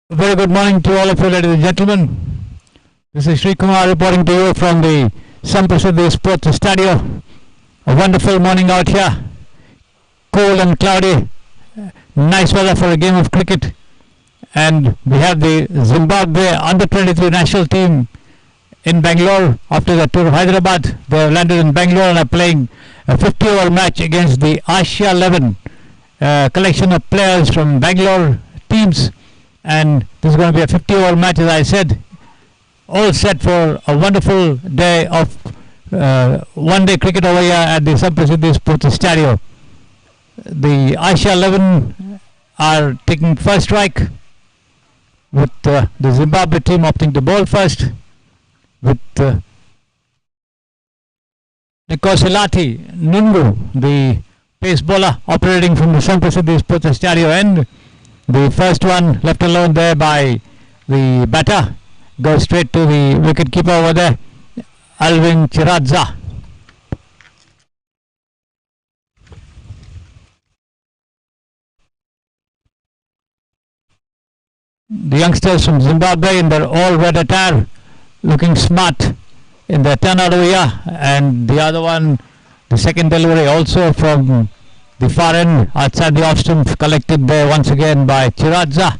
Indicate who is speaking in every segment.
Speaker 1: Very good morning to all of you, ladies and gentlemen. This is Sri Kumar reporting to you from the Samprasiddhi Sports Stadium. A wonderful morning out here. Cool and cloudy. Nice weather for a game of cricket. And we have the Zimbabwe under-23 national team in Bangalore after the tour of Hyderabad. They have landed in Bangalore and are playing a 50-over match against the Asia 11 collection of players from Bangalore teams. And this is going to be a 50-over match, as I said, all set for a wonderful day of one-day cricket over here at the Samprasiddhi Sports Stadium. The Asia 11 are taking first strike, with the Zimbabwe team opting to bowl first, with Nikosilati Nungu, the pace bowler, operating from the Samprasiddhi Sports Stadium end. The first one left alone there by the batter goes straight to the wicket keeper over there, Alvin Chiradza. The youngsters from Zimbabwe in their all red attire, looking smart in their turnout over here, and the other one, the second delivery, also from the far end outside the off stump, collected there once again by Chiradza.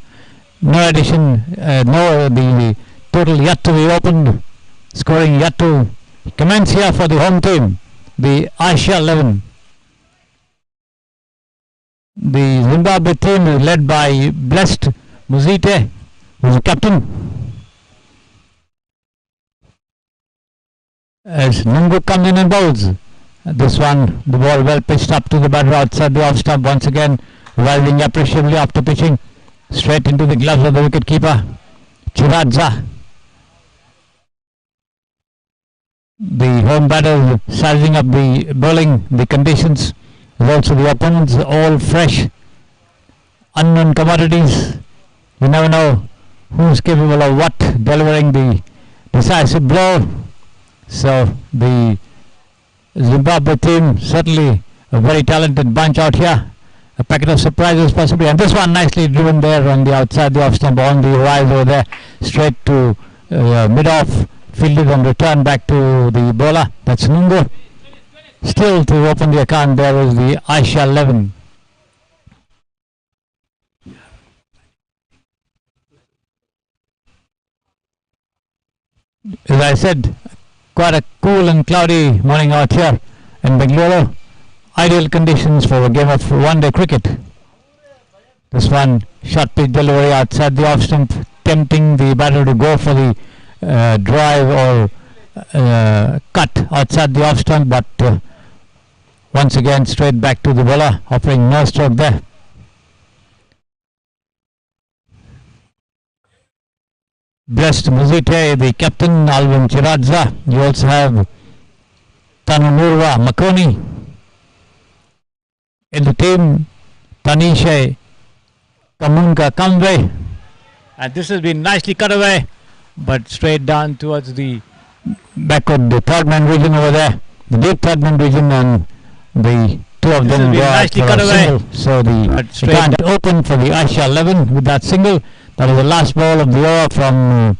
Speaker 1: No addition, the total yet to be opened, scoring yet to commence here for the home team, the Asia 11. The Zimbabwe team is led by Blessed Muzite, who is the captain. As Nungu comes in and bowls. This one, the ball well pitched up to the batter outside the off stump once again, rising appreciably after pitching straight into the gloves of the wicket keeper, Chiradza. The home batter sizing up the bowling, the conditions, and also the opponents, all fresh, unknown commodities. You never know who's capable of what, delivering the decisive blow. So the Zimbabwe team, certainly a very talented bunch out here. A packet of surprises possibly, and this one nicely driven there on the outside the off stump, on the rise over there, straight to mid-off, fielded and returned back to the bowler. That's Nungu. Still to open the account, there is the Asia 11. As I said, quite a cool and cloudy morning out here in Bangalore. Ideal conditions for a game of one-day cricket. This one, short pitch delivery outside the off stump, tempting the batter to go for the drive or cut outside the off stump, but once again straight back to the bowler, offering no stroke there. Blessed Muzite, the captain, Alvin Chiradza. You also have Tanumurwa Makoni in the team, Tanisha Kamunka Kamve. And this has been nicely cut away, but straight down towards the backward, the third man region over there, the deep third man region, and the two of them go nicely cut away. Single. So the straight open for the Asia 11 with that single. That is the last ball of the over from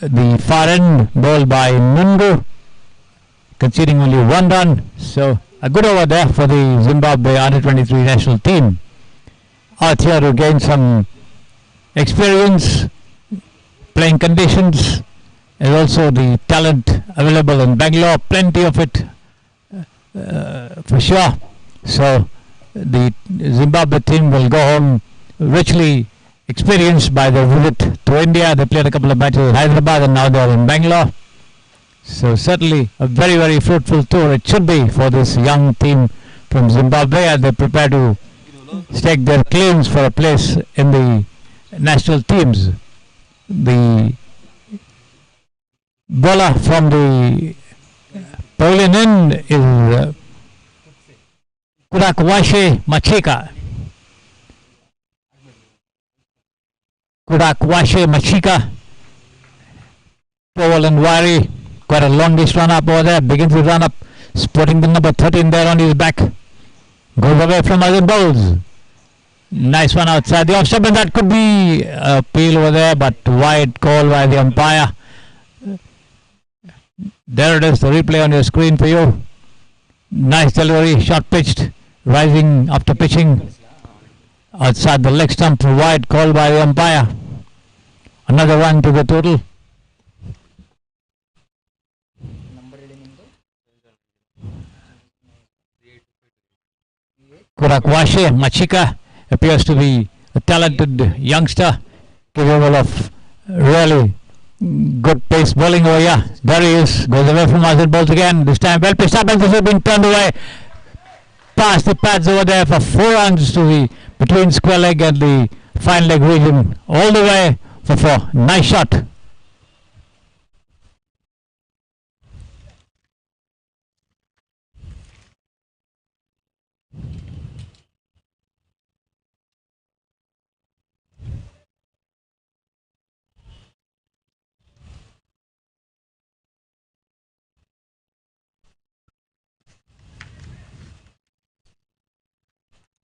Speaker 1: the far end, bowled by Nungu, conceding only one run. So a good over there for the Zimbabwe under-23 national team. Out here to gain some experience, playing conditions, and also the talent available in Bangalore, plenty of it for sure. So the Zimbabwe team will go home richly experienced by their visit to India. They played a couple of matches in Hyderabad and now they are in Bangalore. So certainly a very, very fruitful tour it should be for this young team from Zimbabwe as they prepare to stake their claims for a place in the national teams. The bowler from the pavilion end is Cricsay Machika. Cricsay Machika, tall and wiry, quite a longish run up over there, begins to run up, sporting the number 13 there on his back, goes away from other bowls. Nice one outside the off stump, and that could be a peel over there, but wide call by the umpire. There it is, the replay on your screen for you. Nice delivery, short pitched, rising after pitching outside the leg stump, wide call by the umpire. Another run to the total. Kurakwashe Machika appears to be a talented youngster, capable of really good pace bowling over here. There he is, goes away from us and bowls again. This time well pitched up, and this has been turned away past the pads over there for 4 runs to the between square leg and the fine leg region, all the way for 4. Nice shot.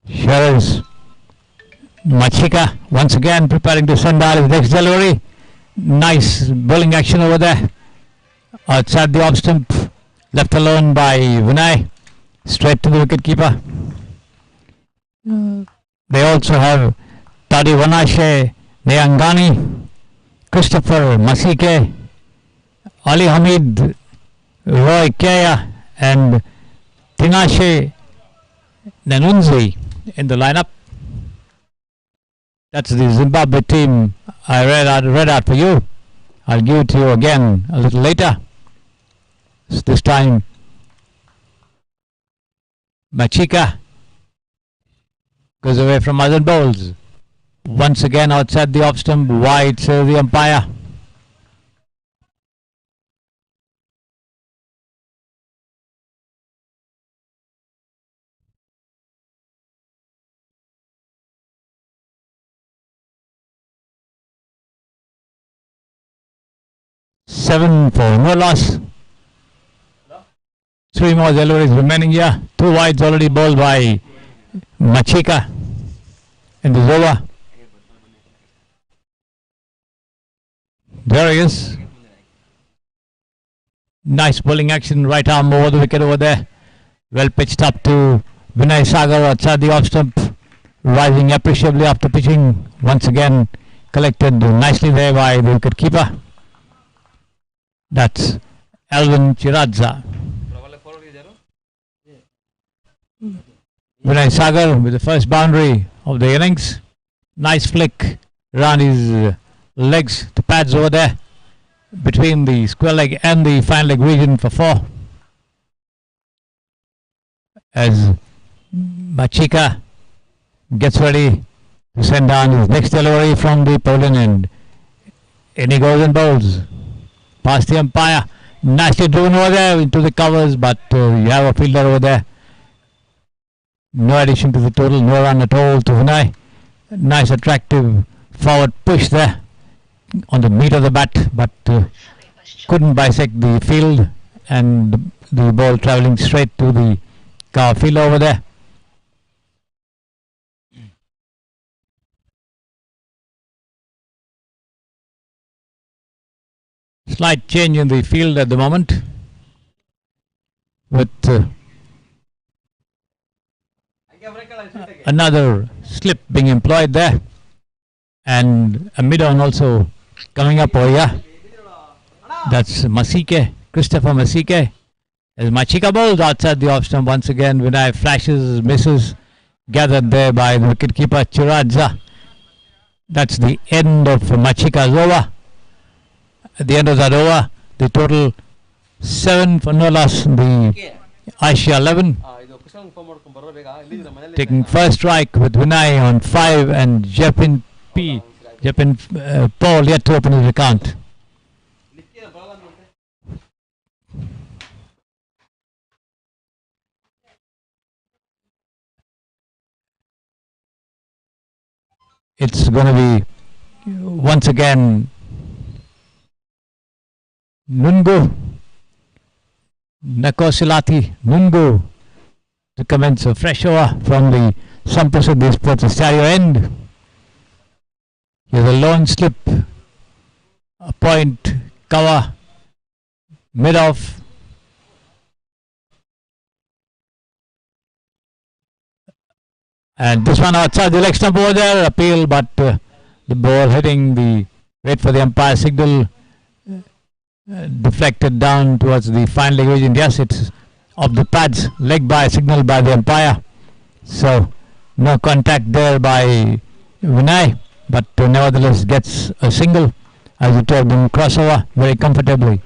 Speaker 1: Here is Machika once again preparing to send out his next delivery. Nice bowling action over there. Outside the off stump, left alone by Vinay. Straight to the wicket keeper. They also have Tadi Vanashe Nayangani, Christopher Masike, Ali Hamid, Roy Kaya, and Tinashe Nanunzi in the lineup. That's the Zimbabwe team I read out for you. I'll give it to you again a little later. So this time Machika goes away from us and bowls. Once again outside the off stump, wide, says the umpire. Seven for no loss. 3 more deliveries remaining here. 2 wides already bowled by Machika in this over. There he is. Nice bowling action, right arm over the wicket over there. Well pitched up to Vinay Sagar outside the off stump, rising appreciably after pitching. Once again collected nicely there by the wicket keeper. That's Alvin Chiradza. Vinay Sagar with the first boundary of the innings. Nice flick around his legs to pads over there between the square leg and the fine leg region for 4. As Machika gets ready to send down his next delivery from the Poland end. In he goes and bowls past the umpire. Nicely driven over there into the covers, but you have a fielder over there. No addition to the total, no run at all to Vinay. Nice attractive forward push there on the meat of the bat, but couldn't bisect the field, and the ball travelling straight to the cover field over there. Slight change in the field at the moment, with another slip being employed there, and a mid-on also coming up over here. That's Masike, Christopher Masike. As Machika bowls outside the off stump once again. Vinay flashes, misses, gathered there by the wicketkeeper Chiradza. That's the end of Machika's over. At the end of that over, the total 7 for no loss in the Asia 11. Taking first strike with Vinay on 5, and Jepin Paul yet to open his account. It's going to be once again Nungu, Nakosilati Nungu to commence a fresh over from the Sampasudhi Sports Stereo end. Here's a lone slip, a point, cover, mid-off. And this one outside the leg stump over there, appeal, but the ball hitting the, wait for the umpire signal, deflected down towards the final leg region. Yes, it's off the pads, leg by, signal by the umpire. So, no contact there by Vinay, but nevertheless gets a single as it told him crossover very comfortably.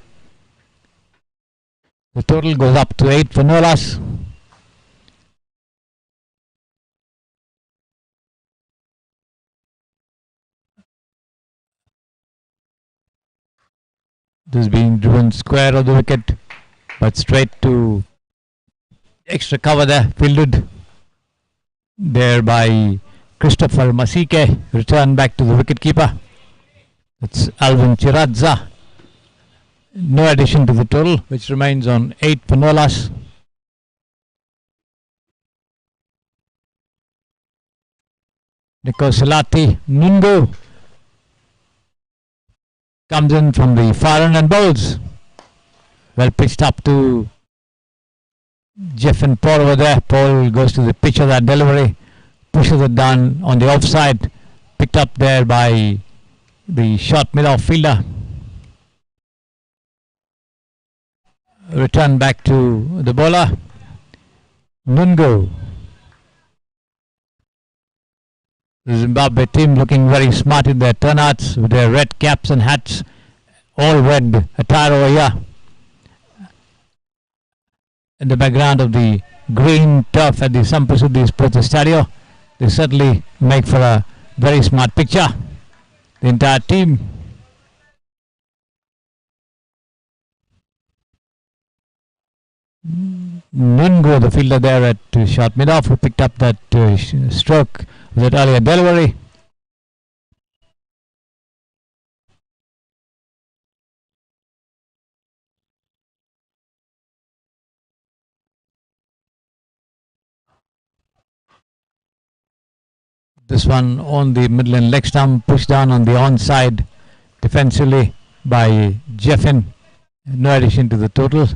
Speaker 1: The total goes up to 8 for no loss. This being driven square of the wicket, but straight to extra cover there, fielded there by Christopher Masike, return back to the wicketkeeper. It's Alvin Chiradza. No addition to the total, which remains on 8 for no loss. Nico Silati Nungu comes in from the far end and bowls. Well pitched up to Jeff and Paul over there. Paul goes to the pitch of that delivery, pushes it down on the offside, picked up there by the short mid-off fielder. Return back to the bowler, Nungu. The Zimbabwe team looking very smart in their turnouts with their red caps and hats, all red attire over here. In the background of the green turf at the Sampasudhi Sports Stereo, they certainly make for a very smart picture. The entire team. Nungu, the fielder there at short mid-off, who picked up that stroke with that earlier delivery. This one on the middle and leg stump, pushed down on the onside defensively by Jeffin. No addition to the total.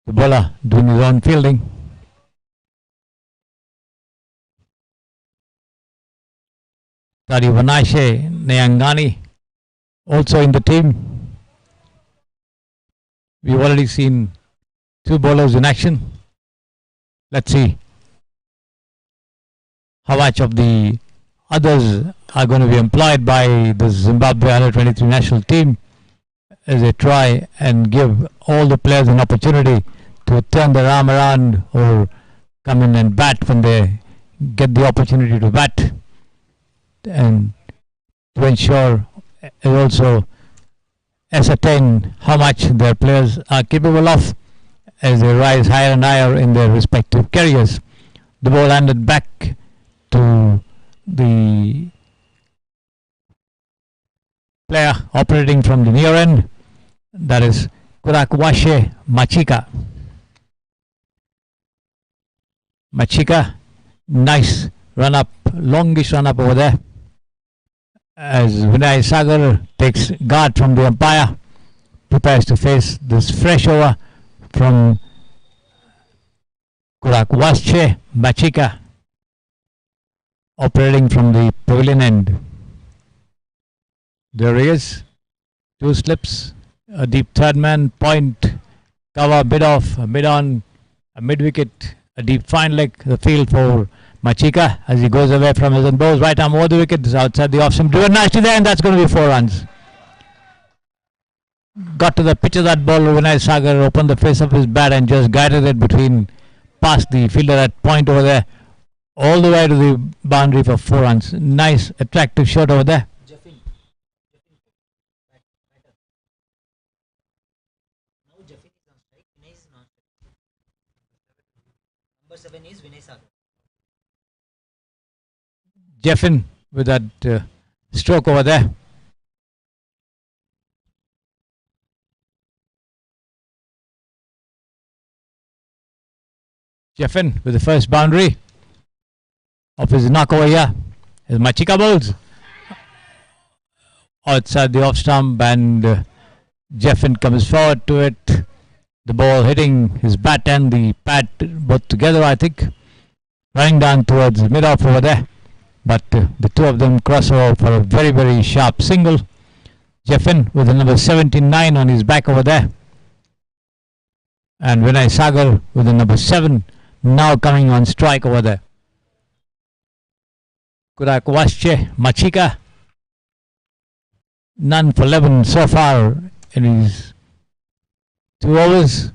Speaker 1: The bowler doing his own fielding. Tari Vanashe Nyangani also in the team. We've already seen 2 bowlers in action. Let's see how much of the others are going to be employed by the Zimbabwe Under-23 national team as they try and give all the players an opportunity to turn their arm around or come in and bat when they get the opportunity to bat, and to ensure and also ascertain how much their players are capable of as they rise higher and higher in their respective careers. The ball landed back to the player operating from the near end, that is Kurakwashe Machika. Machika, nice run up, longish run up over there as Vinay Sagar takes guard from the umpire, prepares to face this fresh over from Kurakwashe Machika, operating from the pavilion end. There he is, 2 slips, a deep third man, point, cover, mid off, a mid on, a mid wicket, a deep fine leg, the field for Machika as he goes away from his own bows, right arm over the wicket, is outside the off stump, driven nicely there, and that's going to be 4 runs. Got to the pitch of that ball, Vinay Sagar opened the face of his bat and just guided it between, past the fielder at point over there, all the way to the boundary for 4 runs. Nice, attractive shot over there.
Speaker 2: Number 7 is Vinay Sagar.
Speaker 1: Jeffin with that stroke over there. Jeffin with the first boundary of his knockover here. As Machika bowls outside the off stump, and Jeffin comes forward to it. The ball hitting his bat and the pad both together, I think, running down towards mid-off over there. But the two of them cross over for a very, very sharp single. Jeffin with the number 79 on his back over there. And Vinay Sagar with the number 7 now coming on strike over there. Kurak Machika, none for 11 so far in his 2 overs.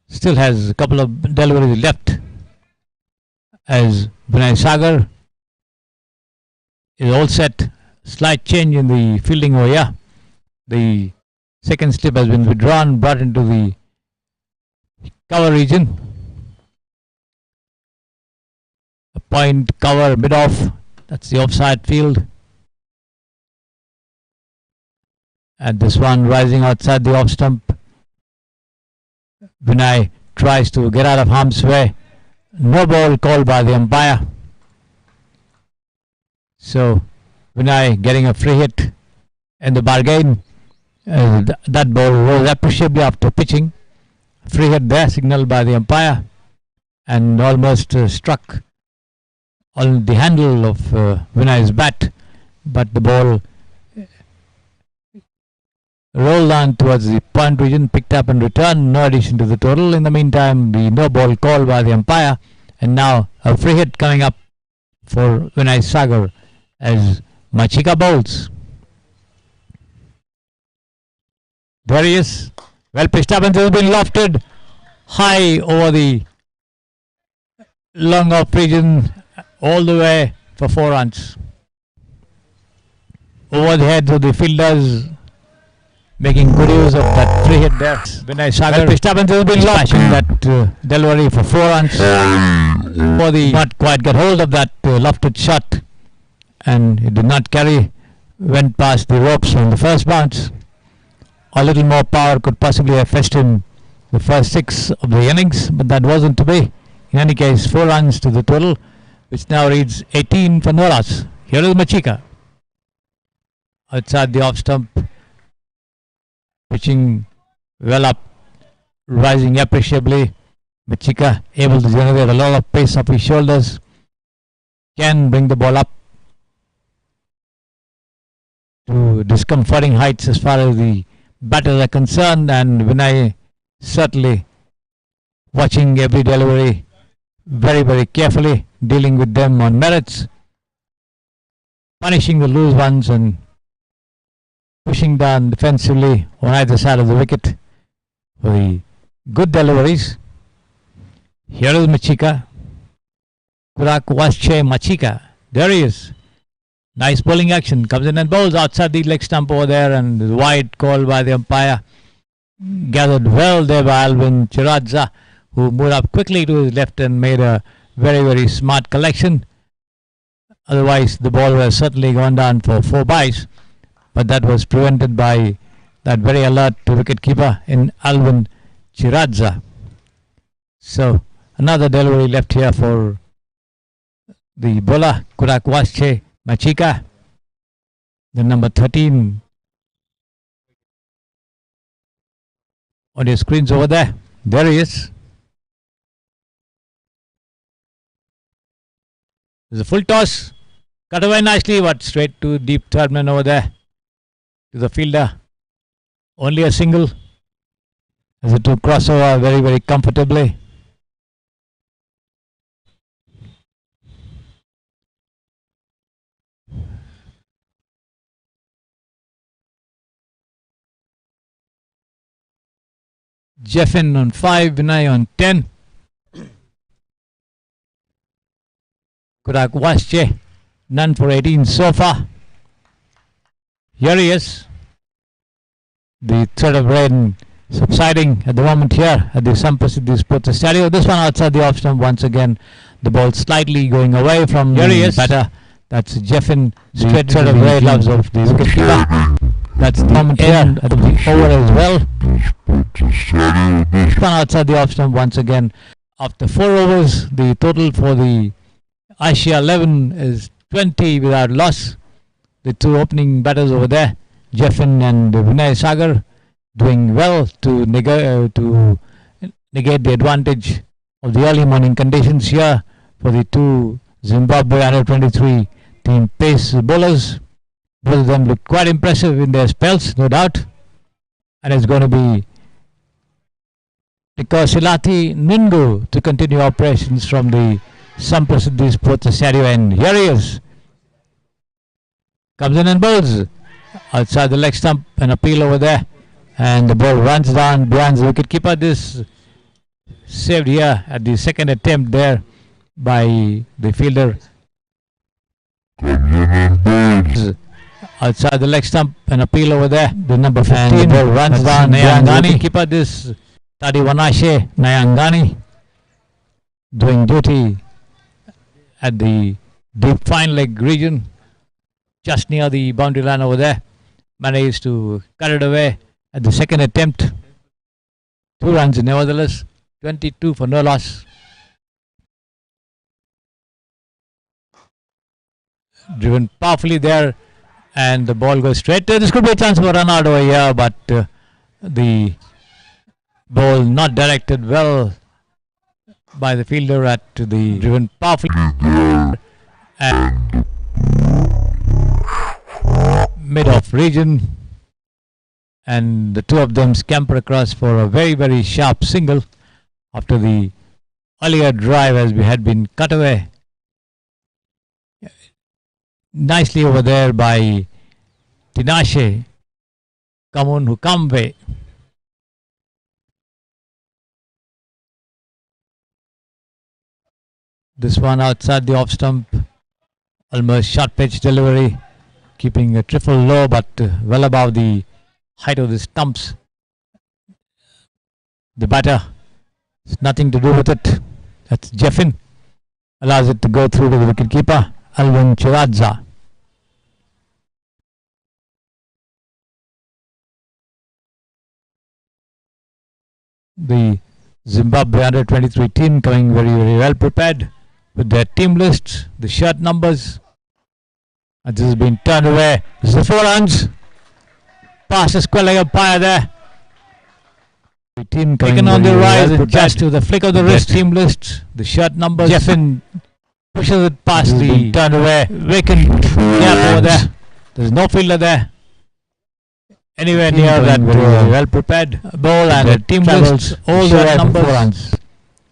Speaker 1: Still has a couple of deliveries left, as Vinay Sagar is all set. Slight change in the fielding over here. The second slip has been withdrawn, brought into the cover region. A point cover mid-off. That's the offside field. And this one rising outside the off stump. Vinay tries to get out of harm's way. No ball called by the umpire. So Vinay getting a free hit in the bargain. That ball rose appreciably after pitching. Free hit there signaled by the umpire, and almost struck on the handle of Vinay's bat, but the ball rolled on towards the point region, picked up and returned. No addition to the total. In the meantime, the no ball called by the umpire, and now a free hit coming up for Vinay Sagar as Machika bowls. There he is. Well pitched up, and this has been lofted high over the long off region, all the way for 4 runs. Over the heads of the fielders, making good use of that free hit there. Vinay Sagar well pitched up, and this has been lofting that delivery for 4 runs. For the not quite get hold of that lofted shot, and it did not carry, went past the ropes on the first bounce. A little more power could possibly have fetched him the first 6 of the innings, but that wasn't to be. In any case, 4 runs to the total, which now reads 18 for no loss. Here is Machika outside the off stump, pitching well up, rising appreciably. Machika able to generate a lot of pace off his shoulders, can bring the ball up to discomforting heights as far as the batters are concerned, and Vinay certainly watching every delivery very, very carefully, dealing with them on merits, punishing the loose ones and pushing down defensively on either side of the wicket for the good deliveries. Here is Machika. Machika. There he is. Nice bowling action. Comes in and bowls outside the leg stump over there, and wide call by the umpire. Gathered well there by Alvin Chiradza, who moved up quickly to his left and made a very, very smart collection. Otherwise, the ball was certainly gone down for 4 byes, but that was prevented by that very alert wicketkeeper in Alvin Chiradza. So, another delivery left here for the bowler, Kurak Machika, the number 13 on your screens over there. There he is. There's a full toss, cut away nicely, but straight to deep third man over there to the fielder. Only a single as the two cross over very, very comfortably. Jeffin on 5, Vinay on 10. Kurak none for 18 so far. Here he is. The threat of rain subsiding at the moment here at the Sampasidhi Sports Stadium. This one outside the off stump once again. The ball slightly going away from the batter. That's Jeffin. Straight threat of rain loves of the wicketkeeper. That's the moment here at the over as well. This one outside the off stump once again. After 4 overs, the total for the Asia 11 is 20 without loss. The two opening batters over there, Jeffin and Vinay Sagar, doing well to negate the advantage of the early morning conditions here for the two Zimbabwe under 23 team pace bowlers. Both of them look quite impressive in their spells, no doubt. And it's going to be Silati Nungu to continue operations from the Samprasidhi Sports Stadium. And here he is. Comes in and bowls outside the leg stump, an appeal over there. And the ball runs down behind the wicketkeeper. This saved here at the second attempt there by the fielder. Outside the leg stump, an appeal over there. The number 15 and the ball runs down. Nayangani keeper. This Tadiwanashe Nayangani doing duty at the deep fine leg region, just near the boundary line over there. Managed to cut it away at the second attempt. 2 runs nevertheless. 22 for no loss. Driven powerfully there, and the ball goes straight. This could be a chance for a run out over here, but the ball not directed well by the fielder at the driven powerfully and mid-off region, and the two of them scamper across for a very, very sharp single after the earlier drive had been cut away nicely over there by Tinashe Kamunhukamve. This one outside the off stump, almost short pitch delivery, keeping a trifle low but well above the height of the stumps. The batter, it's nothing to do with it. That's Jeffin. Allows it to go through to the wicketkeeper, Alvin Chiradza. The Zimbabwe under 23 team coming very, very well prepared with their team lists, the shirt numbers. And this has been turned away. This is the 4 runs. Pass a square leg umpire there. The team taken on the rise and just to the flick of the wrist. Team list, the shirt numbers. Jeffin pushes it past the turned away vacant gap over there. There's no fielder there. Anywhere near that well prepared ball, and the team list all the way numbers. 4 runs.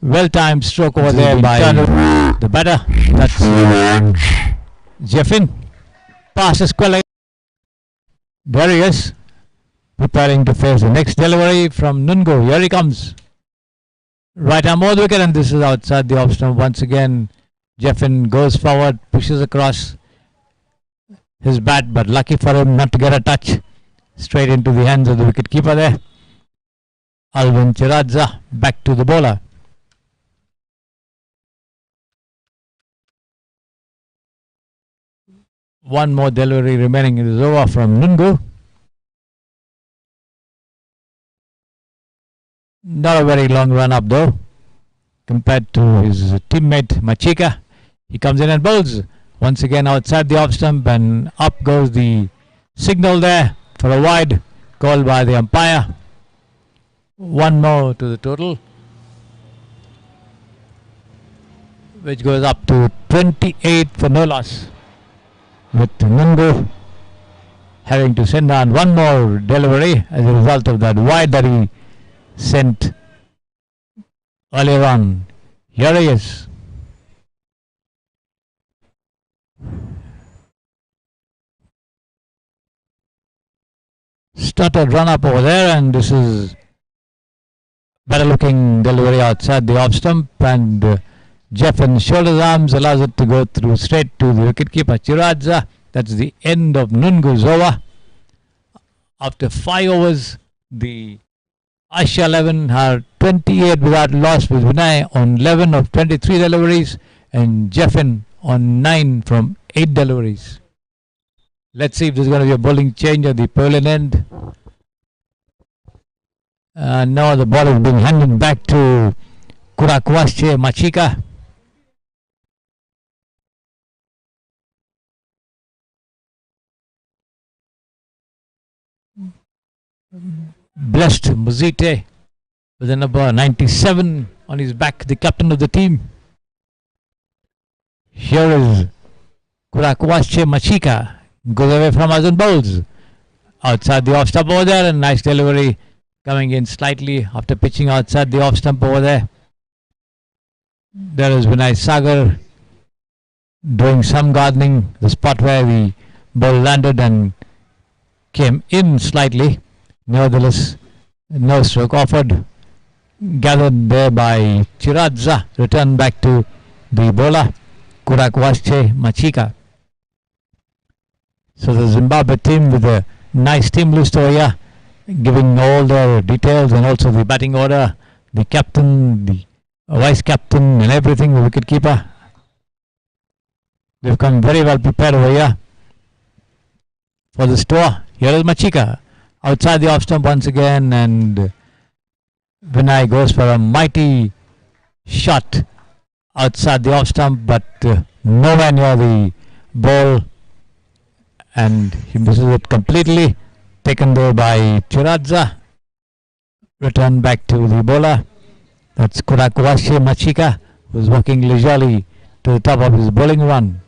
Speaker 1: Well timed stroke over there by the batter. That's Jeffin. Passes square. There he is, preparing to face the next delivery from Nungu. Here he comes. Right arm over the wicket, and this is outside the off stump once again. Jeffin goes forward, pushes across his bat, but lucky for him not to get a touch. Straight into the hands of the wicketkeeper there. Alvin Chiradza back to the bowler. One more delivery remaining in this over from Nungu. Not a very long run up though, compared to his teammate Machika. He comes in and bowls once again outside the off stump, and up goes the signal there for a wide called by the umpire. One more to the total, which goes up to 28 for no loss, with Nungu having to send on one more delivery as a result of that wide that he sent earlier on. Here he is. Started run up over there, and this is better looking delivery outside the off stump, and Jeffin shoulders arms allows it to go through straight to the wicketkeeper Chiradza. That's the end of Nungu's over. After 5 overs, the Asia 11 are 28 without loss, with Vinay on 11 of 23 deliveries and Jeffin on 9 from 8 deliveries. Let's see if there's going to be a bowling change at the pavilion end. No, the ball is being handed back to Kurakwasche Machika. Blessed Muzite with the number 97 on his back, the captain of the team. Here is Cricsay Machika, goes away from us and bowls. Outside the off stump over there, and nice delivery coming in slightly after pitching outside the off stump over there. There is Vinay Sagar doing some gardening, the spot where the ball landed and came in slightly. Nevertheless, no stroke offered. Gathered there by Chiradza, returned back to the bowler, Cricsay Machika. So the Zimbabwe team with a nice team list over here, giving all their details and also the batting order, the captain, the vice captain and everything, the wicket keeper. They've come very well prepared over here for this tour. Here is Machika outside the off stump once again, and Vinay goes for a mighty shot outside the off stump, but nowhere near the ball, and he misses it completely. Taken there by Chiradza, returned back to the bowler. That's Cricsay Machika, who's walking leisurely to the top of his bowling run.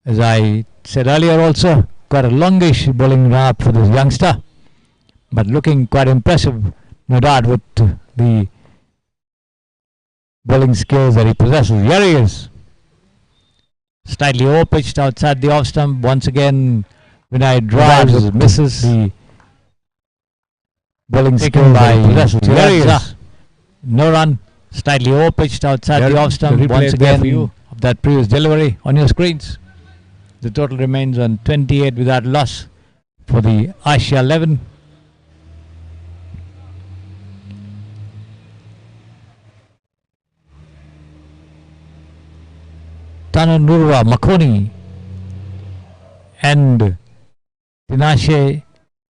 Speaker 1: As I said earlier also, quite a longish bowling run up for this youngster, but looking quite impressive, no doubt, with the bowling skills that he possesses. Here he is. Slightly over-pitched outside the off stump. Once again, Vinay drives, misses the bowling skill by Here he is. No run. Slightly over-pitched outside the off stump. Once again, for you of that previous delivery on your screens. The total remains on 28 without loss for the Asia 11. Tananurwa Makoni and Tinashe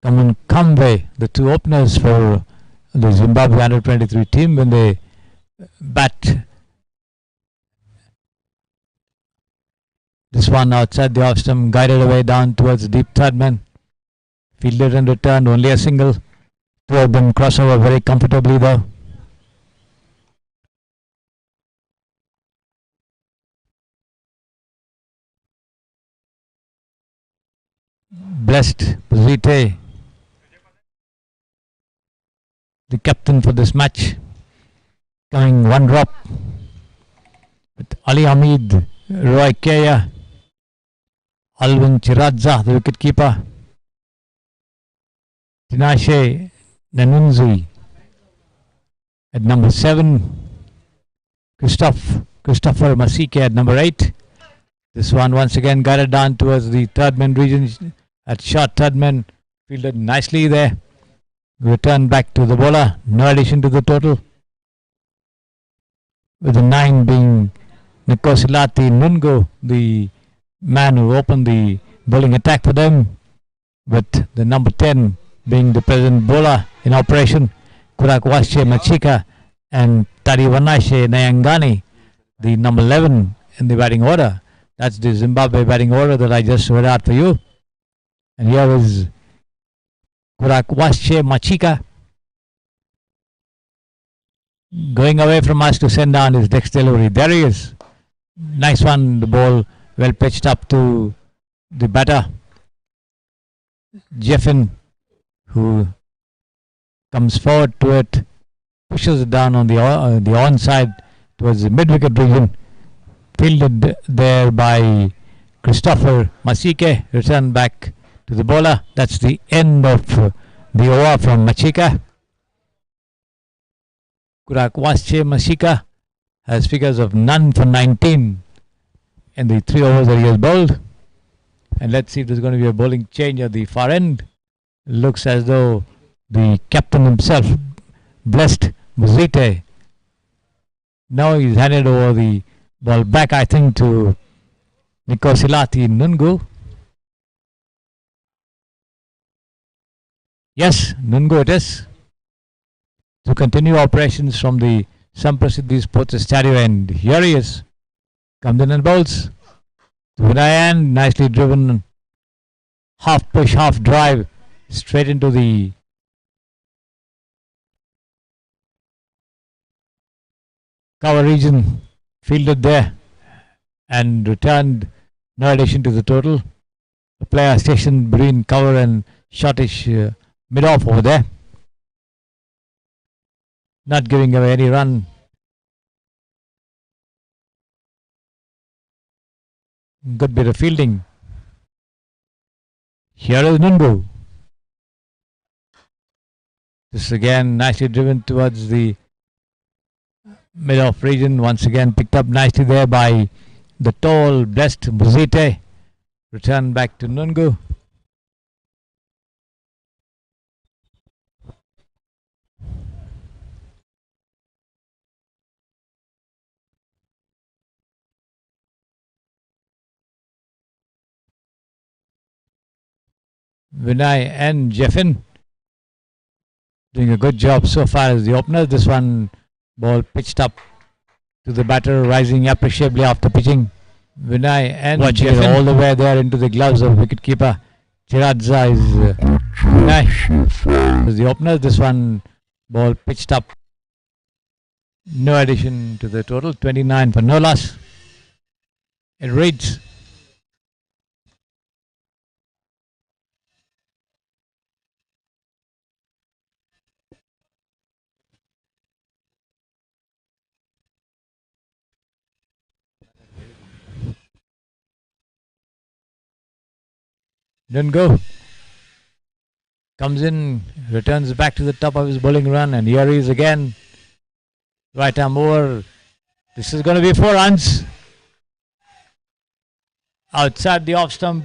Speaker 1: Kamwe, the two openers for the Zimbabwe under-23 team, when they bat. This one outside the off stump, guided away down towards the deep third man. Fielded and returned, only a single. Two of them cross over very comfortably though. Blessed Muzite, the captain for this match, coming one drop with Ali Hamid, Roy Kaya, Alvin Chiradza, the wicket keeper, Tinashe Nanunzi at number 7, Christopher Masike at number 8. This one once again guided down towards the third man region at short third man, fielded nicely there. Returned back to the bowler, no addition to the total. With the 9 being Nikosilati Nungo, the man who opened the bowling attack for them, with the number 10 being the present bowler in operation, Cricsay Machika, and Tariwanashe Nayangani, the number 11 in the batting order. That's the Zimbabwe batting order that I just read out for you. And here is Cricsay Machika going away from us to send down his next delivery. There he is. Nice one. The ball well pitched up to the batter, Jeffin, who comes forward to it, pushes it down on the onside towards the mid-wicket region. Fielded there by Christopher Masike, returned back to the bowler. That's the end of the over from Machika. Cricsay Machika has figures of none for 19 in the 3 overs that he has bowled. And let's see if there's going to be a bowling change at the far end. Looks as though the captain himself, Blessed Muzite, now he's handed over the ball back, I think, to Nikosilati Nungu. Yes, Nungu it is. To continue operations from the Samprasiddhi Sports Stadium, and here he is. Comes in and bowls. To Vinayan, nicely driven, half push, half drive straight into the cover region, fielded there and returned, no addition to the total. The player stationed between cover and shortish mid-off over there, not giving away any run. Good bit of fielding. Here is Nungu. This again nicely driven towards the mid-off region. Once again picked up nicely there by the tall, blessed Muzite. Return back to Nungu. Vinay and Jeffin doing a good job so far as the openers. This one ball pitched up to the batter, rising appreciably after pitching. Vinay and Jeffin all the way there into the gloves of wicketkeeper Chiradza is Vinay as the openers. This one ball pitched up. No addition to the total. 29 for no loss. It reads Nungu comes in, returns back to the top of his bowling run, and here he is again. Right arm over. This is going to be 4 runs. Outside the off stump.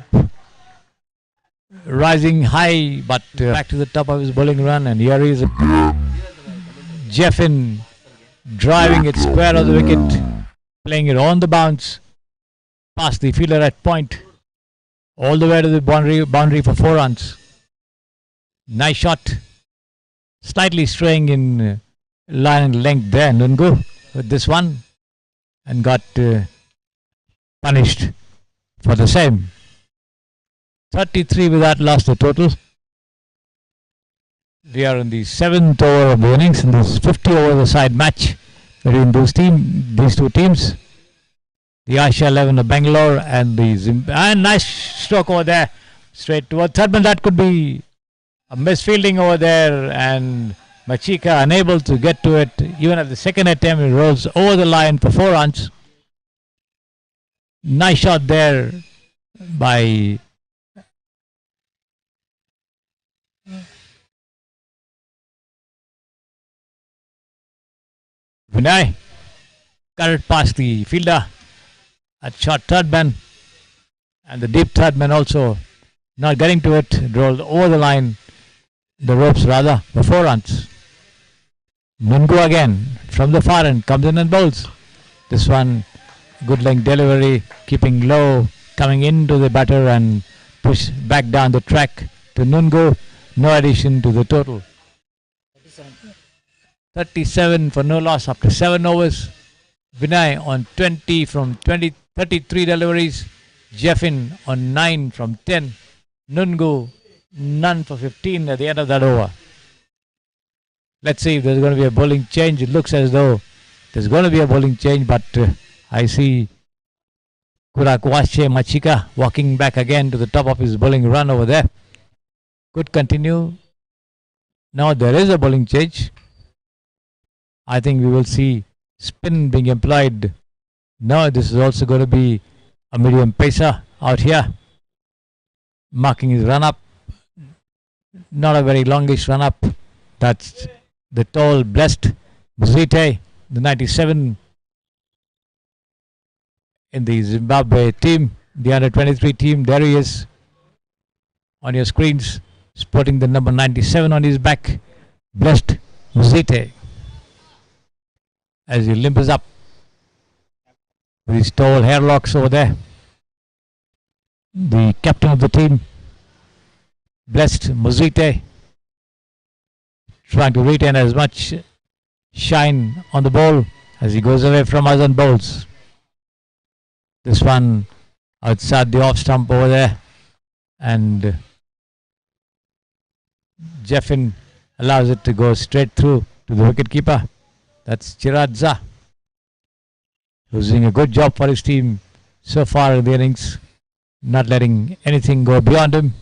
Speaker 1: Rising high, but back to the top of his bowling run, and here he is. Jeffin driving it square of the wicket, playing it on the bounce, past the fielder at point, all the way to the boundary for 4 runs. Nice shot. Slightly straying in line and length there, Nungu, with this one, and got punished for the same. 33 without loss the total. We are in the 7th over of the innings in this 50 over the side match between these two teams. The Asia 11 of Bangalore and the ZIMBABWE. And nice stroke over there, straight towards third man. That could be a misfielding over there, and Machika unable to get to it. Even at the second attempt, it rolls over the line for 4 runs. Nice shot there by Vinay. Cut it past the fielder at short third man, and the deep third man also not getting to it. It rolled over the line, the ropes rather, for 4 runs. Nungu again from the far end comes in and bowls. This one good length delivery, keeping low, coming into the batter and push back down the track to Nungu. No addition to the total. 37 for no loss after 7 overs. Vinay on 20 from 33 deliveries. Jeffin on 9 from 10. Nungu none for 15 at the end of that over. Let's see if there's going to be a bowling change. It looks as though there's going to be a bowling change, but I see Kurakwashe Machika walking back again to the top of his bowling run over there. Could continue. Now there is a bowling change. I think we will see spin being employed. No, this is also going to be a medium pacer out here, marking his run up. Not a very longish run up. That's the tall, blessed Muzite, the 97 in the Zimbabwe team, the under 23 team. There he is on your screens, sporting the number 97 on his back. Blessed Muzite, as he limbers up with his tall hair locks over there. The captain of the team, Blessed Muzite, trying to retain as much shine on the ball as he goes away from us and bowls. This one outside the off stump over there, and Jeffin allows it to go straight through to the wicketkeeper. That's Chiradza, who's doing a good job for his team so far in the innings, not letting anything go beyond him,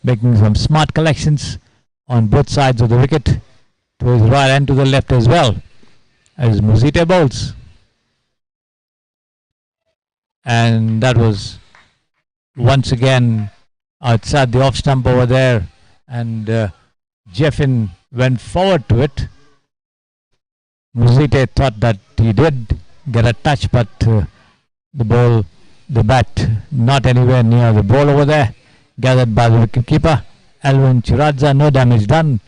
Speaker 1: making some smart collections on both sides of the wicket, to his right and to the left as well, as Muzite bowls. And that was once again outside the off stump over there, and Jeffin went forward to it. Muzite thought that he did get a touch, but the bat not anywhere near the ball over there, gathered by the wicketkeeper Alvin Chiradza. No damage done.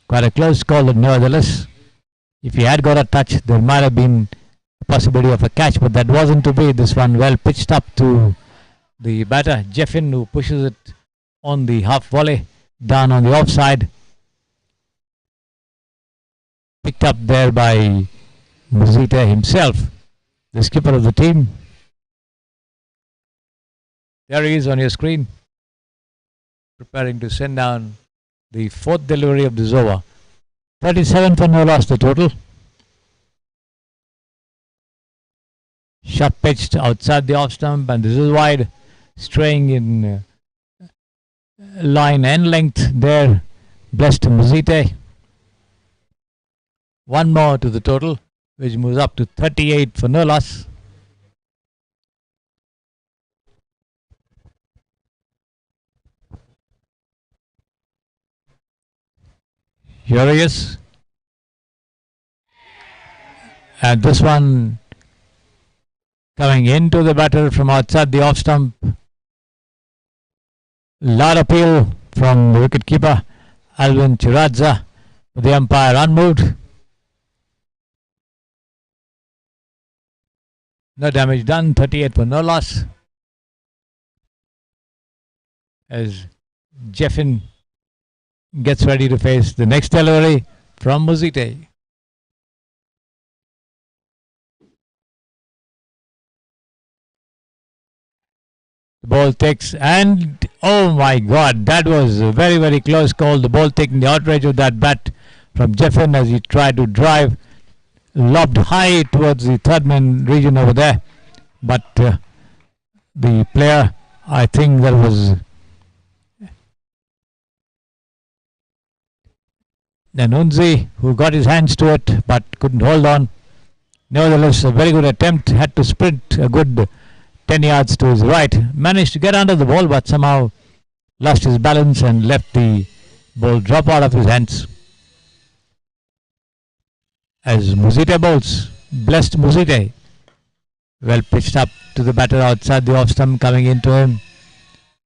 Speaker 1: Quite a close call, but nevertheless, if he had got a touch, there might have been a possibility of a catch, but that wasn't to be. This one well pitched up to the batter Jeffin, who pushes it on the half volley down on the offside. Picked up there by Muzite himself, the skipper of the team. There he is on your screen, preparing to send down the fourth delivery of this over. 37 for no loss the total. Shot pitched outside the off stump, and this is wide, straying in line and length there. Blessed Muzite. One more to the total, which moves up to 38 for no loss. Here he is. And this one coming into the batter from outside the off stump. Loud appeal from the wicketkeeper Alvin Chiradza. The umpire unmoved. No damage done. 38 for no loss. As Jeffin gets ready to face the next delivery from Muzite. The ball takes, and oh my God, that was a very, very close call. The ball taking the outrage of that bat from Jeffin as he tried to drive, lobbed high towards the third man region over there. But the player, I think that was Nanunzi, who got his hands to it but couldn't hold on. Nevertheless, a very good attempt. Had to sprint a good 10 yards to his right. Managed to get under the ball, but somehow lost his balance and left the ball drop out of his hands. As Muzite bowls, blessed Muzite. Well pitched up to the batter outside the off stump, coming into him.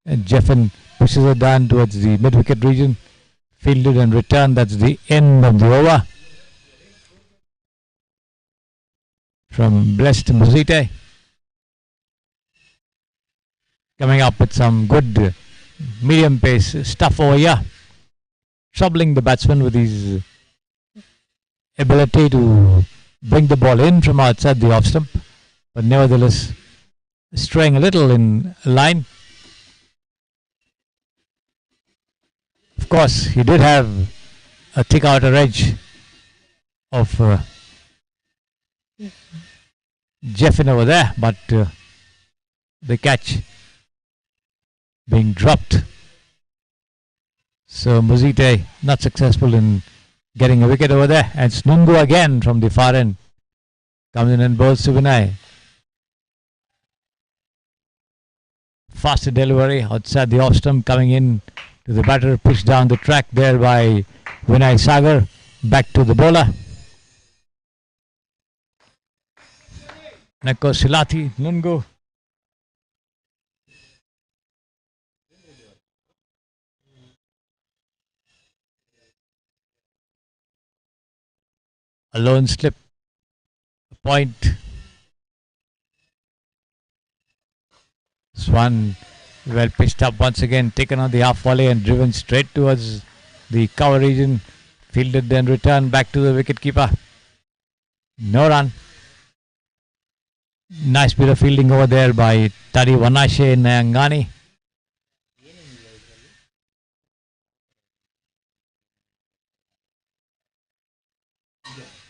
Speaker 1: And Jeffin pushes it down towards the mid-wicket region. Fielded and returned. That's the end of the over from blessed Muzite. Coming up with some good medium pace stuff over here, troubling the batsman with his ability to bring the ball in from outside the off stump, but nevertheless straying a little in line. Of course, he did have a thick outer edge of Jeffin over there, but the catch being dropped. So Muzite not successful in getting a wicket over there. And Snungu again from the far end comes in and bowls to Vinay. Faster delivery outside the off stump, coming in to the batter, pushed down the track there by Vinay Sagar. Back to the bowler. Neko Silati, Nungu. A lone slip, a point. Swan well pitched up once again, taken on the half volley and driven straight towards the cover region. Fielded then returned back to the wicketkeeper. No run. Nice bit of fielding over there by Tari Vanashe Nayangani.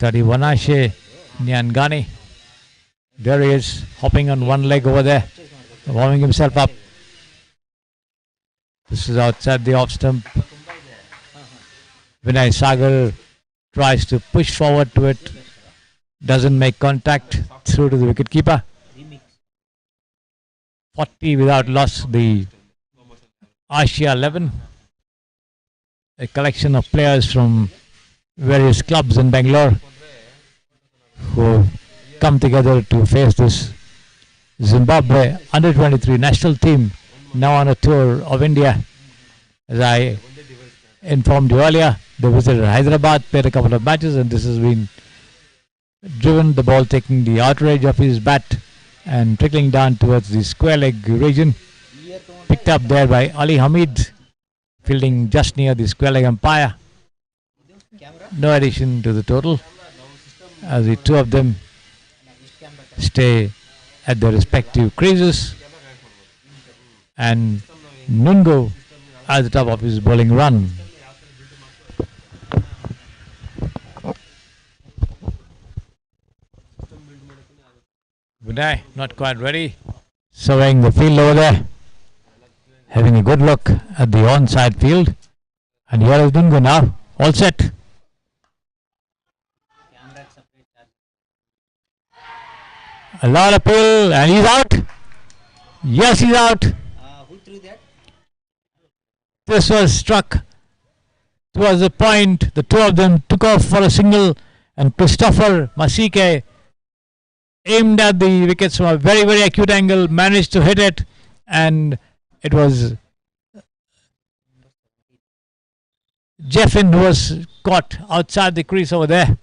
Speaker 1: Tadiwanashe Nyangani. There he is, hopping on one leg over there, warming himself up. This is outside the off stump. Vinay Sagar tries to push forward to it. Doesn't make contact, through to the wicketkeeper. 40 without loss, the Asia 11. A collection of players from various clubs in Bangalore who come together to face this Zimbabwe under-23 national team, now on a tour of India. As I informed you earlier, they visited Hyderabad, played a couple of matches, and this has been driven, the ball taking the outer edge of his bat and trickling down towards the square leg region. Picked up there by Ali Hamid, fielding just near the square leg umpire. No addition to the total, as the two of them stay at their respective creases, and Nungo at the top of his bowling run. Vinay not quite ready, surveying the field over there, having a good look at the onside field, and here is Nungo now, all set. A lot of pull, and he's out. Yes, he's out.
Speaker 2: Who threw that?
Speaker 1: This was struck towards the point. The two of them took off for a single, and Christopher Masike aimed at the wickets from a very, very acute angle, managed to hit it, and it was Jeffin who was caught outside the crease over there.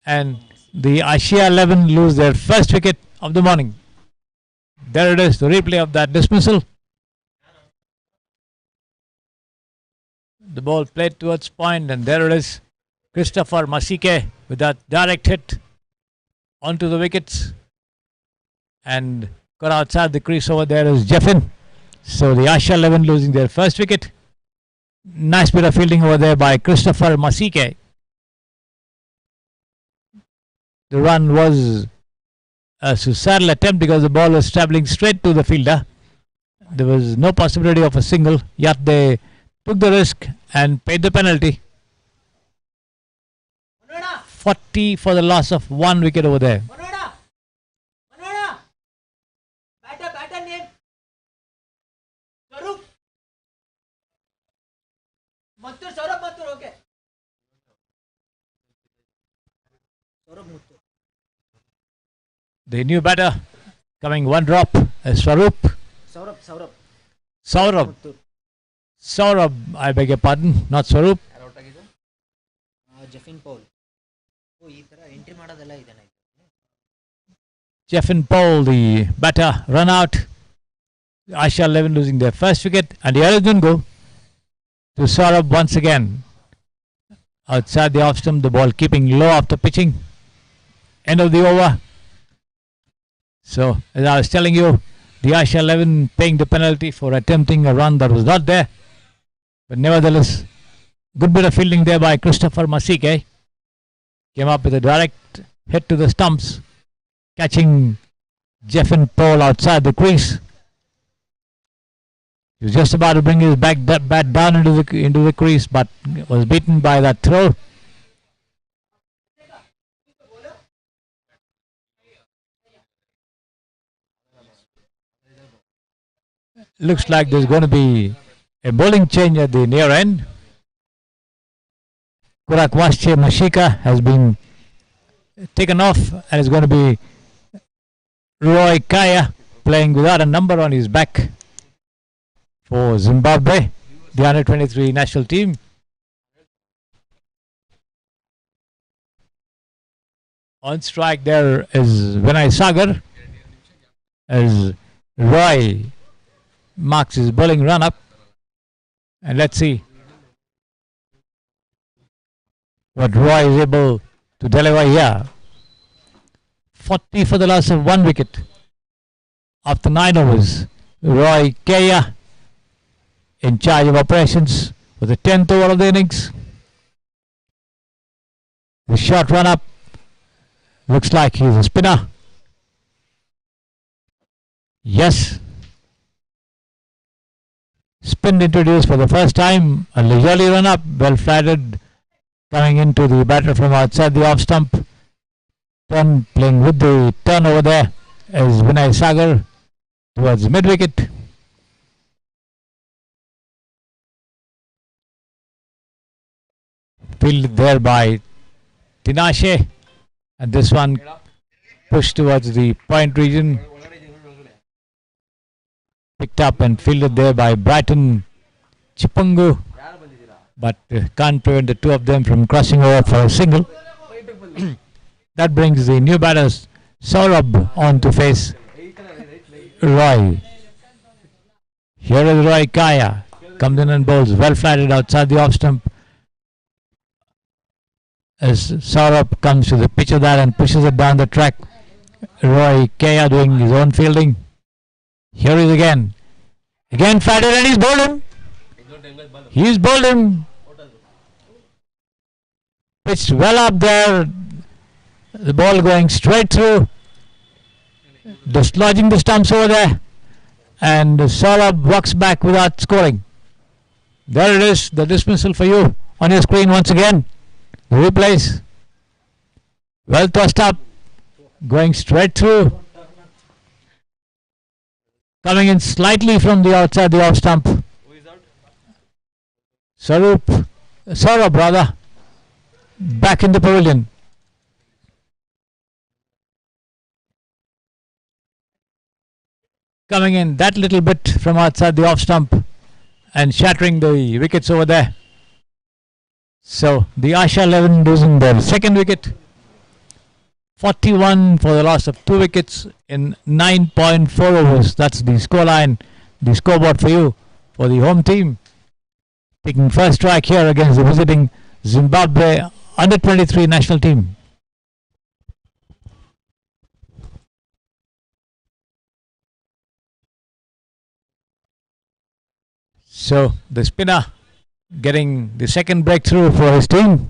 Speaker 1: And the Asia 11 lose their first wicket of the morning. There it is, the replay of that dismissal. The ball played towards point, and there it is, Christopher Masike with that direct hit onto the wickets, and got outside the crease over there is Jeffin. So the Asia 11 losing their first wicket. Nice bit of fielding over there by Christopher Masike. The run was a suicidal attempt because the ball was travelling straight to the fielder. There was no possibility of a single, yet they took the risk and paid the penalty. 40 for the loss of one wicket over there.
Speaker 2: Batter name. Saurabh. Saurabh Mathur, okay. Saurabh Mathur.
Speaker 1: The new batter coming one drop is Saurabh. Saurabh, I beg your pardon, not Saurabh.
Speaker 2: Jeffin Paul. Entry ಮಾಡೋದೆಲ್ಲ ಇದೆ.
Speaker 1: Jeffin Paul, the batter, run out. Asia 11 losing their first wicket, and the others don't go to Saurabh once again. Outside the off stump, the ball keeping low after pitching. End of the over. So, as I was telling you, the Asia 11 paying the penalty for attempting a run that was not there. But nevertheless, good bit of fielding there by Christopher Masike. Came up with a direct hit to the stumps, catching Jeffin Paul outside the crease. He was just about to bring his bat down into the crease, but was beaten by that throw. Looks like there's going to be a bowling change at the near end. Kurakwasche Mashika has been taken off, and is going to be Roy Kaya playing without a number on his back for Zimbabwe, the under-23 national team. On strike there is Vinay Sagar, as Roy marks his bowling run up, and let's see what Roy is able to deliver here. 40 for the loss of one wicket after 9 overs. Roy Kaya in charge of operations for the 10th over of the innings. The short run up looks like he's a spinner. Yes. Spin introduced for the first time. A leisurely run up, well flattered, coming into the batter from outside the off stump. Turn playing with the turn over there is Vinay Sagar towards mid wicket. Fielded there by Tinashe, and this one pushed towards the point region. Picked up and fielded there by Brighton Chipungu, but can't prevent the two of them from crossing over for a single. That brings the new batters Saurabh on to face Roy. Here is Roy Kaya, comes in and bowls well flatted outside the off stump. As Saurabh comes to the pitch of that and pushes it down the track. Roy Kaya doing his own fielding. Here he is again. Again flatted and he's bowled him. He's bowled him. Pitched well up there. The ball going straight through. Dislodging the stumps over there. And Saurabh walks back without scoring. There it is, the dismissal for you on your screen once again. The replays. Well tossed up. Going straight through. Coming in slightly from the outside the off stump. Saurabh rather. Back in the pavilion. Coming in that little bit from outside the off stump and shattering the wickets over there. So the Asha 11 losing their second wicket. 41 for the loss of 2 wickets in 9.4 overs. That's the scoreline, the scoreboard for you, for the home team. Taking first strike here against the visiting Zimbabwe under-23 national team. So the spinner getting the second breakthrough for his team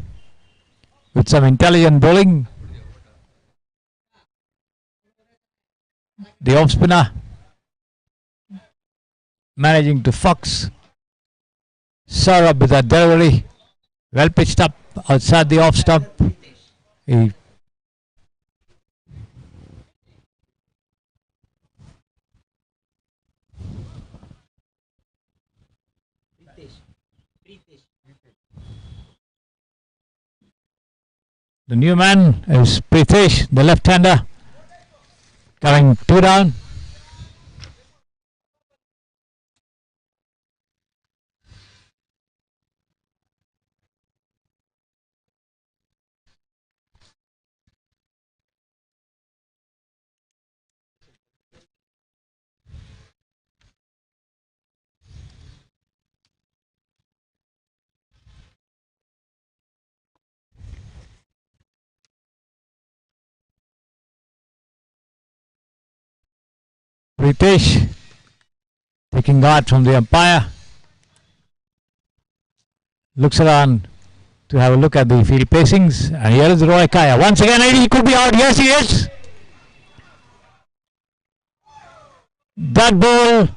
Speaker 1: with some intelligent bowling. The off spinner managing to fox Saurabh with that delivery. Well pitched up outside the off stump. He the new man is Pritesh, the left-hander, coming 2 down. Pritesh taking guard from the umpire. Looks around to have a look at the field placings. And here is Roy Kaya. Once again, he could be out. Yes, he is. That ball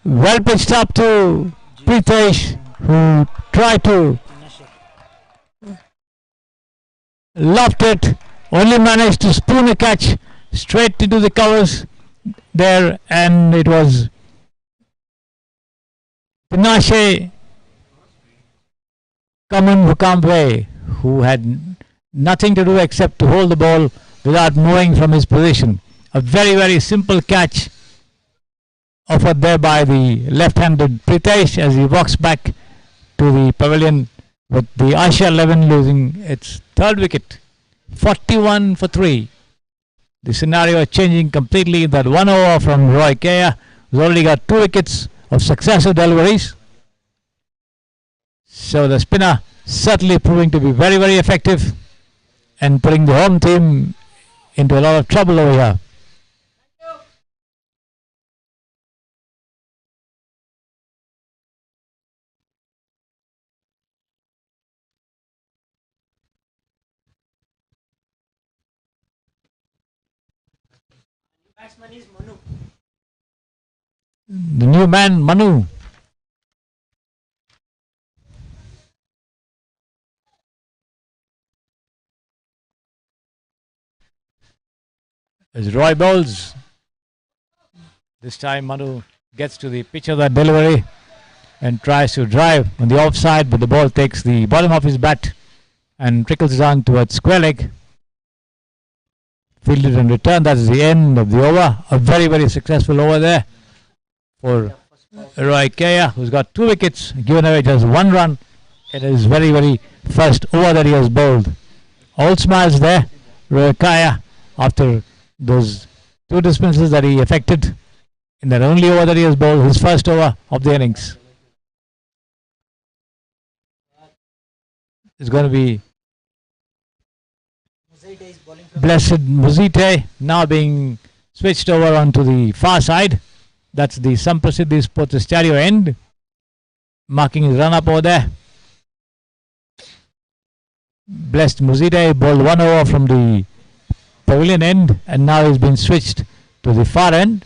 Speaker 1: well pitched up to Pritesh, who tried to loft it. Only managed to spoon a catch straight into the covers there, and it was Tinashe Zimbabwe who had nothing to do except to hold the ball without moving from his position. A very, very simple catch offered there by the left-handed Pritesh as he walks back to the pavilion, with the Asha 11 losing its third wicket. 41 for 3. The scenario changing completely in that 1 over from Roy Kaya, who's already got 2 wickets of successive deliveries. So the spinner certainly proving to be very, very effective and putting the home team into a lot of trouble over here.
Speaker 2: Batsman is Manu.
Speaker 1: The new man, Manu. As Roy bowls, this time Manu gets to the pitch of that delivery and tries to drive on the offside, but the ball takes the bottom of his bat and trickles down towards square leg. Fielded and returned. That is the end of the over. A very, very successful over there for Roy Kaya, who's got 2 wickets, given away just 1 run in his very, very first over that he has bowled. All smiles there, Roy Kaya, after those 2 dismissals that he effected in that only over that he has bowled, his first over of the innings. It's going to be
Speaker 2: Muzite is bowling from
Speaker 1: Blessed Muzite now being switched over onto the far side. That's the Sampasidhi Sports Stereo end, marking his run up over there. Blessed Muzite bowled 1 over from the pavilion end, and now he's been switched to the far end.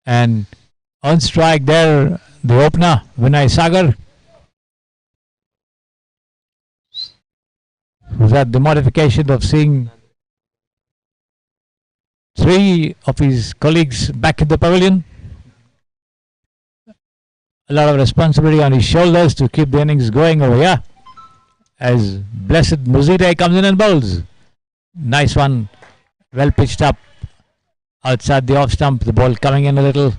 Speaker 1: And on strike there, the opener, Vinay Sagar, who's had the modification of seeing 3 of his colleagues back in the pavilion. A lot of responsibility on his shoulders to keep the innings going over here, as Blessed Muzite comes in and bowls. Nice one, well pitched up outside the off stump, the ball coming in a little.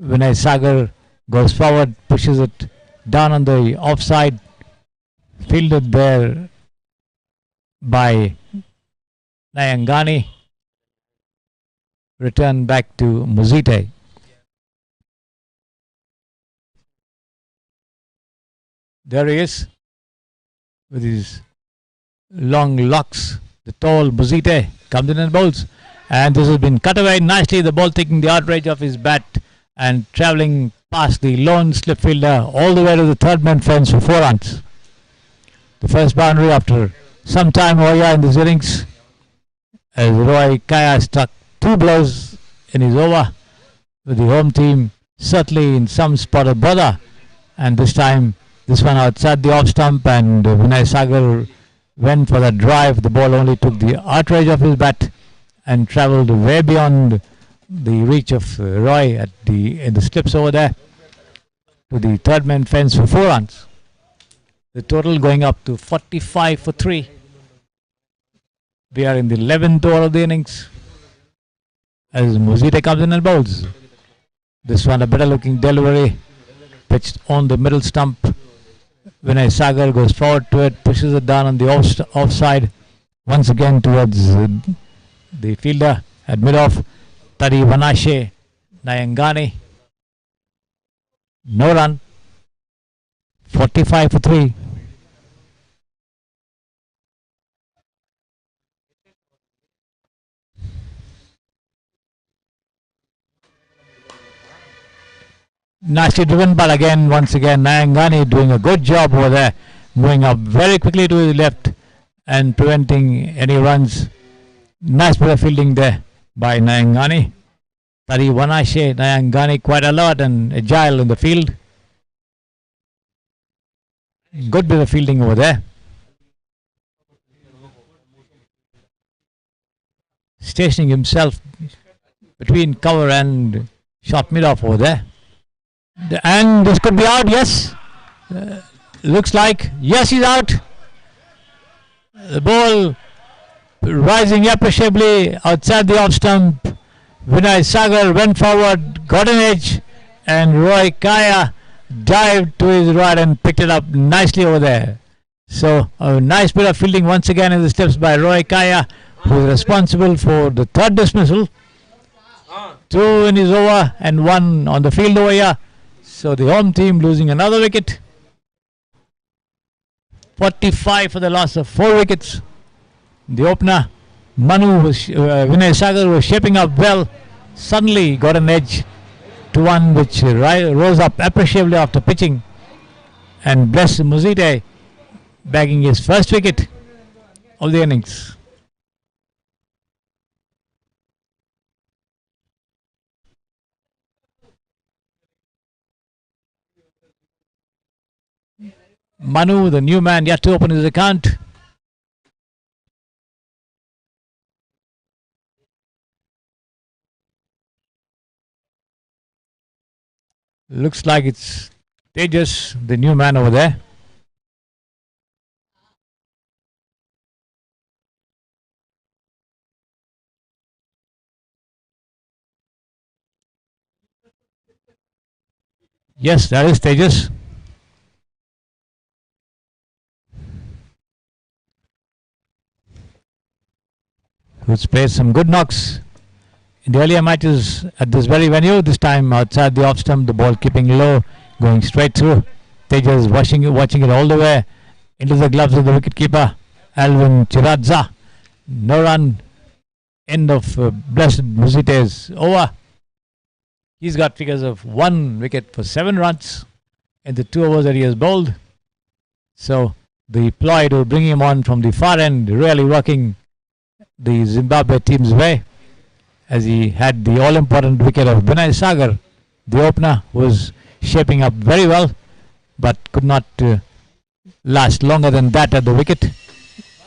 Speaker 1: Vinay Sagar goes forward, pushes it down on the offside, fielded there by Nayangani, returned back to Muzite. There he is with his long locks. The tall Muzite comes in and bowls, and this has been cut away nicely. The ball taking the outrage of his bat and travelling past the lone slip fielder all the way to the third man fence for 4 runs. The first boundary after some time over here in this innings, as Roy Kaya struck 2 blows in his over, with the home team certainly in some spot of bother, and this time this one outside the off stump, and Vinay Sagar went for that drive. The ball only took the outrage of his bat and travelled way beyond the reach of Roy in the slips over there to the third man fence for 4 runs. The total going up to 45 for 3. We are in the 11th over of the innings as Muzite comes in and bowls. This one a better looking delivery, pitched on the middle stump. Vinay Sagar goes forward to it, pushes it down on the offside, once again towards the fielder at mid-off, Tari Vanashe Nayangani. No run, 45 for 3. Nicely driven, but again, once again, Nayangani doing a good job over there, moving up very quickly to his left and preventing any runs. Nice bit of fielding there by Nayangani. Tari Vanashe Nayangani quite alert and agile in the field. Good bit of fielding over there. Stationing himself between cover and short mid-off over there. And this could be out, yes. Looks like, yes, he's out. The ball rising appreciably outside the off stump. Vinay Sagar went forward, got an edge, and Roy Kaya dived to his right and picked it up nicely over there. So a nice bit of fielding once again in the steps by Roy Kaya, who is responsible for the 3rd dismissal. 2 in his over and 1 on the field over here. So the home team losing another wicket. 45 for the loss of 4 wickets. The opener, Vinay Sagar, was shaping up well. Suddenly got an edge to one which rose up appreciably after pitching. And Blessed Muzite bagging his first wicket of the innings. Manu, the new man, yet to open his account. Looks like it's Tejas, the new man over there. Yes, that is Tejas. Who's played some good knocks in the earlier matches at this very venue. This time outside the off stump, the ball keeping low, going straight through. Tejas watching it all the way into the gloves of the wicketkeeper, Alvin Chiradza. No run. End of Blessed Musite's over. He's got figures of 1 wicket for 7 runs in the 2 overs that he has bowled. So the ploy to bring him on from the far end really working the Zimbabwe team's way, as he had the all-important wicket of Vinay Sagar. The opener was shaping up very well, but could not last longer than that at the wicket,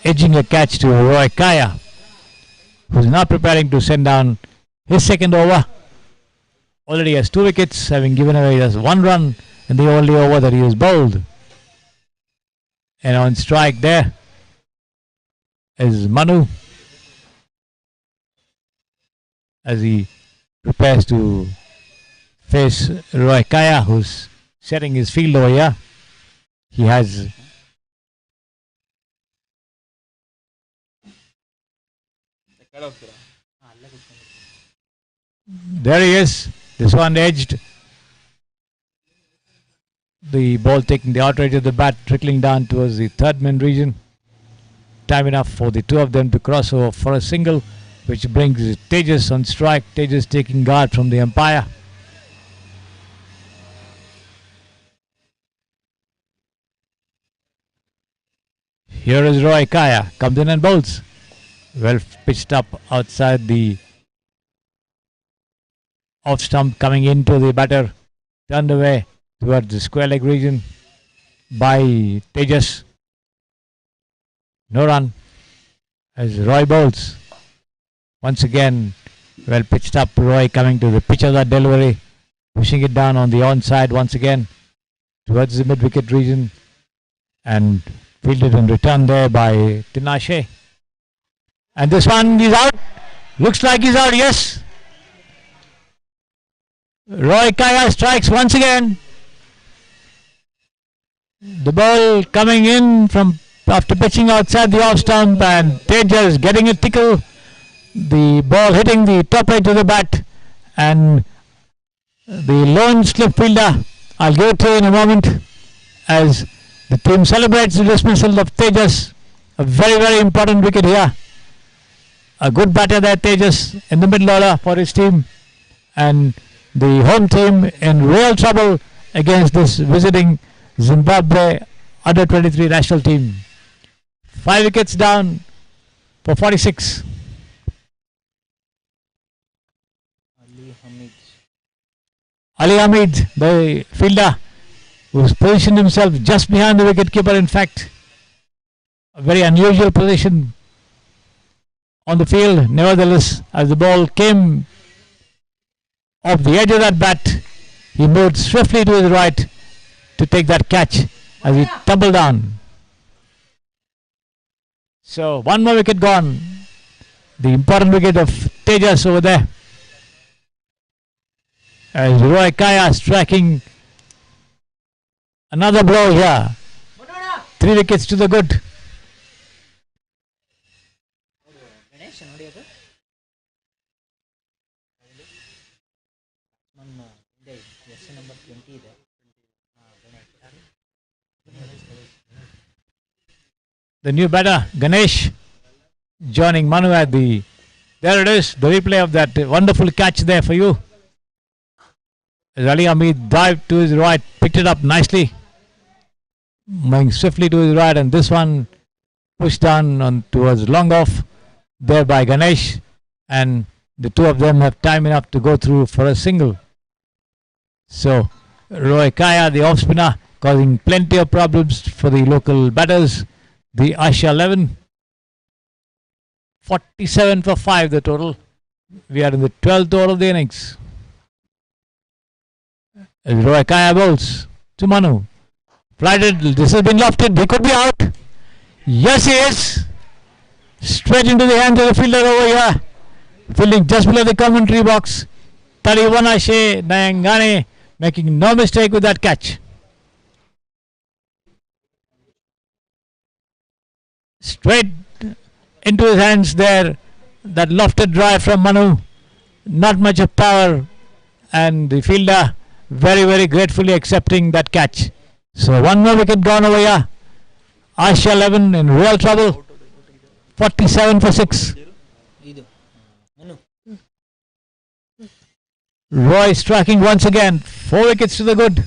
Speaker 1: edging a catch to Roy Kaya, who's now preparing to send down his second over. Already has 2 wickets, having given away just 1 run in the only over that he has bowled. And on strike there is Manu, as he prepares to face Roy Kaya, who's setting his field over here. He has there he is. This one edged. The ball taking the outrage of the bat, trickling down towards the third man region. Time enough for the 2 of them to cross over for a single, which brings Tejas on strike. Tejas taking guard from the umpire. Here is Roy Kaya, comes in and bowls. Well pitched up outside the off stump, coming into the batter, turned away towards the square leg region by Tejas. No run as Roy bowls. Once again, well pitched up, Roy coming to the pitch of that delivery, pushing it down on the onside once again towards the mid wicket region, and fielded and returned there by Tinashe. And this one is out. Looks like he's out, yes. Roy Kaya strikes once again. The ball coming in from after pitching outside the off stump, and Tejas getting a tickle. The ball hitting the top edge of the bat, and the lone slip fielder, I'll give it to you in a moment, as the team celebrates the dismissal of Tejas. A very, very important wicket here. A good batter there, Tejas, in the middle order for his team, and the home team in real trouble against this visiting Zimbabwe under 23 national team. 5 wickets down for 46. Ali Hamid, the fielder, who's positioned himself just behind the wicketkeeper. In fact, a very unusual position on the field. Nevertheless, as the ball came off the edge of that bat, he moved swiftly to his right to take that catch as he tumbled down. So 1 more wicket gone. The important wicket of Tejas over there, as Roy Kaya striking another blow here. 3 wickets to the good. The new batter, Ganesh, joining Manu at the... There it is, the replay of that wonderful catch there for you. As Ali Hamid dived to his right, picked it up nicely, moving swiftly to his right, and this one pushed down on towards long off there by Ganesh, and the two of them have time enough to go through for a single. So Roy Kaya, the off spinner, causing plenty of problems for the local batters. The Asha 11, 47 for 5 the total. We are in the 12th over of the innings. Roy Kaya bowls to Manu. Flighted, this has been lofted, he could be out. Yes, he is. Straight into the hands of the fielder over here. Fielding just below the commentary box. 31 Ashe Nayangane making no mistake with that catch. Straight into his hands there. That lofted drive from Manu. Not much of power. And the fielder very, very gratefully accepting that catch. So one more wicket gone over here. Asha 11 in real trouble. 47 for 6. Roy striking once again. 4 wickets to the good.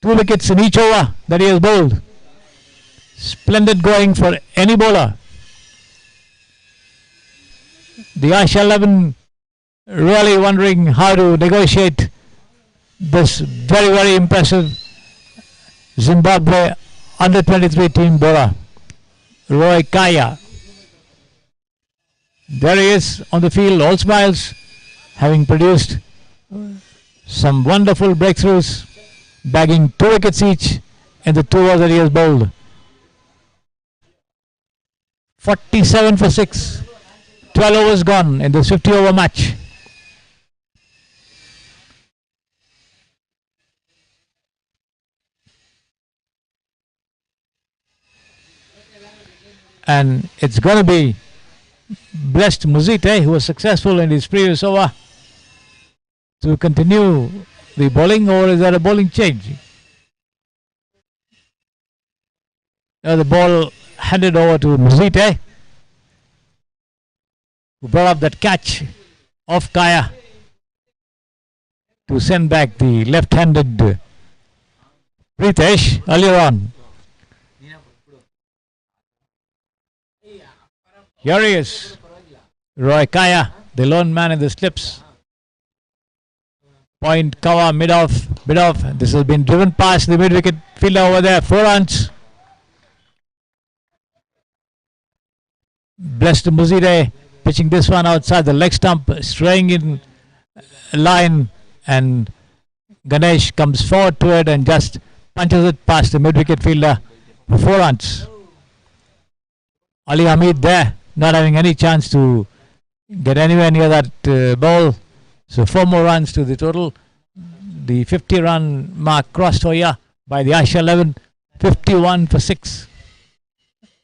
Speaker 1: 2 wickets in each over that he has bowled. Splendid going for any bowler. The Asha 11 really wondering how to negotiate this very, very impressive Zimbabwe under 23 team bowler, Roy Kaya. There he is on the field, all smiles, having produced some wonderful breakthroughs, bagging 2 wickets each in the 2 overs that he has bowled. 47 for 6, 12 overs gone in this 50 over match. And it's going to be Blessed Muzite, who was successful in his previous over, to continue the bowling, or is there a bowling change? The ball handed over to Muzite, who brought up that catch of Kaya to send back the left-handed Pritesh earlier on. Here he is, Roy Kaya, the lone man in the slips. Point cover, mid off. This has been driven past the mid-wicket fielder over there. 4 runs. Blessed Muzire pitching this one outside the leg stump, straying in line, and Ganesh comes forward to it and just punches it past the mid-wicket fielder for 4 runs. Ali Hamid there, not having any chance to get anywhere near that ball. So 4 more runs to the total. The 50-run mark crossed here by the Asha 11. 51 for 6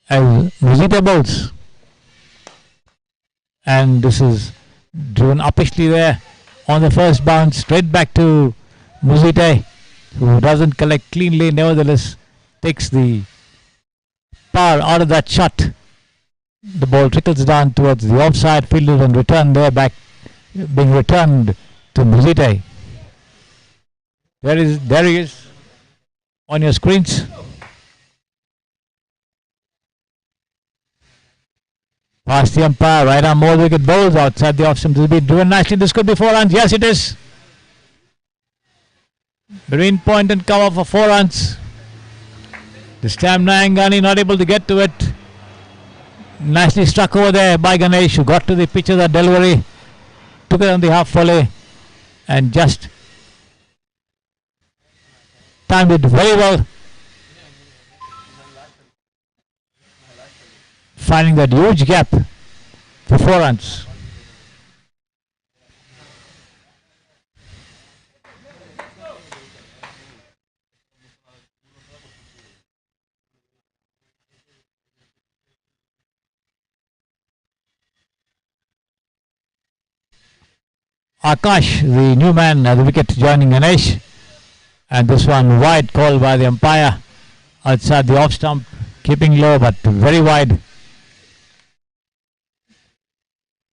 Speaker 1: as Muzite bowls. And this is driven uppishly there on the first bounce, straight back to Muzite, who doesn't collect cleanly, nevertheless takes the power out of that shot. The ball trickles down towards the offside, fielded and returned there, back being returned to Muzite. There he is on your screens. Past the umpire, right arm more wicket bowls outside the off stump. This will be driven nicely. This could be 4 runs. Yes, it is. Marine point and cover for 4 runs. This time Nayangani not able to get to it. Nicely struck over there by Ganesh, who got to the pitch of that delivery, took it on the half volley, and just timed it very well, finding that huge gap for 4 runs. Akash, the new man at the wicket, joining Ganesh, and this one wide call by the umpire outside the off stump, keeping low but very wide.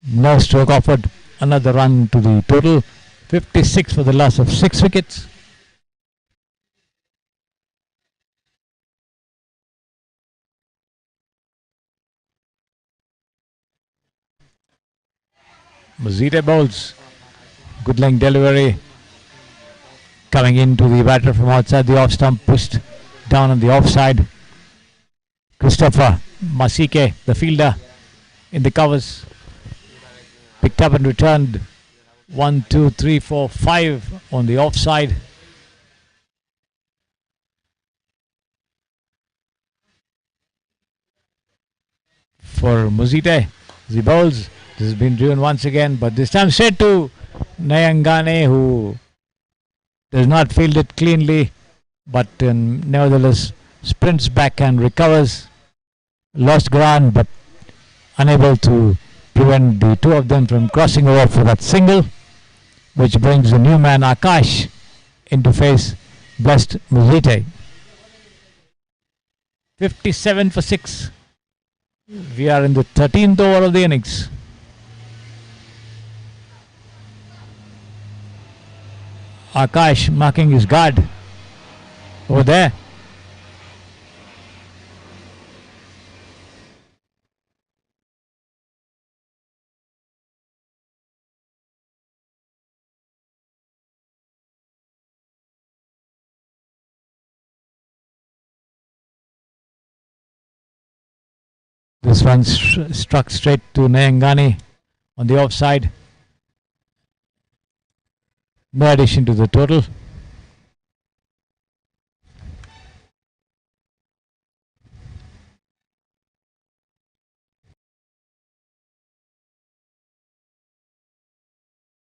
Speaker 1: No stroke offered. Another run to the total. 56 for the loss of 6 wickets. Mazite bowls. Good length delivery. Coming into the batter from outside the off stump, pushed down on the offside. Christopher Masike, the fielder, in the covers. Picked up and returned 1, 2, 3, 4, 5 on the offside. For Mazite, the bowls. This has been driven once again, but this time straight to Nayangane, who does not field it cleanly, but nevertheless sprints back and recovers. Lost ground, but unable to prevent the two of them from crossing over for that single, which brings the new man Akash into face Best Mazite. 57 for 6. We are in the 13th over of the innings. Akash marking his guard over there. This one struck straight to Nayangani on the offside. No addition to the total.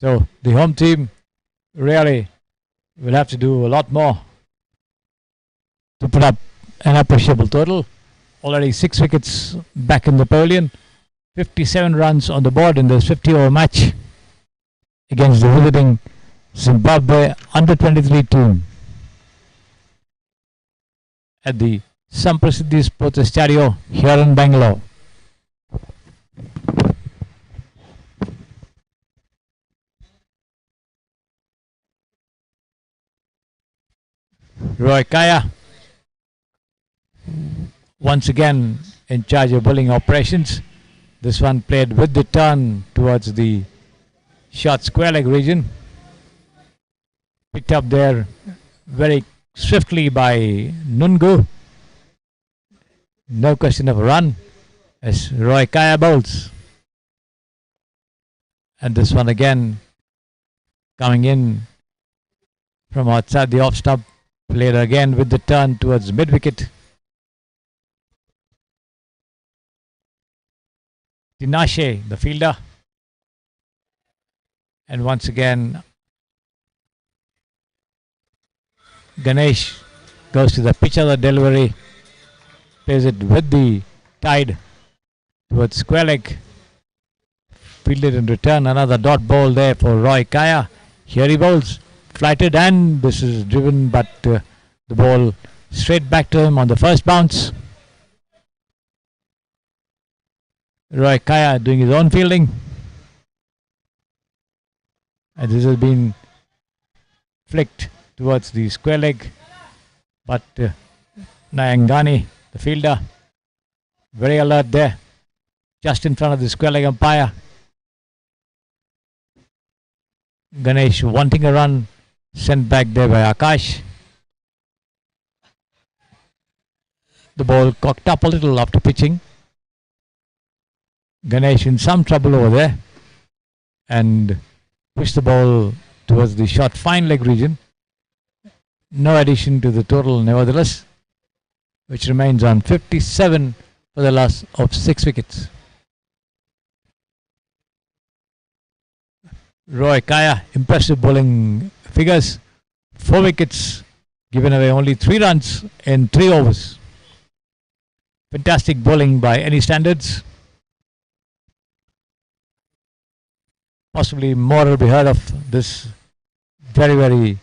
Speaker 1: So the home team really will have to do a lot more to put up an appreciable total. Already 6 wickets back in the pavilion. 57 runs on the board in this 50-over match against the visiting Zimbabwe under-23 team at the Samprasiddhi Sports Stadio here in Bangalore. Roy Kaya once again in charge of bowling operations. This one played with the turn towards the short square leg region. Picked up there very swiftly by Nungu. No question of a run as Roy Kaya bowls. And this one again coming in from outside the off stump. Played again with the turn towards mid wicket. Tinashe, the fielder. And once again, Ganesh goes to the pitch of the delivery. Plays it with the tide towards square leg. Fielded in return. Another dot ball there for Roy Kaya. Here he bowls. Flighted, and this is driven, but the ball straight back to him on the first bounce. Roy Kaya doing his own fielding. And this has been flicked towards the square leg. But Nayangani, the fielder, very alert there. Just in front of the square leg umpire. Ganesh wanting a run. Sent back there by Akash. The ball cocked up a little after pitching. Ganesh in some trouble over there and pushed the ball towards the short fine leg region. No addition to the total nevertheless, which remains on 57 for the loss of 6 wickets. Roy Kaya, impressive bowling figures. 4 wickets, given away only 3 runs in 3 overs. Fantastic bowling by any standards. Possibly more will be heard of this very, very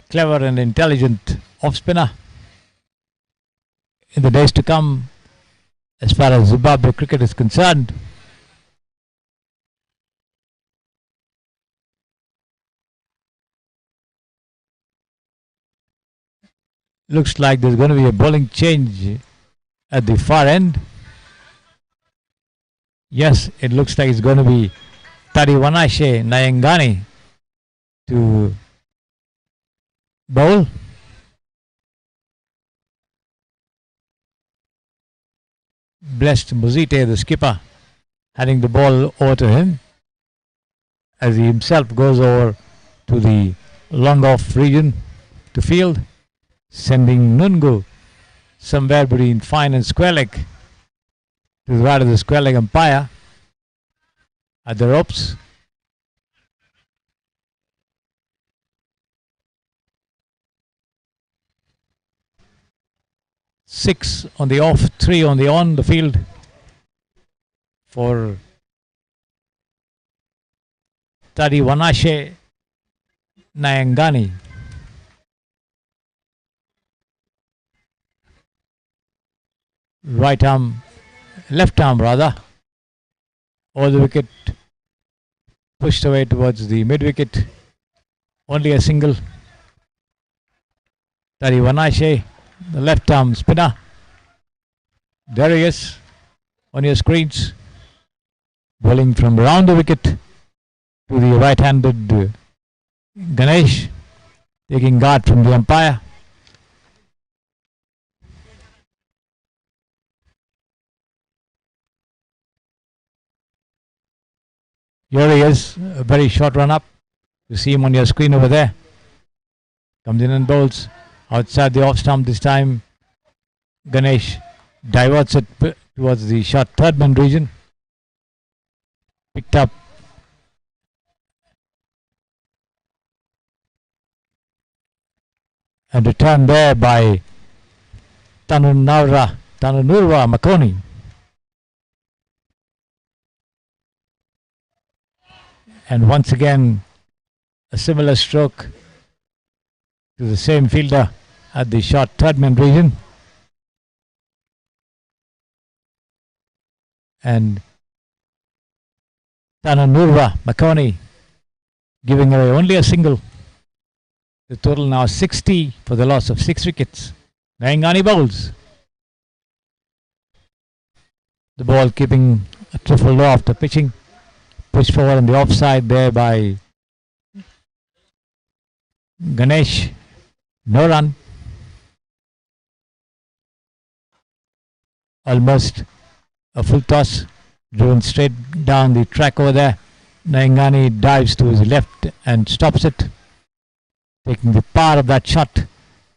Speaker 1: clever and intelligent off spinner in the days to come as far as Zimbabwe cricket is concerned. Looks like there's going to be a bowling change at the far end. Yes, it looks like it's going to be Tariwanashe Nayangani to bowl. Blessed Muzite, the skipper, handing the ball over to him as he himself goes over to the long off region to field, sending Nungu somewhere between fine and square leg to the right of the square leg umpire at the ropes. Six on the off, 3 on the on the field for Tariwanashe Nayangani. Right arm, left arm rather, over the wicket, pushed away towards the mid wicket. Only a single. Tariwanashe, the left arm spinner. There he is on your screens, bowling from around the wicket to the right-handed Ganesh, taking guard from the umpire. Here he is, a very short run up. You see him on your screen over there. Comes in and bowls outside the off stump this time. Ganesh diverts it towards the short third man region. Picked up. And returned there by Tanunurwa Makoni. And once again, a similar stroke to the same fielder at the short third man region. And Tanunurwa Makoni giving away only a single. The total now 60 for the loss of 6 wickets. Nayangani bowls. The ball keeping a trifle low after pitching. Pushed forward on the offside there by Ganesh. No run. Almost a full toss. Driven straight down the track over there. Nayangani dives to his left and stops it, taking the power of that shot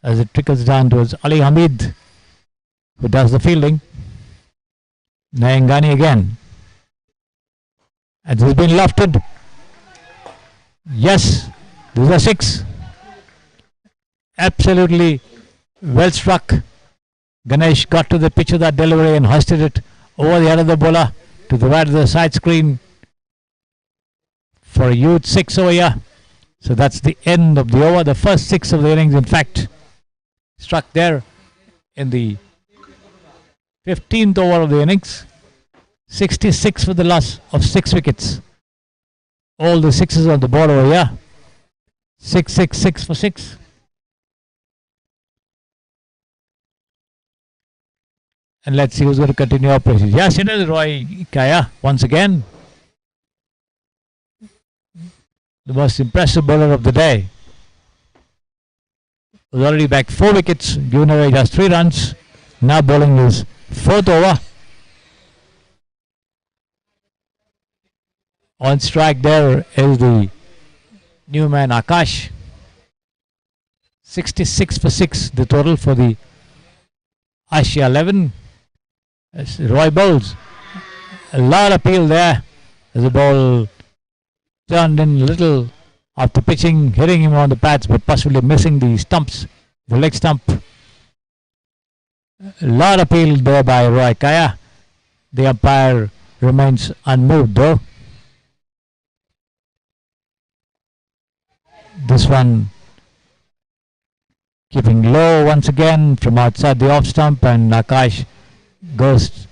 Speaker 1: as it trickles down towards Ali Hamid, who does the fielding. Nayangani again. And this has been lofted. Yes, this is a 6. Absolutely well struck. Ganesh got to the pitch of that delivery and hoisted it over the head of the bowler to the right of the side screen for a huge 6 over here. So that's the end of the over, the first 6 of the innings, in fact. Struck there in the 15th over of the innings. 66 for the loss of 6 wickets. All the 6s on the board over here. 6, 6, 6 for 6. And let's see who's going to continue operations. Yes, it is Roy Kaya once again. The most impressive bowler of the day. Was already back 4 wickets, given away just 3 runs. Now bowling his 4th over. On strike there is the new man Akash. 66 for 6, the total for the Asia 11. As Roy bowls. A lot of appeal there as the ball turned in a little after pitching, hitting him on the pads, but possibly missing the stumps, the leg stump. A lot of appeal there by Roy Kaya. The umpire remains unmoved though. This one keeping low once again from outside the off stump, and Akash goes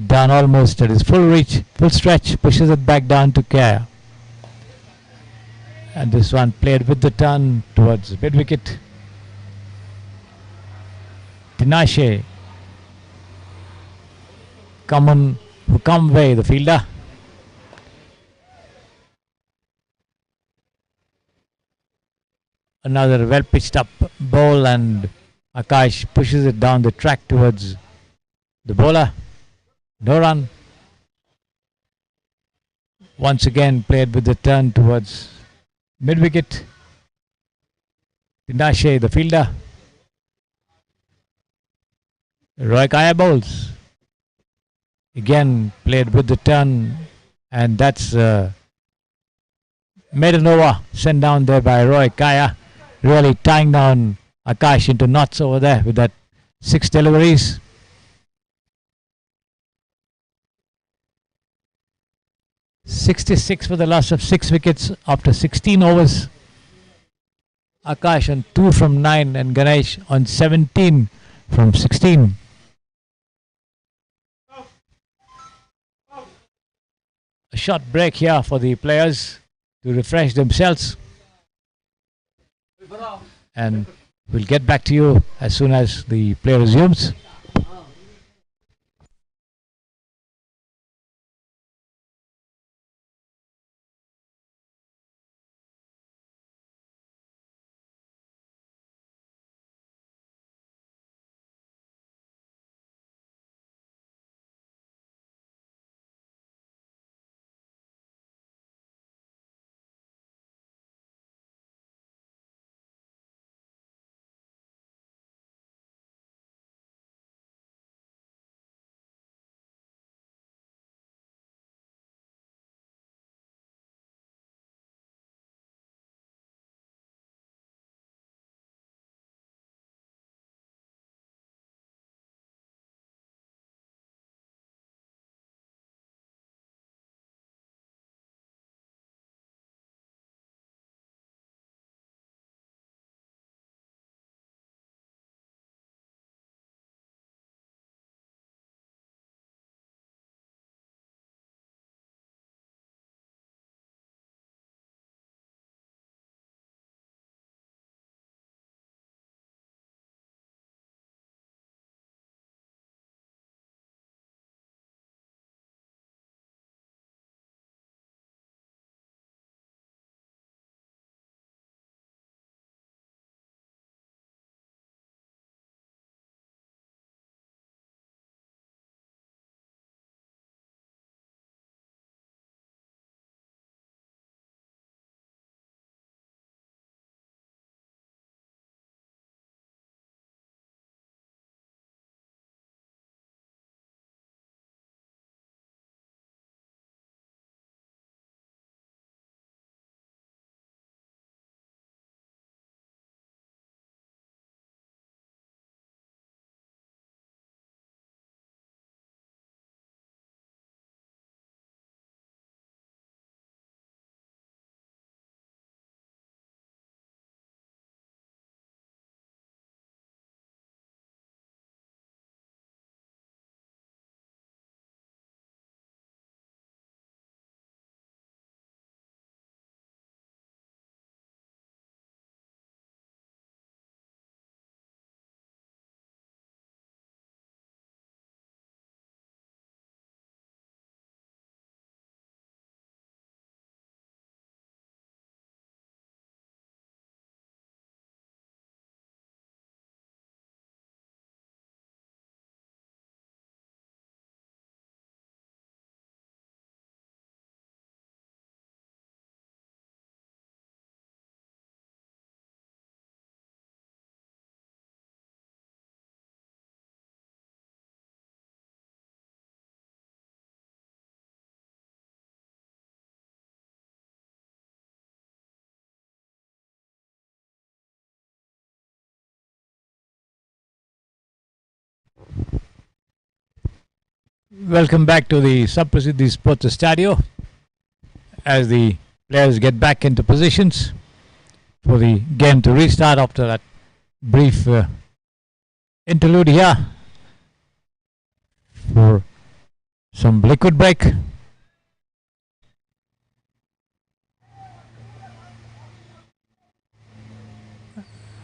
Speaker 1: down almost at his full reach, full stretch, pushes it back down to Kaya. And this one played with the turn towards mid wicket. Tinashe Kaman, who Kamve, the fielder. Another well pitched up ball, and Akash pushes it down the track towards the bowler. No run. Once again played with the turn towards mid wicket. Tinashe, the fielder. Roy Kaya bowls. Again played with the turn, and that's maiden over sent down there by Roy Kaya, really tying down Akash into knots over there with that 6 deliveries. (66) for the loss of 6 wickets after 16 overs. Akash on 2 from 9 and Ganesh on 17 from 16. A short break here for the players to refresh themselves, and we'll get back to you as soon as the play resumes. Welcome back to the Samprasidhi Sports Stadio as the players get back into positions for the game to restart after that brief interlude here for some liquid break.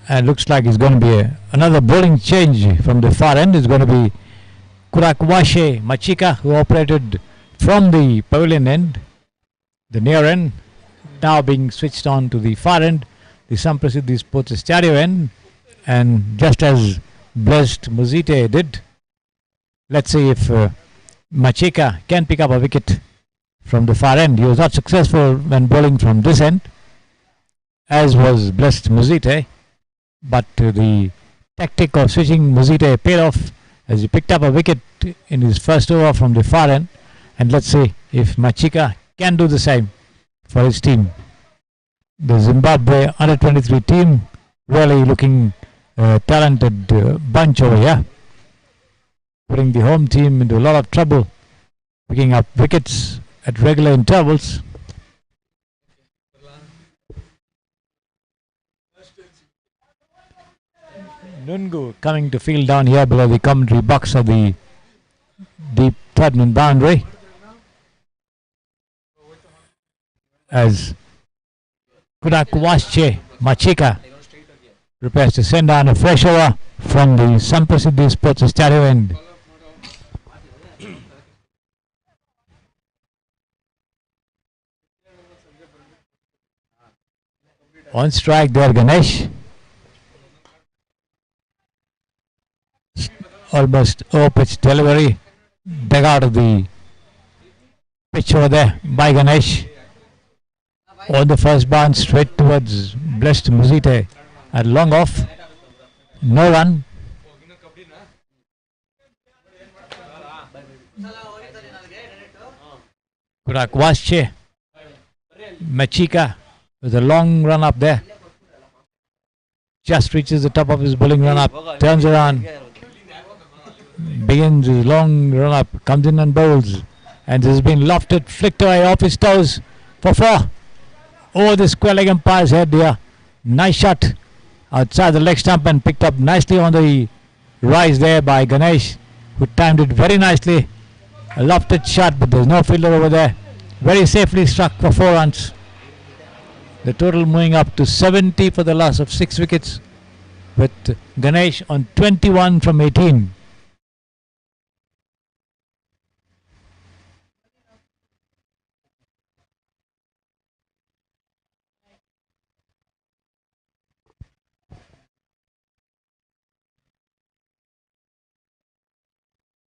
Speaker 1: And looks like it's going to be another bowling change from the far end. It's going to be Kurakwashe Machika, who operated from the pavilion end, the near end, now being switched on to the far end, the Samprasidhi Sports Stereo end, and just as blessed Muzite did, let's see if Machika can pick up a wicket from the far end. He was not successful when bowling from this end, as was blessed Muzite, but the tactic of switching Muzite paid off as he picked up a wicket in his first over from the far end, and let's see if Machika can do the same for his team. The Zimbabwe under 23 team really looking talented bunch over here, putting the home team into a lot of trouble, picking up wickets at regular intervals. Nungu coming to field down here below the commentary box of the deep third-man boundary, as Kudakwasche Machika prepares to send down a fresh over from the Samprasidhi Sports Stereo end. On strike there, Ganesh. Almost over-pitch delivery, dug out of the pitch over there by Ganesh. On the first bounce straight towards blessed Muzite at long off. No run. Kudakwasche Machika with a long run up there. Just reaches the top of his bowling run up, turns around, begins his long run up, comes in and bowls, and this has been lofted, flicked away off his toes for 4. Over the square leg umpire's head here. Nice shot outside the leg stump and picked up nicely on the rise there by Ganesh, who timed it very nicely. A lofted shot, but there's no fielder over there. Very safely struck for 4 runs. The total moving up to 70 for the loss of 6 wickets, with Ganesh on 21 from 18.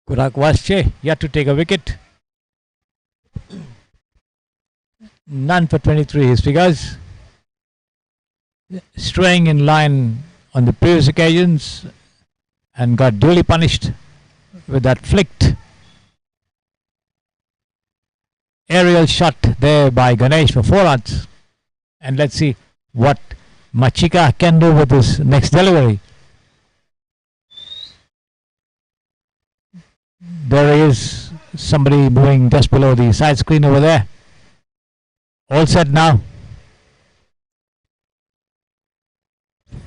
Speaker 1: Kudakwasche yet to take a wicket. None for 23 his figures. Straying in line on the previous occasions and got duly punished with that flicked aerial shot there by Ganesh for 4 runs. And let's see what Machika can do with this next delivery. There is somebody moving just below the side screen over there. All set now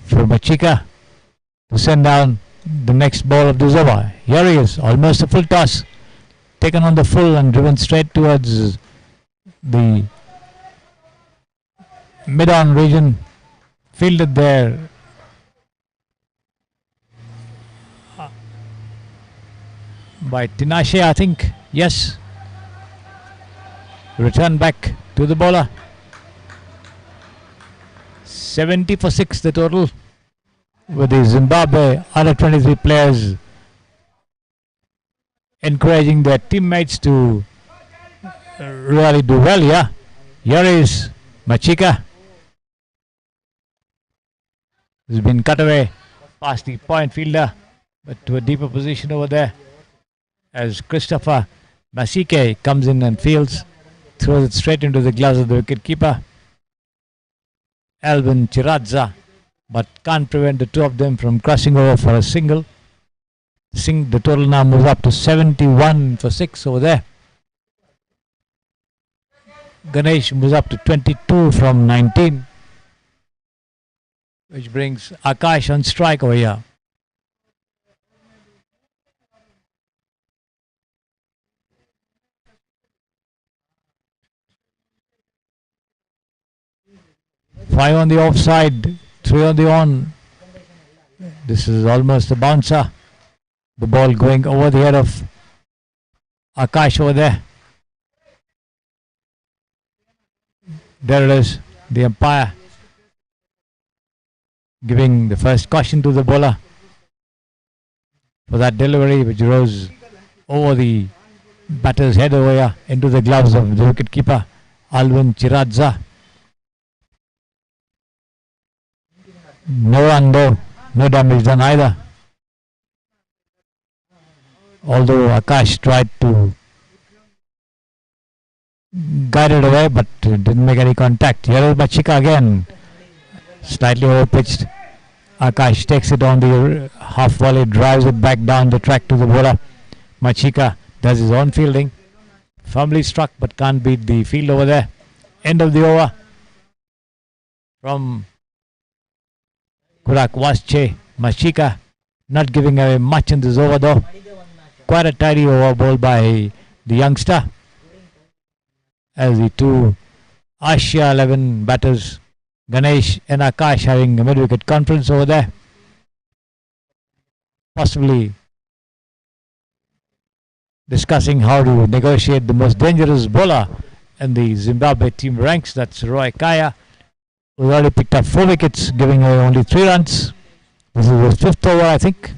Speaker 1: for Machika to send down the next ball of this over. Here he is, almost a full toss, taken on the full and driven straight towards the mid-on region, fielded there by Tinashe, I think. Yes. Return back to the bowler. 70 for 6 the total, with the Zimbabwe under 23 players encouraging their teammates to really do well. Yeah, here is Machika. Has been cut away past the point fielder, but to a deeper position over there, as Christopher Masike comes in and fields, throws it straight into the gloves of the wicketkeeper Alvin Chiradza, but can't prevent the two of them from crossing over for a single. The total now moves up to 71 for 6 over there. Ganesh moves up to 22 from 19, which brings Akash on strike over here. Five on the offside, 3 on the on. This is almost a bouncer. The ball going over the head of Akash over there. There it is. The umpire giving the first caution to the bowler for that delivery, which rose over the batter's head over here into the gloves of the wicketkeeper, Alvin Chiradza. No run though, no damage done either. Although Akash tried to guide it away, but didn't make any contact. Here is Machika again, slightly overpitched. Akash takes it on the half volley, drives it back down the track to the bowler. Machika does his own fielding, firmly struck but can't beat the field over there. End of the over from Kurak Wasche. Machika not giving away much in this over though. Quite a tidy over ball by the youngster, as the two Asia 11 batters, Ganesh and Akash, having a mid-wicket conference over there. Possibly discussing how to negotiate the most dangerous bowler in the Zimbabwe team ranks. That's Roy Kaya, who already picked up 4 wickets, giving away only 3 runs. This is his 5th over, I think.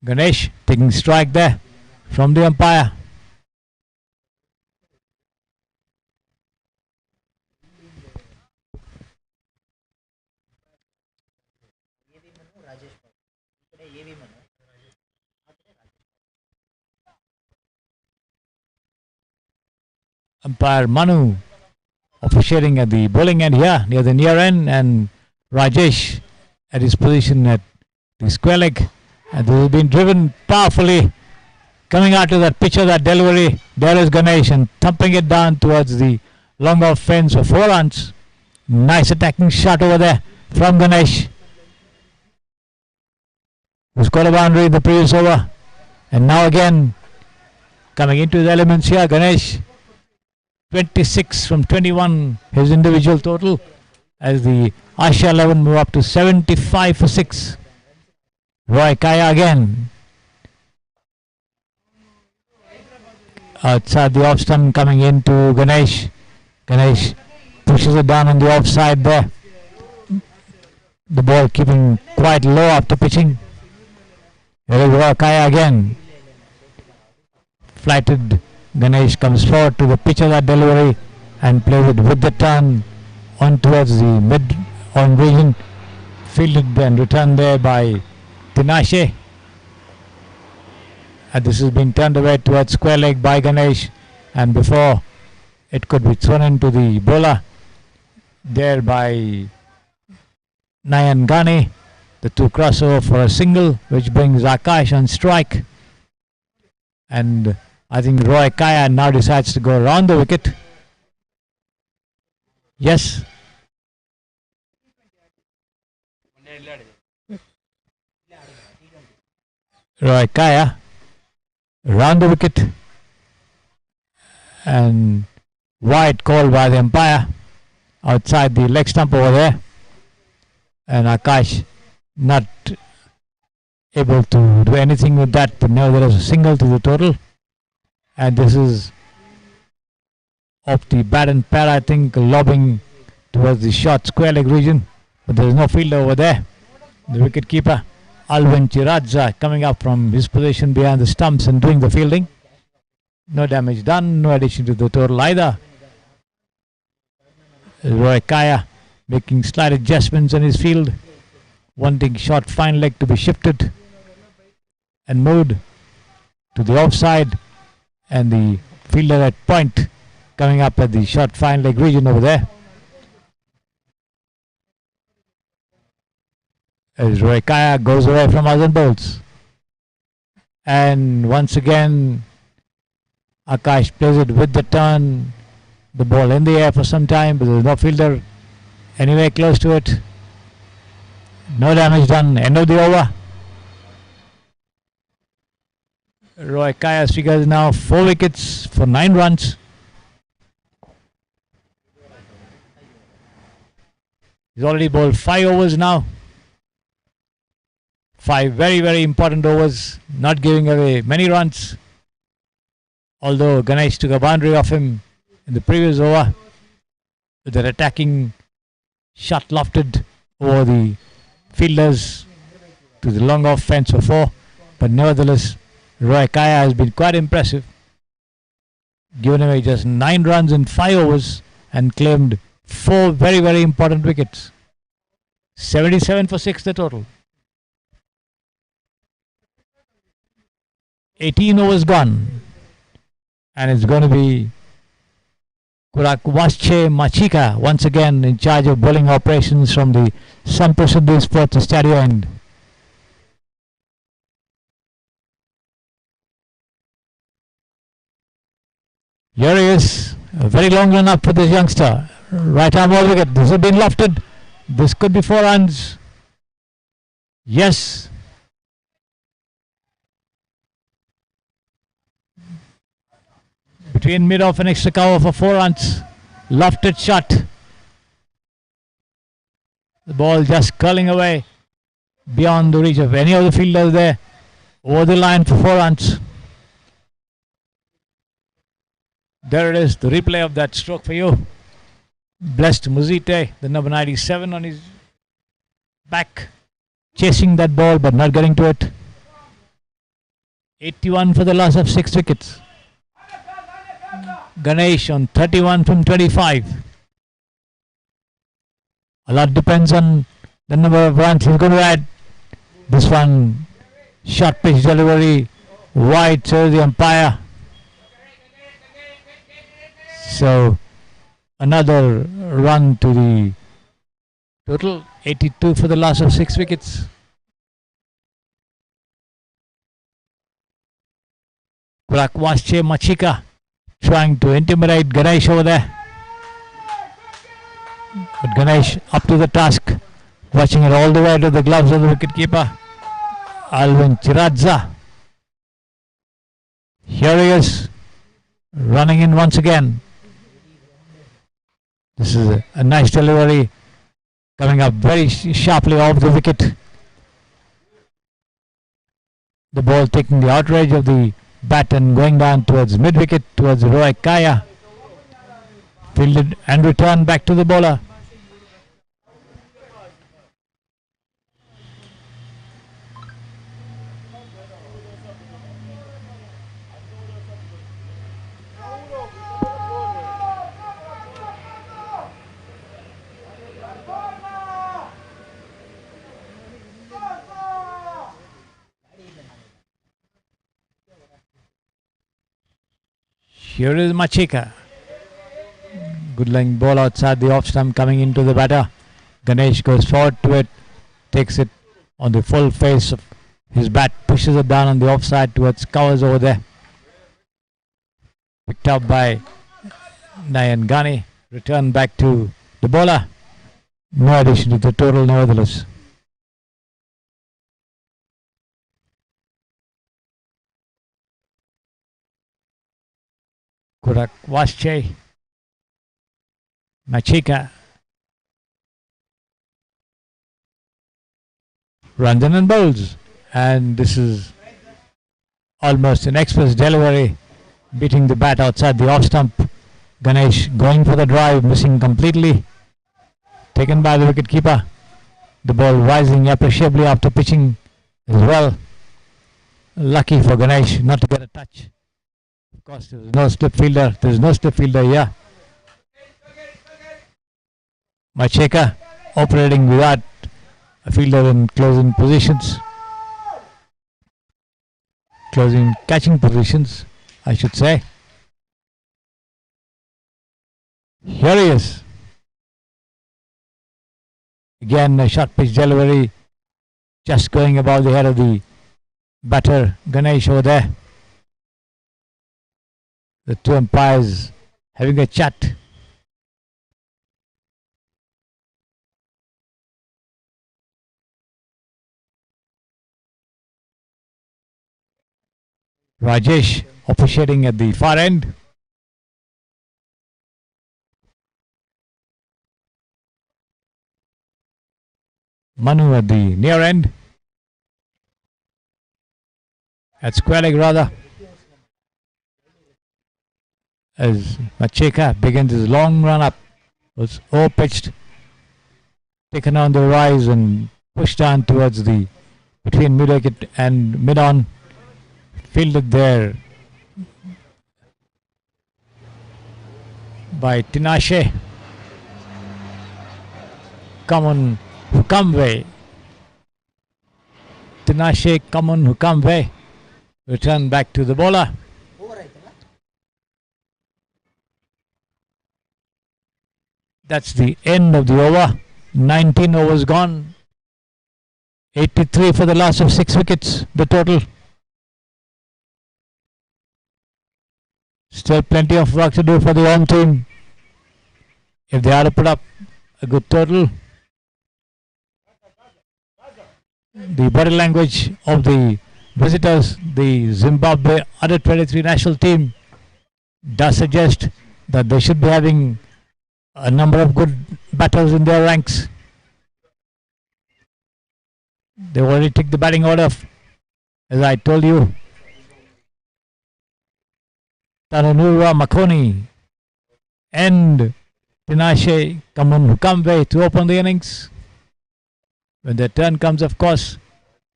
Speaker 1: Ganesh taking strike there from the umpire. Umpire Manu officiating at the bowling end here near the near end, and Rajesh at his position at the square leg. And this has been driven powerfully, coming out to that pitch of that delivery. There is Ganesh and thumping it down towards the long off fence for 4 runs. Nice attacking shot over there from Ganesh, who scored a boundary in the previous over. And now again coming into the elements here, Ganesh 26 from 21, his individual total, as the Asia 11 move up to 75 for 6. Roy Kaya again outside the off stump, coming into Ganesh. Ganesh pushes it down on the offside there. The ball keeping quite low after pitching. Here is Roy Kaya again. Flighted Ganesh comes forward to the pitch of that delivery and plays it with the turn on towards the mid-on region. Fielded and returned there by Tinashe. And this has been turned away towards square leg by Ganesh, and before it could be thrown into the bowler there by Nayan Ghani, the two crossover for a single, which brings Akash on strike. And I think Roy Kaya now decides to go around the wicket. Yes. Roy Kaya round the wicket, and wide call by the umpire outside the leg stump over there, and Akash not able to do anything with that, but now there is a single to the total, and this is off the bat and pad, I think, lobbing towards the short square leg region, but there is no fielder over there. The wicket keeper Alvin Chiradza coming up from his position behind the stumps and doing the fielding. No damage done, no addition to the total either. Roy Kaya making slight adjustments in his field, wanting short fine leg to be shifted and moved to the offside, and the fielder at point coming up at the short fine leg region over there. As Roy Kaya goes away from us and bowls. And once again Akash plays it with the turn, the ball in the air for some time, but there is no fielder anywhere close to it. No damage done. End of the over. Roy Kaya's figures now 4 wickets for 9 runs. He's already bowled 5 overs now. 5 very, very important overs, not giving away many runs. Although Ganesh took a boundary off him in the previous over with an attacking shot lofted over the fielders to the long off fence for 4. But nevertheless, Roy Kaya has been quite impressive. Given away just 9 runs in 5 overs and claimed 4 very, very important wickets. 77 for 6 the total. 18 overs gone. And it's going to be Cricsay Machika once again in charge of bowling operations from the Samprasiddhi Sports Stadium end. Here he is, a very long run up for this youngster. Right arm ball wicket. This has been lofted. This could be 4 runs. Yes. Between mid-off and extra cover for 4 runs. Lofted shot. The ball just curling away beyond the reach of any of the fielders there. Over the line for 4 runs. There it is, the replay of that stroke for you. Blessed Muzite, the number 97 on his back, chasing that ball but not getting to it. 81 for the loss of 6 wickets. Ganesh on 31 from 25. A lot depends on the number of runs he's going to add. This one, short pitch delivery, wide, so the umpire. So another run to the total, 82 for the loss of 6 wickets. Cricsay Machika trying to intimidate Ganesh over there. But Ganesh up to the task, watching it all the way to the gloves of the wicketkeeper, Alvin Chiradza. Here he is, running in once again. This is a nice delivery, coming up very sharply off the wicket. The ball taking the outrage of the bat and going down towards mid-wicket, towards Roy Kaya. Fielded and returned back to the bowler. Here is Machika. Good laying ball outside the off stump coming into the batter. Ganesh goes forward to it, takes it on the full face of his bat, pushes it down on the offside towards covers over there. Picked up by Nayan Ghani. Returned back to the bowler. No addition to the total nevertheless. Cricsay Machika runs in and bowls, and this is almost an express delivery, beating the bat outside the off stump. Ganesh going for the drive, missing completely, taken by the wicketkeeper. The ball rising appreciably after pitching as well. Lucky for Ganesh not to get a touch. Of course, there's no slip fielder. There's no slip fielder here. Machika operating without a fielder in closing positions. Closing catching positions, I should say. Here he is. Again, a short pitch delivery, just going above the head of the batter, Ganesh over there. The two umpires having a chat. Rajesh officiating at the far end. Manu at the near end. At square leg rather. as Macheka begins his long run up. Was over-pitched, taken on the rise and pushed on towards the between mid-wicket and mid-on. Fielded there by Tinashe. Common Hukamwe. Tinashe Common Hukamwe. Return back to the bowler.
Speaker 2: Over ಆಯ್ತಲ್ಲ.
Speaker 1: That's the end of the over. 19 overs gone. 83 for the loss of 6 wickets, the total. Still plenty of work to do for the home team. If they are to put up a good total. The body language of the visitors, the Zimbabwe under 23 national team, does suggest that they should be having a number of good batters in their ranks. They already took the batting order, as I told you. Tananura Makoni and Tinashe Kamun Hukamwe to open the innings. When their turn comes, of course,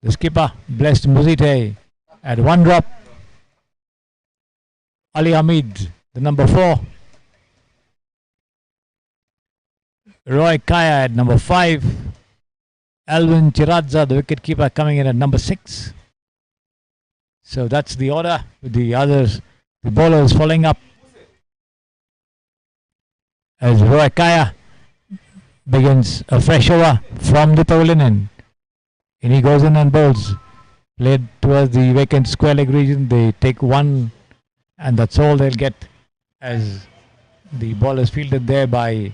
Speaker 1: the skipper, Blessed Muzite, at one drop. Ali Hamid, the number 4. Roy Kaya at number 5. Alvin Chiradza, the wicketkeeper, coming in at number 6. So that's the order, with the others, the bowlers following up. As Roy Kaya begins a fresh over from the pavilion end. And he goes in and bowls. Played towards the vacant square leg region. They take one, and that's all they'll get, as the ball is fielded there by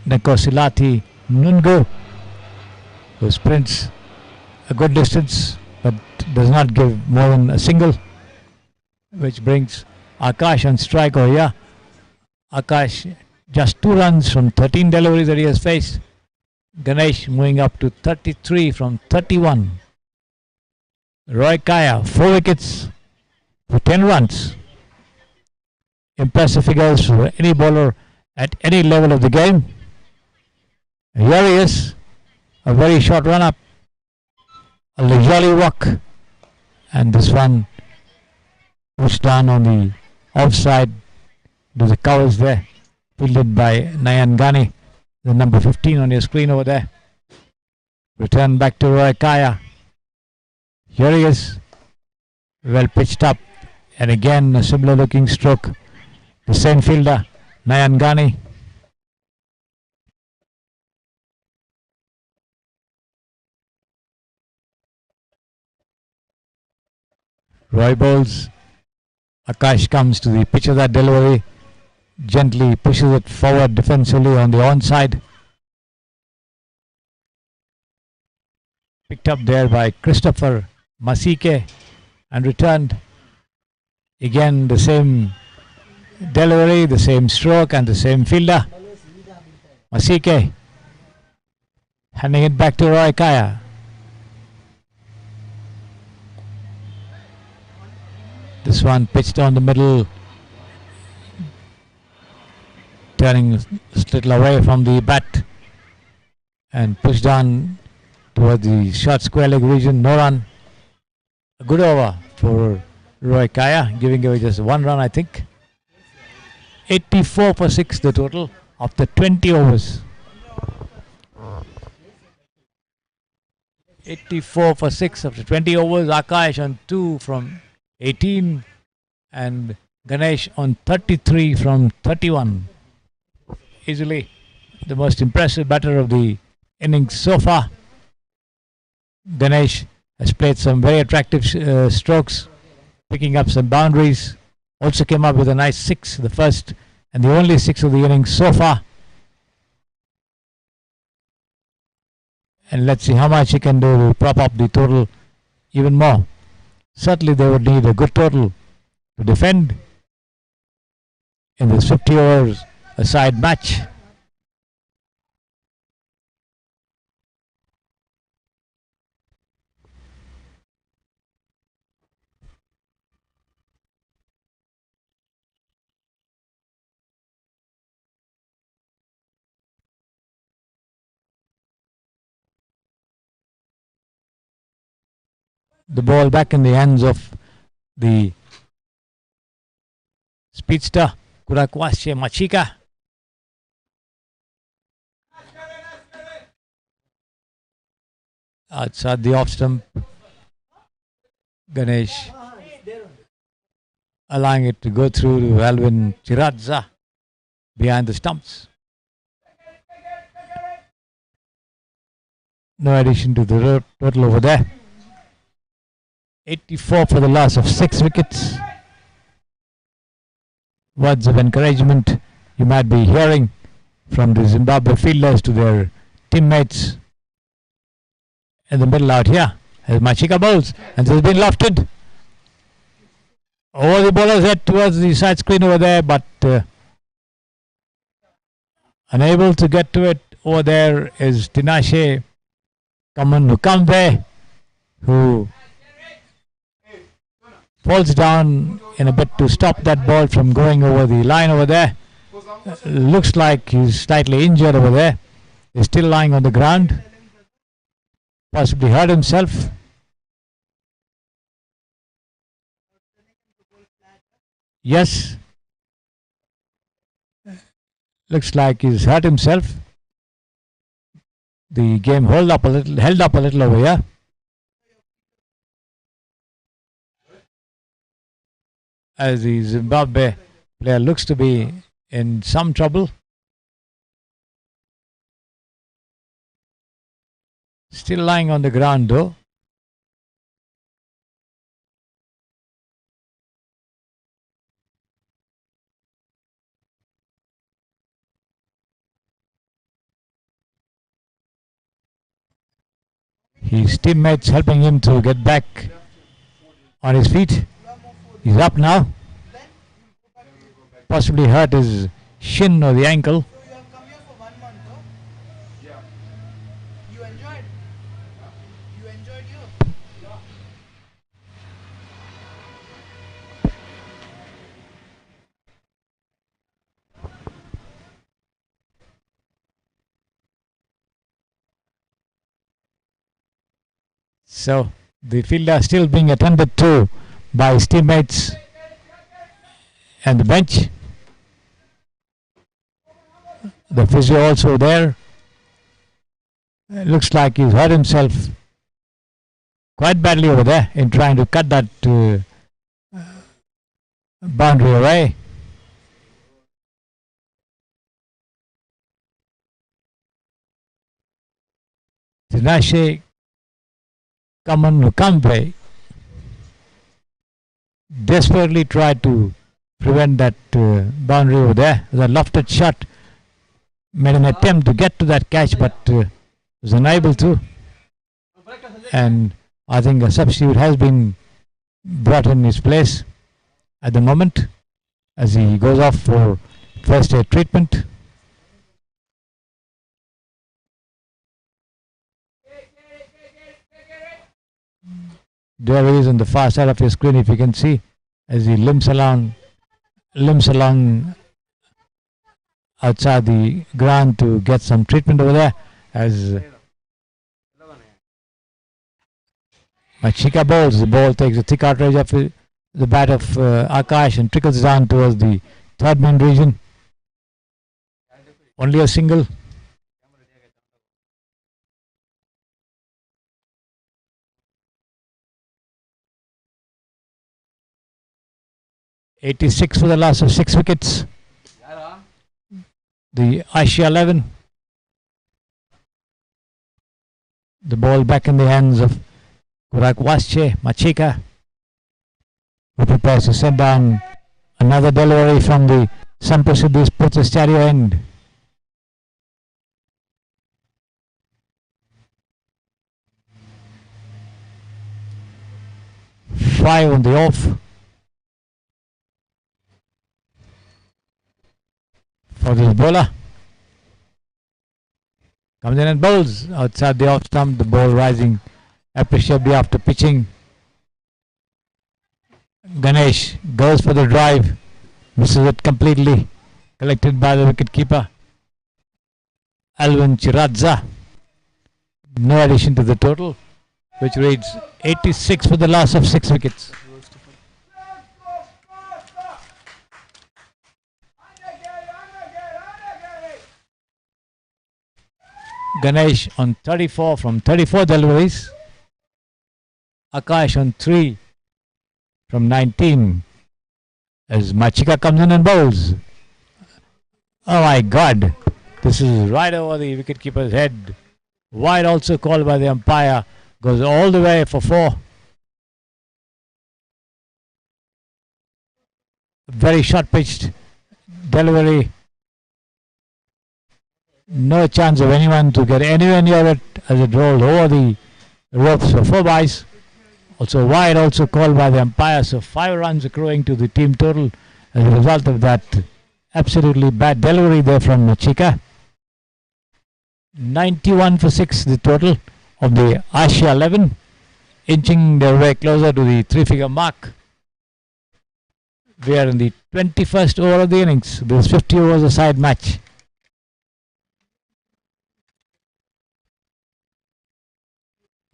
Speaker 1: Nekosilati Nungo, who sprints a good distance but does not give more than a single, which brings Akash on strike over here. Akash just 2 runs from 13 deliveries that he has faced. Ganesh moving up to 33 from 31. Roy Kaya, 4 wickets for 10 runs. Impressive figures for any bowler at any level of the game. Here he is, a very short run up, a leisurely walk, and this one pushed down on the outside to the covers there, fielded by Nayan Ghani, the number 15 on your screen over there. Return back to Roy Kaya. Here he is, well pitched up, and again a similar looking stroke. The same fielder, Nayan Ghani. Roy bowls. Akash comes to the pitch of that delivery, gently pushes it forward defensively on the onside. Picked up there by Christopher Masike and returned. Again the same delivery, the same stroke and the same fielder. Masike handing it back to Roy Kaya. This one pitched down the middle, turning a little away from the bat and pushed on towards the short square leg region. No run. A good over for Roy Kaya, giving away just 1 run, I think. 84 for 6 the total after 20 overs. 84 for 6 after 20 overs. Akash on 2 from 18 and Ganesh on 33 from 31. Easily the most impressive batter of the innings so far. Ganesh has played some very attractive strokes, picking up some boundaries. Also came up with a nice 6, the first and the only 6 of the innings so far. And let's see how much he can do to prop up the total even more. Certainly they would need a good total to defend in this 50 overs a side match. The ball back in the hands of the speedster Cricsay Machika. Outside the off stump, Ganesh allowing it to go through to Alvin Chiradza behind the stumps. No addition to the total over there. 84 for the loss of 6 wickets. Words of encouragement you might be hearing from the Zimbabwe fielders to their teammates in the middle out here. As Machika bowls, and this has been lofted over the bowler's head towards the side screen over there, but unable to get to it. Over there is Tinashe Kamunukambwe, who falls down in a bit to stop that ball from going over the line over there. Looks like he's slightly injured over there. He's still lying on the ground. Possibly hurt himself. Yes. Looks like he's hurt himself. The game held up a little over here. As the Zimbabwe player looks to be in some trouble. Still lying on the ground though. His teammates helping him to get back on his feet. He's up now. Possibly hurt his shin or the ankle.
Speaker 3: So you have come here for 1 month, no? Yeah. You enjoyed? You enjoyed here? Yeah.
Speaker 1: So the fielder still being attended to by his teammates and the bench. The physio also there. It looks like he's hurt himself quite badly over there in trying to cut that boundary away. Tinashe Kamunukambwe desperately tried to prevent that boundary over there. The lofted shot made an attempt to get to that catch, but was unable to. And I think a substitute has been brought in his place at the moment as he goes off for first aid treatment. There he is on the far side of your screen, if you can see, as he limps along outside the ground to get some treatment over there. As Machika bowls, the ball takes a thick outrage of the bat of Akash and trickles down towards the third man region. Only a single. .86 for the loss of 6 wickets. The Asia 11. The ball back in the hands of Cricsay Machika, who prepares to send down another delivery from the Samprasiddhi Sports Stereo end. Five on the off for this bowler. Comes in and bowls outside the off stump. The ball rising appreciably after pitching. Ganesh goes for the drive, misses it completely, collected by the wicket keeper Alvin Chiradza. No addition to the total. which reads 86 for the loss of 6 wickets. Ganesh on 34 from 34 deliveries. Akash on 3 from 19 as Machika comes in and bowls. Oh my God, this is right over the wicketkeeper's head. Wide also called by the umpire. Goes all the way for 4. Very short pitched delivery. No chance of anyone to get anywhere near it as it rolled over the ropes for 4 byes. Also wide also called by the umpire. So 5 runs accruing to the team total as a result of that absolutely bad delivery there from Machika. 91 for 6 the total of the Asia 11, inching their way closer to the 3-figure mark. We are in the 21st over of the innings. This 50 overs a side match.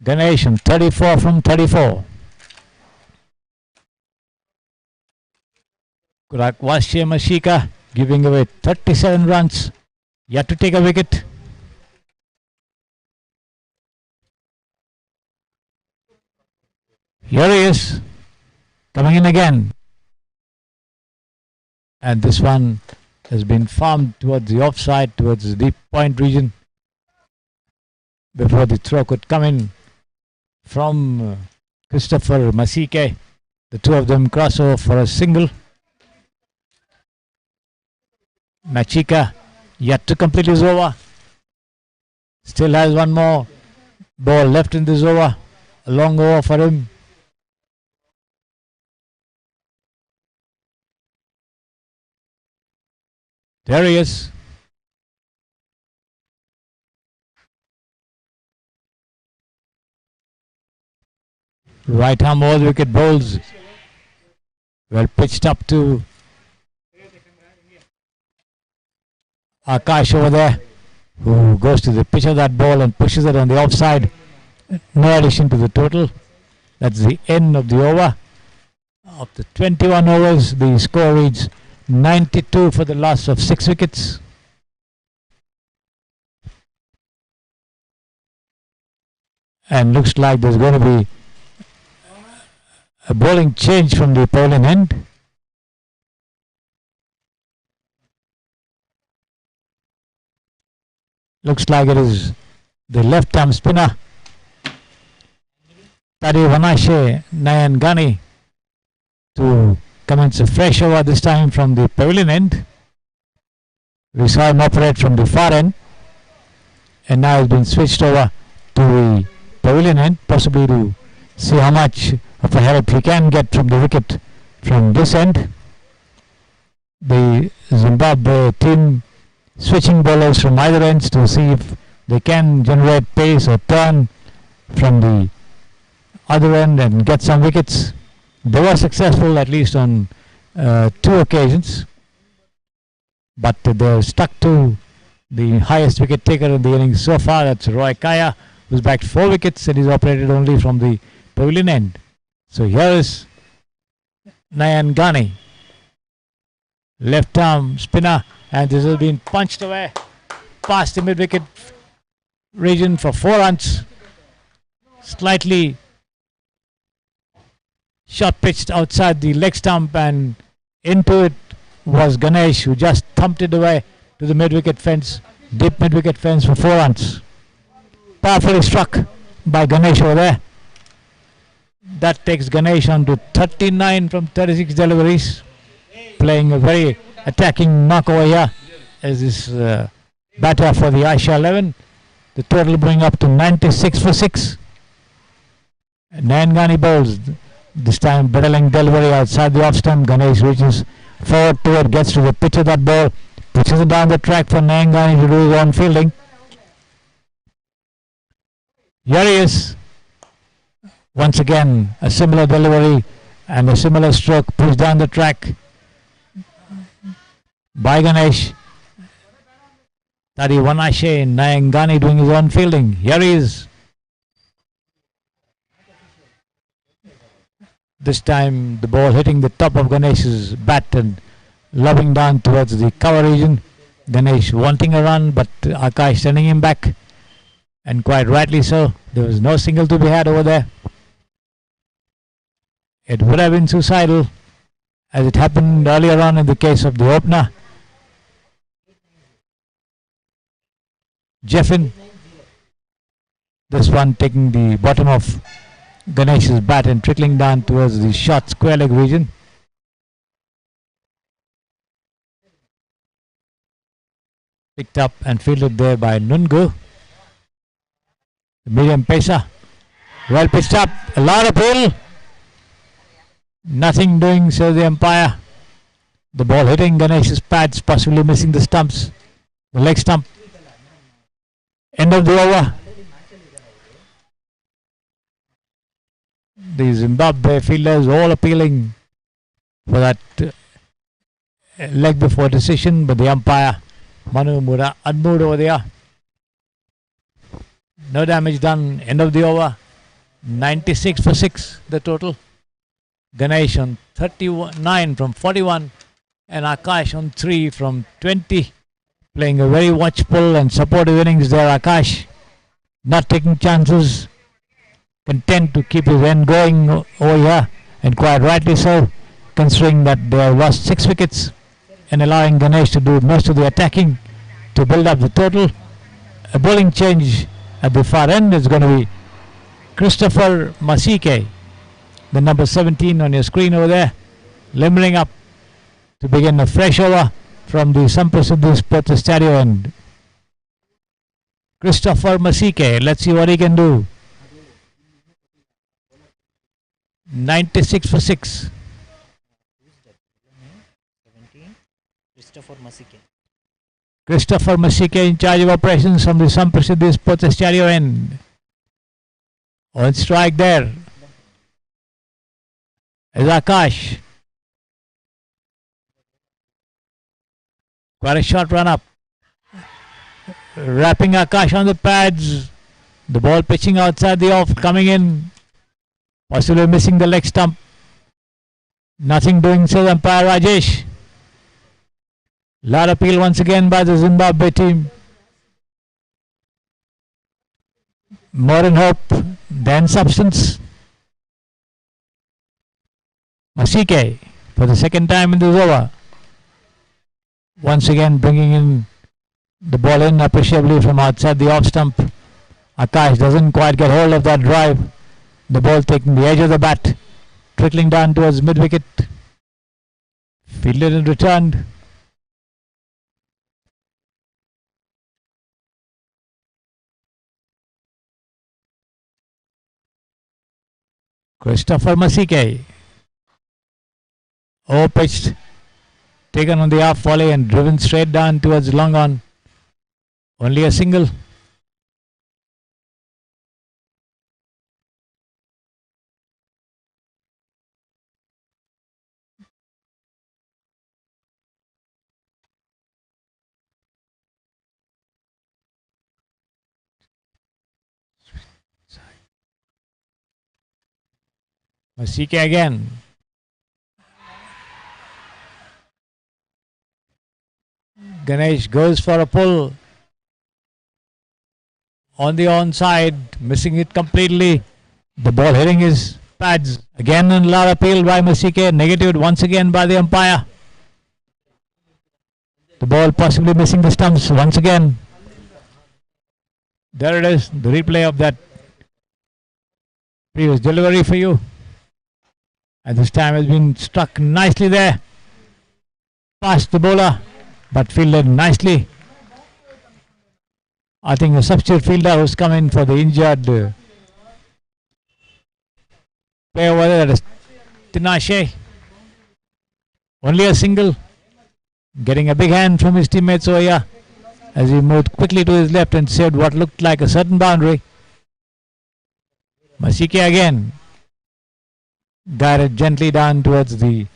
Speaker 1: Ganesh 34 from 34. Kurakwashi Machika giving away 37 runs. Yet to take a wicket. Here he is, coming in again. And this one has been farmed towards the offside, towards the deep point region, before the throw could come in from Christopher Masike. The two of them cross over for a single. Machika yet to complete his over. Still has one more ball left in this over. A long over for him. There he is. Right arm over the wicket bowls. Well pitched up to Akash over there, who goes to the pitch of that ball and pushes it on the offside. No addition to the total. That's the end of the over. Of the 21 overs, the score reads 92 for the loss of 6 wickets. And looks like there's going to be a bowling change from the pavilion end. Looks like it is the left arm spinner Tarivanashe Nayangani to commence a fresh over, this time from the pavilion end. We saw him operate from the far end, and now he's been switched over to the pavilion end, possibly to see how much of a help he can get from the wicket from this end. The Zimbabwe team switching bowlers from either ends to see if they can generate pace or turn from the other end and get some wickets. They were successful at least on 2 occasions, but they're stuck to the highest wicket taker in the innings so far. That's Roy Kaya, who's backed 4 wickets and he's operated only from the pavilion end. So here is Nayangani, left arm spinner, and this has been punched away past the mid-wicket region for 4 runs. Slightly shot pitched outside the leg stump, and into it was Ganesh, who just thumped it away to the mid-wicket fence, deep mid-wicket fence for 4 runs. Powerfully struck by Ganesh over there. That takes Ganesh on to 39 from 36 deliveries, playing a very attacking knock over here as this batter for the Asia 11. The total bring up to 96 for 6. Nayangani bowls, this time battling delivery outside the off stump. Ganesh reaches forward to it, gets to the pitch of that ball, pushes it down the track for Nayangani to do his own fielding. Here he is. Once again, a similar delivery and a similar stroke pushed down the track by Ganesh. Tarivanashe Nayangani doing his own fielding. Here he is. This time the ball hitting the top of Ganesh's bat and lobbing down towards the cover region. Ganesh wanting a run, but Akash sending him back, and quite rightly so. There was no single to be had over there. It would have been suicidal, as it happened earlier on in the case of the opener. Jeffin, this one taking the bottom of Ganesh's bat and trickling down towards the short square leg region. Picked up and fielded there by Nungu. The medium pacer. Well pitched up. A lot of pull. Nothing doing, says the umpire. The ball hitting Ganesh's pads, possibly missing the stumps. The leg stump. End of the over. The Zimbabwe fielders all appealing for that leg before decision, but the umpire, Manu Mura, unmoved over there. No damage done. End of the over. 96 for 6 the total. Ganesh on 39 from 41 and Akash on 3 from 20. Playing a very watchful and supportive innings there, Akash. Not taking chances. Content to keep his end going over here, and quite rightly so, considering that they have lost 6 wickets and allowing Ganesh to do most of the attacking to build up the total. A bowling change at the far end is going to be Christopher Masike, the number 17 on your screen over there, limbering up to begin a fresh over from the Samprasiddhi Sports Stadio end. Christopher Masike, let's see what he can do. 96 for 6. Christopher Masike in charge of operations from the Samprasiddhi Sports Stadio end. On strike there is Akash. Quite a short run up. Wrapping Akash on the pads. The ball pitching outside the off, coming in. Possibly missing the leg stump. Nothing doing, says umpire Rajesh. Lot appeal once again by the Zimbabwe team. More in hope than substance. Masike for the second time in this over. Once again bringing in the ball in appreciably from outside the off stump. Akash doesn't quite get hold of that drive. The ball taking the edge of the bat, trickling down towards mid-wicket. Fielded and returned. Christopher Masike. Over-pitched, taken on the half volley and driven straight down towards long on. Only a single. Masike again. Ganesh goes for a pull on the onside, missing it completely. The ball hitting his pads. Again a lot appeal by Masike, negatived once again by the umpire. The ball possibly missing the stumps once again. There it is, the replay of that previous delivery for you. And this time has been struck nicely there. Past the bowler, but fielded nicely. I think the substitute fielder who's come in for the injured player over there is Tinashe. Only a single. Getting a big hand from his teammates over here as he moved quickly to his left and saved what looked like a certain boundary. Masike again. Guided gently down towards the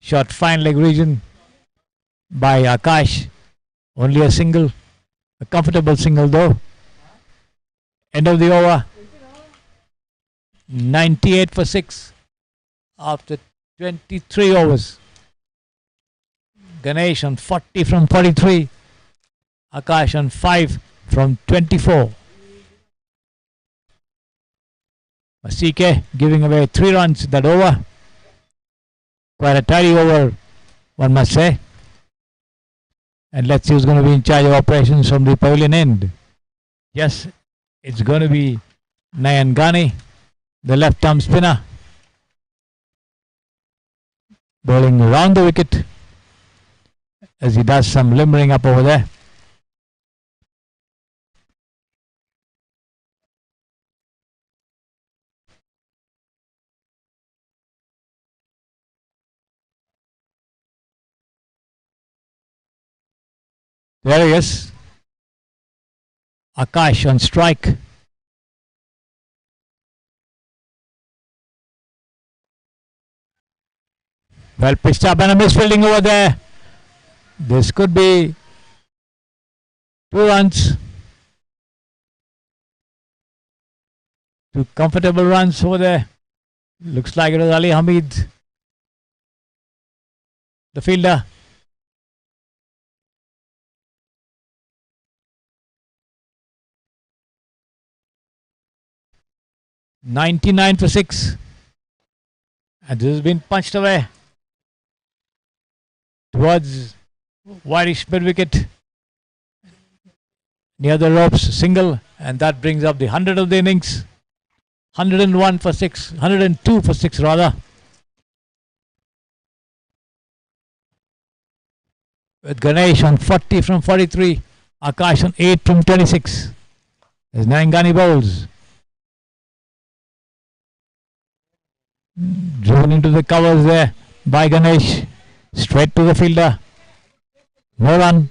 Speaker 1: short fine leg region by Akash. Only a single. A comfortable single though. End of the over. 98 for 6. after 23 overs. Ganesh on 40 from 43. Akash on 5 from 24. Masike giving away 3 runs that over. Quite a tidy over, one must say. And let's see who's going to be in charge of operations from the pavilion end. Yes, it's going to be Nayangani, the left-arm spinner, bowling around the wicket as he does some limbering up over there. There he is. Akash on strike. Well pitched up and a misfielding over there. This could be 2 runs. 2 comfortable runs over there. Looks like it was Ali Hamid, the fielder. .99 for 6. And this has been punched away towards whitish mid-wicket near the ropes, single, and that brings up the 100 of the innings. 101 for 6, 102 for 6 rather. With Ganesh on 40 from 43, Akash on 8 from 26. As Nayangani bowls. Driven into the covers there by Ganesh. Straight to the fielder. No run.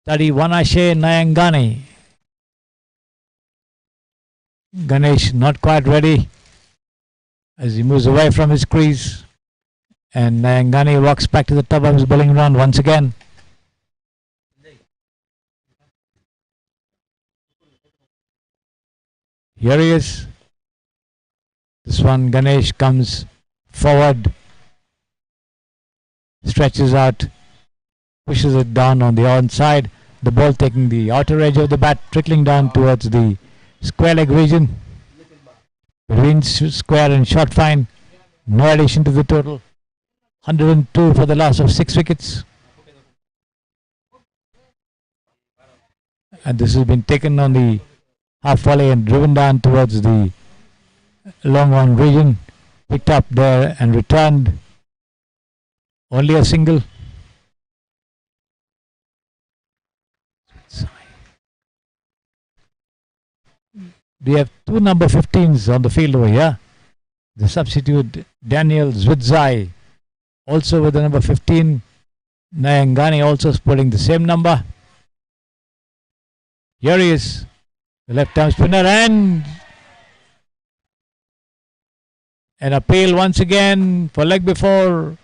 Speaker 1: Wanashe Nayangani. Ganesh not quite ready as he moves away from his crease. And Nayangani walks back to the top of his bowling round once again. Here he is. This one, Ganesh comes forward, stretches out, pushes it down on the onside. The ball taking the outer edge of the bat, trickling down towards the square leg region. Between square and short fine. No addition to the total. 102 for the loss of 6 wickets. And this has been taken on the half volley and driven down towards the long on region, picked up there and returned. Only a single. We have 2 number 15s on the field over here. The substitute Daniel Zwidzai also with the number 15. Nayangani also sporting the same number. Here he is. The left-arm spinner and an appeal once again for leg before.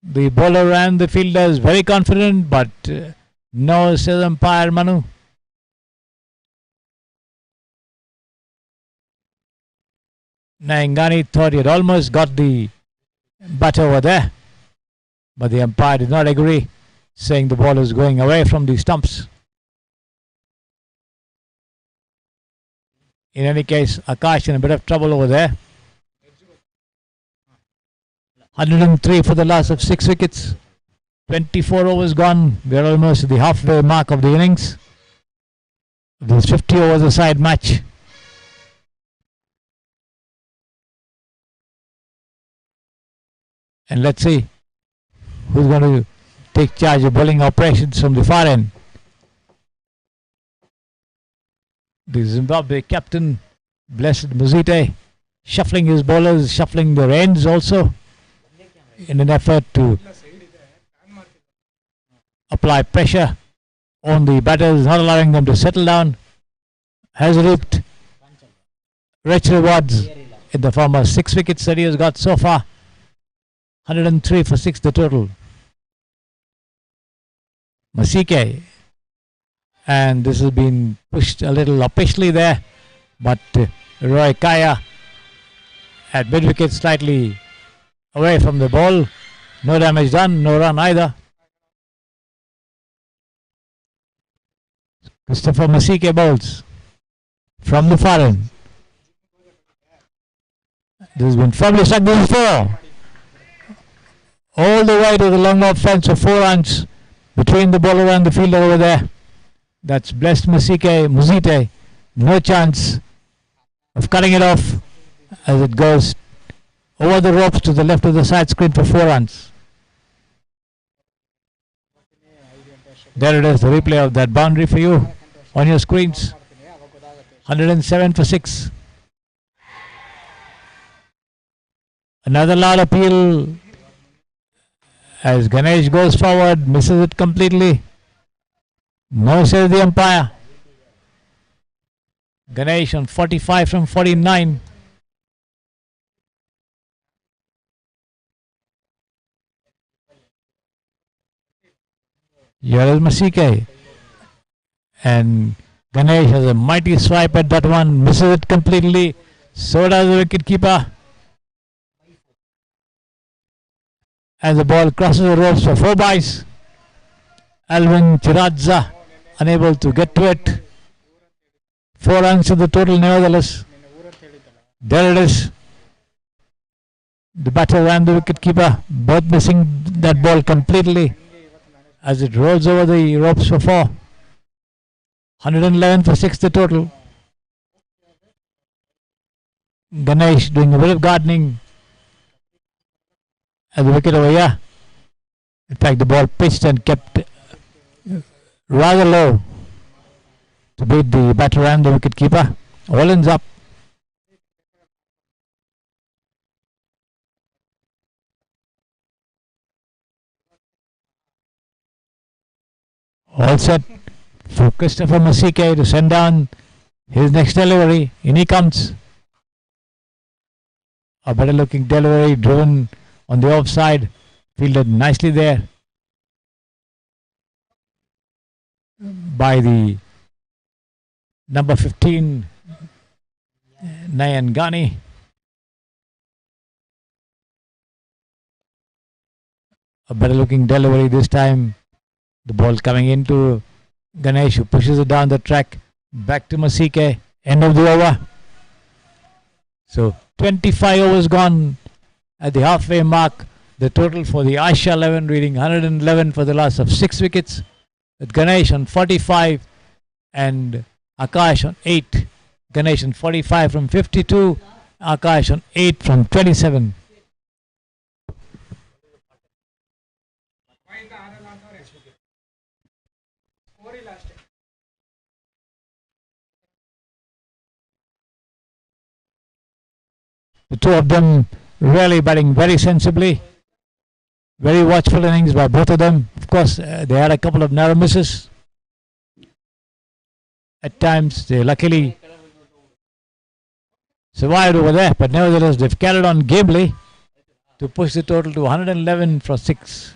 Speaker 1: The bowler and the fielder is very confident, but no, says umpire Manu. Nayangani thought he had almost got the bat over there, but the umpire did not agree, saying the ball is going away from the stumps. In any case, Akash in a bit of trouble over there. 103 for the loss of 6 wickets. 24 overs gone. We are almost at the halfway mark of the innings. This 50 overs a side match. And let's see who's going to take charge of bowling operations from the far end. The Zimbabwe captain, Blessed Muzite, shuffling his bowlers, shuffling their ends also in an effort to apply pressure on the batters, not allowing them to settle down. Has reaped rich rewards in the form of 6 wickets that he has got so far. 103 for 6 the total. Masike and this has been pushed a little uppishly there, but Roy Kaya at mid wicket slightly away from the ball. No damage done, no run either. Christopher Masike bowls from the far end. This has been firmly struck before. All the way to the long off fence for 4 runs between the bowler and the fielder over there. That's blessed Muzite. No chance of cutting it off as it goes over the ropes to the left of the side screen for 4 runs. There it is, the replay of that boundary for you on your screens. 107 for 6. Another loud appeal as Ganesh goes forward, misses it completely. No, says the umpire. Ganesh on 45 from 49. Here is Masike. And Ganesh has a mighty swipe at that one, misses it completely. So does the wicket keeper. As the ball crosses the ropes for 4 byes. Alvin Chiradza unable to get to it. 4 runs to the total nevertheless. There it is. The batter and the wicket keeper both missing that ball completely as it rolls over the ropes for 4. 111 for 6 the total. Ganesh doing a bit of gardening at the wicket over here. In fact, the ball pitched and kept rather low to beat the batter and the wicket keeper. All ends up. All set for Christopher Masike to send down his next delivery. In he comes. A better looking delivery driven on the offside. Fielded nicely there by the number 15 Nayan Ghani. A better looking delivery this time. The ball coming into Ganesh, who pushes it down the track. Back to Masike. End of the over. So 25 overs gone at the halfway mark. The total for the Asha 11 reading 111 for the loss of 6 wickets. With Ganesh on 45 and Akash on 8. Ganesh on 45 from 52. Akash on 8 from 27. The two of them really batting very sensibly. Very watchful innings by both of them. Of course, they had a couple of narrow misses. At times, they luckily survived over there, but nevertheless, they've carried on gamely to push the total to 111 for 6.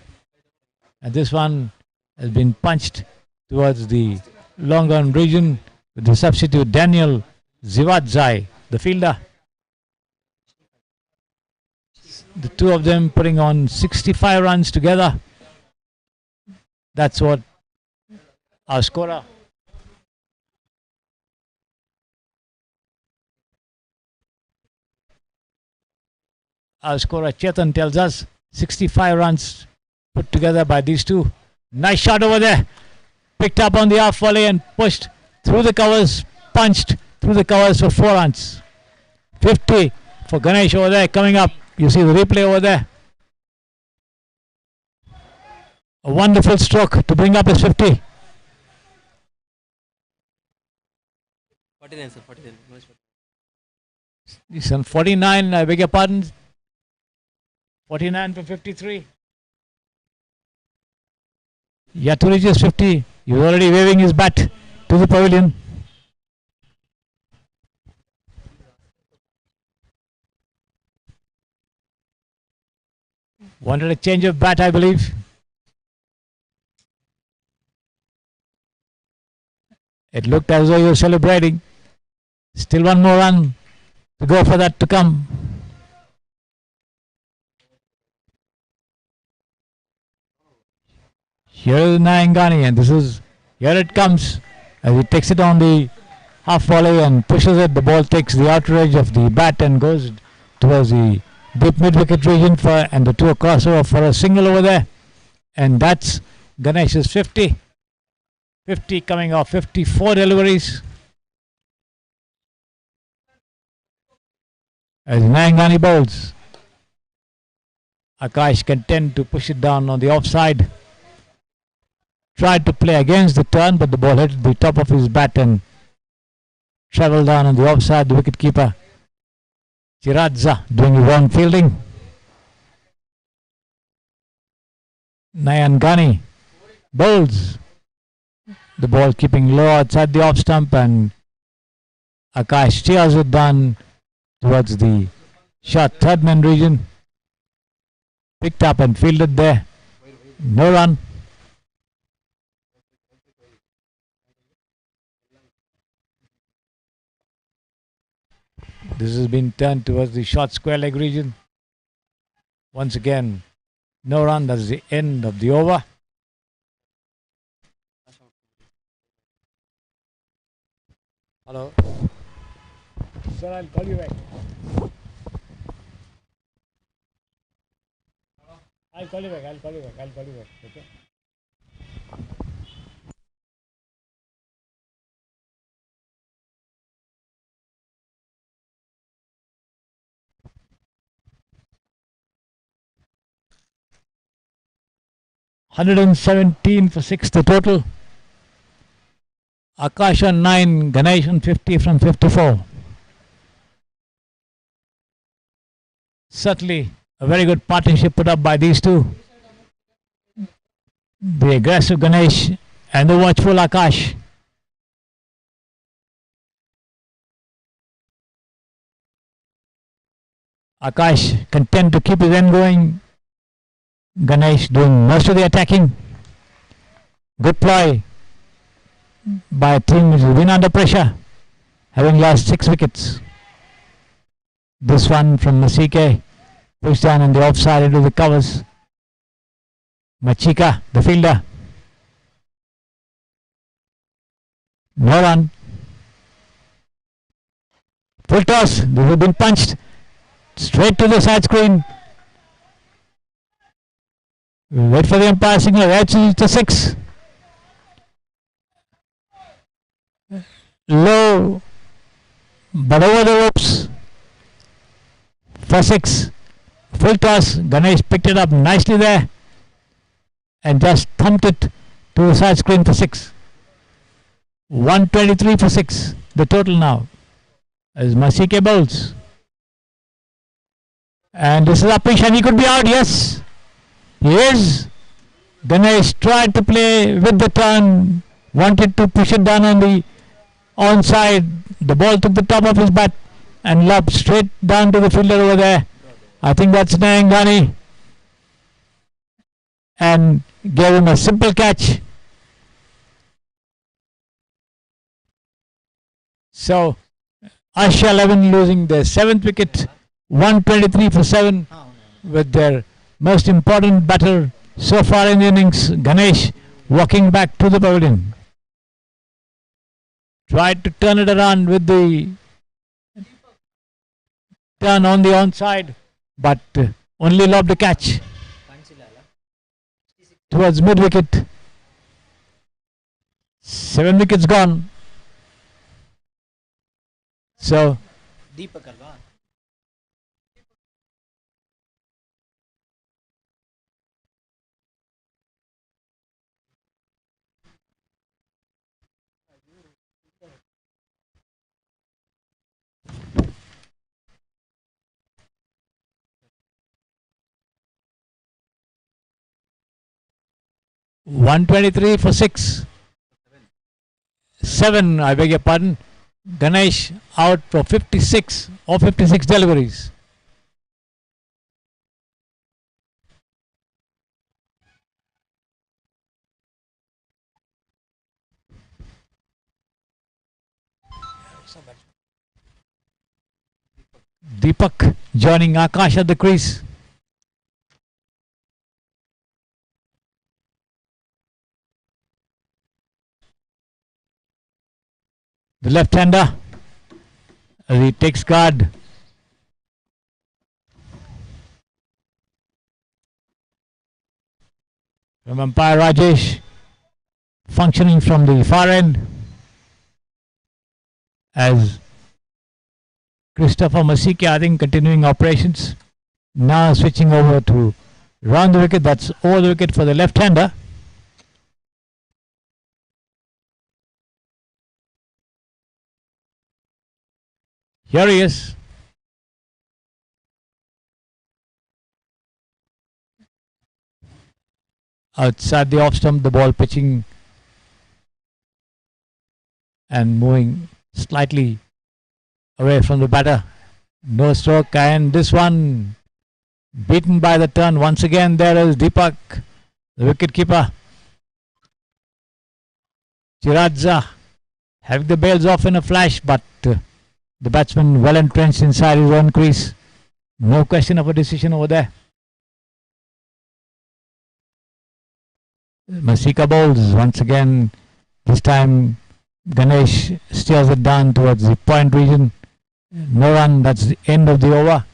Speaker 1: And this one has been punched towards the long run region with the substitute Daniel Zivadzai, the fielder. The two of them putting on 65 runs together. That's what our scorer Chetan tells us. 65 runs put together by these two. Nice shot over there. Picked up on the half volley and pushed through the covers, punched through the covers for 4 runs. 50 for Ganesh over there coming up. You see the replay over there. A wonderful stroke to bring up his 50.
Speaker 4: 49, sir, 49.
Speaker 1: He's on 49, I beg your pardon. 49 for 53. Yeah, to reach his 50. He's already waving his bat to the pavilion. Wanted a change of bat, I believe. It looked as though you were celebrating. Still one more run to go for that to come. Here is Nayangani, and here it comes as he takes it on the half volley and pushes it. The ball takes the outer edge of the bat and goes towards the deep mid wicket region and the two crossover for a single over there. And that's Ganesh's 50. 50 coming off 54 deliveries. As Nayangani bowls, Akash content to push it down on the offside. Tried to play against the turn, but the ball hit the top of his bat and travelled down on the offside. The wicketkeeper Chiradza doing his own fielding. Nayangani bowls. The ball keeping low outside the off stump, and Akash steers it down towards the short third man region. Picked up and fielded there. No run. This has been turned towards the short square leg region. Once again, no run. That's the end of the over. Hello. Sir, I'll call you back. I'll call you back. Okay. $117 for 6 the total. Akash on 9, Ganesh on 50 from 54. Certainly a very good partnership put up by these two. The aggressive Ganesh and the watchful Akash. Akash content to keep his end going. Ganesh doing most of the attacking. Good ploy by a team which has been under pressure, having lost 6 wickets. This one from Masike, pushed down on the offside into the covers. Machika, the fielder. No run. Full toss. This has been punched straight to the side screen. Wait for the umpire signal. It's a 6. Low, but over the ropes for 6. Full toss. Ganesh picked it up nicely there and just thumped it to the side screen for 6. 123 for 6. The total now as Masike bowls. And this is Apish, and he could be out. Yes, he is. Ganesh tried to play with the turn, wanted to push it down on the onside. The ball took the top of his bat and lobbed straight down to the fielder over there. I think that's Nayangani, and gave him a simple catch. So Asha 11 losing their 7th wicket, 123 for 7, with their most important batter so far in the innings, Ganesh, walking back to the pavilion. Tried to turn it around with the turn on the onside, but only lobbed a catch towards mid wicket. 7 wickets gone. So
Speaker 2: Deepak alva.
Speaker 1: $123 for 6. 7, I beg your pardon. Ganesh out for 56 or 56 deliveries. Deepak joining Akash at the crease. The left-hander as he takes guard. From umpire Rajesh, functioning from the far end as Christopher Masika, I think, continuing operations. Now switching over to round the wicket. That's over the wicket for the left-hander. Here he is. Outside the off stump, the ball pitching and moving slightly away from the batter. No stroke, and this one beaten by the turn. Once again, there is Deepak, the wicket keeper. Chiradza having the bails off in a flash, but the batsman well entrenched inside his own crease. No question of a decision over there. Masika bowls once again. This time Ganesh steers it down towards the point region. No run, that's the end of the over.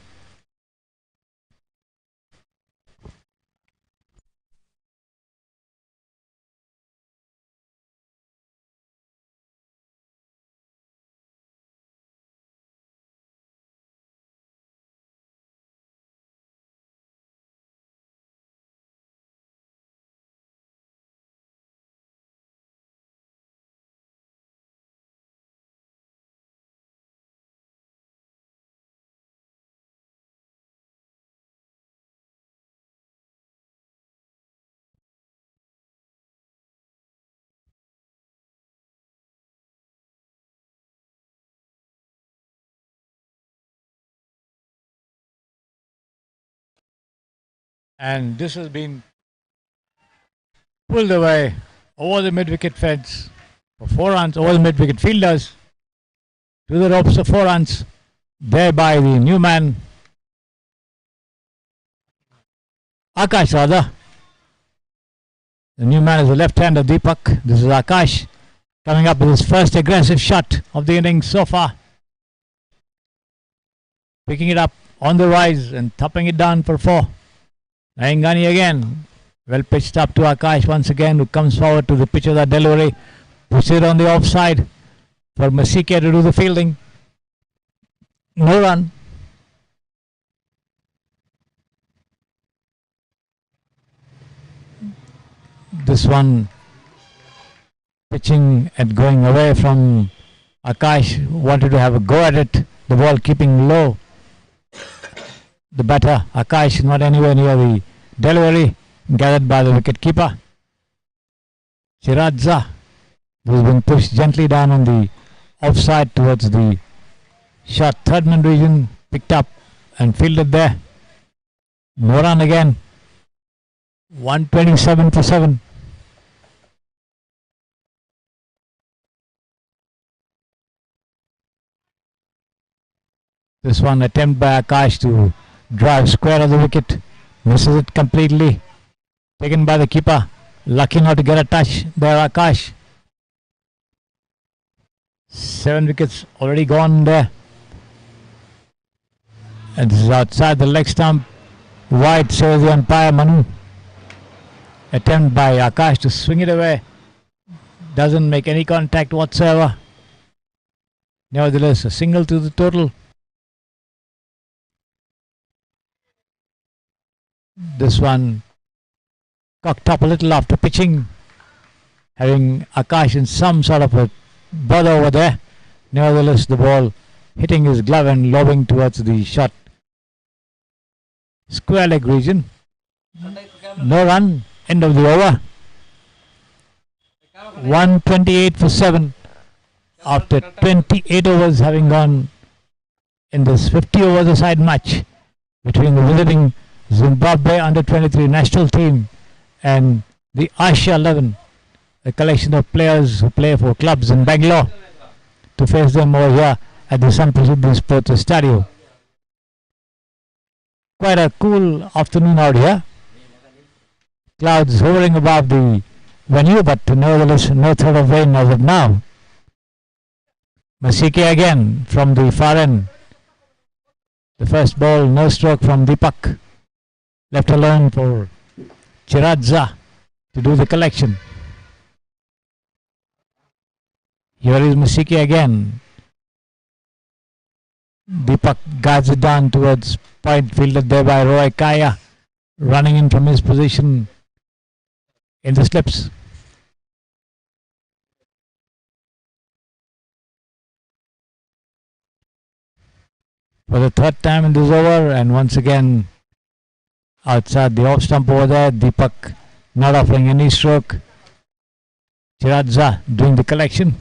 Speaker 1: And this has been pulled away over the mid-wicket fence for 4 runs, over the mid-wicket fielders to the ropes for 4 runs, thereby the new man Akash rather. The new man is the left-hander Deepak. This is Akash coming up with his first aggressive shot of the innings so far, picking it up on the rise and thumping it down for 4. Naingani again, well pitched up to Akash once again, who comes forward to the pitch of that delivery, puts it on the offside for Masika to do the fielding. No run. This one pitching and going away from Akash, wanted to have a go at it, the ball keeping low. The batter Akash not anywhere near the delivery, gathered by the wicket keeper Chiradza, who has been pushed gently down on the offside towards the short third man region, picked up and fielded there. No run again. 127 for 7. This one attempt by Akash to drive square of the wicket, misses it completely, taken by the keeper, lucky not to get a touch there. Akash, 7 wickets already gone there, and this is outside the leg stump, wide, says the umpire Manu. Attempt by Akash to swing it away, doesn't make any contact whatsoever. Nevertheless, a single to the total. This one cocked up a little after pitching, having Akash in some sort of a bother over there. Nevertheless, the ball hitting his glove and lobbing towards the short square leg region. No run, end of the over. 128 for 7 after 28 overs having gone in this 50 overs a side match between the visiting Zimbabwe under-23 national team and the Asia 11, a collection of players who play for clubs in Bangalore. to face them over here at the San Francisco Sports Stadium. Quite a cool afternoon out here. Clouds hovering above the venue, but nevertheless no threat of rain as of now. Masike again from the far end. The first ball, no stroke from Deepak. Left alone for Chiradza to do the collection. Here is Masike again. Deepak guides it down towards point, fielded there by Roy Kaya, running in from his position in the slips. For the third time in this over, and once again outside the off stump over there, Deepak not offering any stroke. Chiradza doing the collection.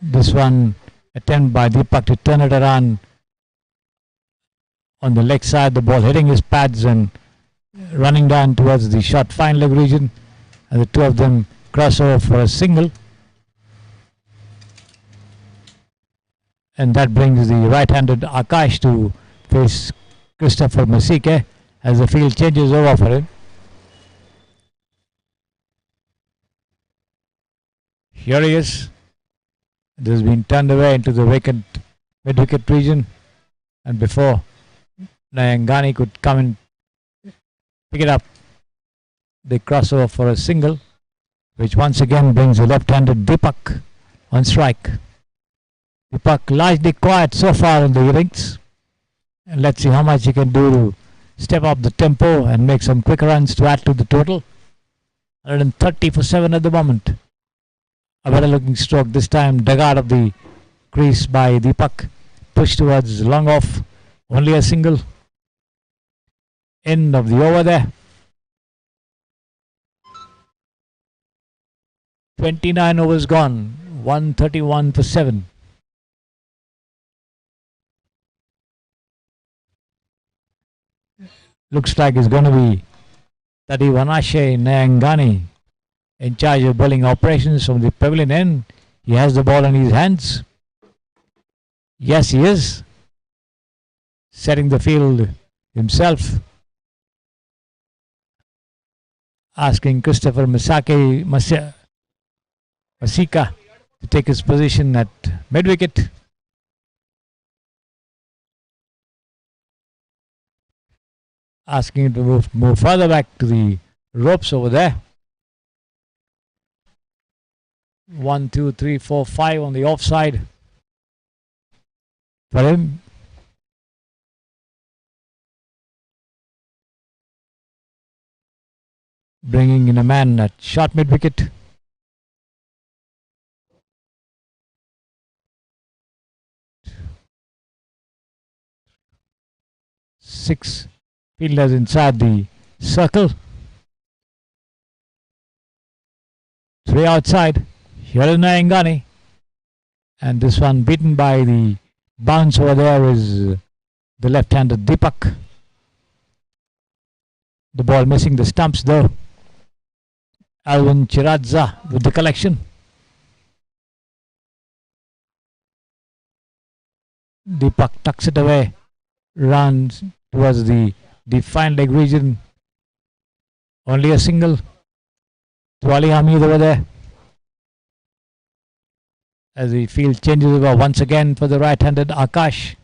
Speaker 1: This one attempt by Deepak to turn it around on the leg side, the ball hitting his pads and running down towards the short fine leg region, and the two of them cross over for a single. And that brings the right-handed Akash to face Christopher Masike as the field changes over for him. Here he is. This has been turned away into the vacant mid-wicket region, and before Nayangani could come and pick it up, they cross over for a single, which once again brings the left-handed Deepak on strike. Deepak largely quiet so far in the innings, and let's see how much he can do to step up the tempo and make some quick runs to add to the total. 130 for 7 at the moment. A better looking stroke this time, dug out of the crease by Deepak, pushed towards long off, only a single. End of the over there. 29 overs gone, 131 for 7. Looks like it's going to be Tadivanashe Nayangani in charge of bowling operations from the pavilion end. He has the ball in his hands. Yes, he is. Setting the field himself. Asking Christopher Masika to take his position at mid-wicket. Asking him to move further back to the ropes over there. 1, 2, 3, 4, 5 on the offside for him. Bringing in a man at short mid-wicket. Six fielders inside the circle. 3 outside. Here is Nayangani, and this one beaten by the bounce over there is the left-handed Deepak. The ball missing the stumps though. Alvin Chiradza with the collection. Deepak tucks it away, runs towards the fine leg region. Only a single to Ali Hamid over there. As the field changes over once again for the right-handed Akash.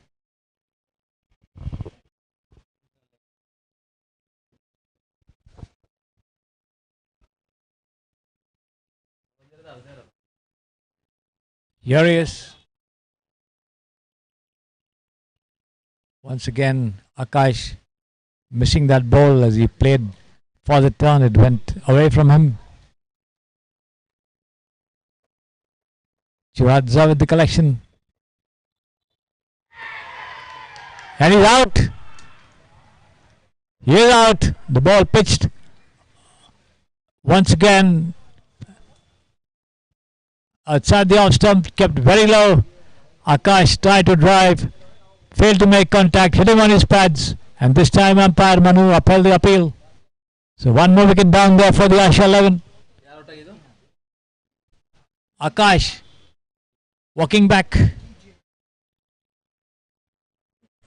Speaker 1: Here he is. Once again, Akash missing that ball as he played for the turn. It went away from him. Chiradza with the collection. And he's out. He is out. The ball pitched. Once again, outside the off stump, kept very low. Akash tried to drive, failed to make contact, hit him on his pads, and this time umpire Manu upheld the appeal. So one more wicket down there for the Asha 11. Akash walking back.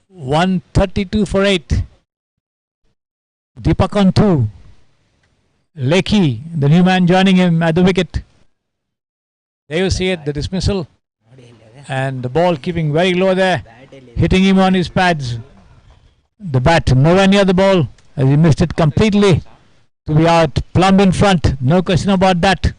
Speaker 1: 132 for 8. Deepak on 2. Lekhi, the new man, joining him at the wicket. There you see it, the dismissal. And the ball keeping very low there, hitting him on his pads. The bat nowhere near the ball as he missed it completely to be out plumb in front. No question about that.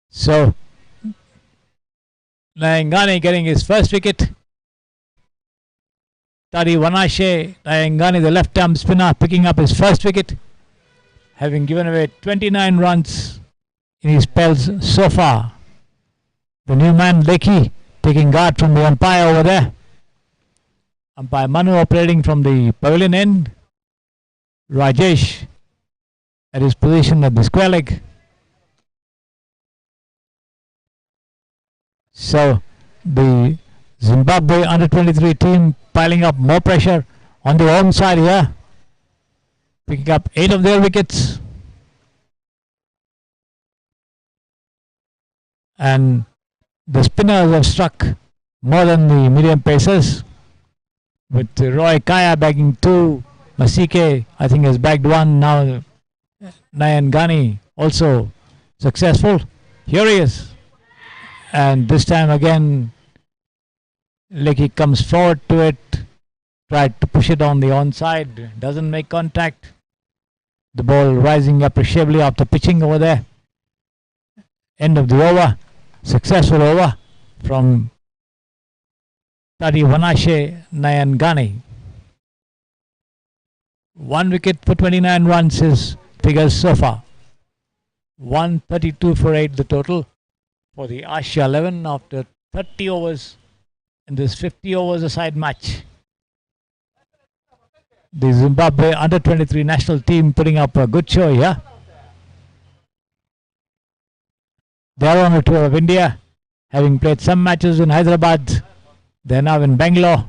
Speaker 1: So, Nayangani getting his first wicket. Tari Vanashe Nayangani, the left arm spinner, picking up his first wicket, having given away 29 runs in his spells so far. The new man Lekhi taking guard from the umpire over there. Umpire Manu operating from the pavilion end. Rajesh at his position at the square leg. So the Zimbabwe under-23 team piling up more pressure on the home side here, picking up 8 of their wickets. And the spinners have struck more than the medium pacers, with Roy Kaya bagging 2. Masike, I think, has bagged 1. Now Nayangani also successful. Here he is. And this time again, Lekhi comes forward to it, tried to push it on the onside, doesn't make contact. The ball rising appreciably after pitching over there. End of the over, successful over from Tari Vanashe Nayangani. 1 wicket for 29 runs, his figures so far. 132 for 8 the total for the Asia 11 after 30 overs in this 50 overs a side match. The Zimbabwe under-23 national team putting up a good show here. They are on a tour of India, having played some matches in Hyderabad. They are now in Bangalore,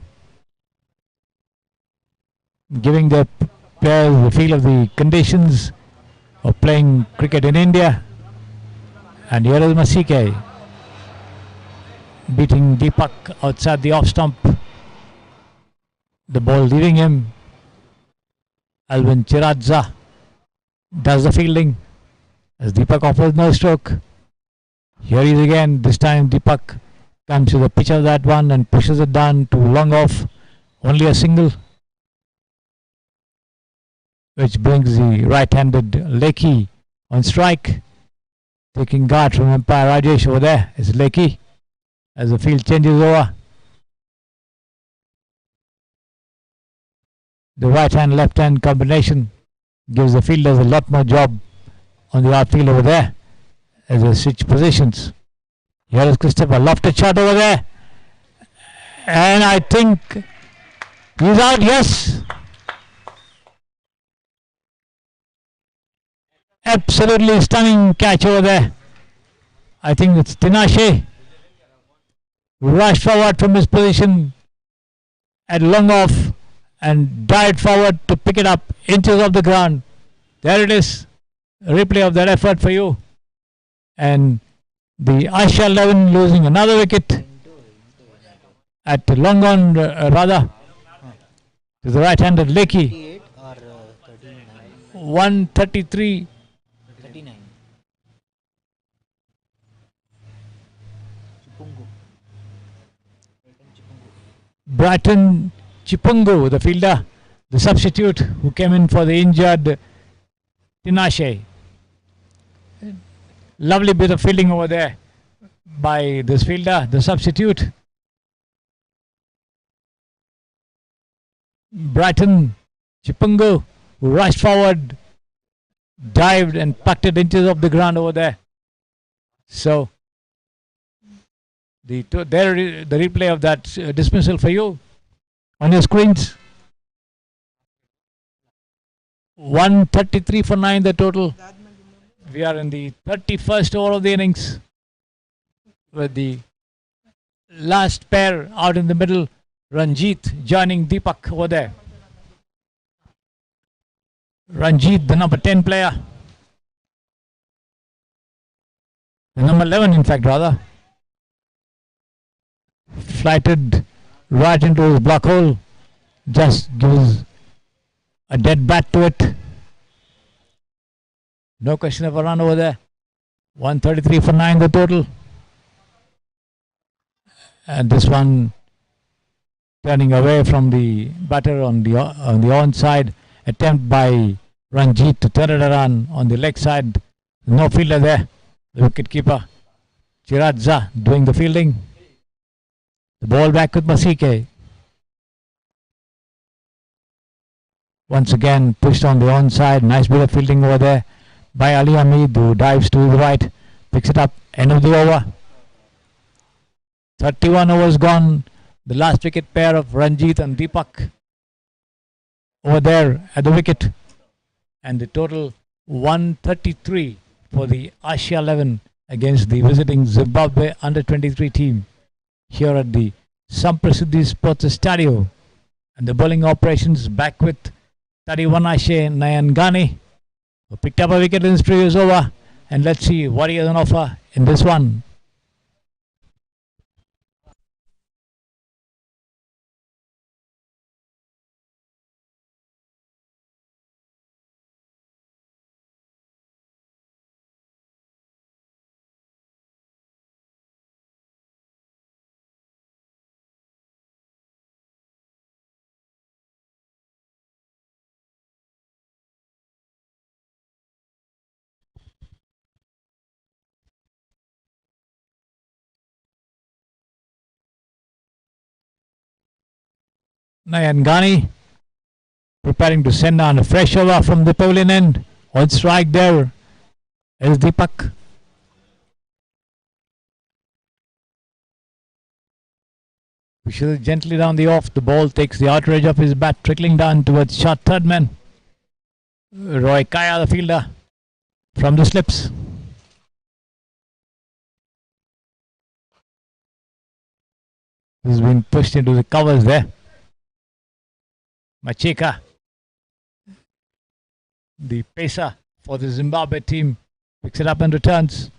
Speaker 1: giving their players the feel of the conditions of playing cricket in India. And here is Masike beating Deepak outside the off stump. The ball leaving him. Alvin Chiradza does the fielding as Deepak offers no stroke. Here he is again. This time Deepak comes to the pitch of that one and pushes it down to long off. Only a single, which brings the right-handed Lekhi on strike. Taking guard from umpire Rajesh over there is Lekhi as the field changes over. The right hand left hand combination gives the fielders a lot more job on the outfield over there as they switch positions. Here is Christopher, lofted shot over there, and I think he's out. Yes, absolutely stunning catch over there. I think it's Tinashe who rushed forward from his position at long off and dived forward to pick it up inches off the ground. There it is, a replay of that effort for you. And the Asia 11 losing another wicket at long on, rather, to the right-handed Lekhi. 133.
Speaker 2: 39.
Speaker 1: Brighton Chipungu, the fielder, the substitute who came in for the injured Tinashe. Lovely bit of fielding over there by this fielder, the substitute. Brighton Chipungu, who rushed forward, dived and plucked it inches off the ground over there. So the replay of that dismissal for you on your screens. 133 for 9 the total. We are in the 31st over of the innings with the last pair out in the middle. Ranjit joining Deepak over there. Ranjit, the number 10 player. The number 11, in fact, rather. Flighted right into his block hole. Just gives a dead bat to it. No question of a run over there. 133 for 9 the total. And this one turning away from the batter on the onside. Attempt by Ranjit to turn it around on the leg side. No fielder there. The wicket keeper Chiradza doing the fielding. The ball back with Masike. Once again pushed on the onside. Nice bit of fielding over there by Ali Hamid, who dives to the right. Picks it up. End of the over. 31 overs gone. The last wicket pair of Ranjit and Deepak over there at the wicket. And the total 133 for the Asia 11 against the visiting Zimbabwe under-23 team here at the Samprasiddhi Sports Stadio. And the bowling operations back with 31 Ashe Nayangani, who picked up a wicket in his previous over. And let's see what he has on offer in this one. Nayangani preparing to send on a fresh over from the pavilion end. On strike there is Deepak. Pushes gently down the off. The ball takes the outer edge of his bat, trickling down towards short third man. Roy Kaya, the fielder, from the slips. This has been pushed into the covers there. Macheka, the pacer for the Zimbabwe team, picks it up and returns.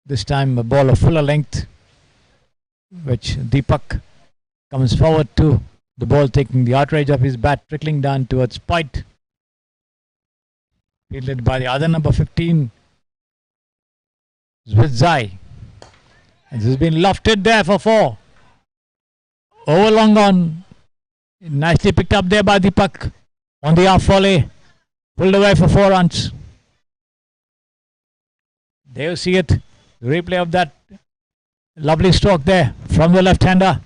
Speaker 1: This time a ball of fuller length, which Deepak comes forward to. The ball taking the outer edge of his bat, trickling down towards point. Fielded by the other number 15. Zwidzai. And this has been lofted there for 4. Over long on. Nicely picked up there by Deepak on the half volley. Pulled away for 4 runs. There you see it. The replay of that lovely stroke there from the left-hander.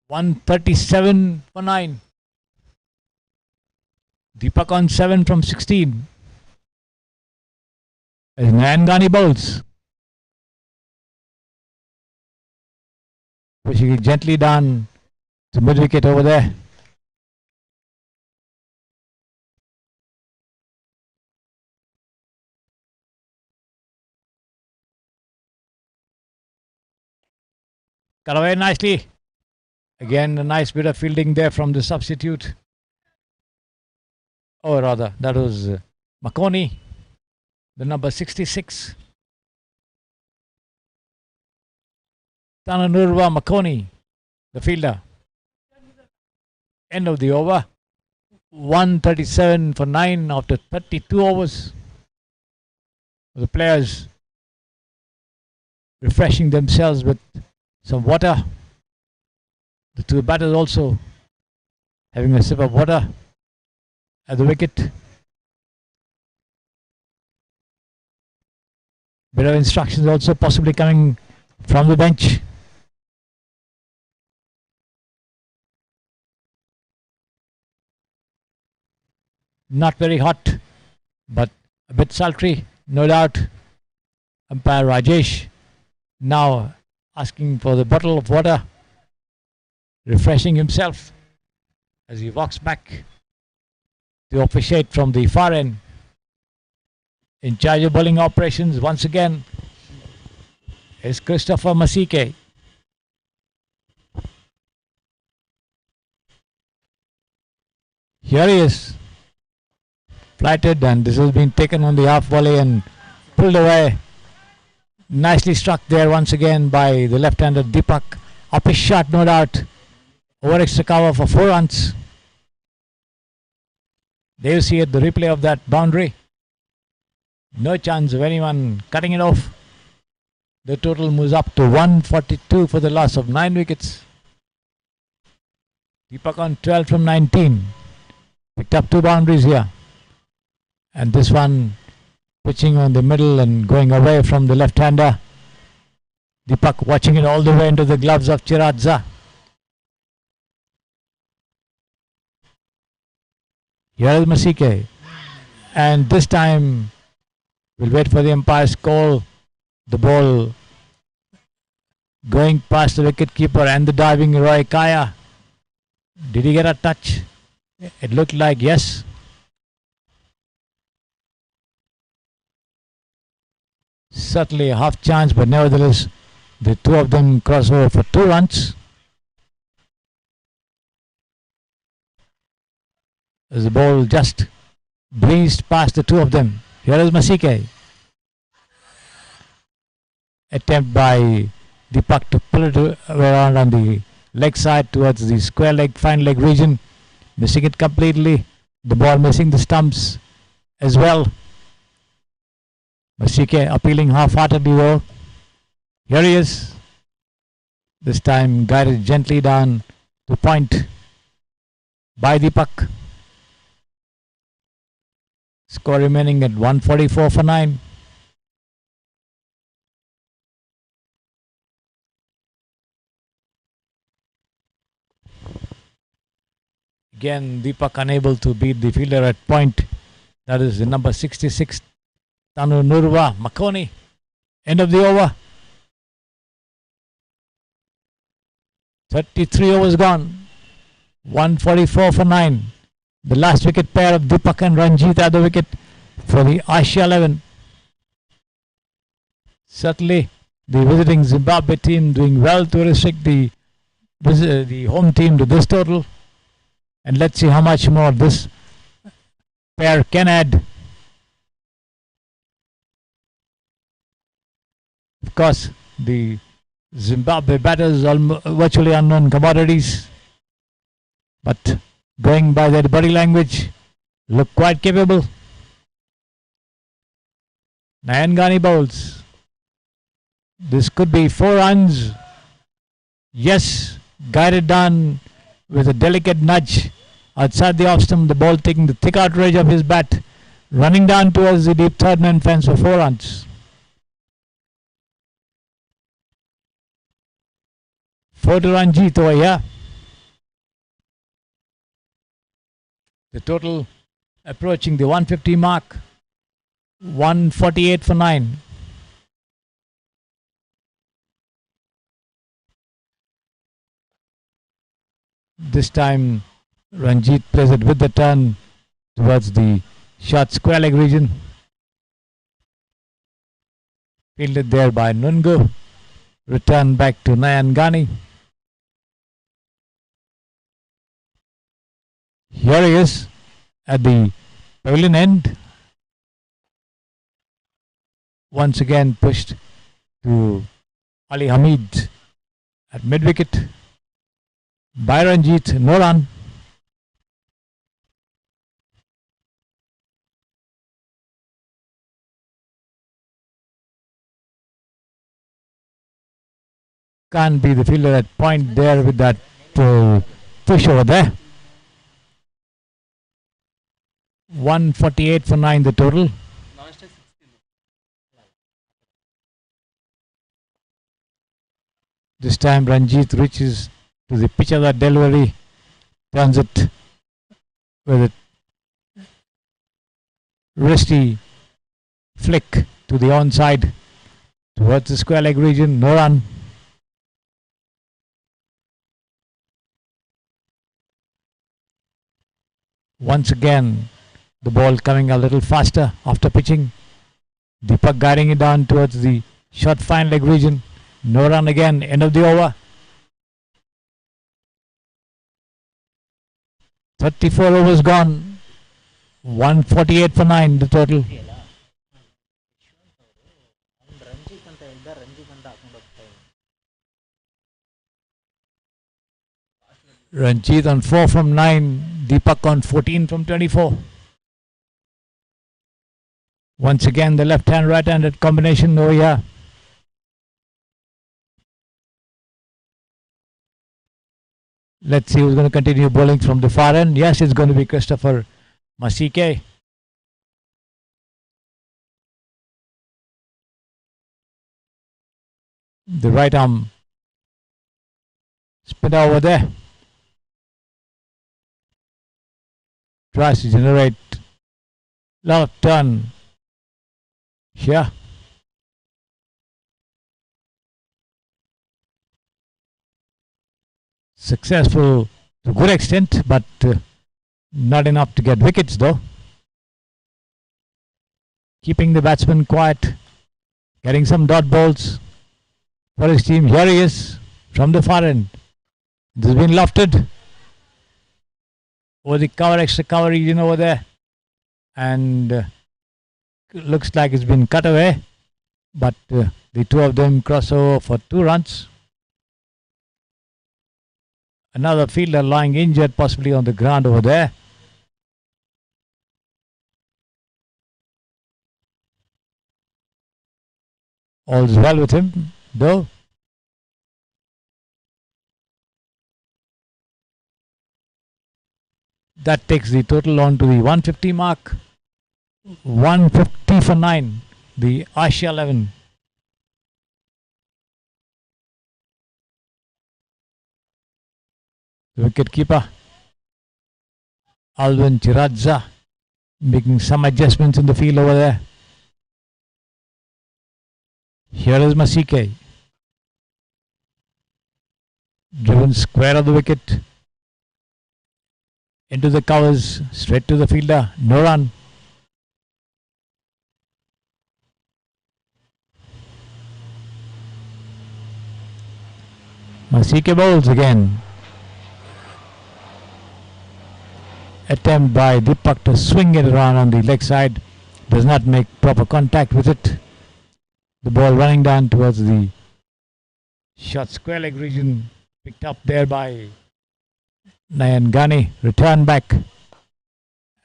Speaker 1: 137 for 9. Deepak on 7 from 16. As Nayangani bowls. Pushing it gently down to mid-wicket over there. Cut away nicely. Again, a nice bit of fielding there from the substitute. Or rather, that was Makoni, the number 66. Tananurwa Makoni, the fielder. End of the over. 137 for 9 after 32 overs. The players refreshing themselves with some water. The two batters also having a sip of water at the wicket. Bit of instructions also possibly coming from the bench. Not very hot, but a bit sultry, no doubt. Umpire Rajesh now asking for the bottle of water, refreshing himself as he walks back to officiate from the far end In charge of bowling operations once again is Christopher Masike. Here he is. Flighted, and this has been taken on the half volley and pulled away. Nicely struck there once again by the left-hander Deepak. Up his shot, no doubt. Over extra cover for 4 runs. There you see it, the replay of that boundary. No chance of anyone cutting it off. The total moves up to 142 for the loss of 9 wickets. Deepak on 12 from 19. Picked up 2 boundaries here. And this one pitching on the middle and going away from the left-hander. Deepak watching it all the way into the gloves of Chiradza. Here is Masike. And this time we'll wait for the umpire's call. The ball going past the wicket-keeper and the diving Roy Kaya. Did he get a touch? It looked like yes. Certainly a half chance, but nevertheless the two of them cross over for 2 runs. As the ball just breezed past the two of them. Here is Masike. Attempt by Deepak to pull it around on the leg side towards the square leg, fine leg region. Missing it completely. The ball missing the stumps as well. Masike appealing half-heartedly though. Here he is. This time guided gently down to point by Deepak. Score remaining at 144 for 9. Again, Deepak unable to beat the fielder at point. That is the number 66, Tanu Nurwa Makoni. End of the over. 33 overs gone. 144 for 9. The last wicket pair of Deepak and Ranjit at the wicket for the Asia 11. Certainly, the visiting Zimbabwe team doing well to restrict the home team to this total. And let's see how much more this pair can add. Of course, the Zimbabwe batters are virtually unknown commodities, but going by their body language, look quite capable. Nayangani bowls. This could be 4 runs. Yes, guided down with a delicate nudge outside the off stump. The ball taking the thick outrage of his bat, running down towards the deep third man fence for 4 runs. 4 to Ranjit over here. The total approaching the 150 mark. 148 for 9. This time Ranjit plays it with the turn towards the short square leg region. Fielded there by Nungu. Return back to Nayangani. Here he is at the pavilion end. Once again pushed to Ali Hamid at mid-wicket. By Ranjit, no run. Can't be the fielder at point there with that push over there. 148 for 9 the total. This time Ranjit reaches to the pitch of that delivery, turns it with a wristy flick to the onside towards the square leg region. No run. Once again the ball coming a little faster after pitching. Deepak guiding it down towards the short fine leg region. No run again. End of the over. 34 overs gone. 148 for 9 the total.
Speaker 2: Ranjit ಅಂತ ಹೇಳ್ದ, ರಂಜಿತ್ ಅಂತ ಹಾಕೊಂಡು ಹೋಗ್ತಾ ಇದ್ದೀನಿ.
Speaker 1: Ranjit on 4 from 9. Deepak on 14 from 24. Once again the left hand right handed combination over here. Let's see who's going to continue bowling from the far end. Yes, it's going to be Christopher Masike. The right arm spinner over there. Tries to generate lot of turn here. Successful to a good extent, but not enough to get wickets though. Keeping the batsman quiet, getting some dot balls for his team. Here he is from the far end. This has been lofted over the cover, extra cover region over there, and looks like it's been cut away, but the two of them cross over for 2 runs. Another fielder lying injured, possibly on the ground over there. All's well with him, though. That takes the total on to the 150 mark. 150 for 9, the Asia 11. The wicket keeper Alvin Chiradza making some adjustments in the field over there. Here is Masike, driven square of the wicket into the covers, straight to the fielder. No run. Masike bowls again. Attempt by Deepak to swing it around on the leg side. Does not make proper contact with it. The ball running down towards the short square leg region. Picked up there by Nayan Ghani. Return back.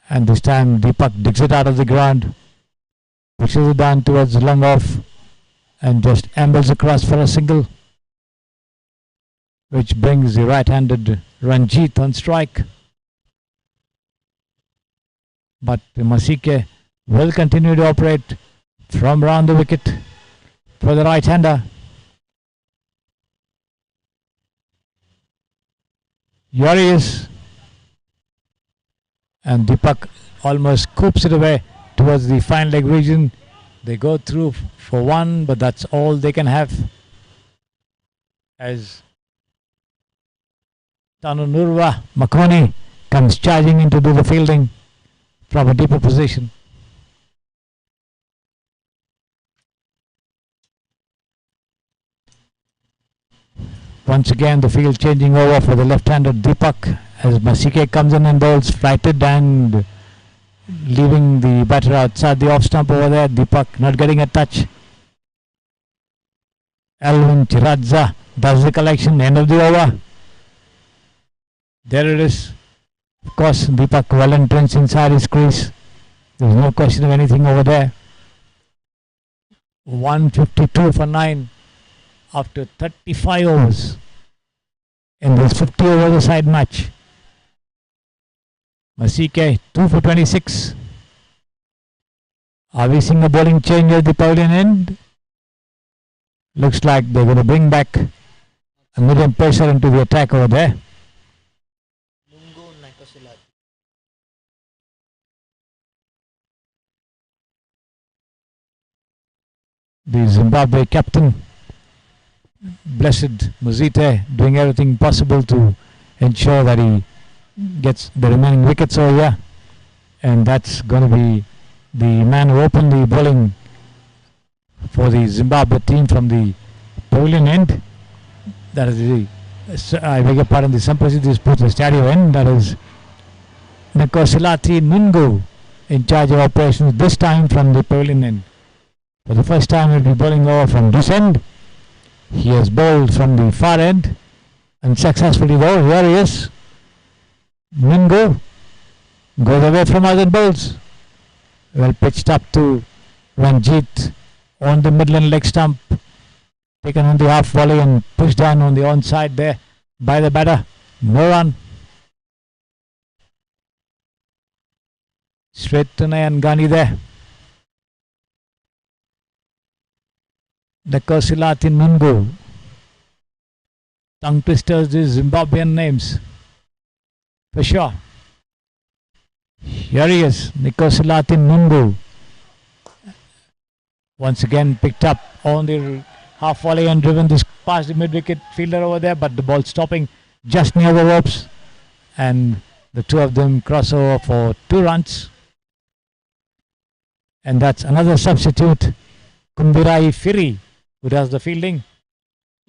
Speaker 1: And this time Deepak digs it out of the ground. Pushes it down towards the long off. And just ambles across for a single, which brings the right-handed Ranjit on strike. But Masike will continue to operate from round the wicket for the right-hander. Here he is. And Deepak almost scoops it away towards the fine leg region. They go through for 1, but that's all they can have, as Tanunurva Makoni comes charging in to do the fielding from a deeper position. Once again the field changing over for the left-handed Deepak as Masike comes in and bowls flighted and leaving the batter outside the off stump over there. Deepak not getting a touch. Alvin Chiradza does the collection. End of the over. There it is. Of course, Deepak well entrenched inside his crease. There's no question of anything over there. 152 for 9 after 35 overs in this 50 over the side match. Masike 2 for 26. Are we seeing a bowling change at the pavilion end? Looks like they're going to bring back a medium pacer into the attack over there. The Zimbabwe captain, blessed Muzite, doing everything possible to ensure that he gets the remaining wickets over here, and that's going to be the man who opened the bowling for the Zimbabwe team from the pavilion end. That is the, I beg your pardon, the Samprasiddhi Sports Stadium end. That is Nkosilati Nungu in charge of operations, this time from the pavilion end. For the first time, he'll be bowling over from this end. He has bowled from the far end and successfully bowled. Here he is. Nungu goes away from us and bowls. Well pitched up to Ranjit on the Midland leg stump. Taken on the half volley and pushed down on the onside there by the batter. No run. Straight to Nayan Gandhi there. The Kosilati Nungu. Tongue twisters, these Zimbabwean names. For sure. Here he is, Nkosilati Nungu. Once again picked up on the half volley and driven this past the mid-wicket fielder over there, but the ball stopping just near the ropes. And the two of them cross over for 2 runs. And that's another substitute, Kumbirai Firi, who does the fielding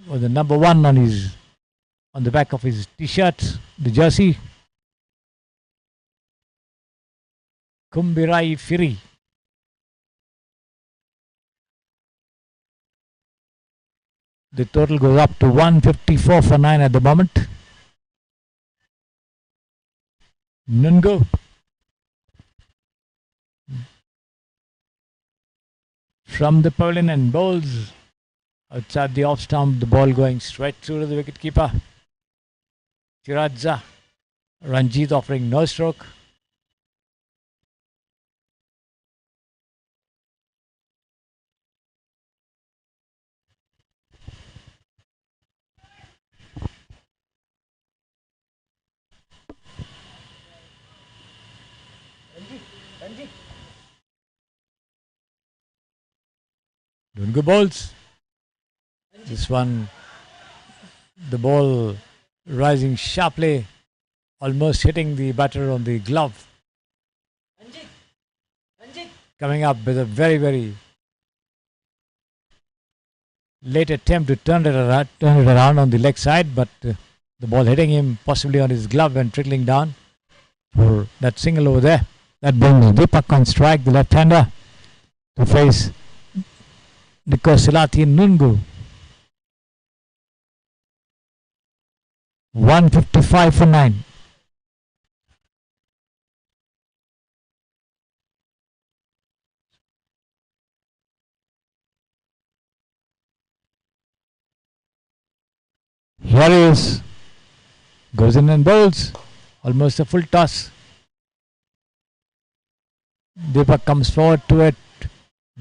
Speaker 1: with the number 1 on the back of his t-shirt, the jersey. Kumbirai Firi. The total goes up to 154 for 9 at the moment. Nungu. From the pavilion and bowls outside the off stump, the ball going straight through to the wicketkeeper. Tiradza. Ranjit offering no stroke. Nungu bowls. This one, the ball rising sharply, almost hitting the batter on the glove. Coming up with a very, very late attempt to turn it around on the leg side, but the ball hitting him possibly on his glove and trickling down for that single over there. That brings Deepak on strike, the left-hander, to face Nkosilati Nungu. 155 for 9. Here he is. Goes in and bowls. Almost a full toss. Deepak comes forward to it.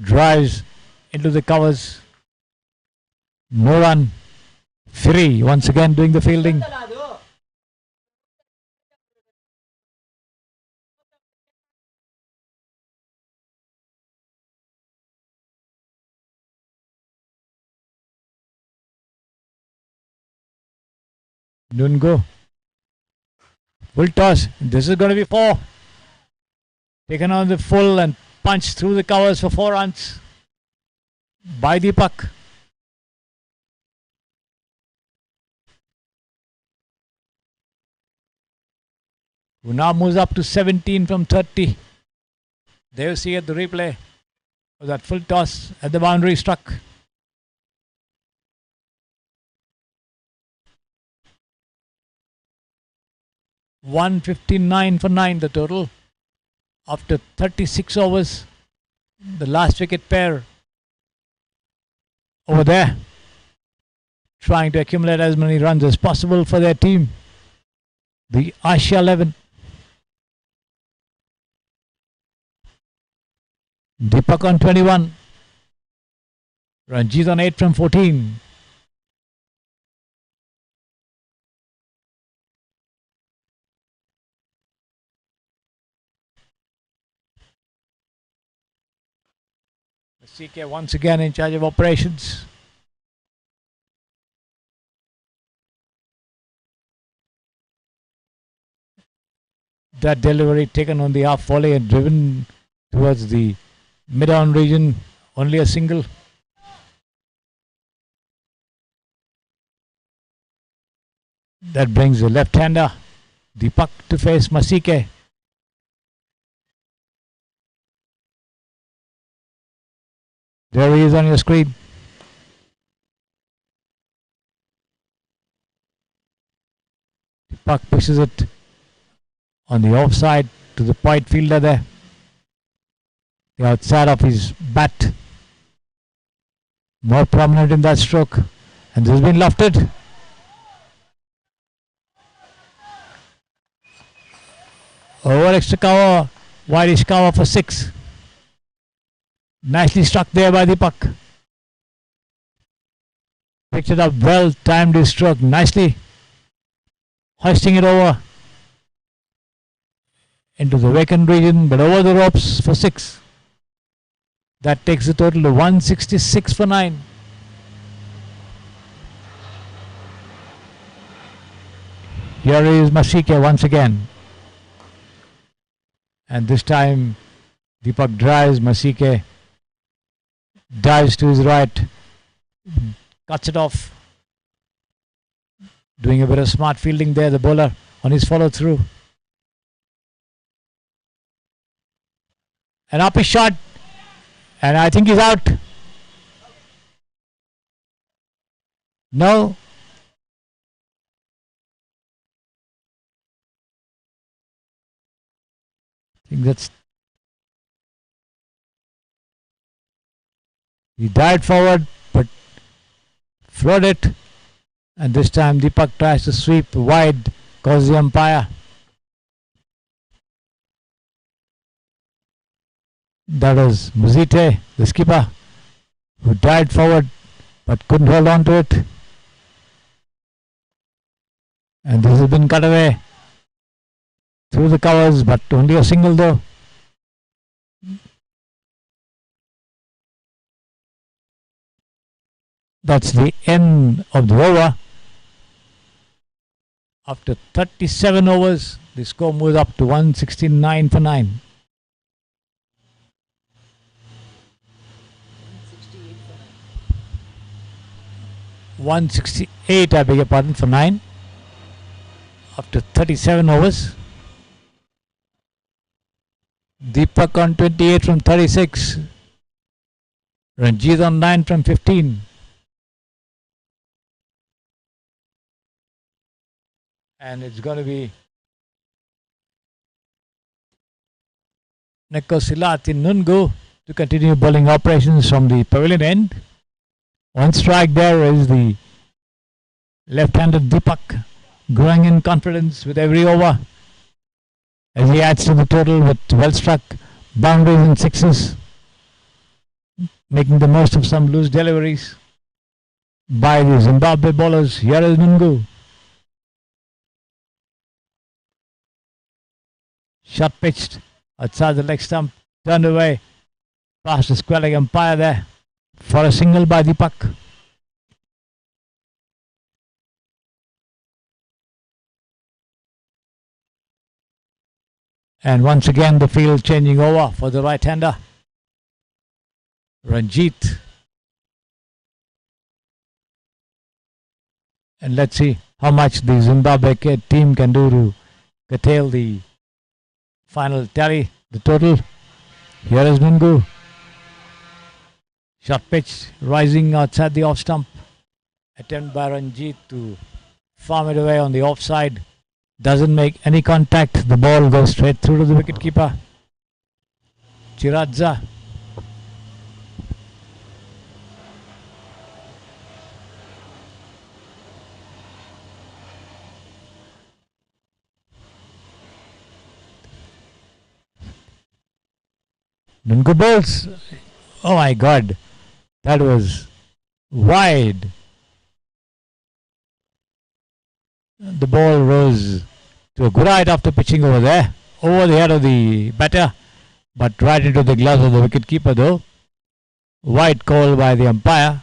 Speaker 1: Drives into the covers. No run. Firi once again doing the fielding. Nungu. Full toss. This is going to be 4. Taken on the full and punched through the covers for 4 runs by Deepak. Who now moves up to 17 from 30. There you see at the replay of that full toss at the boundary struck. $159 for 9 the total. After 36 overs, the last wicket pair over there trying to accumulate as many runs as possible for their team. The Asia 11. Deepak on 21. Ranjit on 8 from 14. CK once again in charge of operations. That delivery taken on the half volley and driven towards the mid-on region. Only a single. That brings the left-hander Deepak to face Masike. There he is on your screen. Deepak pushes it on the offside to the point fielder there. The outside of his bat. More prominent in that stroke. And this has been lofted. Over extra cover. Wideish cover for 6. Nicely struck there by Deepak. Picked it up well, timed his stroke nicely. Hoisting it over into the vacant region, but over the ropes for 6. That takes the total to 166 for 9. Here is Masike once again. And this time Deepak drives, Masike dives to his right, cuts it off. Doing a bit of smart fielding there, the bowler on his follow through. And up his shot. And I think he's out. No. I think that's... He dived forward, but floored it. And this time Deepak tries to sweep wide, calls the umpire. That was Muzite, the skipper, who dived forward but couldn't hold on to it. And this has been cut away through the covers, but only a single though. That's the end of the over. After 37 overs, the score moves up to 169 for 9. 168, I beg your pardon, for 9. After 37 overs. Deepak on 28 from 36. Ranjit on 9 from 15. And it's going to be Nekosilati Nungu to continue bowling operations from the pavilion end. One strike there is the left-handed Deepak, growing in confidence with every over as he adds to the total with well-struck boundaries and sixes, making the most of some loose deliveries by the Zimbabwe bowlers. Here is Nungu. Shot pitched outside the leg stump, turned away past the square leg umpire there for a single by Deepak. And once again the field changing over for the right-hander, Ranjit. And let's see how much the Zimbabwe team can do to curtail the final tally, the total. Here is Nungu. Shot pitch rising outside the off stump. Attempt by Ranjit to farm it away on the offside. Doesn't make any contact. The ball goes straight through to the wicketkeeper, Chiradza. Nungu bowls. Oh my God, that was wide. The ball rose to a good height after pitching over there, over the head of the batter, but right into the gloves of the wicketkeeper though. Wide call by the umpire.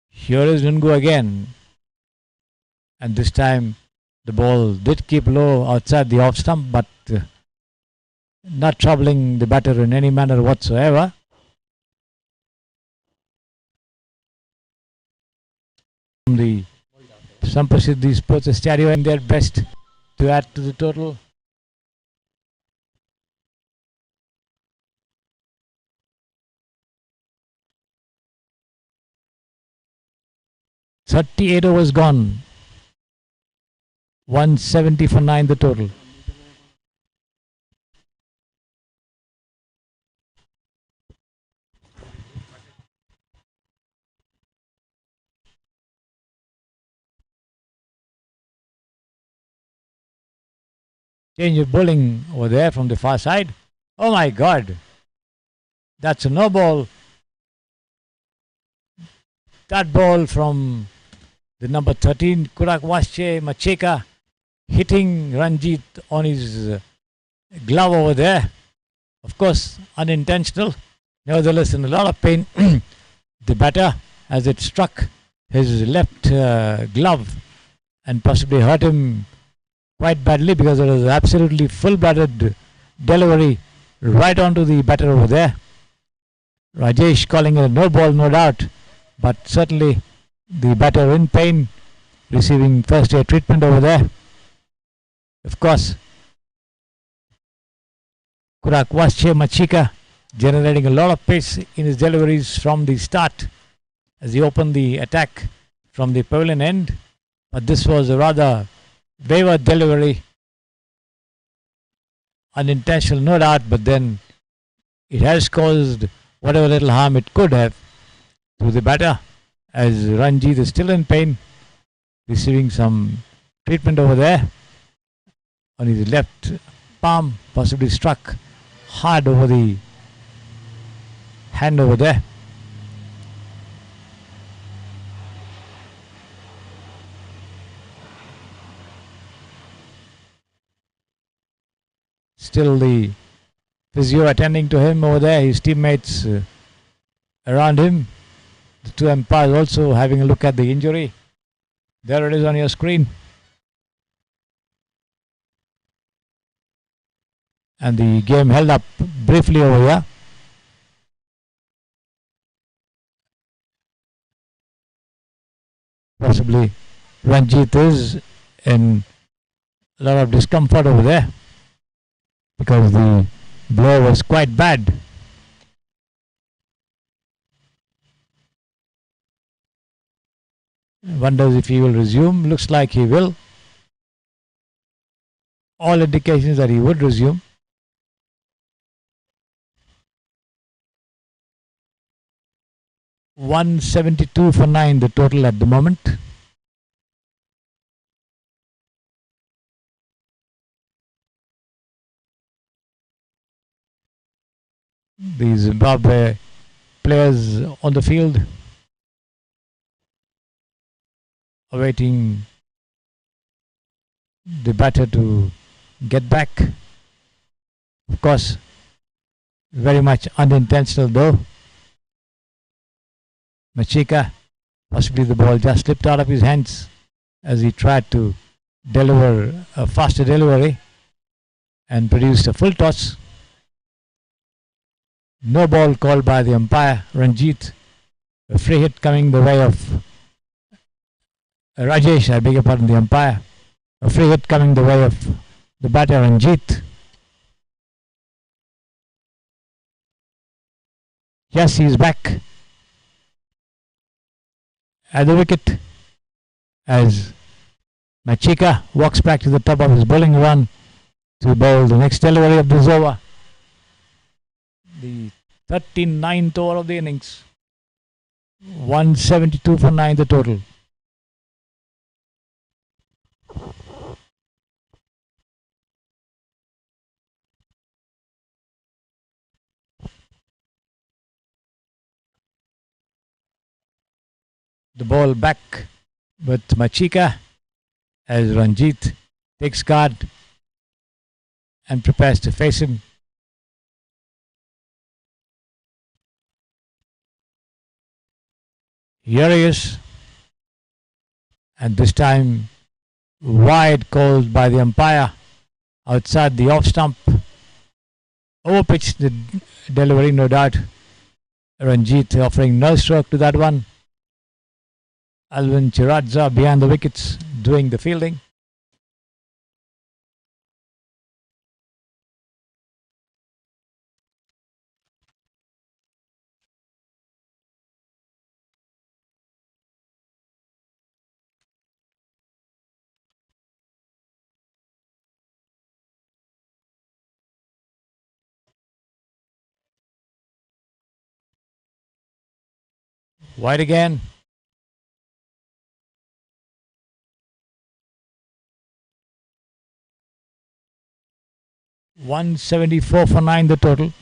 Speaker 1: Here is Nungu again. And this time the ball did keep low outside the off stump, but not troubling the batter in any manner whatsoever. The Sampasidhi Sports Stadium and their best to add to the total. "38 overs gone. 170 for 9 the total." Change of bowling over there from the far side. Oh my God. That's a no ball. That ball from the number 13, Cricsay Macheka, hitting Ranjit on his glove over there. Of course, unintentional. Nevertheless, in a lot of pain, the batter, as it struck his left glove and possibly hurt him quite badly, because it was absolutely full-blooded delivery right onto the batter over there. Rajesh calling it a no ball, no doubt, but certainly the batter in pain, receiving first aid treatment over there. Of course, Cricsay Macheka generating a lot of pace in his deliveries from the start as he opened the attack from the pavilion end, but this was a rather wayward delivery, unintentional no doubt, but then it has caused whatever little harm it could have to the batter, as Ranjit is still in pain, receiving some treatment over there on his left palm, possibly struck hard over the hand over there. Still the physio attending to him over there, his teammates around him. The two umpires also having a look at the injury. There it is on your screen. And the game held up briefly over here. Possibly Ranjit is in a lot of discomfort over there, because the blow was quite bad. Wonders if he will resume. Looks like he will. All indications that he would resume. $172 for 9 the total at the moment. The Zimbabwe players on the field awaiting the batter to get back. Of course, very much unintentional though. Macheka, possibly the ball just slipped out of his hands as he tried to deliver a faster delivery and produced a full toss. No ball called by the umpire, Ranjit. A free hit coming the way of Rajesh, I beg your pardon, the umpire. A free hit coming the way of the batter, Ranjit. Yes, he is back at the wicket as Macheka walks back to the top of his bowling run to bowl the next delivery of this over. The 39th over of the innings. 172 for 9 the total. The ball back with Macheka as Ranjit takes guard and prepares to face him. Here he is, and this time wide called by the umpire outside the off stump. Overpitched the delivery, no doubt. Ranjit offering no stroke to that one. Alvin Chiradza behind the wickets doing the fielding. Wide again. $174 for 9 the total.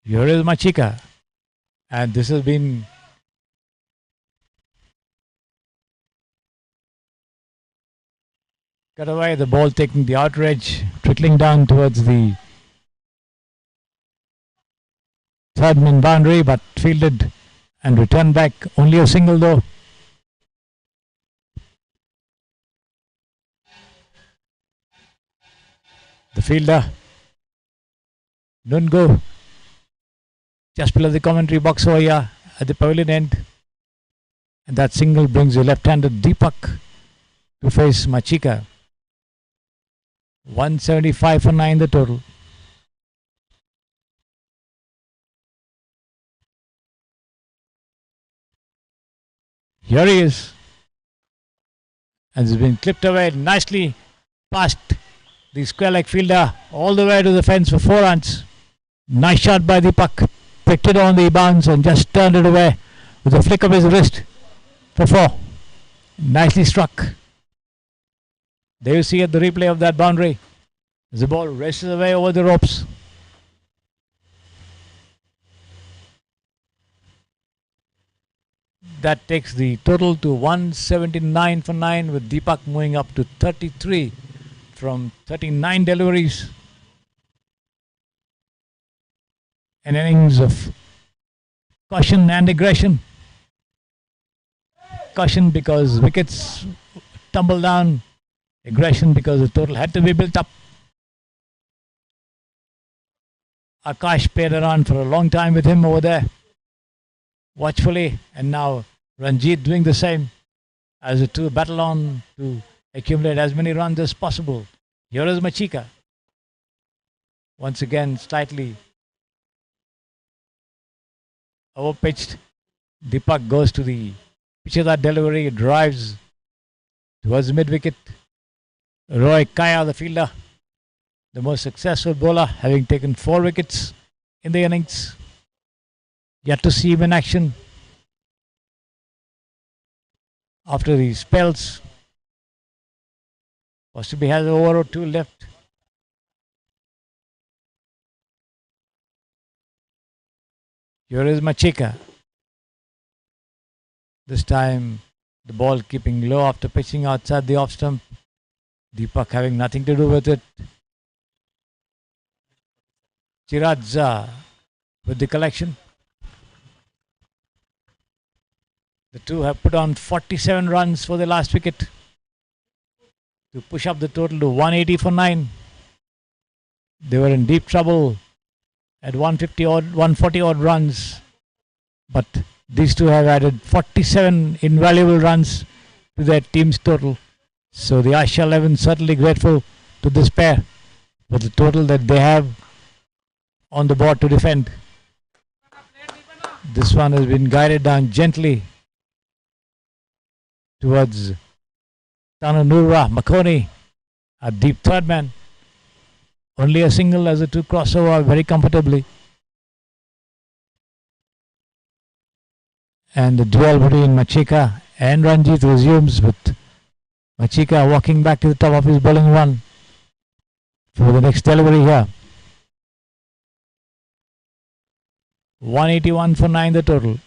Speaker 1: Here is Machika. And this has been cut away. The ball taking the outer edge, trickling down towards the third man boundary, but fielded and returned back. Only a single though. The fielder, Nungo, just below the commentary box over here at the pavilion end. And that single brings the left-handed Deepak to face Machika. 175 for 9 the total. Here he is. And it's been clipped away nicely past the square-leg fielder all the way to the fence for 4 runs. Nice shot by Deepak. Picked it on the bounce and just turned it away with a flick of his wrist for 4. Nicely struck. There you see at the replay of that boundary. As the ball races away over the ropes. That takes the total to 179 for 9, with Deepak moving up to 33 from 39 deliveries. An innings of caution and aggression. Caution because wickets tumble down. Aggression because the total had to be built up. Akash played around for a long time with him over there, watchfully, and now Ranjit doing the same as the two battle on to accumulate as many runs as possible. Here is Machika. Once again, slightly overpitched. Deepak goes to the pitch of that delivery, drives towards the mid-wicket. Roy Kaya, the fielder, the most successful bowler, having taken 4 wickets in the innings. Yet to see him in action after the spells. Possibly has an over or 2 left. Here is Machika. This time the ball keeping low after pitching outside the off stump. Deepak having nothing to do with it. Chiradza with the collection. The two have put on 47 runs for the last wicket to push up the total to 180 for 9. They were in deep trouble at 140 odd runs, but these two have added 47 invaluable runs to their team's total. So the Asha 11 certainly grateful to this pair for the total that they have on the board to defend. This one has been guided down gently towards Tananura Makoni, a deep third man. Only a single as the two cross over very comfortably. And the duel between Machika and Ranjit resumes, with Machika walking back to the top of his bowling run for the next delivery here. 181 for 9 the total.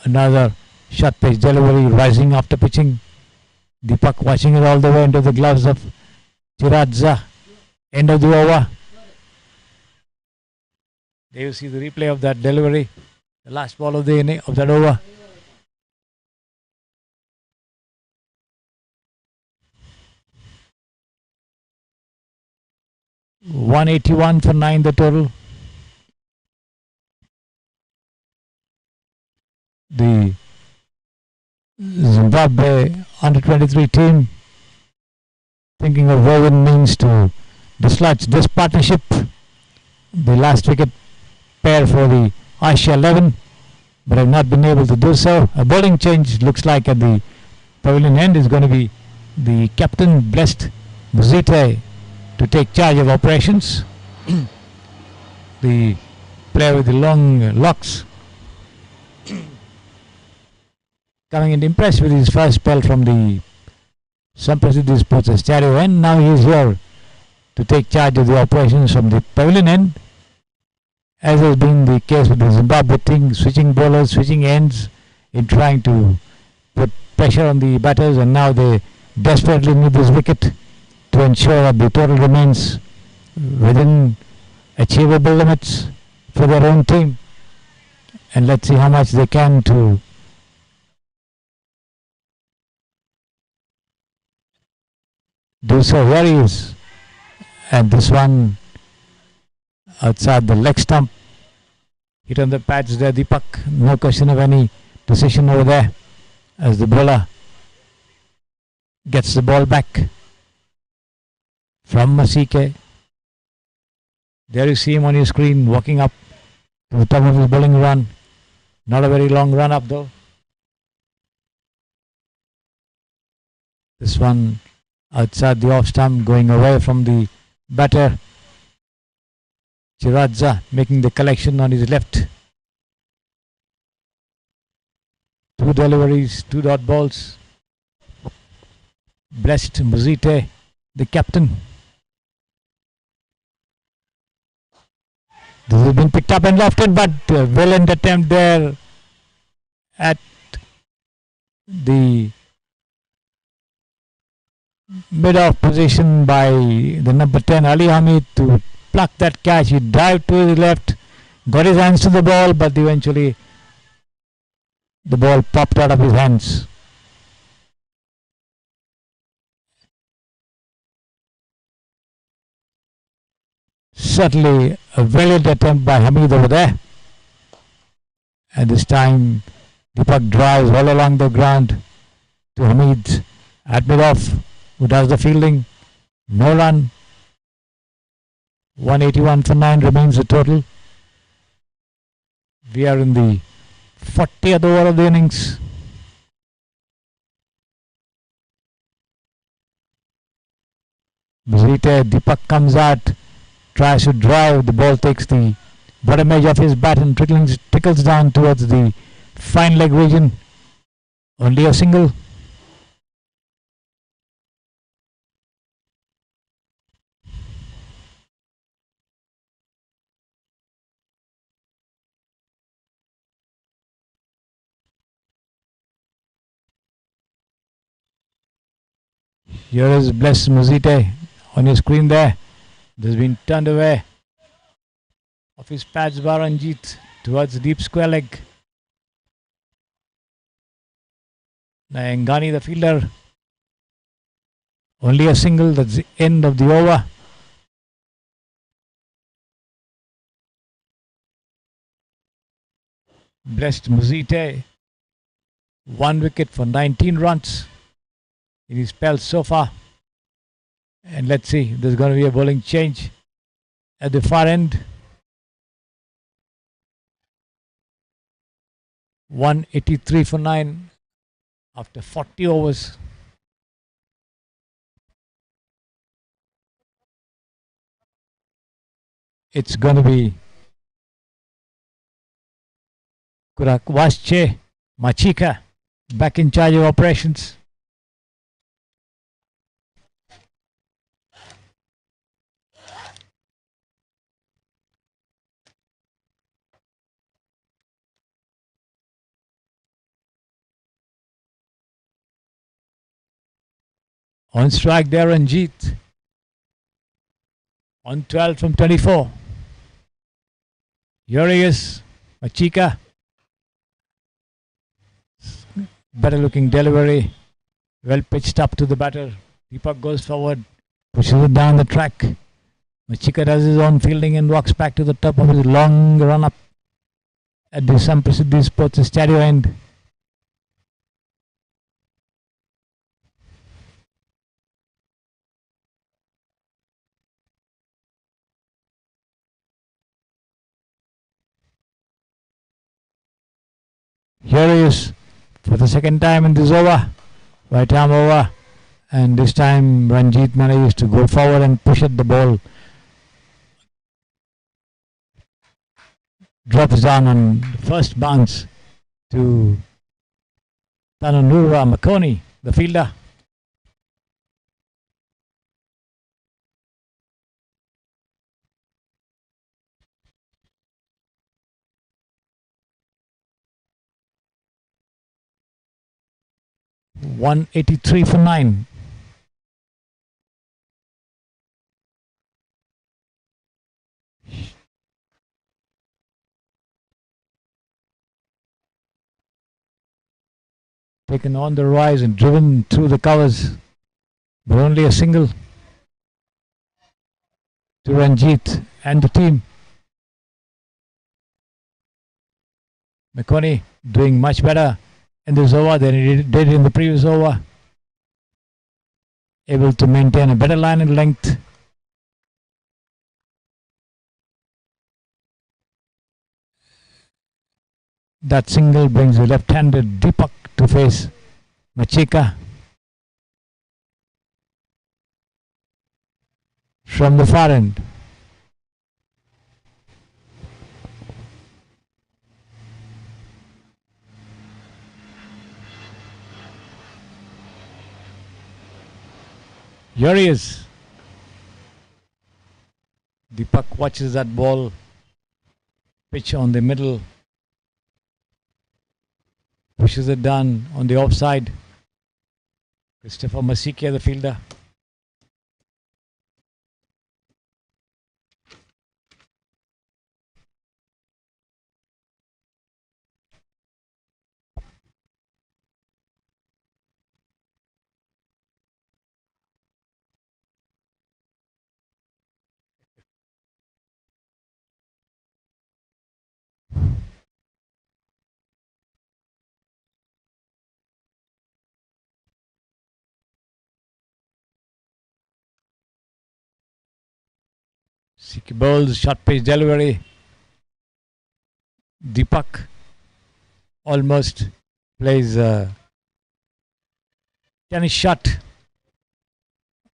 Speaker 1: Another short pitch delivery, rising after pitching. Deepak watching it all the way into the gloves of Chiradza, end of the over. There you see the replay of that delivery. The last ball of the inning of that over. $181 for 9 the total. The Zimbabwe under 23 team thinking of woven means to dislodge this partnership. The last wicket pair for the Asia 11, but have not been able to do so. A bowling change looks like at the pavilion end is going to be the captain, Blessed Muzite, to take charge of operations. The player with the long locks coming in impressed with his first spell from the Samprasiddhi Sports Stereo end. Now he is here to take charge of the operations from the pavilion end, as has been the case with the Zimbabwe team, switching bowlers, switching ends in trying to put pressure on the batters, and now they desperately need this wicket to ensure that the total remains within achievable limits for their own team. And let's see how much they can to do so. Here he is, and this one outside the leg stump, hit on the pads there. Deepak, no question of any decision over there, as the bowler gets the ball back from Masike. There you see him on your screen walking up to the top of his bowling run. Not a very long run up though. This one outside the off stump, going away from the batter. Chiradza making the collection on his left. 2 deliveries, 2 dot balls. Blessed Muzite, the captain. This has been picked up and lofted, but well-aimed attempt there at the mid-off position by the number 10 Ali Hamid to pluck that catch. He dived to his left, got his hands to the ball, but eventually the ball popped out of his hands. Certainly a brilliant attempt by Hamid over there. And this time Deepak drives all along the ground to Hamid at mid-off, who does the fielding. No run. 181 for 9 remains the total. We are in the 40th over of the innings. Muzite, Deepak comes out, tries to drive. The ball takes the bottom edge of his bat and trickles down towards the fine leg region. Only a single. Here is Blessed Muzite on your screen there. This has been turned away off his pads by Ranjit towards the deep square leg. Nayangani, the fielder, only a single. That's the end of the over. Blessed Muzite, 1 wicket for 19 runs in his spell so far. And let's see if there's going to be a bowling change at the far end. 183 for 9 after 40 overs. It's going to be Kurakwasche Machika back in charge of operations. On strike there, Ranjit. on 12 from 24. Here he is, Machika. Better looking delivery. Well pitched up to the batter. Deepak goes forward, pushes it down the track. Machika does his own fielding and walks back to the top of his long run up at the Samprasiddhi Sports Stereo end. Here he is for the second time in this over, right arm over, and this time Ranjit manages to go forward and push at the ball. Drops down on the first bounce to Tananura Makoni, the fielder. .183 for 9. Taken on the rise and driven through the covers, but only a single to Ranjit and the team. Makoni doing much better in this over than he did in the previous over. Able to maintain a better line and length. That single brings the left-handed Deepak to face Machika. From the far end. Here he is. Deepak watches that ball pitch on the middle. Pushes it down on the offside. Christopher Masikia, the fielder. Siki bowls, short pitch delivery. Deepak almost plays a tennis shot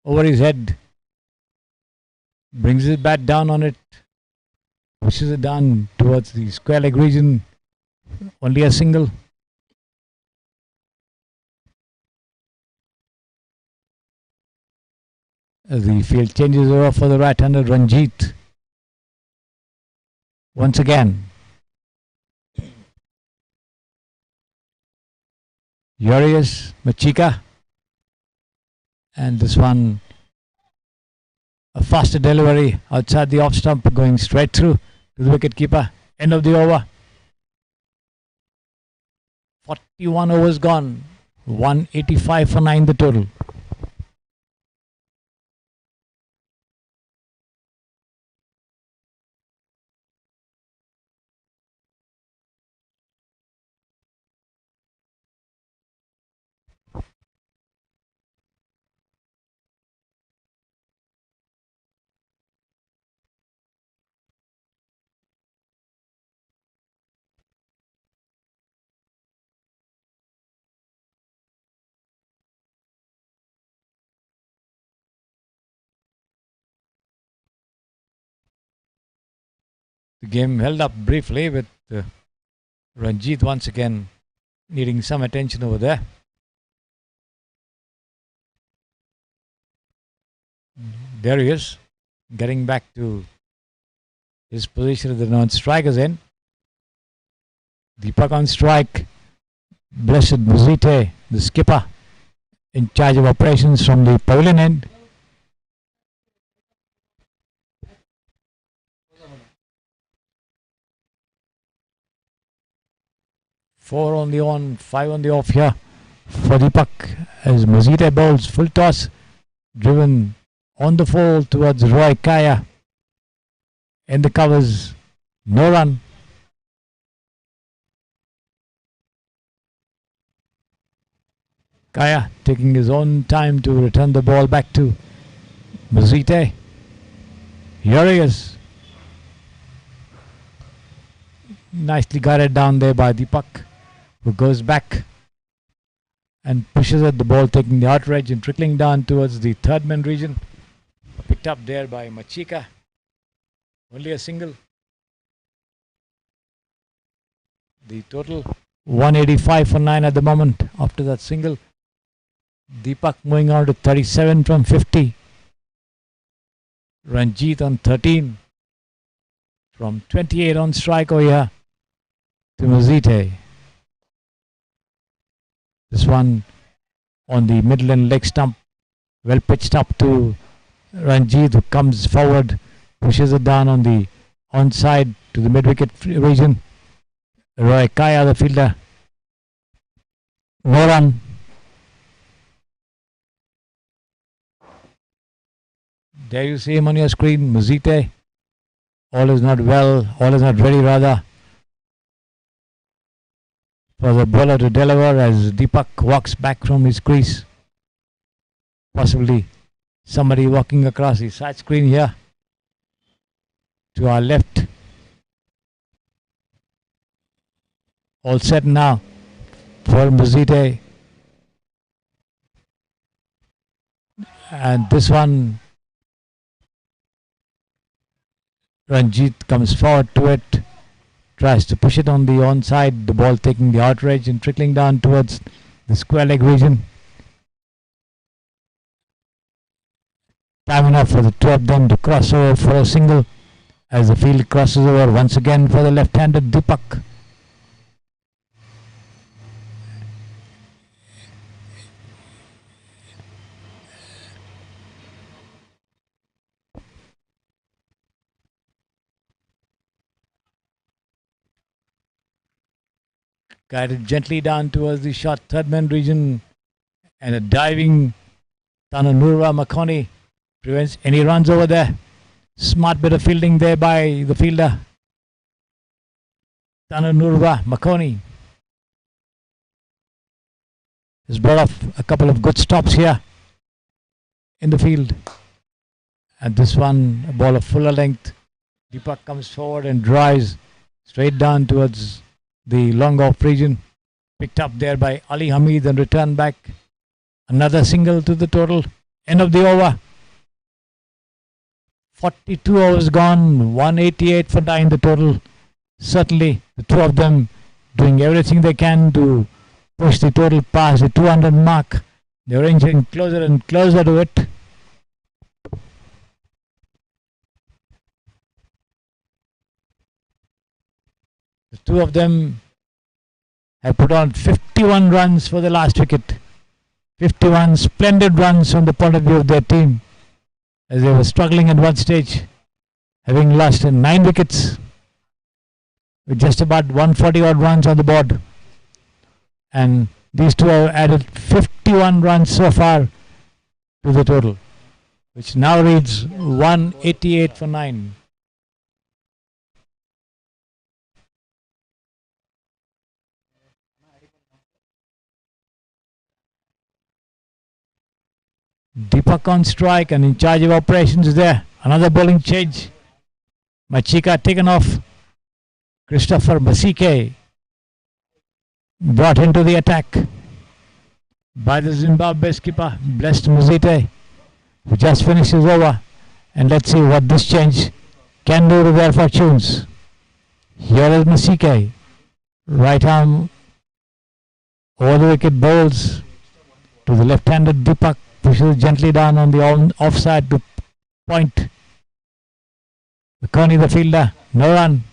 Speaker 1: over his head. Brings his bat down on it. Pushes it down towards the square leg region. Only a single. As the field changes over for the right-hander Ranjit. Once again. Here he is, Machika. And this one, a faster delivery outside the off stump, going straight through to the wicket keeper. End of the over. 41 overs gone. 185 for 9 the total. The game held up briefly with Ranjit once again needing some attention over there. There he is, getting back to his position at the non-strikers end. Deepak on strike. Blessed Muzite, the skipper, in charge of operations from the pavilion end. 4 on the on, 5 on the off here for Deepak as Mazite bowls full toss, driven on the fall towards Roy Kaya. In the covers, no run. Kaya taking his own time to return the ball back to Mazite. Here he is. Nicely guided down there by Deepak, who goes back and pushes at the ball, taking the outer edge and trickling down towards the third man region. Picked up there by Machika. Only a single. The total 185 for 9 at the moment after that single. Deepak moving on to 37 from 50. Ranjit on 13 from 28 on strike over here to Mazite. This one on the middle and leg stump, well pitched up to Ranjit, who comes forward, pushes it down on the onside to the mid-wicket region. Roy Kaya, the fielder, no run. There you see him on your screen, Mazite. All is not well, all is not ready rather for the bowler to deliver as Deepak walks back from his crease. Possibly somebody walking across the side screen here to our left. All set now for Mazite. And this one, Ranjit comes forward to it, tries to push it on the onside, the ball taking the outer edge and trickling down towards the square leg region. Time enough for the two of them to cross over for a single as the field crosses over once again for the left-handed Deepak. Guided gently down towards the short third man region, and a diving Tananurwa Makoni prevents any runs over there. Smart bit of fielding there by the fielder Tananurwa Makoni. Has brought off a couple of good stops here in the field. And this one, a ball of fuller length. Deepak comes forward and drives straight down towards the long off region, picked up there by Ali Hamid and returned back. Another single to the total. End of the over. 42 overs gone, 188 for 9 the total. Certainly the two of them doing everything they can to push the total past the 200 mark. They're inching closer and closer to it. The two of them have put on 51 runs for the last wicket. 51 splendid runs from the point of view of their team, as they were struggling at one stage, having lost 9 wickets with just about 140 odd runs on the board. And these two have added 51 runs so far to the total, which now reads 188 for 9. Deepak on strike and in charge of operations there. Another bowling change. Machika taken off. Christopher Masike brought into the attack by the Zimbabwe skipper, Blessed Mazite, who just finished his over. And let's see what this change can do to their fortunes. Here is Masike. Right arm over the wicket, bowls to the left-handed Deepak. Pushes gently down on the offside to point. Makoni, the fielder, no run.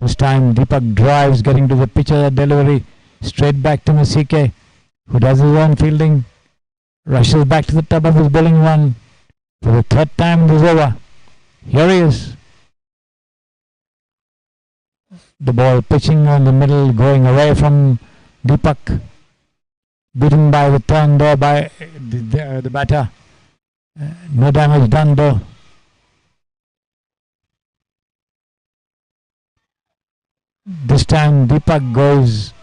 Speaker 1: This time Deepak drives, getting to the pitch of the delivery, straight back to Masike, who does his own fielding, rushes back to the top of his bowling run for the third time in this over. Here he is. The ball pitching on the middle, going away from Deepak. Beaten by the turn there by the batter. No damage done though. This time Deepak goes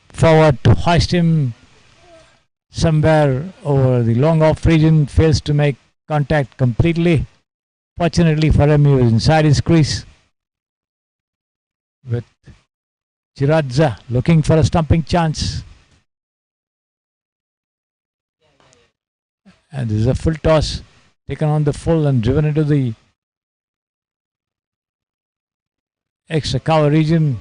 Speaker 1: forward to hoist him somewhere over the long off region, fails to make contact completely. Fortunately for him, he was inside his crease. With Chiradza looking for a stumping chance. And this is a full toss taken on the full and driven into the extra cover region.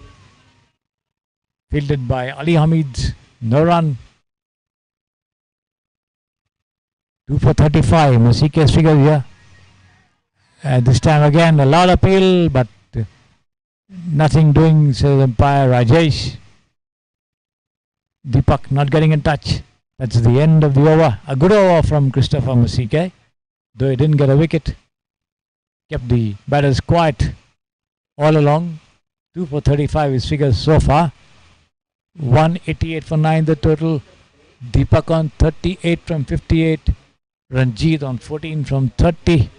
Speaker 1: Fielded by Ali Hamid. No run. 2 for 35. Masike's figures here. And this time again a loud appeal, but nothing doing, says umpire Rajesh. Deepak not getting in touch. That's the end of the over. A good over from Christopher Masike, though he didn't get a wicket. Kept the batters quiet all along. 2 for 35 his figures so far. 188 for 9 the total. Deepak on 38 from 58. Ranjit on 14 from 30.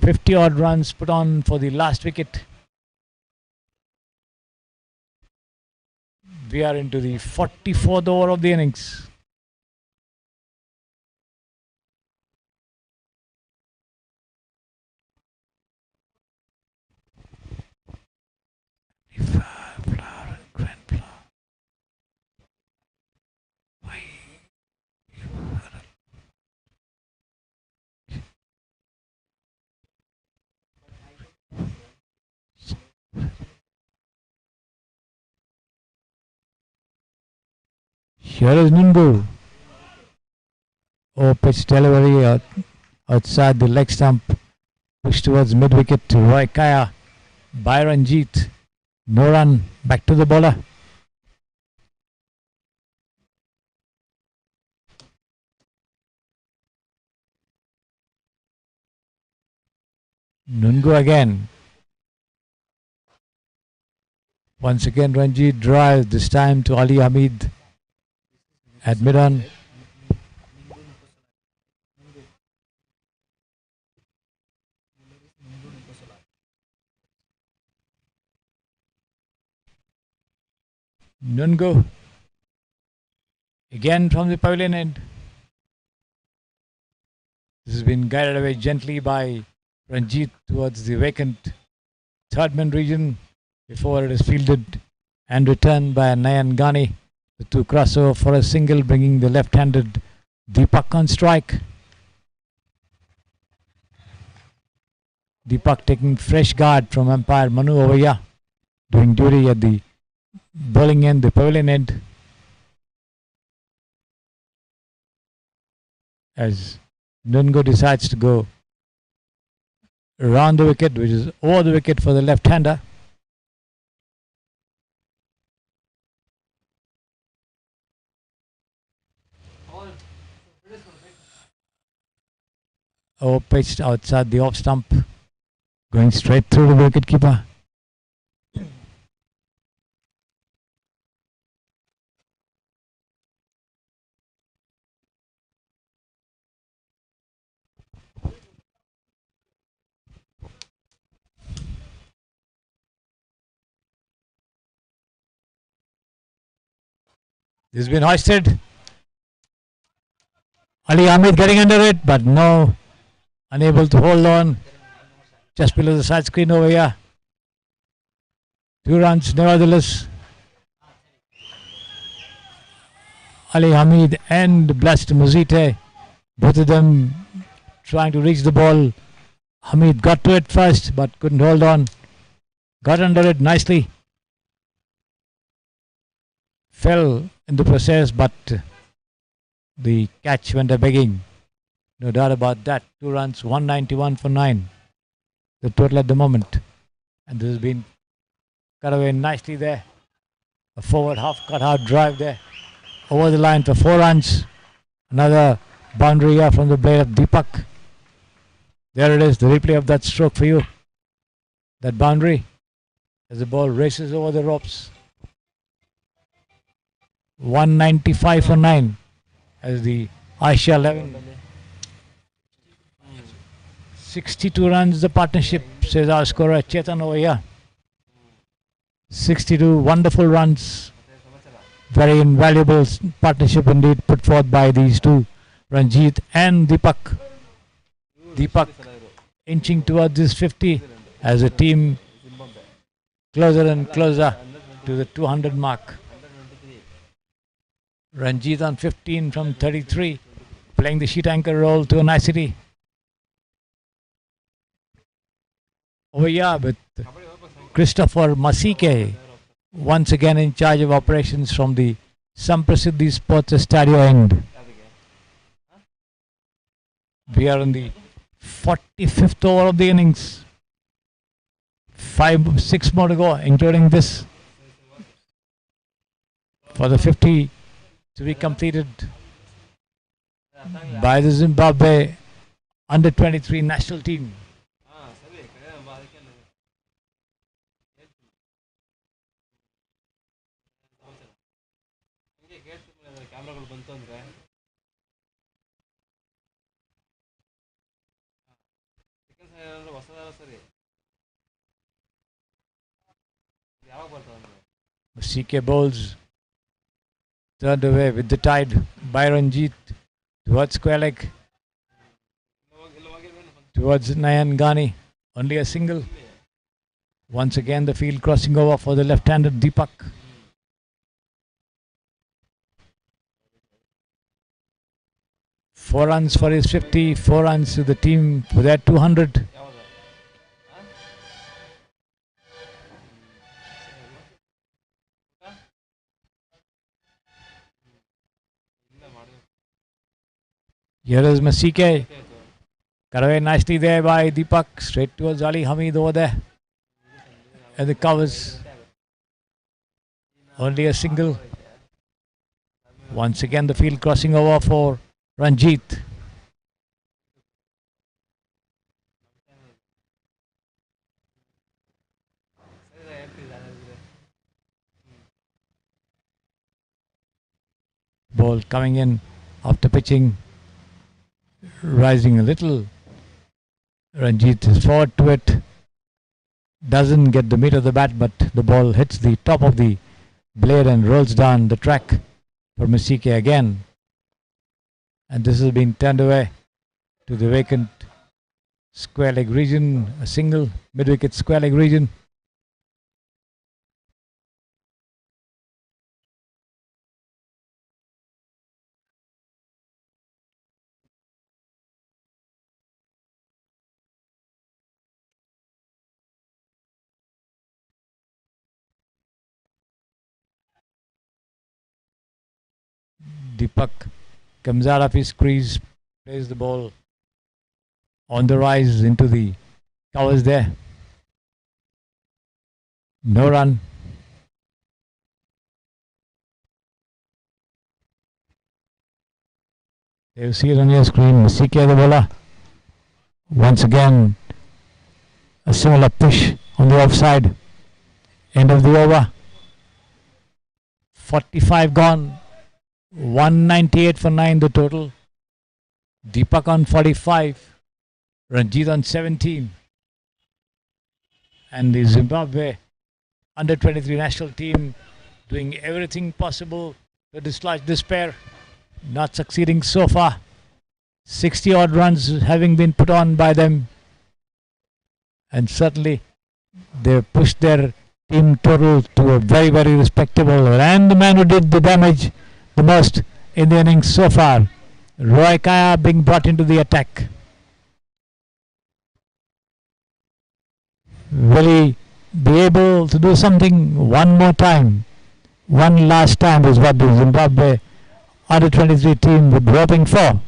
Speaker 1: 50 odd runs put on for the last wicket. We are into the 44th over of the innings. Here is Nungu. Oh, pitch delivery outside the leg stump. Push towards mid-wicket to Roy Kaya. By Ranjit. No run. Back to the bowler. Nungu again. Once again Ranjit drives, this time to Ali Hamid. At mid-on. Nungu. Again from the pavilion end. This has been guided away gently by Ranjit towards the vacant third man region before it is fielded and returned by Nayan Ghani. The two cross over for a single, bringing the left-handed Deepak on strike. Deepak taking fresh guard from umpire Manu over here, doing duty at the bowling end, the pavilion end. As Nungu decides to go around the wicket, which is over the wicket for the left-hander. Oh, pitched outside the off stump, going straight through the wicket keeper. This has been hoisted. Ali Hamid getting under it, but no. Unable to hold on. Just below the side screen over here. 2 runs nevertheless. Ali Hamid and Blessed Muzite, both of them trying to reach the ball. Hamid got to it first but couldn't hold on. Got under it nicely. Fell in the process, but the catch went a-begging. No doubt about that. 2 runs, 191 for 9. The total at the moment. And this has been cut away nicely there. A forward half cut out drive there. Over the line for 4 runs. Another boundary here from the blade of Deepak. There it is, the replay of that stroke for you. that boundary as the ball races over the ropes. 195 for 9 as the Aisha 11. 62 runs the partnership, says our scorer Chetan over here. 62 wonderful runs. Very invaluable partnership indeed put forth by these two, Ranjit and Deepak. Deepak inching towards his 50 as a team closer and closer to the 200 mark. Ranjit on 15 from 33, playing the sheet anchor role to a nicety. Over here with Christopher Masike, once again in charge of operations from the Samprasiddhi Sports Stadio end. We are in the 45th over of the innings. 6 more to go, including this, for the 50 to be completed by the Zimbabwe under 23 national team. CK bowls turned away with the tide by Ranjit towards square leg, towards Nayan Ghani. Only a single. Once again the field crossing over for the left-handed Deepak. Four runs for his 50, 4 runs to the team for their 200. Here is Masike. Cut away nicely there by Deepak. Straight towards Ali Hamid over there. And the covers. Only a single. Once again the field crossing over for Ranjit. Ball coming in after pitching, rising a little. Ranjit is forward to it. Doesn't get the meat of the bat, but the ball hits the top of the blade and rolls down the track for Masike again. And this has been turned away to the vacant square leg region, a single mid-wicket square leg region. Deepak comes out of his crease, plays the ball on the rise into the covers there. No run. You see it on your screen. Masike the bowler. Once again, a similar push on the offside. End of the over. 45 gone. 198 for 9 the total. Deepak on 45. Ranjit on 17. And the Zimbabwe under 23 national team doing everything possible to dislodge this pair. Not succeeding so far. 60 odd runs having been put on by them. And certainly they've pushed their team total to a very, very respectable. And the man who did the damage the most in the innings so far, Roy Kaya, being brought into the attack. Will he be able to do something one more time? One last time is what the Zimbabwe under 23 team would be hoping for.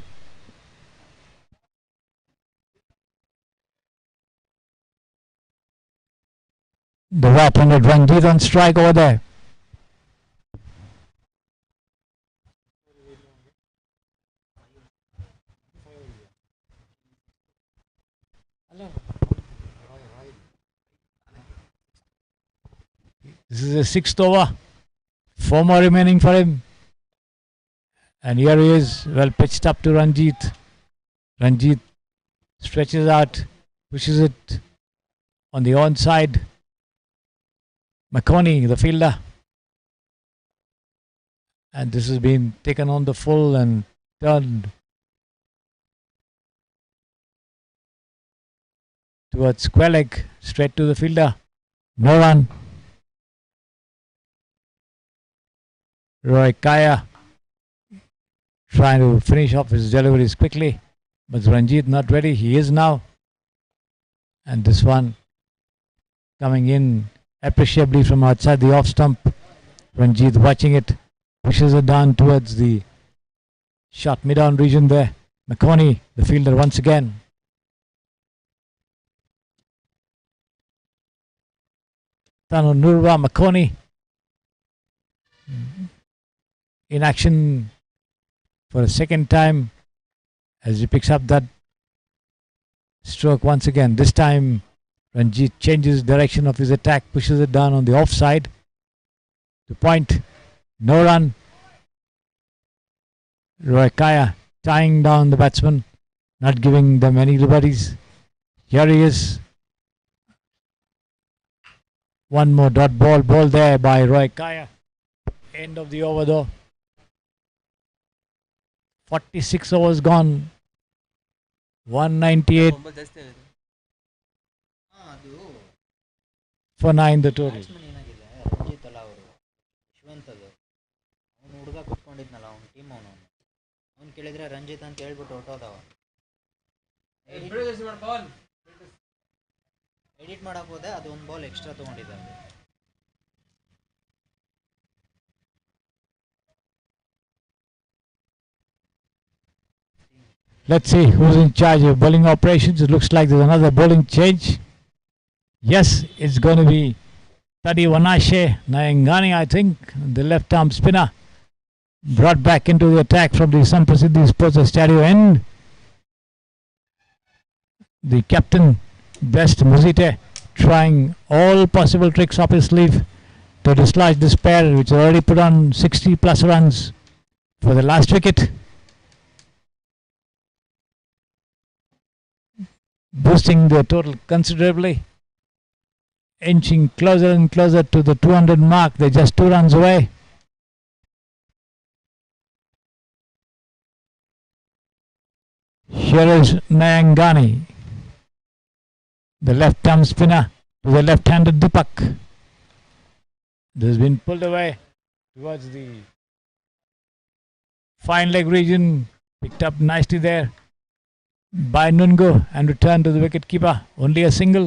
Speaker 1: The right-handed Ranjit on strike over there. This is the 6th over. 4 more remaining for him. And here he is, well pitched up to Ranjit. Ranjit stretches out, pushes it on the onside. McConey, the fielder. And this has been taken on the full and turned towards square leg, straight to the fielder. No run. Roy Kaya trying to finish off his deliveries quickly, but Ranjit not ready. He is now. And this one coming in appreciably from outside the off stump. Ranjit watching it, pushes it down towards the short mid-on region there. McConey, the fielder, once again. Tanu Nurwa McConey in action for a second time as he picks up that stroke once again. This time Ranjit changes direction of his attack, pushes it down on the offside to point. No run. Roy Kaya tying down the batsman, not giving them any liberties. Here he is. One more dot ball there by Roy Kaya. End of the over though. 46 overs gone. 198 for 9 the total.
Speaker 2: Ranjit ಅಲ್ಲ ಅವರು ಯಶವಂತ್ ಅದು ಅವನು ಹುಡುಗ ಕುತ್ಕೊಂಡಿದ್ನಲ್ಲ ಅವ್ನ team ಅವ್ನು ಕೇಳಿದ್ರೆ ರಂಜಿತ್ ಅಂತ ಹೇಳ್ಬಿಟ್ಟು ಹೊರಟೋದವ. ಎಡಿಟ್ ಮಾಡಕ್ ಹೋದೆ, ಅದು ಒಂದು ಬಾಲ್ ಎಕ್ಸ್ಟ್ರಾ ತಗೊಂಡಿದ್ದೆ.
Speaker 1: Let's see who's in charge of bowling operations. It looks like there's another bowling change. Yes, it's going to be Tadi Wanashe Nayangani, I think, the left arm spinner, brought back into the attack from the San Prasiddhi Sports Stereo end. The captain, Best Muzite, trying all possible tricks up his sleeve to dislodge this pair, which already put on 60 plus runs for the last wicket. Boosting the total considerably, inching closer and closer to the 200 mark. They're just 2 runs away. Here is Nayangani, the left arm spinner to the left-handed Deepak. This has been pulled away towards the fine leg region, picked up nicely there by Nungo and returned to the wicket keeper. Only a single.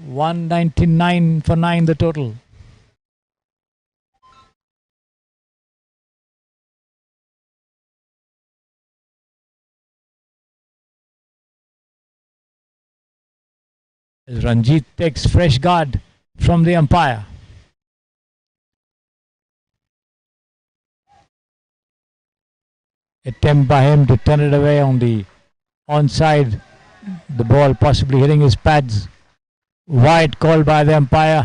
Speaker 1: 199 for 9 the total. As Ranjit takes fresh guard from the umpire. Attempt by him to turn it away on the onside. The ball possibly hitting his pads. Wide call by the umpire.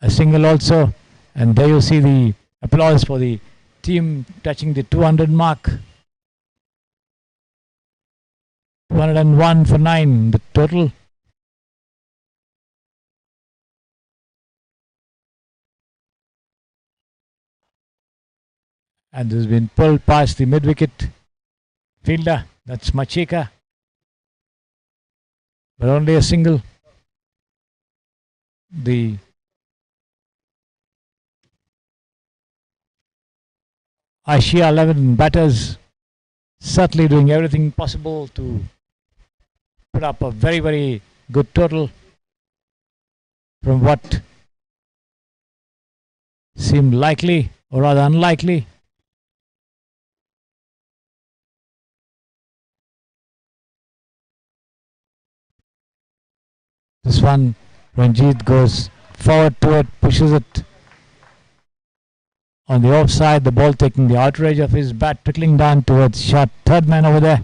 Speaker 1: A single also. And there you see the applause for the team touching the 200 mark. 201 for 9 the total. And this has been pulled past the mid-wicket fielder. That's Macheka. But only a single. The Asia 11 batters certainly doing everything possible to put up a very, very good total from what seemed likely or rather unlikely. This one, Ranjit goes forward to it, pushes it on the offside, the ball taking the outrage of his bat, trickling down towards short third man over there.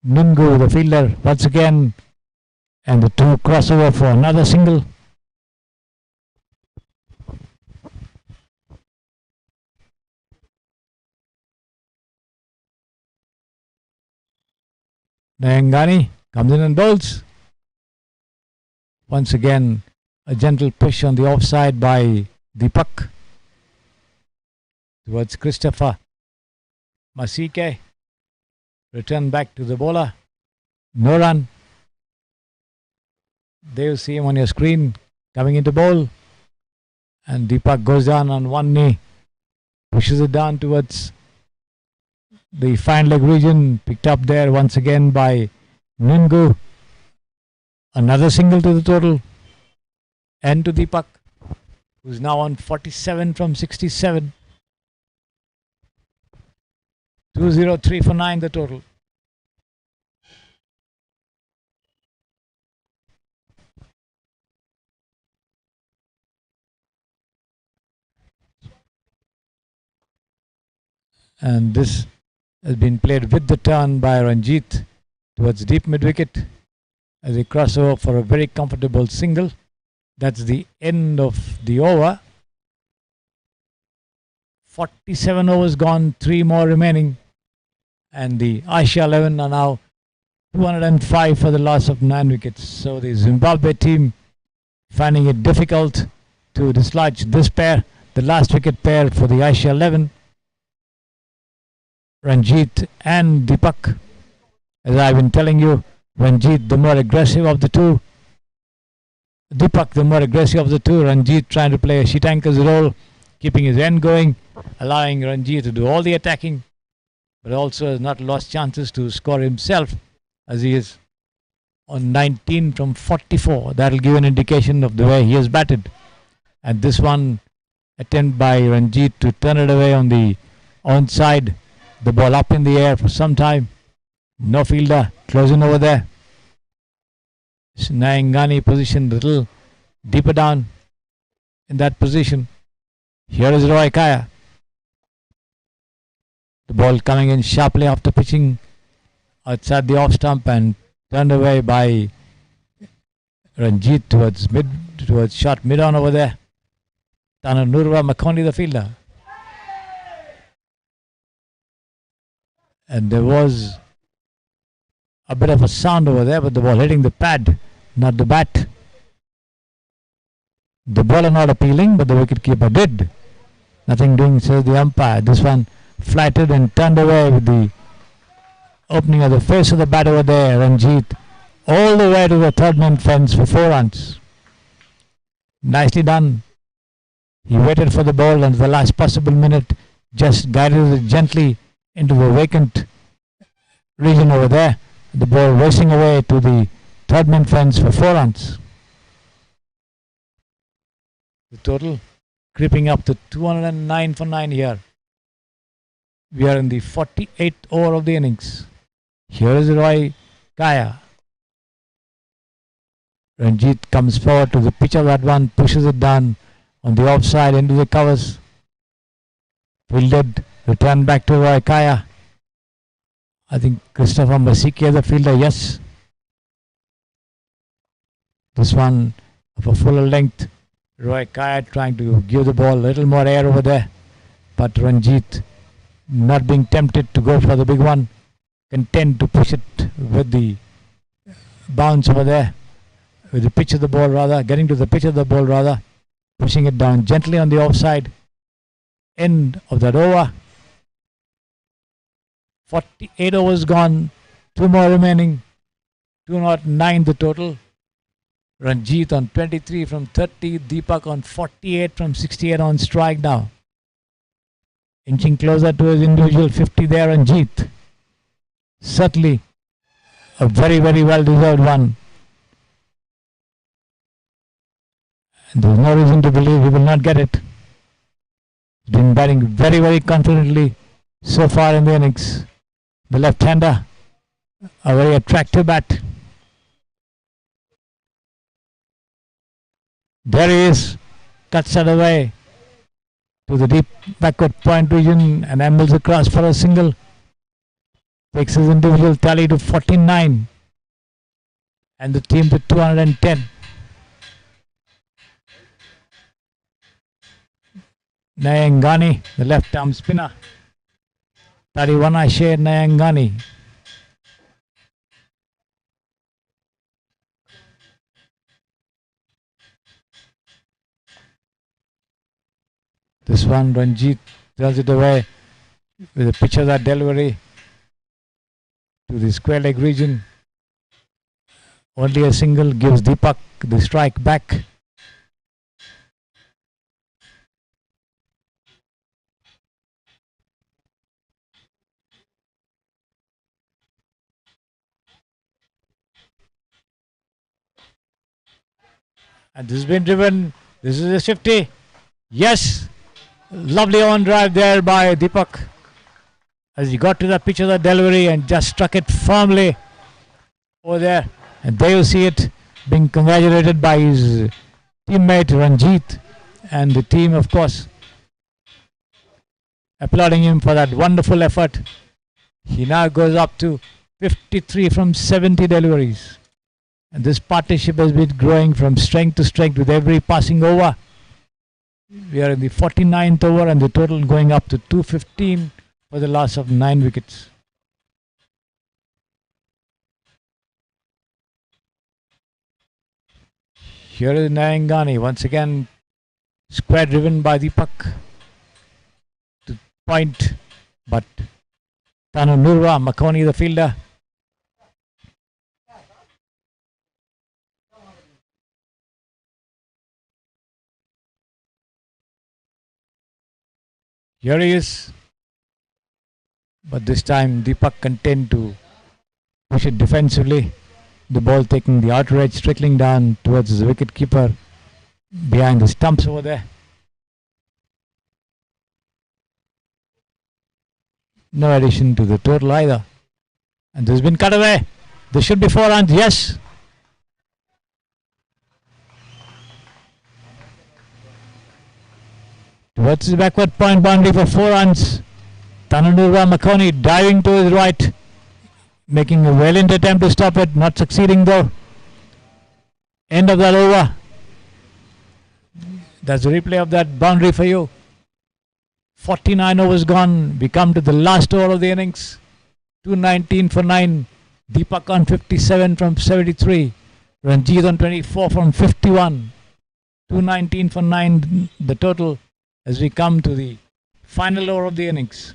Speaker 1: Nungu, the fielder, once again, and the two crossover for another single. Nayangani comes in and bowls. Once again, a gentle push on the offside by Deepak towards Christopher Masike. Return back to the bowler. No run. There you see him on your screen coming into bowl. And Deepak goes down on one knee. Pushes it down towards the fine leg region. Picked up there once again by Nungu. Another single to the total. And to Deepak, who's now on 47 from 67. 203 for 9 the total. And this has been played with the turn by Ranjit towards deep mid wicket as he crosses over for a very comfortable single. That's the end of the over. 47 overs gone, 3 more remaining. And the Asia 11 are now 205 for the loss of 9 wickets. So the Zimbabwe team finding it difficult to dislodge this pair, the last wicket pair for the Asia 11. Ranjit and Deepak. As I've been telling you, Ranjit the more aggressive of the two. Deepak the more aggressive of the two. Ranjit trying to play a sheet anchor's role, keeping his end going, allowing Ranjit to do all the attacking, but also has not lost chances to score himself, as he is on 19 from 44. That will give an indication of the way he has batted. And this one, attempt by Ranjit to turn it away on the onside. The ball up in the air for some time. No fielder closing over there. Nayangani positioned a little deeper down in that position. Here is Roy Kaya. The ball coming in sharply after pitching outside the off stump and turned away by Ranjit towards short mid on over there. Tananurva Makondi the fielder. And there was a bit of a sound over there, but the ball hitting the pad, not the bat. The bowler not appealing, but the wicketkeeper did. Nothing doing, says the umpire. This one flighted and turned away with the opening of the face of the bat over there. Ranjit all the way to the third man fence for 4 runs. Nicely done. He waited for the ball and the last possible minute just guided it gently into the vacant region over there. The ball racing away to the third man fence for 4 runs. The total creeping up to 209 for 9 here. We are in the 48th over of the innings. Here is Roy Kaya. Ranjit comes forward to the pitch of that one, pushes it down on the offside into the covers. Fielded, return back to Roy Kaya. I think Christopher Masike the fielder, yes. This one of a fuller length. Roy Kaya trying to give the ball a little more air over there. But Ranjit not being tempted to go for the big one. Content to push it with the bounce over there. With the pitch of the ball rather. Getting to the pitch of the ball rather. Pushing it down gently on the offside. End of that over. 48 overs gone, 2 more remaining, 209 the total. Ranjit on 23 from 30, Deepak on 48 from 68 on strike now. Inching closer to his individual 50 there, Ranjit. Certainly a very, very well deserved one. And there's no reason to believe he will not get it. He's been batting very, very confidently so far in the innings. The left-hander, a very attractive bat. There he is, cuts it away to the deep backward point region and ambles across for a single. takes his individual tally to 49 and the team to 210. Nayangani, the left arm spinner. 31 Ashe Nayangani. This one, Ranjit throws it away with a pitch of that delivery to the square leg region. Only a single gives Deepak the strike back. And this has been driven. This is a 50. Yes. Lovely on drive there by Deepak as he got to the pitch of the delivery and just struck it firmly over there. And there you see it being congratulated by his teammate Ranjit and the team, of course, applauding him for that wonderful effort. He now goes up to 53 from 70 deliveries. And this partnership has been growing from strength to strength with every passing over. We are in the 49th over and the total going up to 215 for the loss of 9 wickets. Here is Nayangani once again, square driven by Deepak to point, but Tanu Nurwa, Makoni the fielder. Here he is, but this time Deepak content to push it defensively. The ball taking the outer edge, trickling down towards the wicket keeper behind the stumps over there. No addition to the total either. And this has been cut away. This should be 4 runs, yes. Towards the backward point boundary for 4 runs. Tananurwa Makoni diving to his right, making a valiant attempt to stop it, not succeeding though. End of that over. That's a replay of that boundary for you. 49 overs gone. We come to the last over of the innings. 219 for 9. Deepak on 57 from 73. Ranjit on 24 from 51. 219 for 9 the total as we come to the final over of the innings.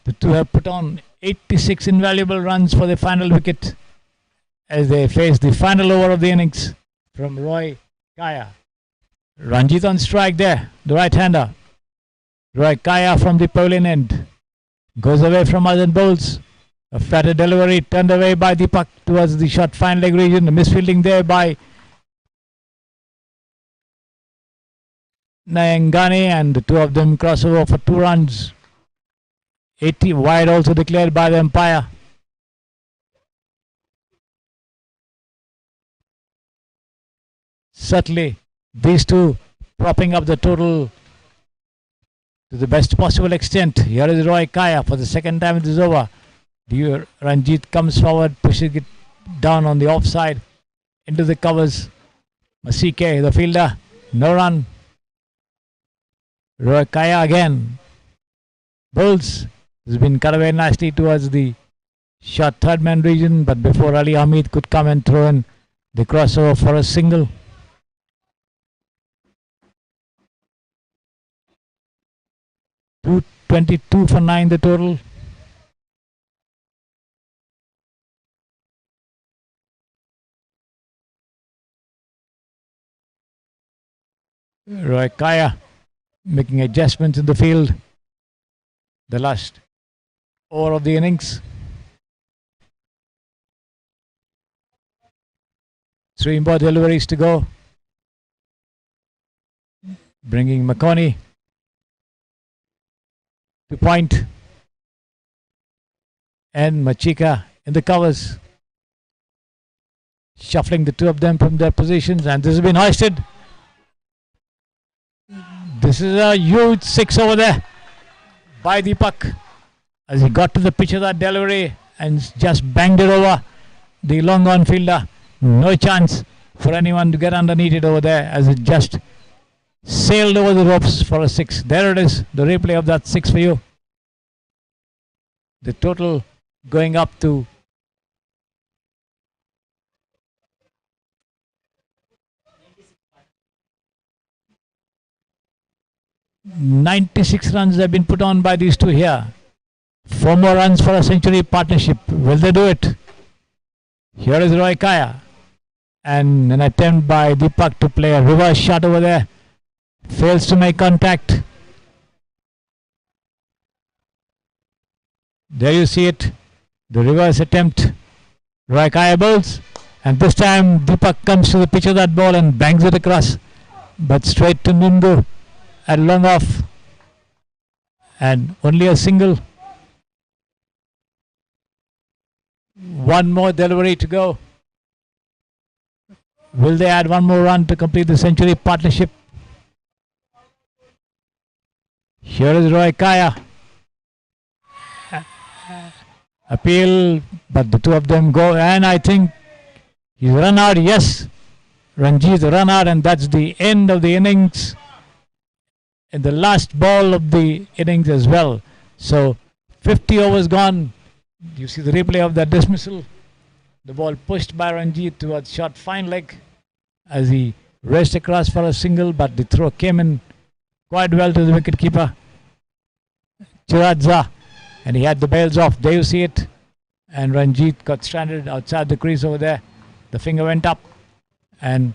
Speaker 1: The two have put on 86 invaluable runs for the final wicket as they face the final over of the innings from Roy Kaya. Ranjit on strike there, the right-hander. Roy Kaya from the pavilion end goes away from Arjun bowls. A flatter delivery turned away by Deepak towards the short fine leg region. The misfielding there by Nayangani, and the two of them cross over for 2 runs. 80 wide also declared by the umpire. Certainly these two propping up the total to the best possible extent. Here is Roy Kaya for the second time it is over. Ranjit comes forward, pushing it down on the offside into the covers. Masike, the fielder, no run. Roy Kaya again. Bowls has been cut away nicely towards the short third man region, but before Ali Hamid could come and throw in the crossover for a single. $222 for 9 the total. Roy Kaya making adjustments in the field. The last over of the innings. 3 more deliveries to go. bringing McConey to point, and Machika in the covers, shuffling the two of them from their positions, and this has been hoisted. This is a huge six over there by Deepak as he got to the pitch of that delivery and just banged it over the long on fielder. No chance for anyone to get underneath it over there as it just sailed over the ropes for a six. There it is, the replay of that six for you. The total going up to 96 runs have been put on by these two here. 4 more runs for a century partnership. Will they do it? Here is Roy Kaya. And an attempt by Deepak to play a reverse shot over there. Fails to make contact. There you see it. The reverse attempt. Roy Kaya bowls. And this time Deepak comes to the pitch of that ball and bangs it across. But straight to Nundu at long off. And only a single. One more delivery to go. Will they add one more run to complete the century partnership? Here is Roy Kaya. Appeal, but the two of them go, and I think he's run out. Yes, Ranjit's run out, and that's the end of the innings. And the last ball of the innings as well. So 50 overs gone. You see the replay of that dismissal. The ball pushed by Ranjit towards short fine leg as he raced across for a single, but the throw came in quite well to the wicketkeeper Chiradza, and he had the bails off. There you see it. And Ranjit got stranded outside the crease over there. The finger went up, and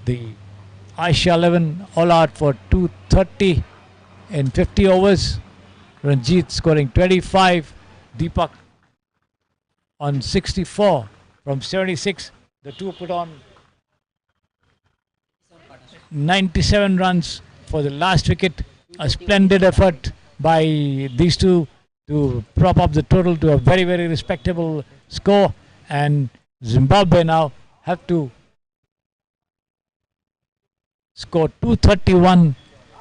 Speaker 1: the Aisha 11 all out for 230 in 50 overs. Ranjit scoring 25. Deepak on 64 from 76. The two put on 97 runs for the last wicket. A splendid effort by these two to prop up the total to a very, very respectable score. And Zimbabwe now have to score 231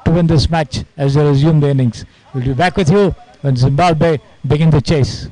Speaker 1: to win this match as they resume the innings. We'll be back with you when Zimbabwe begin the chase.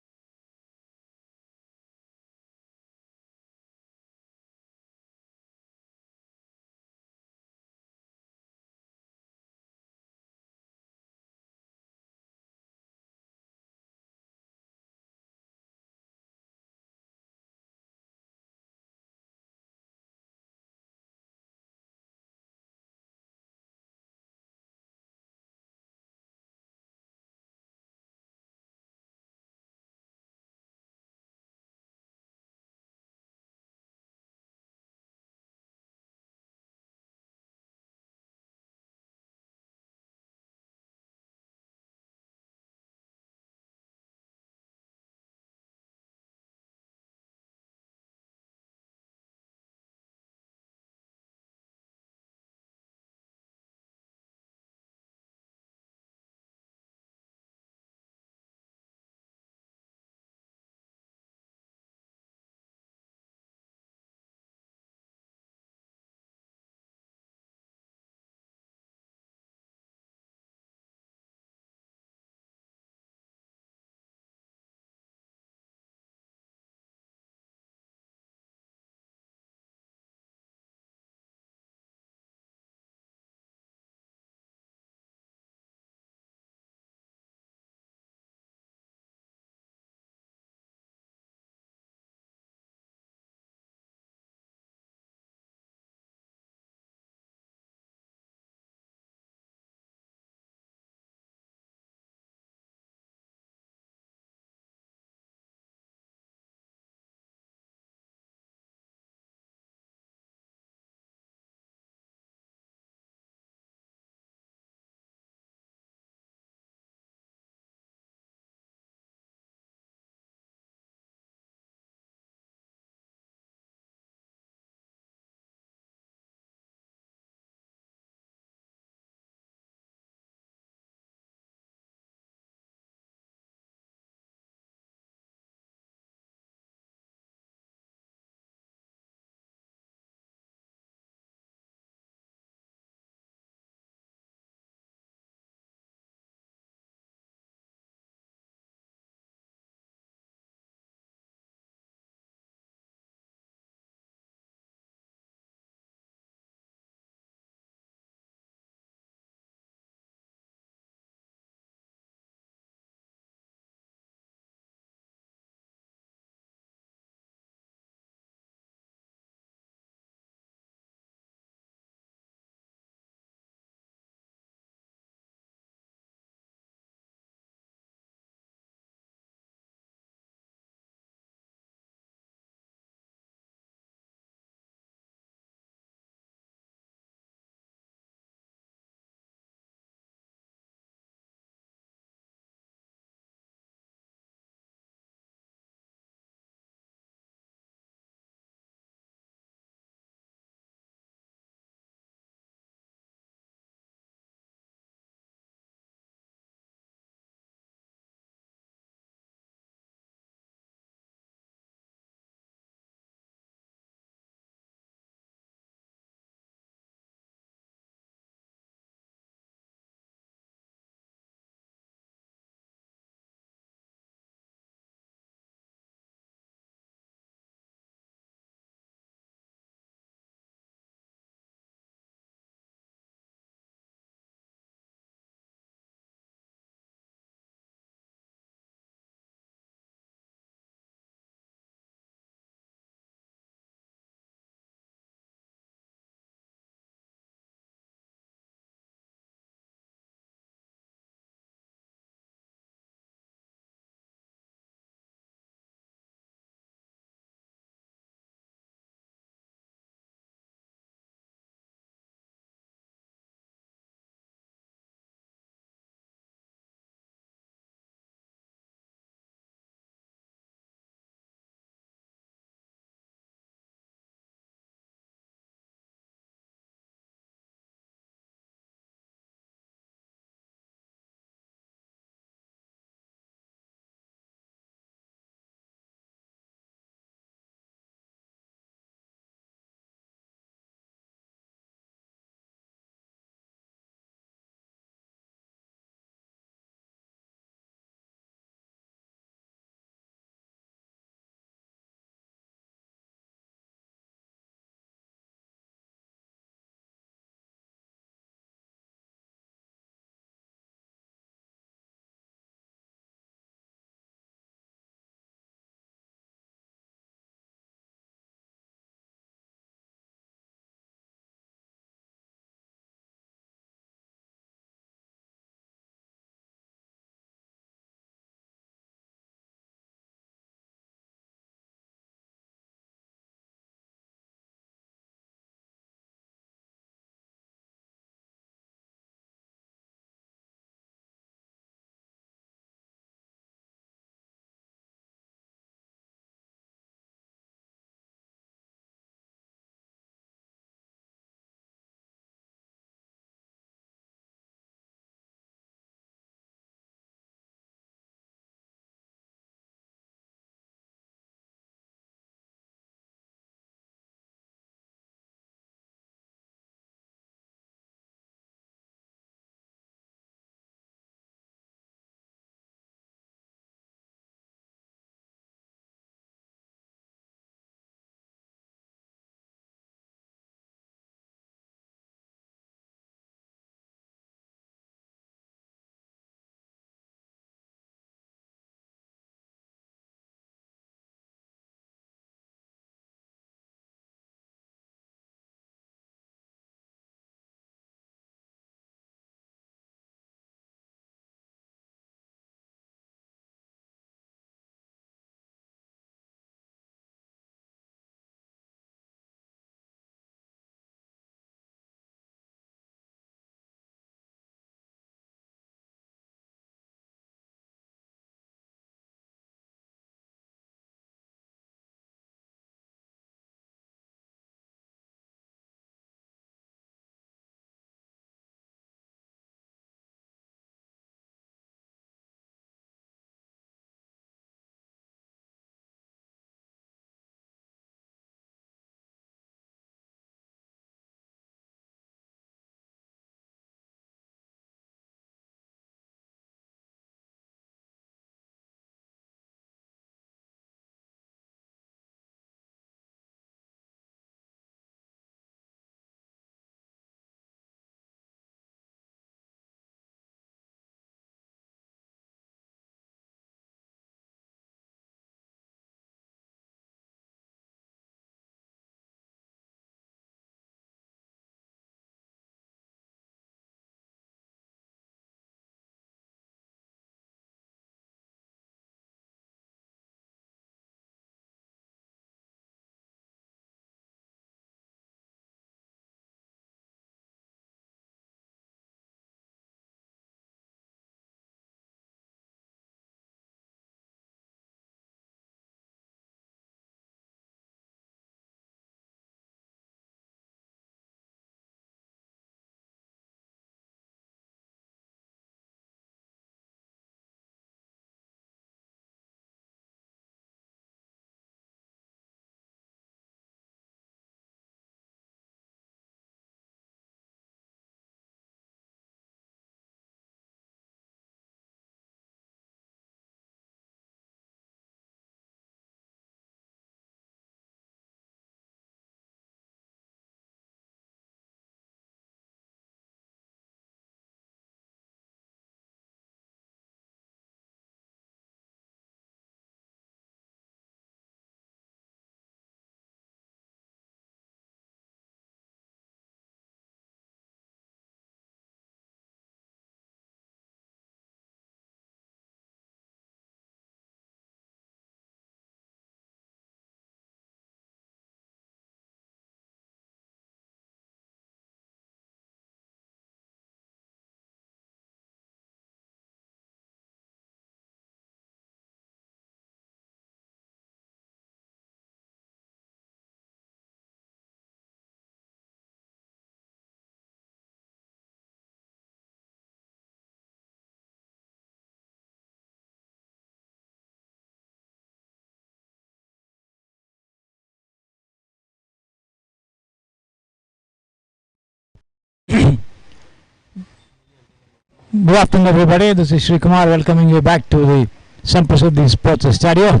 Speaker 1: Good afternoon, everybody. This is Sri Kumar welcoming you back to the Sampasidhi Sports Stadio.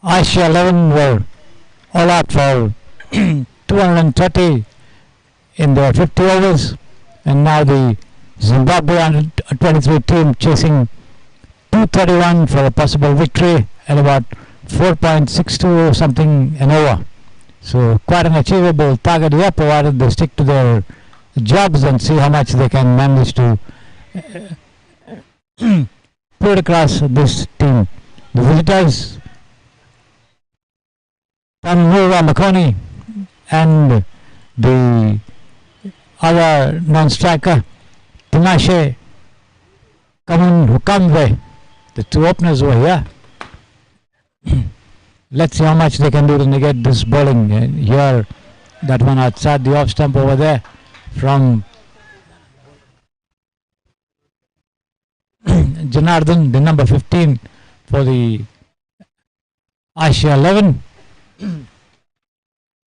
Speaker 1: Asia 11 were all out for 230 in their 50 overs, and now the Zimbabwe under 23 team chasing 231 for a possible victory at about 4.62 something an over. So quite an achievable target here, provided they stick to their jobs and see how much they can manage to put across this team. The visitors, Tanura Makoni and the other non-striker, Tinashe Hukamve, the two openers over here. Let's see how much they can do to negate this bowling. Here, that one outside the off stump over there from Janardhan, the number 15 for the Asia 11.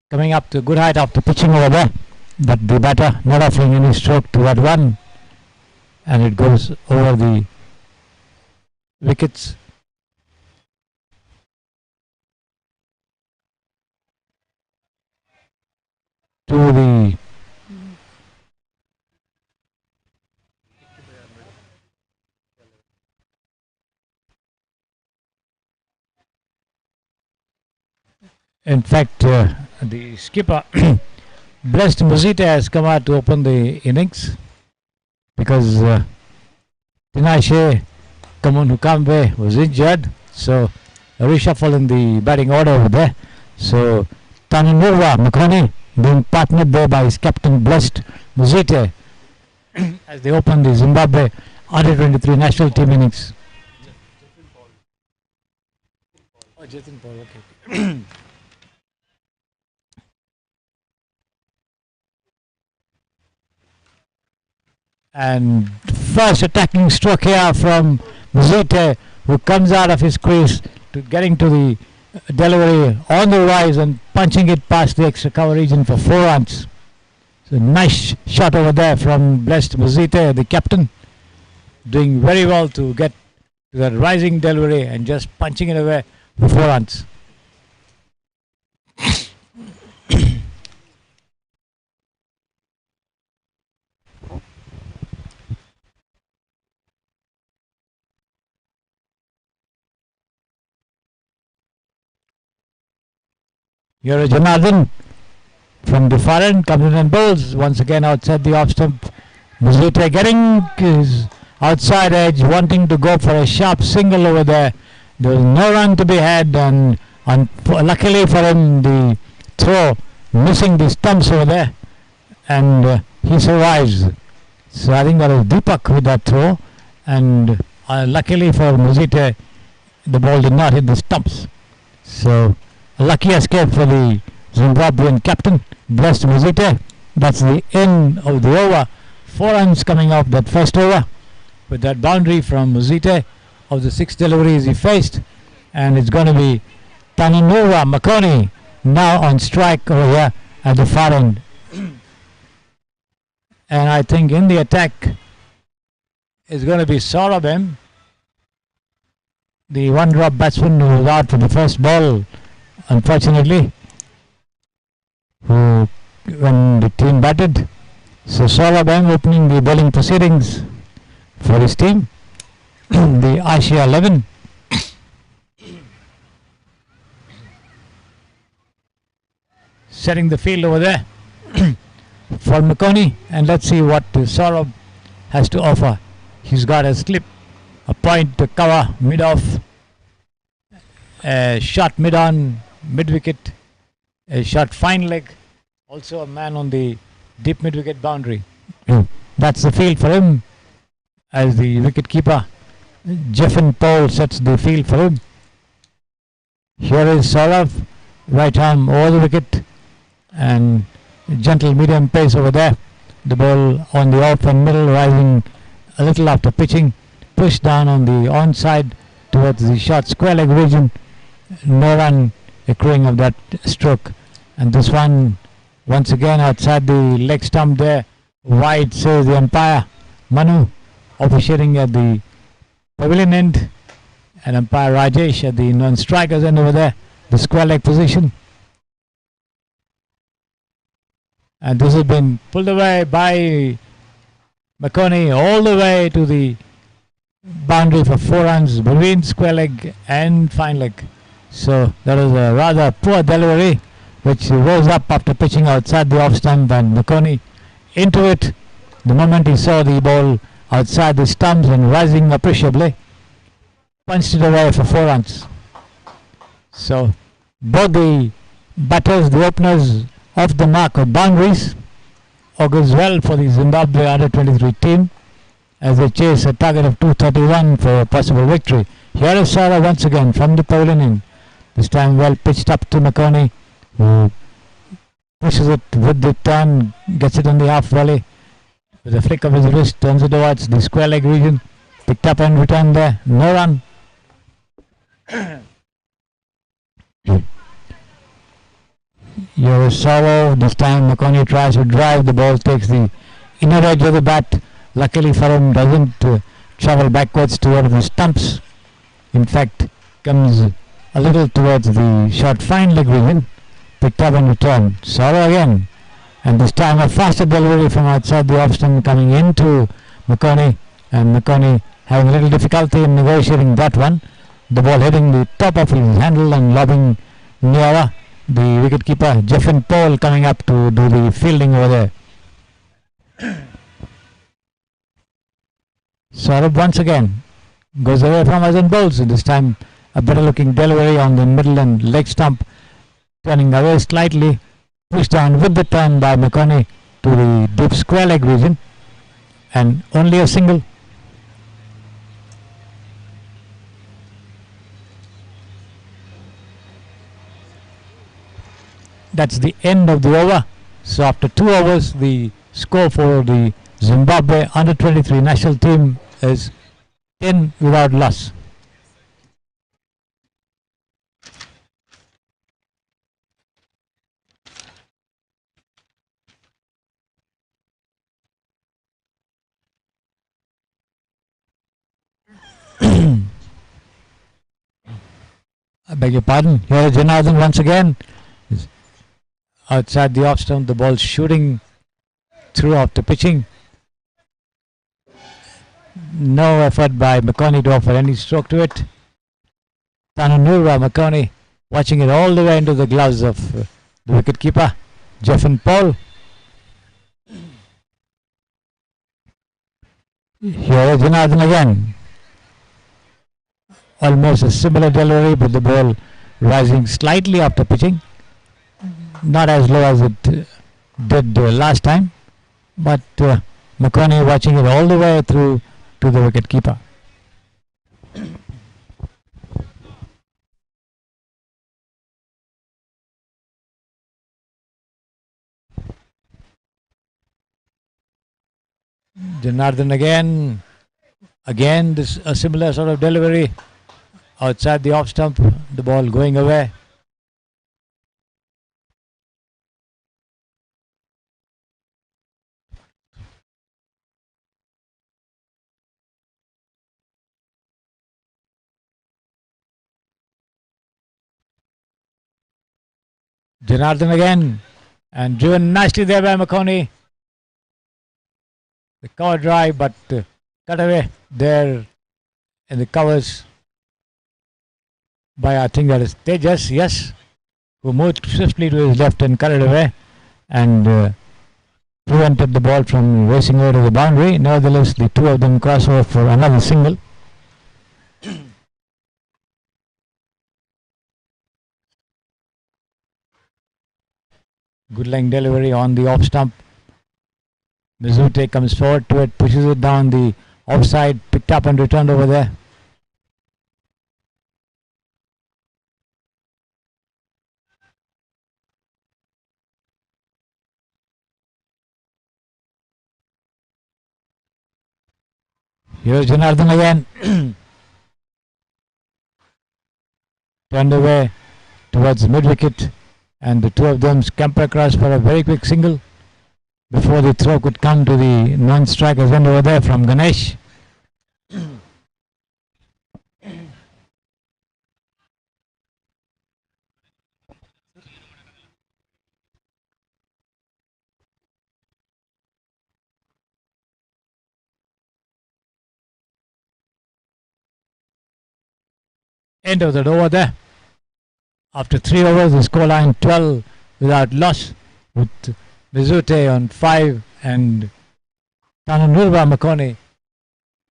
Speaker 1: Coming up to good height after pitching over there, but the batter not offering any stroke to that one, and it goes over the wickets. To the in fact, the skipper Blessed Muzita has come out to open the innings because Tinashe Hukamve was injured, so a reshuffle in the batting order over there. So Tanura Makoni being partnered there by his captain Blessed Muzita as they open the Zimbabwe under 23 national team innings. Oh, Jatin Paul, okay. And first attacking stroke here from Muzita, who comes out of his crease to getting to the delivery on the rise and punching it past the extra cover region for 4 runs. So nice shot over there from Blessed Muzita, the captain, doing very well to get to that rising delivery and just punching it away for 4 runs. Here is Janardhan from the far end, comes in and bowls once again outside the off stump. Muzita getting his outside edge, wanting to go for a sharp single over there. There was no run to be had, and luckily for him, the throw missing the stumps over there, and he survives. So I think that was Deepak with that throw, and luckily for Muzita, the ball did not hit the stumps. So a lucky escape for the Zimbabwean captain, Blessed Muzita. That's the end of the over. 4 runs coming off that first over with that boundary from Muzita of the 6 deliveries he faced, and it's going to be Tanura Makoni now on strike over here at the far end. And I think in the attack is going to be Saurabh, the one-drop batsman who was out for the first ball, unfortunately, when the team batted. So Saurabh opening the bowling proceedings for his team, the Asia 11. Setting the field over there for Makoni, and let's see what Saurabh has to offer. He's got a slip, a point to cover mid-off, a shot mid-on, mid-wicket, a shot fine leg, also a man on the deep mid-wicket boundary. That's the field for him as the wicket keeper Jeffin Paul sets the field for him. Here is Saurabh, right arm over the wicket and gentle medium pace over there. The ball on the off and middle, rising a little after pitching, pushed down on the onside towards the short square leg region. No run accruing of that stroke, and this one once again outside the leg stump there, wide, says the umpire. Manu officiating at the pavilion end, and umpire Rajesh at the non-strikers end over there, the square leg position. And this has been pulled away by McConey all the way to the boundary for 4 runs between square leg and fine leg. So that was a rather poor delivery, which rose up after pitching outside the off stump, and McConey into it the moment he saw the ball outside the stumps and rising appreciably, punched it away for 4 runs. So both the batters, the openers, off the mark of boundaries. Augurs well for the Zimbabwe under-23 team as they chase a target of 231 for a possible victory. Here is Sara once again from the pavilion in. This time well pitched up to McConey, who pushes it with the turn, gets it on the half volley. With a flick of his wrist, turns it towards the square leg region. Picked up and returned there. No run. Yorosawa, this time McConey tries to drive, the ball takes the inner edge of the bat. Luckily for him, doesn't travel backwards towards the stumps. In fact, comes a little towards the short fine leg region. Picked up and returned. Sorrow again, and this time a faster delivery from outside the off stump coming into McConey, and McConey having a little difficulty in negotiating that one. The ball hitting the top of his handle and lobbing nearer. The wicketkeeper Jeffin Paul coming up to do the fielding over there. Saurabh once again goes away from us and bowls. This time a better looking delivery on the middle and leg stump, turning away slightly, pushed down with the turn by McConey to the deep square leg region, and only a single. That's the end of the over. So after 2 overs, the score for the Zimbabwe under-23 national team is 10 without loss. I beg your pardon. Here is Janardhan once again. Outside the off stump, the ball shooting through after pitching. No effort by McConey to offer any stroke to it. Tananura McConey watching it all the way into the gloves of the wicketkeeper, Jeffin Paul. Here is Janardhan again. Almost a similar delivery, but the ball rising slightly after pitching. Not as low as it did last time, but McConey watching it all the way through to the wicketkeeper. Janardhan again this a similar sort of delivery outside the off stump, the ball going away. Janardhan again, and driven nicely there by McConey. The cover drive, but cut away there in the covers by, I think that is Tejas, yes, who moved swiftly to his left and cut it away and prevented the ball from racing over to the boundary. Nevertheless, the two of them cross over for another single. Good line delivery on the off stump. Mizute comes forward to it, pushes it down the offside, picked up and returned over there. Here's Janardhan again. Turned away towards mid wicket, and the two of them scamper across for a very quick single. before the throw could come to the non-strikers end over there from Ganesh. End of that over there. After 3 overs, the scoreline 12 without loss, with Mizute on 5 and Tananurva Makone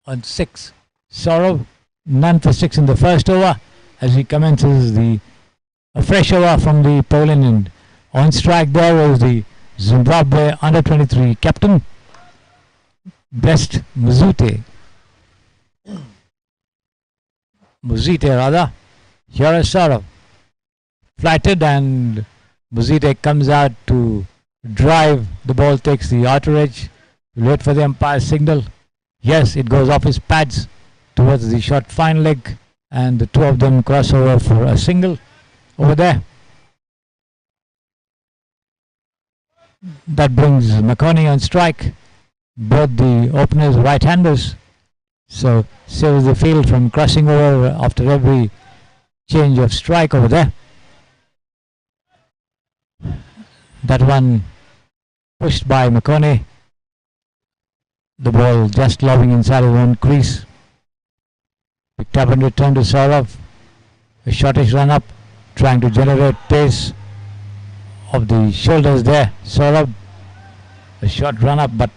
Speaker 1: on 6. Saurav none for 6 in the first over as he commences a fresh over from the Poland end. On strike there was the Zimbabwe under-23 captain, Best Muzite. Here is Saurav. Flatted, and Muzite comes out to drive. The ball takes the outer edge. Wait for the umpire's signal. Yes, it goes off his pads towards the short fine leg, and the two of them cross over for a single over there. That brings McConey on strike. Both the openers right-handers, so saves the field from crossing over after every change of strike over there. That one pushed by McConey. The ball just lobbing inside his own crease. Picked up and returned to Saurav. A shortish run up, trying to generate pace of the shoulders there. Saurav, a short run up, but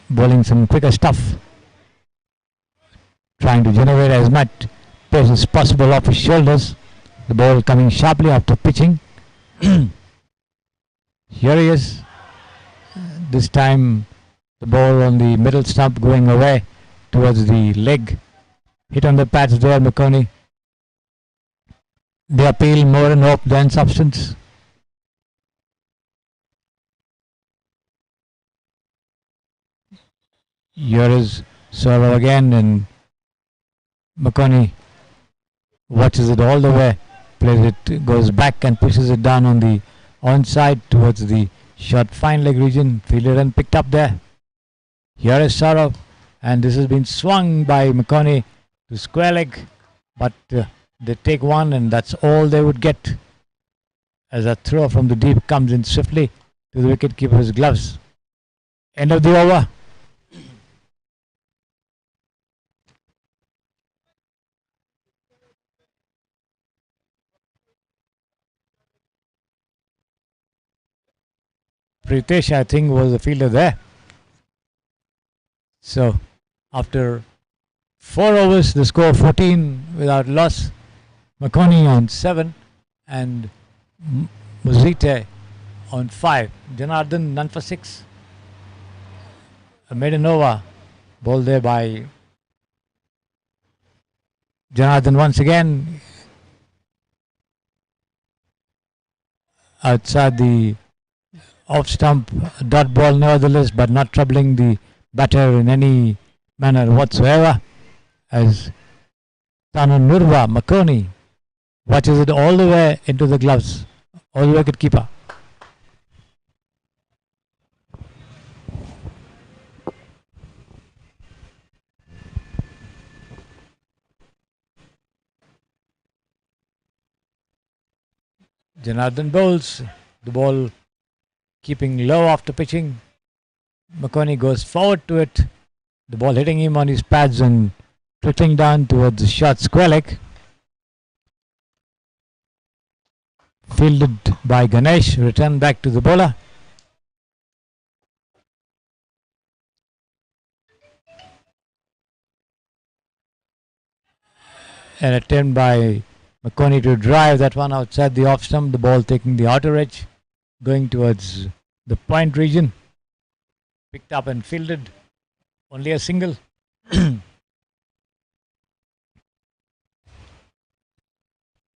Speaker 1: bowling some quicker stuff. Trying to generate as much pace as possible off his shoulders. The ball coming sharply after pitching. Here he is. This time the ball on the middle stump going away towards the leg. Hit on the pads there, McConey. They appeal more in hope than substance. Here is Saurav again, and McConey watches it all the way, plays it, goes back and pushes it down on the onside towards the short fine leg region. Fielded and picked up there. Here is Saurav, and this has been swung by McConey to square leg, but they take one, and that's all they would get as a throw from the deep comes in swiftly to the wicketkeeper's gloves. End of the over. Pritesh, I think, was the fielder there. So, after 4 overs, the score 14 without loss. McConey on 7 and Muzite on 5. Janardhan none for 6. A maiden over, bowled there by Janardhan once again. Outside the off stump, dot ball nevertheless, but not troubling the batter in any manner whatsoever, as Tananurva Makoni watches it all the way into the gloves, all the wicketkeeper. Janardhan bowls, the ball keeping low after pitching. McConey goes forward to it, the ball hitting him on his pads and trickling down towards the short square leg. Fielded by Ganesh, returned back to the bowler. An attempt by McConey to drive that one outside the off stump, the ball taking the outer edge, going towards the point region. Picked up and fielded, only a single.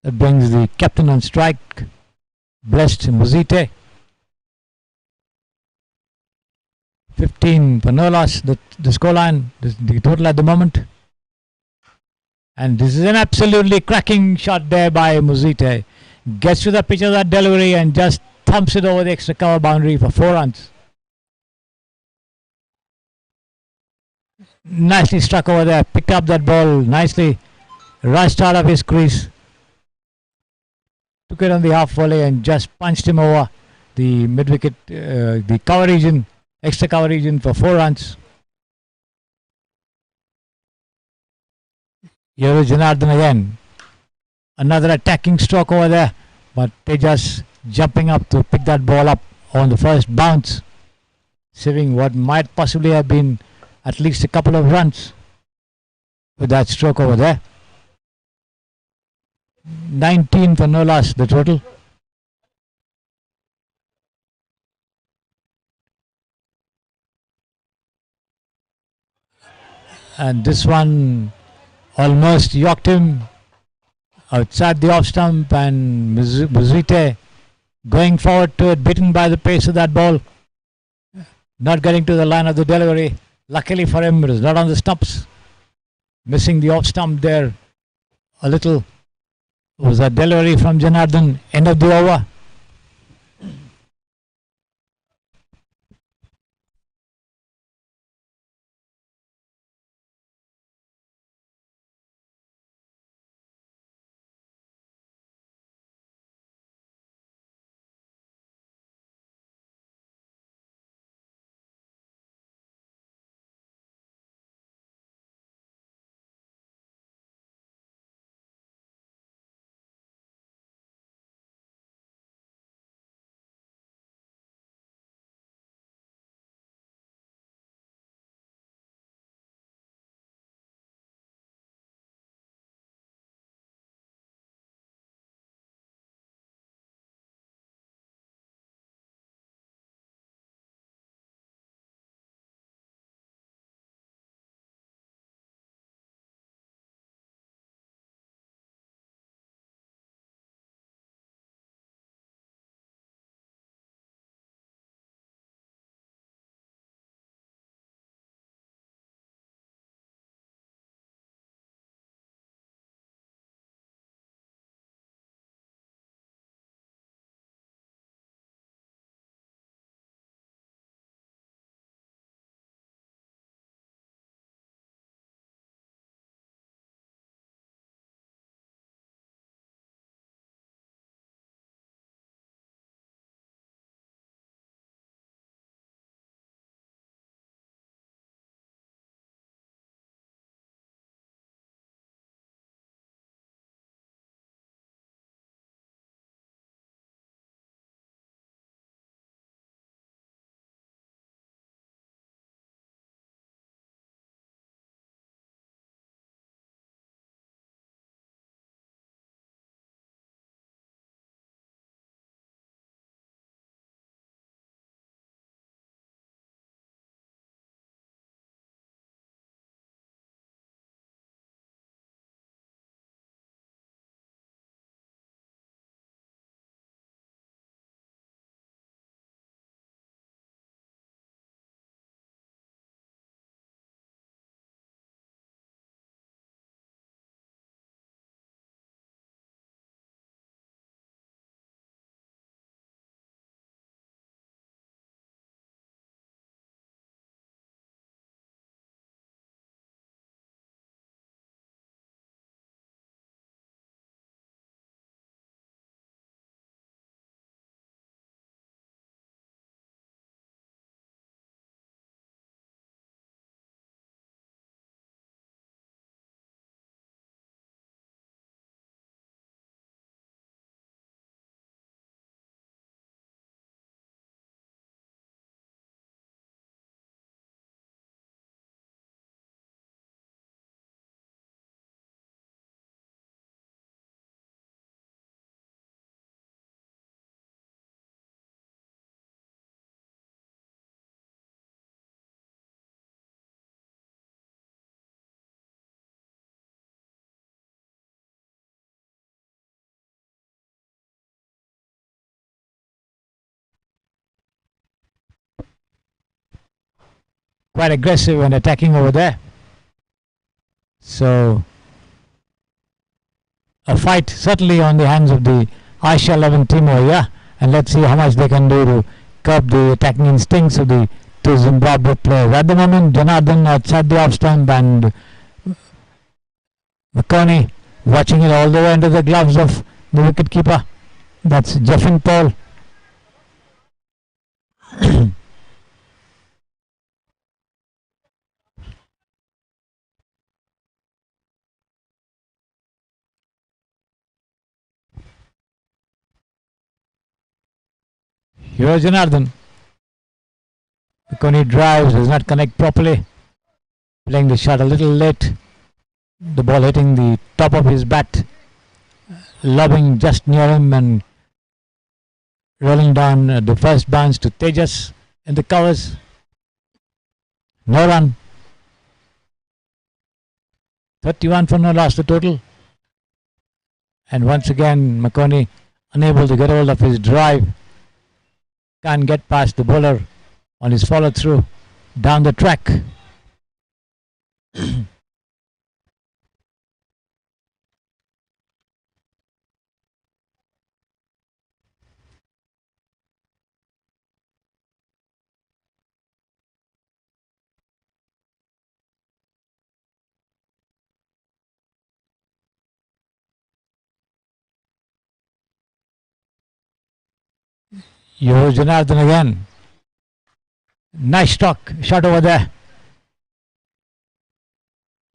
Speaker 1: That brings the captain on strike, Blessed Muzite. 15 for no loss, the scoreline, the total at the moment. And this is an absolutely cracking shot there by Muzite. Gets to the pitch of that delivery and just pumps it over the extra cover boundary for 4 runs. Nicely struck over there, picked up that ball nicely, rushed out of his crease, took it on the half volley and just punched him over the mid-wicket, the cover region, extra cover region for 4 runs. Here is Janardhan again. Another attacking stroke over there, but they just jumping up to pick that ball up on the first bounce, saving what might possibly have been at least a couple of runs with that stroke over there. 19 for no loss, the total. And this one almost yorked him outside the off stump, and Muzite going forward to it, beaten by the pace of that ball, not getting to the line of the delivery. Luckily for him, it is not on the stumps, missing the off stump there a little. It was a delivery from Janardhan, end of the over. Quite aggressive and attacking over there. So a fight certainly on the hands of the Aisha 11 team over here, and let's see how much they can do to curb the attacking instincts of the two Zimbabwe players. At the moment, Janardhan outside the off stump and McConey watching it all the way into the gloves of the wicketkeeper. That's Jeffin Paul. Here's Janardhan. McConey drives, does not connect properly. Playing the shot a little late. The ball hitting the top of his bat. Lobbing just near him and rolling down the first bounce to Tejas in the covers. No run. 31 for no loss the total. And once again McConey unable to get hold of his drive. Can't get past the bowler on his follow through down the track. Here's Janardhan again. Nice shot over there.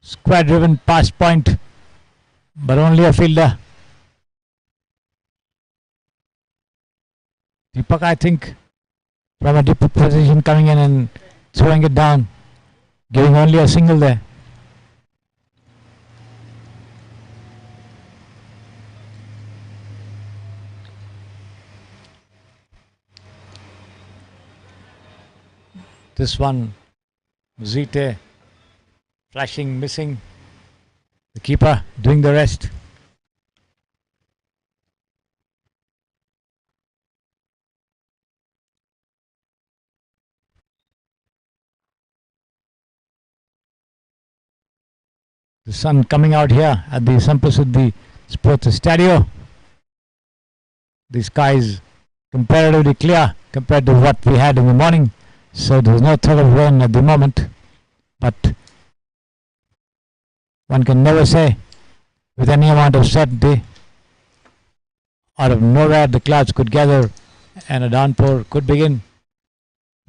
Speaker 1: Square driven past point, but only a fielder. Deepak, I think, from a deep position coming in and throwing it down, giving only a single there. This one, Zite, flashing, missing. The keeper doing the rest. The sun coming out here at the Sampasuddhi Sports Stadio. The sky is comparatively clear compared to what we had in the morning. So there is no threat of rain at the moment, but one can never say with any amount of certainty. Out of nowhere the clouds could gather and a downpour could begin.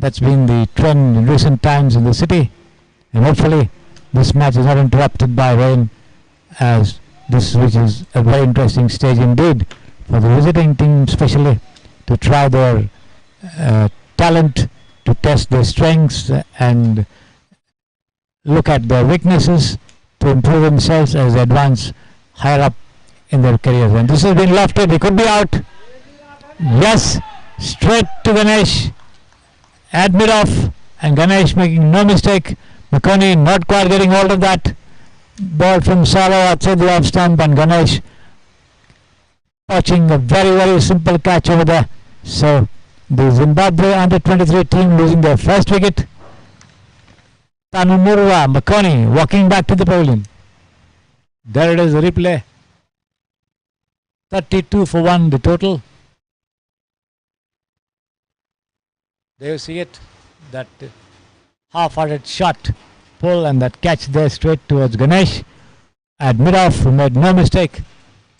Speaker 1: That's been the trend in recent times in the city, and hopefully this match is not interrupted by rain, as this reaches a very interesting stage indeed for the visiting team, especially to try their talent, to test their strengths and look at their weaknesses to improve themselves as they advance higher up in their careers. And this has been lofted. He could be out. Yes, straight to Ganesh at mid-off, and Ganesh making no mistake. McConey not quite getting hold of that ball from Salo outside the off stump, and Ganesh catching a very, very simple catch over there. So the Zimbabwe under-23 team losing their first wicket. Tanumurwa, McConey walking back to the pavilion. There it is, the replay. 32 for 1 the total. There you see it, that half-hearted shot, pull, and that catch there straight towards Ganesh at mid-off, who made no mistake.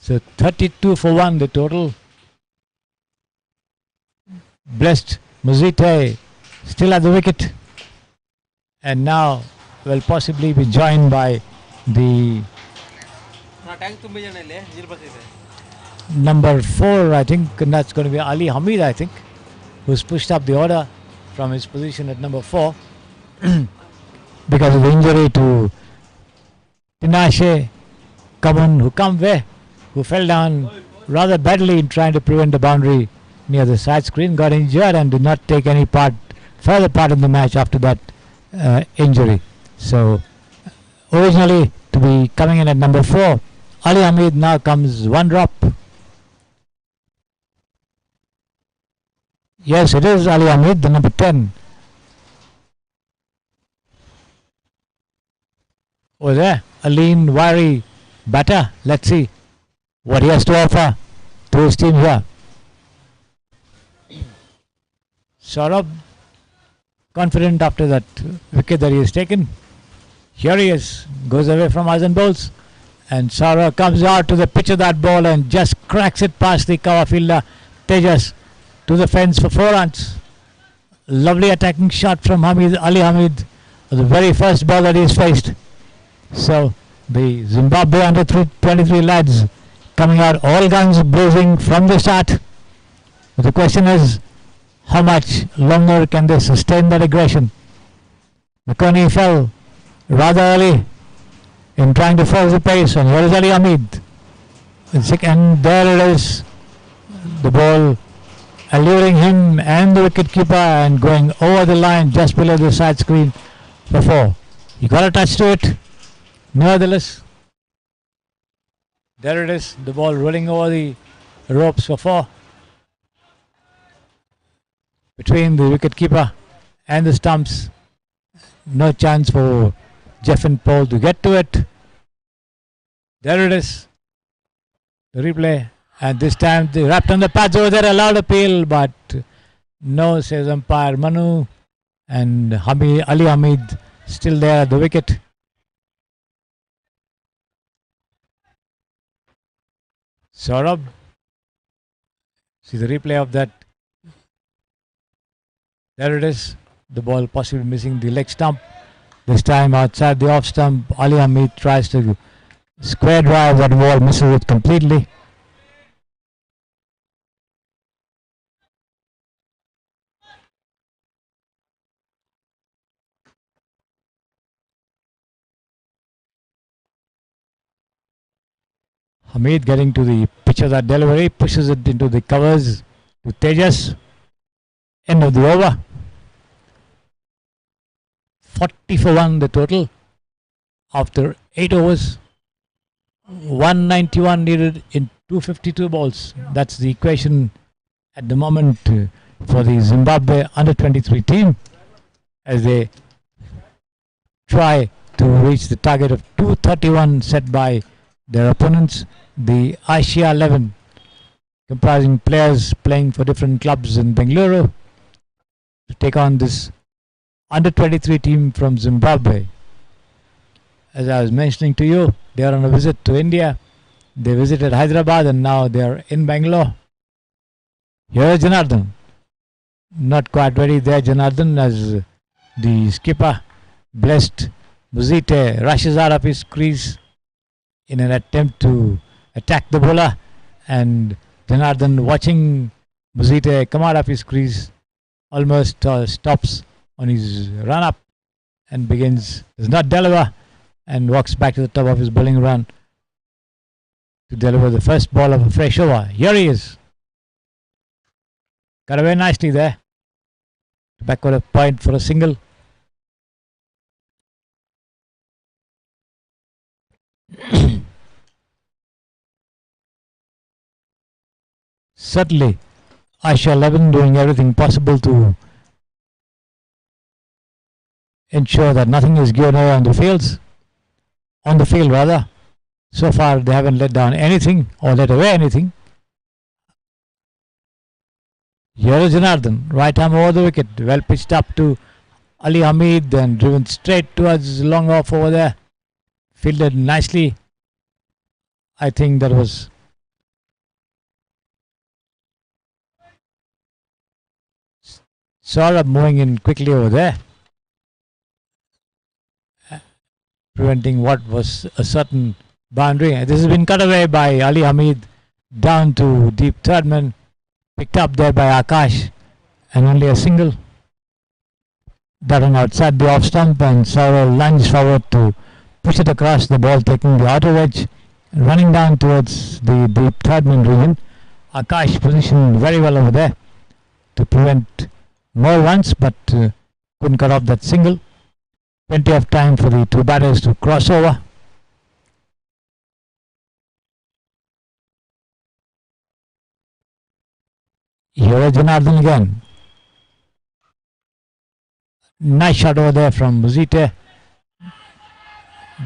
Speaker 1: So 32 for 1 the total. Blessed Muzite still at the wicket, and now will possibly be joined by the number 4, I think, and that's going to be Ali Hamid, I think, who's pushed up the order from his position at number 4 because of the injury to Tinashe Kamun, who fell down rather badly in trying to prevent the boundary near the side screen, got injured and did not take any further part in the match after that injury. So originally to be coming in at number 4, Ali Hamid now comes one drop. Yes, it is Ali Hamid, the number 10. Over there, a lean, wiry batter. Let's see what he has to offer to his team here. Saurabh confident after that wicket that he has taken. Here he is, goes away from us and bowls. And Saurabh comes out to the pitch of that ball and just cracks it past the cover fielder Tejas to the fence for 4 runs. Lovely attacking shot from Ali Hamid, the very first ball that he's faced. So the Zimbabwe under 23 lads coming out all guns blazing from the start. But the question is, how much longer can they sustain that aggression? McConey fell rather early in trying to force the pace, and here is Ali Hamid. And there it is, the ball alluring him and the wicketkeeper and going over the line just below the side screen for 4. He got a touch to it. Nevertheless, there it is, the ball rolling over the ropes for 4. Between the wicketkeeper and the stumps, no chance for Jeff and Paul to get to it. There it is, the replay, and this time they wrapped on the pads over there, allowed appeal, but no, says umpire Manu, and Ali Hamid still there at the wicket. Saurabh, see the replay of that. There it is, the ball possibly missing the leg stump. This time outside the off stump, Ali Hamid tries to square drive that ball, misses it completely. Hamid getting to the pitch of that delivery, pushes it into the covers to Tejas. End of the over. 40 for 1 the total after 8 overs. 191 needed in 252 balls. That's the equation at the moment for the Zimbabwe under 23 team as they try to reach the target of 231 set by their opponents. The Asia 11, comprising players playing for different clubs in Bengaluru, to take on this under 23 team from Zimbabwe. As I was mentioning to you, they are on a visit to India. They visited Hyderabad and now they are in Bangalore. Here is Janardhan. Not quite ready there, Janardhan, as the skipper, blessed Muzite, rushes out of his crease in an attempt to attack the bowler, and Janardhan, watching Muzite come out of his crease, almost stops on his run up and does not deliver, and walks back to the top of his bowling run to deliver the first ball of a fresh over. Here he is. Got away nicely there. Backward a point for a single. Certainly, Aisha 11 doing everything possible to ensure that nothing is given away on the field. So far, they haven't let down anything or let away anything. Here is Janardhan, right arm over the wicket, well pitched up to Ali Hamid and driven straight towards long off over there. Fielded nicely. I think that was Saurabh moving in quickly over there, preventing what was a certain boundary. This has been cut away by Ali Hamid down to deep third man, picked up there by Akash, and only a single. That one outside the off stump, and Saurabh lunged forward to push it across, the ball taking the outer edge, running down towards the deep third man region. Akash positioned very well over there to prevent more runs, but couldn't cut off that single. Plenty of time for the two batters to cross over. Here is Janardhan again. Nice shot over there from Muzite.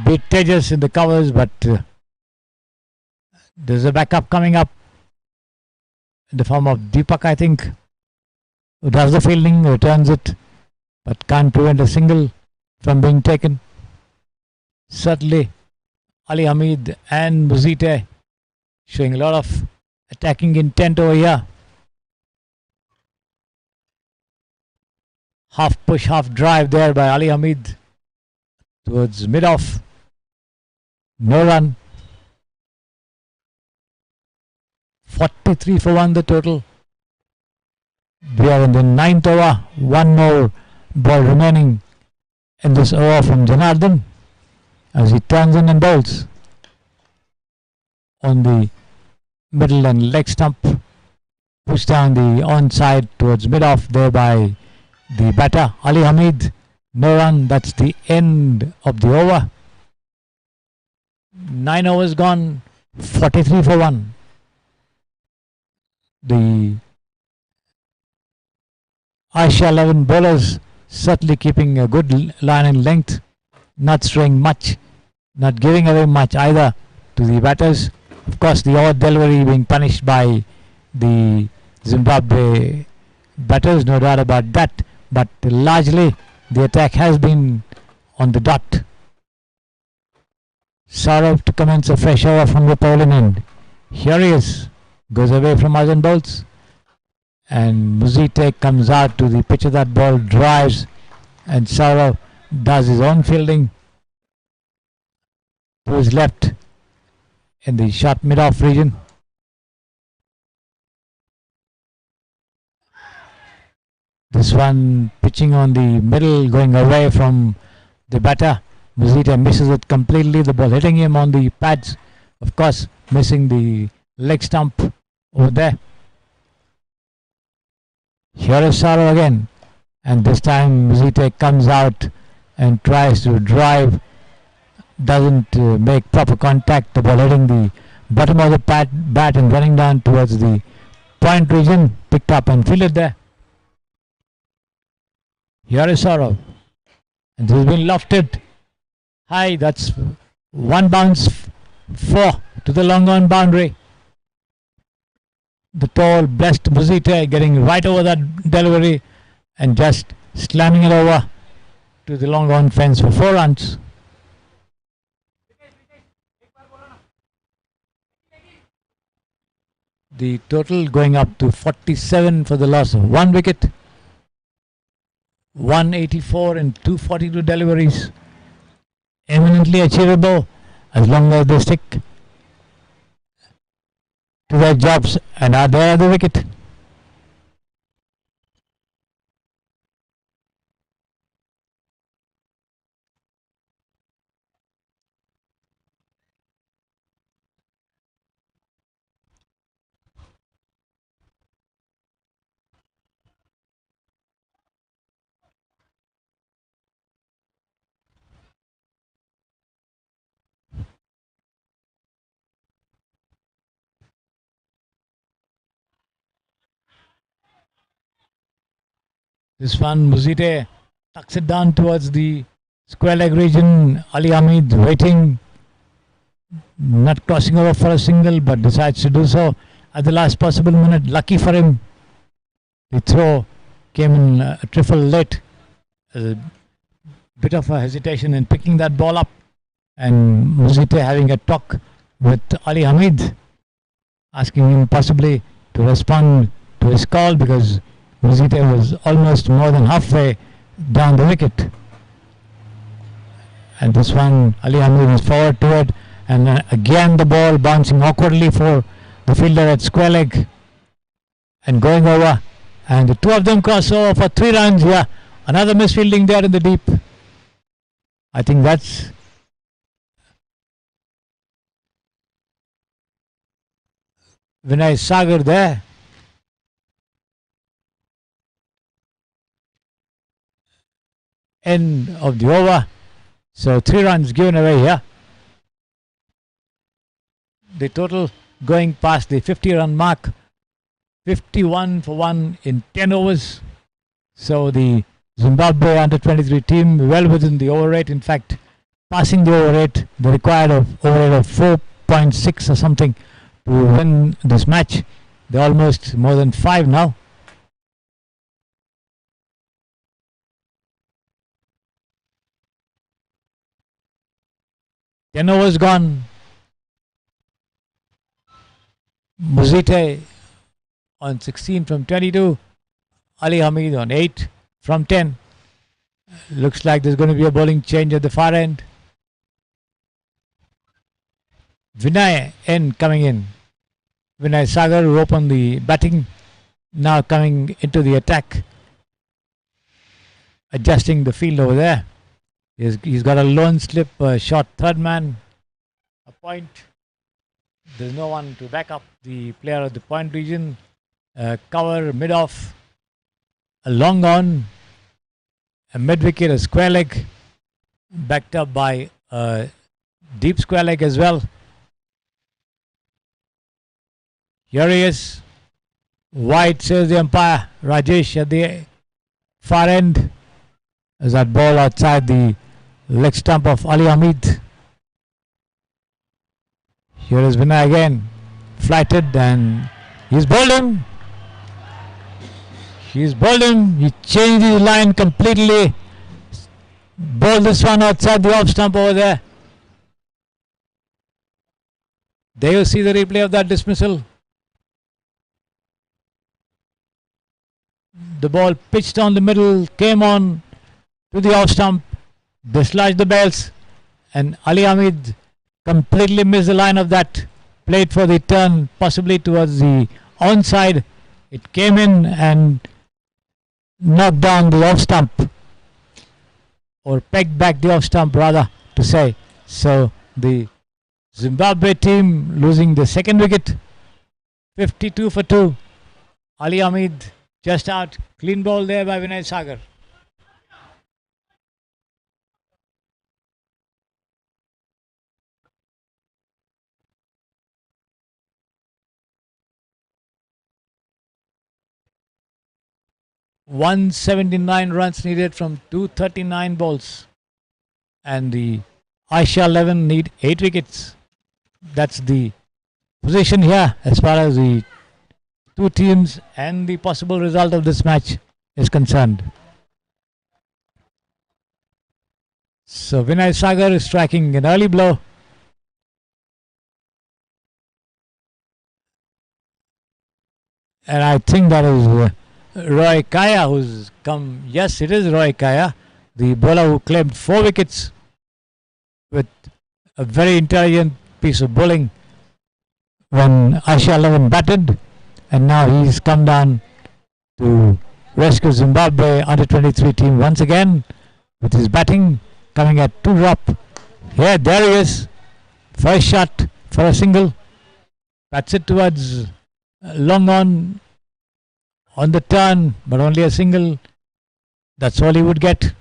Speaker 1: Beat Tejas in the covers, but there's a backup coming up in the form of Deepak, I think. who does the fielding, returns it, but can't prevent a single from being taken. Certainly, Ali Hamid and Muzite showing a lot of attacking intent over here. Half push, half drive there by Ali Hamid towards mid-off. No run. 43 for 1 the total. We are in the 9th over. One more ball remaining in this over from Janardhan as he turns in and bowls on the middle and leg stump. Push down the onside towards mid-off there by the batter Ali Hamid. No run. That's the end of the over. 9 overs gone. 43 for 1. The Aisha 11 bowlers certainly keeping a good line and length, not straying much, not giving away much either to the batters. Of course, the odd delivery being punished by the Zimbabwe batters, no doubt about that, but largely the attack has been on the dot. Saurav to commence a fresh over from the bowling end. Here he is, goes away from us and bowls. And Muzite comes out to the pitch of that ball, drives, and Saurav does his own fielding to his left in the short mid-off region. This one pitching on the middle, going away from the batter. Muzite misses it completely. The ball hitting him on the pads, of course, missing the leg stump over there. Here is Saurav again, and this time Muzite comes out and tries to drive, doesn't make proper contact. The ball hitting the bottom of the bat and running down towards the point region, picked up and fielded there. Here is Saurav, and this has been lofted high. That's one bounce, 4 to the long on boundary. The tall, blessed Muzite getting right over that delivery and just slamming it over to the long on fence for 4 runs. The total going up to 47 for the loss of 1 wicket. 184 and 242 deliveries. Eminently achievable as long as they stick to their jobs and are there at the wicket. This one, Muzite tucks it down towards the square leg region. Ali Hamid waiting, not crossing over for a single, but decides to do so at the last possible minute. Lucky for him, the throw came in a trifle late. A bit of a hesitation in picking that ball up, and Muzite having a talk with Ali Hamid, asking him possibly to respond to his call because Muzite was almost more than halfway down the wicket. And this one, Ali Hamid is forward to it, and again the ball bouncing awkwardly for the fielder at square leg and going over, and the two of them cross over for 3 runs here. Another misfielding there in the deep. I think that's Vinay Sagar there. End of the over. So 3 runs given away here. The total going past the 50-run mark. 51 for 1 in 10 overs. So the Zimbabwe under-23 team well within the over rate. In fact, passing the over rate, the required over rate of 4.6 or something to win this match. They're almost more than 5 now. 10 overs gone. Muzite on 16 from 22. Ali Hamid on 8 from 10. Looks like there's going to be a bowling change at the far end. Vinay N coming in. Vinay Sagar, who opened the batting, now coming into the attack. Adjusting the field over there. He's got a lone slip, shot third man. A point. There's no one to back up the player of the point region. Cover, mid-off. A long on. A mid-wicket, a square leg. Backed up by a deep square leg as well. Here he is. Wide, says the umpire. Rajesh at the far end. As that ball outside the leg stump of Ali Hamid. Here is Vinay again. Flighted and he's bowled him. He's bowled him. He changed his line completely. Bowled this one outside the off stump over there. There you see the replay of that dismissal. The ball pitched on the middle, came on to the off stump, dislodged the bells, and Ali Hamid completely missed the line of that. Played for the turn, possibly towards the onside. It came in and knocked down the off stump, or pegged back the off stump rather to say. So the Zimbabwe team losing the second wicket, 52 for 2. Ali Hamid just out, clean ball there by Vinay Sagar. .179 runs needed from 239 balls, and the Aisha 11 need 8 wickets. That's the position here as far as the two teams and the possible result of this match is concerned. So Vinay Sagar is striking an early blow. And I think that is Roy Kaya who's come. Yes, it is Roy Kaya, the bowler who claimed 4 wickets with a very intelligent piece of bowling when Aisha 11 batted. And now he's come down to rescue Zimbabwe under 23 team once again with his batting coming at 2 drop. Here, there he is. First shot for a single. Bats it towards long on the turn, but only a single. That's all he would get.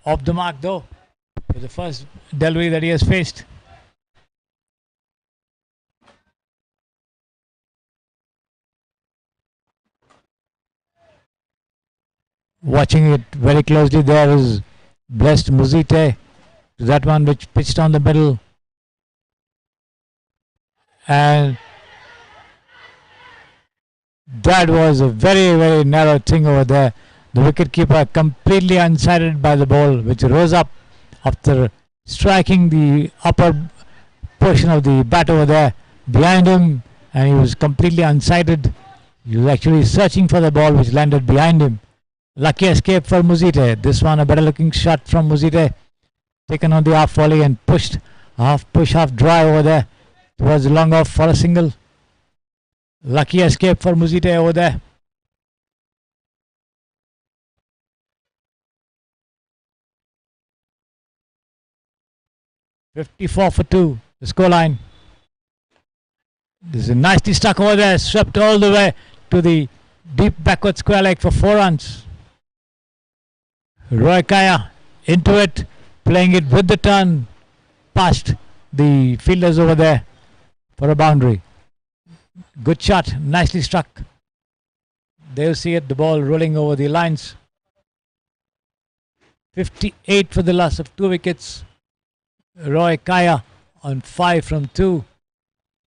Speaker 1: Off the mark though, for the first delivery that he has faced. Watching it very closely there is Blessed Muzite, that one which pitched on the middle. And that was a very, very narrow thing over there. The wicketkeeper completely unsighted by the ball, which rose up after striking the upper portion of the bat over there behind him, and he was completely unsighted. He was actually searching for the ball which landed behind him. Lucky escape for Muzite. This one a better looking shot from Muzite, taken on the half volley and pushed, half push, half dry over there towards the long off for a single. Lucky escape for Muzite over there. .54 for 2, the scoreline. This is nicely stuck over there, swept all the way to the deep backward square leg for 4 runs. Roy Kaya into it, playing it with the turn, past the fielders over there for a boundary. Good shot, nicely struck. There you see it, the ball rolling over the lines. 58 for the loss of 2 wickets. Roy Kaya on 5 from 2,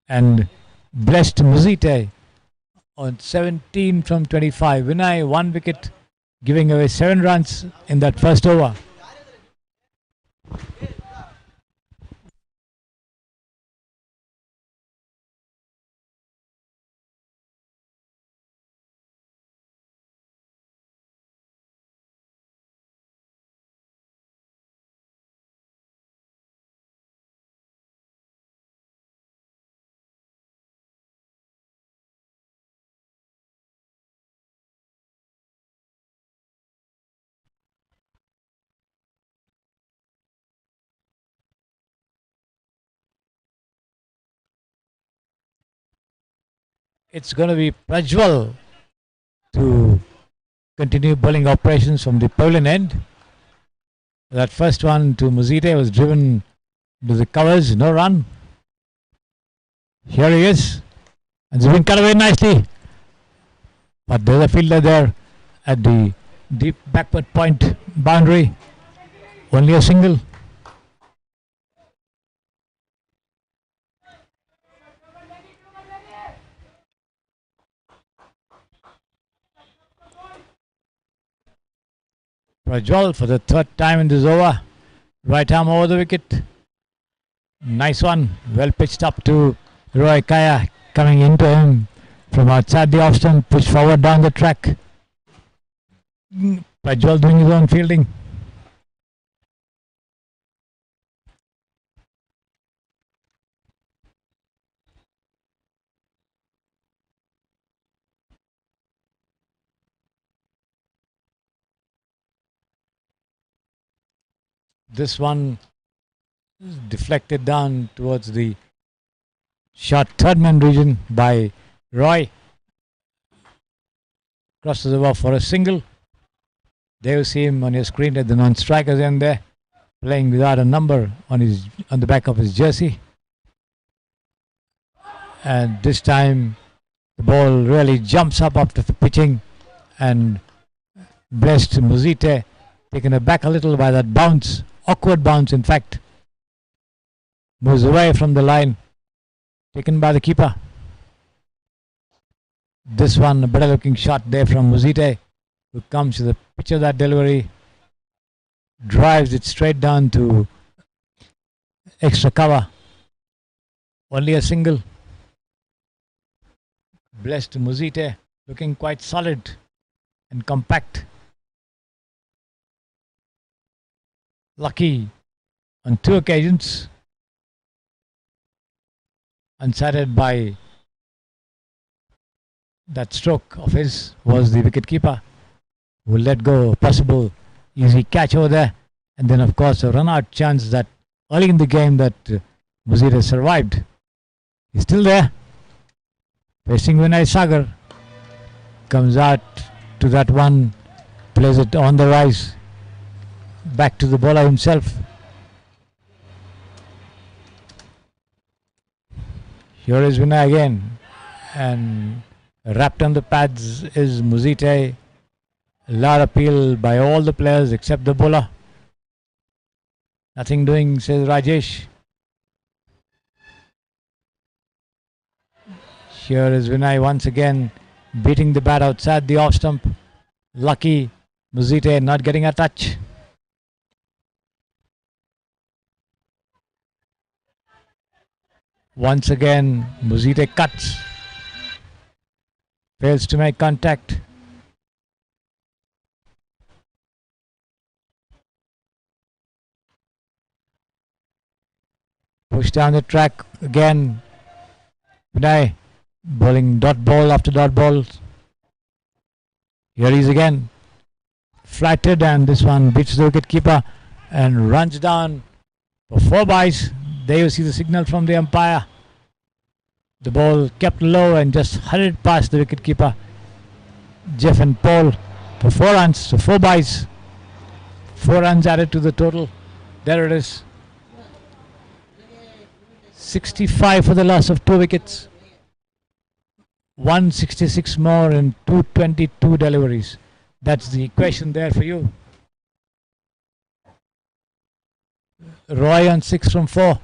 Speaker 1: and Blessed Muzite on 17 from 25. Vinay 1 wicket, giving away 7 runs in that first over. It's going to be Prajwal to continue bowling operations from the pavilion end. That first one to Muzite was driven to the covers, no run. Here he is. And it's been cut away nicely. But there's a fielder there at the deep backward point boundary. Only a single. Prajwal for the third time in this over. Right arm over the wicket. Nice one. Well pitched up to Roy Kaya, coming into him from outside the off stump. Push forward down the track. Prajwal doing his own fielding. This one is deflected down towards the short third man region by Roy. Crosses over for a single. There you see him on your screen at the non-strikers end there, playing without a number on the back of his jersey. And this time the ball really jumps up after the pitching, and blessed Muzite, taken aback a little by that bounce, awkward bounce in fact, moves away from the line, taken by the keeper. This one, a better looking shot there from Muzite, who comes to the pitch of that delivery, drives it straight down to extra cover. Only a single. Blessed Muzite, looking quite solid and compact. Lucky on two occasions, unsighted by that stroke of his was the wicketkeeper, who let go a possible easy catch over there, and then of course a run out chance that early in the game that Muzite survived. He's still there, facing Vinay Sagar, comes out to that one, plays it on the rise, back to the bowler himself. Here is Vinay again, and wrapped on the pads is Muzite. A lot of appeal by all the players except the bowler. Nothing doing, says Rajesh. Here is Vinay once again, beating the bat outside the off stump. Lucky Muzite not getting a touch. Once again, Muzite cuts. Fails to make contact. Push down the track again. Vinay bowling dot ball after dot ball. Here he is again. Flatted, and this one beats the wicket keeper and runs down for 4 byes. There you see the signal from the umpire. The ball kept low and just hurried past the wicketkeeper, Jeff and Paul, for 4 runs. So 4 byes. 4 runs added to the total. There it is. 65 for the loss of 2 wickets. 166 more in 222 deliveries. That's the equation there for you. Roy on 6 from 4.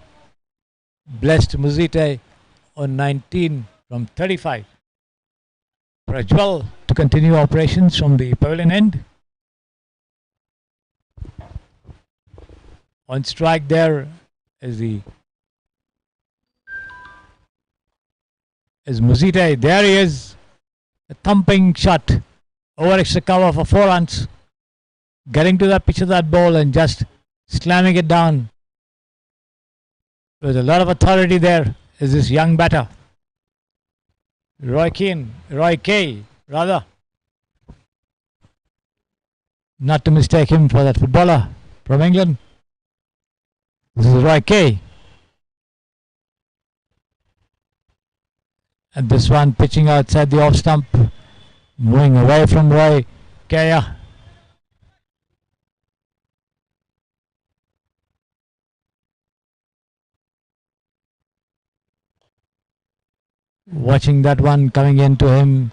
Speaker 1: Blessed Muzite on 19 from 35. Prajwal to continue operations from the pavilion end. On strike there is Muzite. There he is. A thumping shot. Over extra cover for 4 runs. Getting to the pitch of that ball and just slamming it down. With a lot of authority there is this young batter. Roy Kay, rather. Not to mistake him for that footballer from England. This is Roy Kay. And this one pitching outside the off stump. Moving away from Roy Kaya. Watching that one coming into him.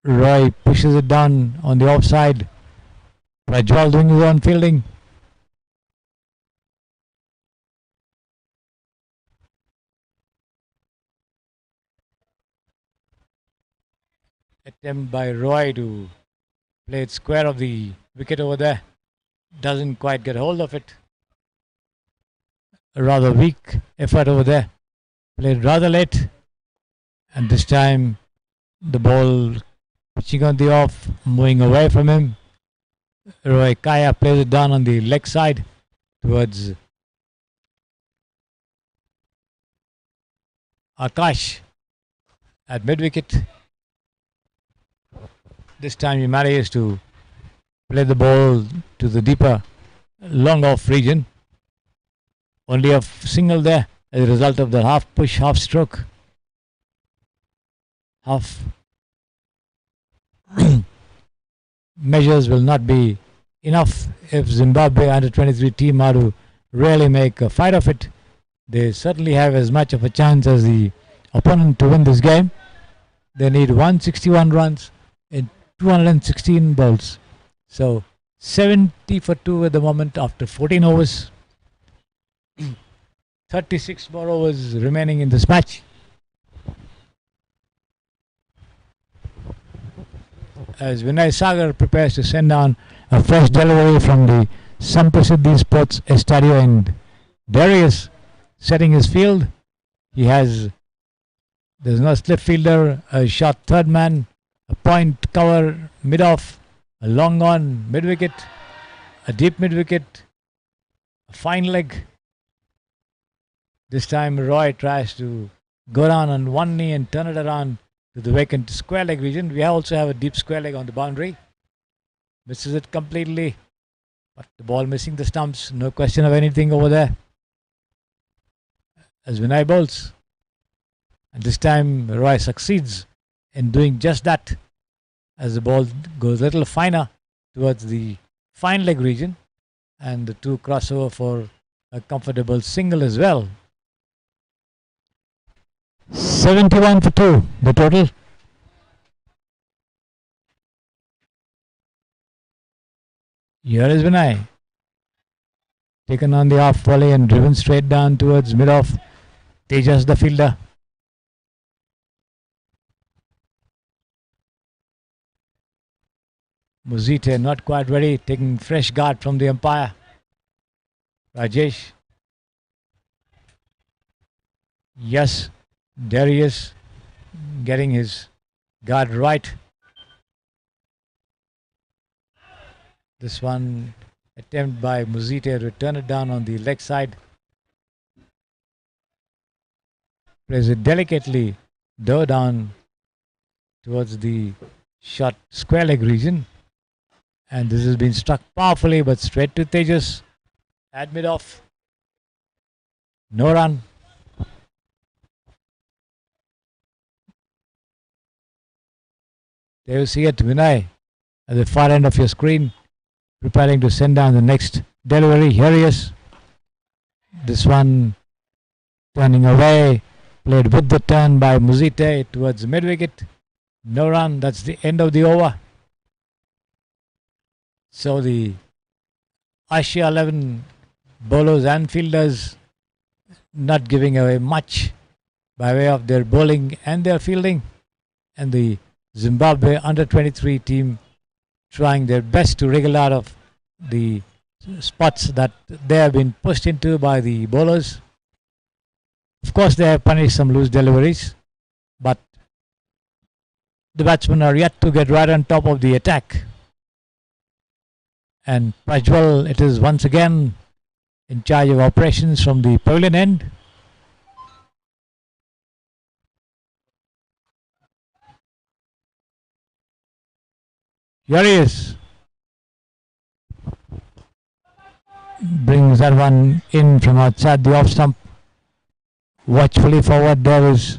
Speaker 1: Roy pushes it down on the offside. Prajwal doing his own fielding. Attempt by Roy to play it square of the wicket over there. Doesn't quite get hold of it. A rather weak effort over there. Played rather late. And this time the ball pitching on the off, moving away from him. Roy Kaya plays it down on the leg side towards Akash at mid-wicket. This time he manages to play the ball to the deeper long off region. Only a single there as a result of the half push, half stroke. Half measures will not be enough if Zimbabwe under 23 team are to really make a fight of it. They certainly have as much of a chance as the opponent to win this game. They need 161 runs in 216 balls. So 70 for 2 at the moment after 14 overs. 36 more overs remaining in this match. As Vinay Sagar prepares to send down a fresh delivery from the Samprasiddhi Sports Estadio in Darius, setting his field. There's no slip fielder, a short third man, a point cover mid-off, a long on mid-wicket, a deep mid-wicket, a fine leg. This time Roy tries to go down on one knee and turn it around to the vacant square leg region. We also have a deep square leg on the boundary. Misses it completely, but the ball missing the stumps. No question of anything over there. As Vinay bowls. And this time Roy succeeds in doing just that as the ball goes a little finer towards the fine leg region, and the two cross over for a comfortable single as well. 71 for 2 the total. Here is Vinay, taken on the off volley and driven straight down towards mid-off. Tejas the fielder. Muzite not quite ready, taking fresh guard from the umpire. Rajesh. Yes, there he is, getting his guard right. This one attempt by Muzite to turn it down on the leg side. Plays it delicately, though down towards the short square leg region. And this has been struck powerfully, but straight to Tejas at mid-off. No run. There you see it, Vinay, at the far end of your screen, preparing to send down the next delivery. Here he is. This one turning away, played with the turn by Muzite towards mid-wicket. No run, that's the end of the over. So the Asia 11 bowlers and fielders not giving away much by way of their bowling and their fielding, and the Zimbabwe under 23 team trying their best to wriggle out of the spots that they have been pushed into by the bowlers. Of course, they have punished some loose deliveries, but the batsmen are yet to get right on top of the attack. And Prajwal, it is once again in charge of operations from the pavilion end. Here he is. Brings that one in from outside the off stump. Watchfully forward, there is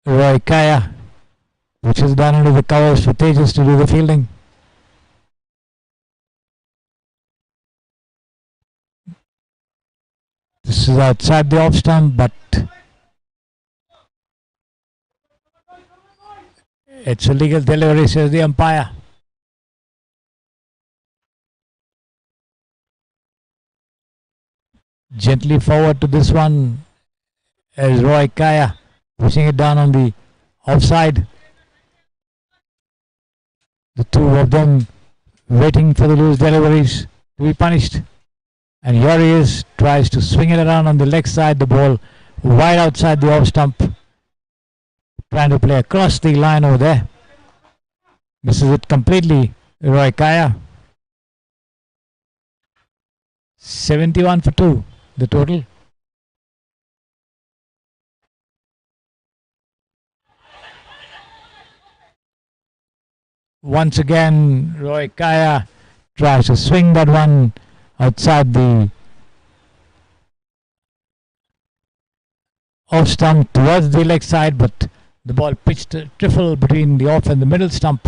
Speaker 1: Roy Kaya, which is done into the covers for Tejas to do the fielding. This is outside the off stump, but it's a legal delivery, says the umpire. Gently forward to this one is Roy Kaya, pushing it down on the offside. The two of them waiting for the loose deliveries to be punished. And here he is, tries to swing it around on the leg side, the ball wide outside the off stump. Trying to play across the line over there. Misses it completely, Roy Kaya. 71 for 2, the total. Once again, Roy Kaya tries to swing that one outside the off stump towards the leg side, but the ball pitched a trifle between the off and the middle stump.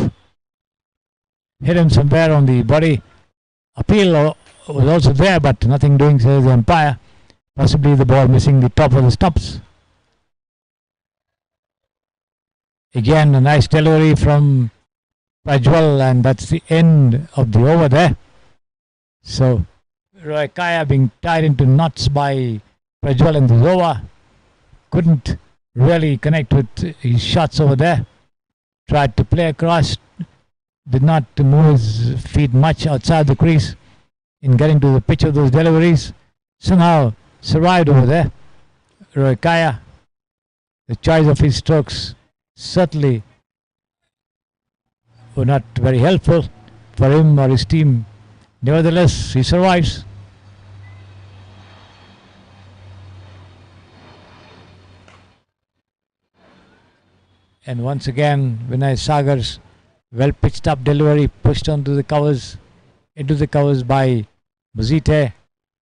Speaker 1: Hit him somewhere on the body. Appeal was also there, but nothing doing, says the umpire. Possibly the ball missing the top of the stumps. Again, a nice delivery from Prajwal, and that's the end of the over there. So Roy Kaya being tied into knots by Prajwal in this over. Couldn't really connect with his shots over there. Tried to play across. Did not move his feet much outside the crease in getting to the pitch of those deliveries. Somehow survived over there. Roy Kaya, the choice of his strokes certainly were not very helpful for him or his team. Nevertheless, he survives. And once again, Vinay Sagar's well pitched up delivery pushed onto the covers, into the covers by Muzite.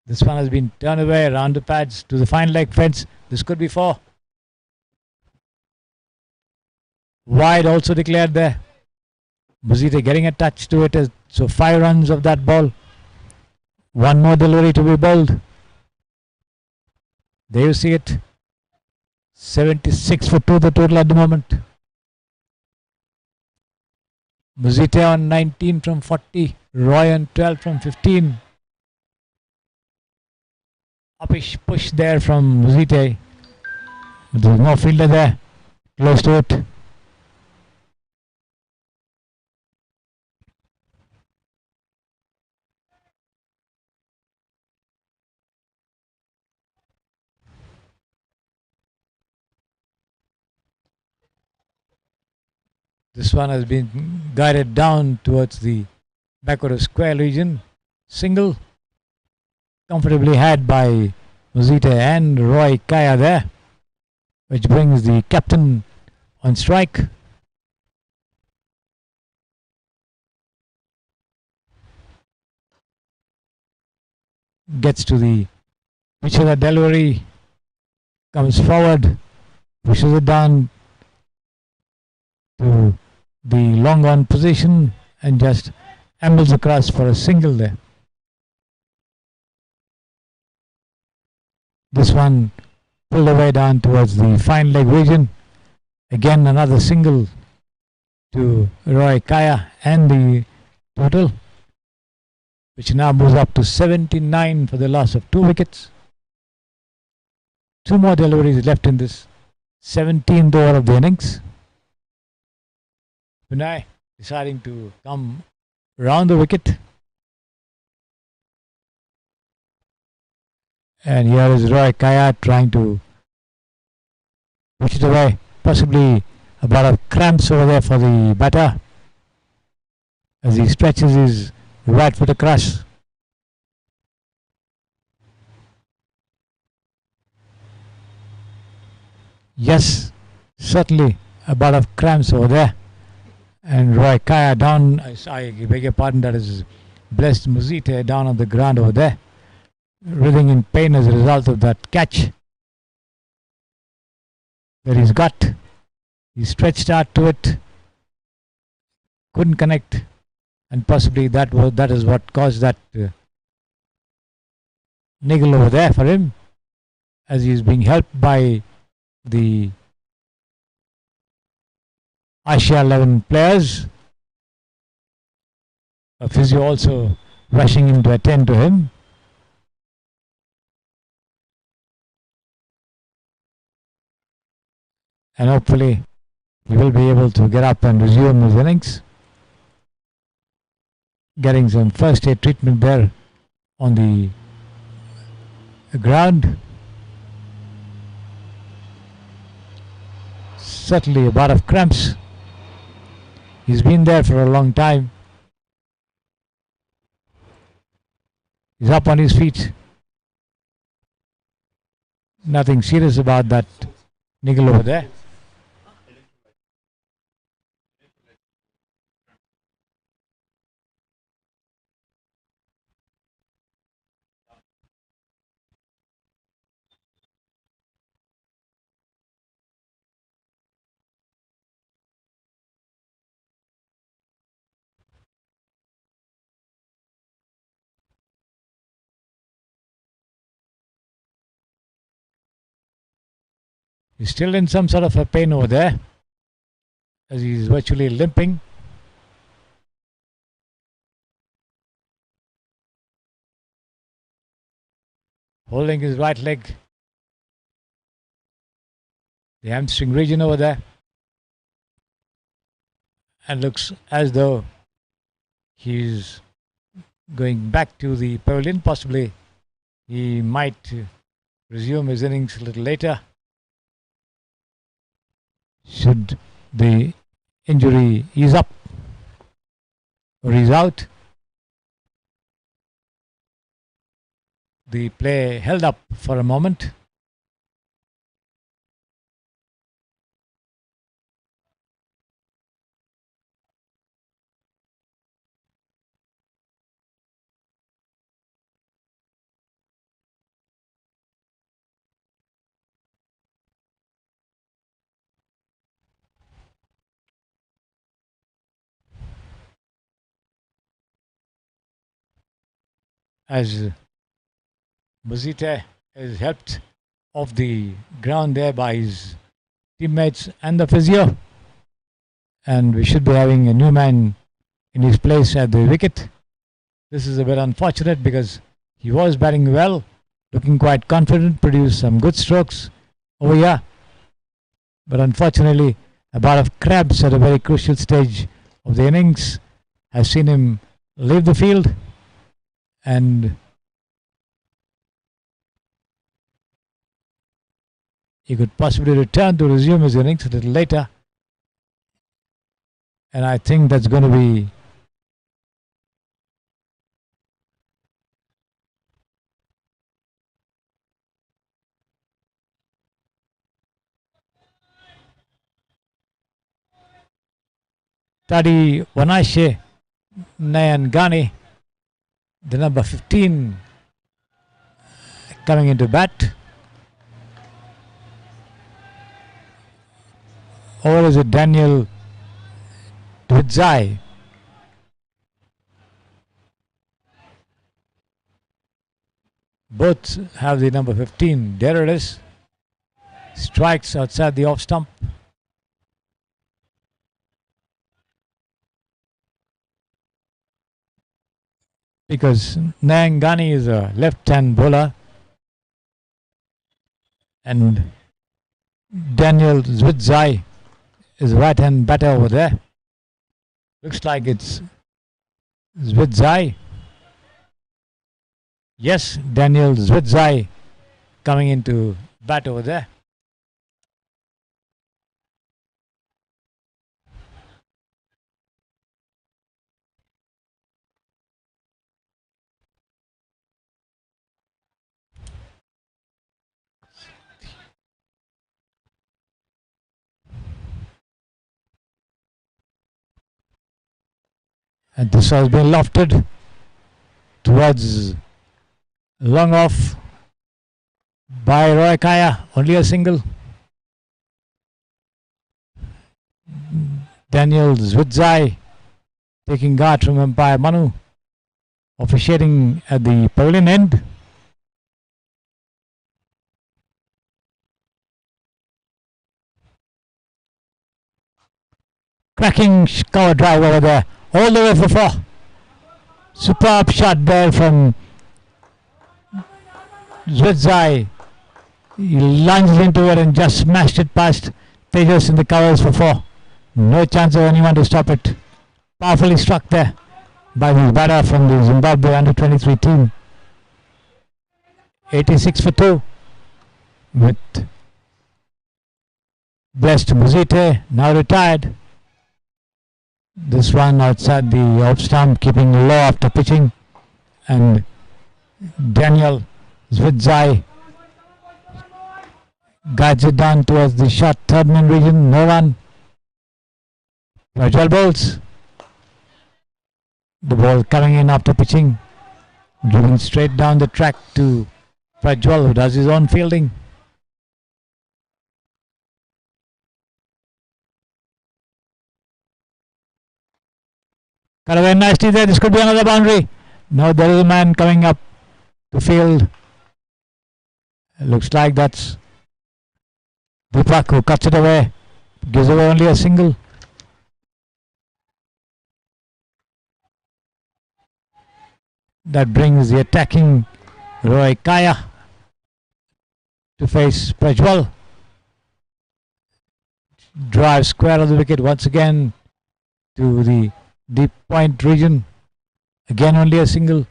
Speaker 1: This one has been turned away around the pads to the fine leg fence. This could be 4. Wide also declared there. Muzite getting a touch to it. So 5 runs of that ball. One more delivery to be bowled. There you see it. 76 for 2 the total at the moment. Muzite on 19 from 40. Roy on 12 from 15. Uppish push there from Muzite. But there was no fielder there. Close to it. This one has been guided down towards the backward of square region. Single. Comfortably had by Muzite and Roy Kaya there, which brings the captain on strike. Gets to the pitch of the delivery, comes forward, pushes it down to the long on position and just ambles across for a single there. This one pulled away down towards the fine leg region. Again another single to Roy Kaya and the total, which now moves up to 79 for the loss of 2 wickets. 2 more deliveries left in this 17th over of the innings. Vinay deciding to come round the wicket. And here is Roy Kaya trying to push it away. Possibly a lot of cramps over there for the batter as he stretches his right foot across. Yes, certainly a lot of cramps over there. And Roy Kaya down, I beg your pardon, that is Blessed Muzite down on the ground over there, writhing in pain as a result of that catch that he's got. He stretched out to it, couldn't connect, and possibly that is what caused that niggle over there for him, as he's being helped by the Asia 11 players. A physio also rushing in to attend to him. And hopefully he will be able to get up and resume his innings. Getting some first aid treatment there on the ground. Certainly a lot of cramps. He's been there for a long time. He's up on his feet. Nothing serious about that niggle over there. He's still in some sort of a pain over there, as he's virtually limping. Holding his right leg, the hamstring region over there, and looks as though he's going back to the pavilion. Possibly he might resume his innings a little later, should the injury ease up or ease out. The play held up for a moment. As Muzite is helped off the ground there by his teammates and the physio, and we should be having a new man in his place at the wicket. This is a bit unfortunate because he was batting well, looking quite confident, produced some good strokes over here, but unfortunately a bout of cramps at a very crucial stage of the innings has seen him leave the field, and he could possibly return to resume his innings a little later. And I think that's going to be Tadi Wanashe Nayangani, the number 15, coming into bat. Or is it Daniel Cricsay? Both have the number 15. There it is. Strikes outside the off stump. Because Nayangani is a left-hand bowler and Daniel Cricsay is a right-hand batter over there. Looks like it's Cricsay. Yes, Daniel Cricsay coming into bat over there. And this has been lofted towards long off by Roy Kaya, only a single. Daniel Zwidzai taking guard from umpire Manu, officiating at the pavilion end. Cracking cover drive over there, all the way for 4. Superb shot there from Zwidzai. He lunged into it and just smashed it past Tejas in the covers for 4. No chance of anyone to stop it. Powerfully struck there by the batter from the Zimbabwe under-23 team. 86 for 2 with Blessed Muzite, now retired. This one outside the off stump, keeping low after pitching. And Daniel Zwidzai guides it down towards the short third man region. No run. Prajwal bowls. The ball coming in after pitching, driven straight down the track to Prajwal, who does his own fielding. Cut away nicely there. This could be another boundary. No, there is a man coming up to field. It looks like that's Deepak, who cuts it away, gives away only a single. That brings the attacking Roy Kaya to face Prajwal. Drive square of the wicket once again to the deep point region. Again only a single.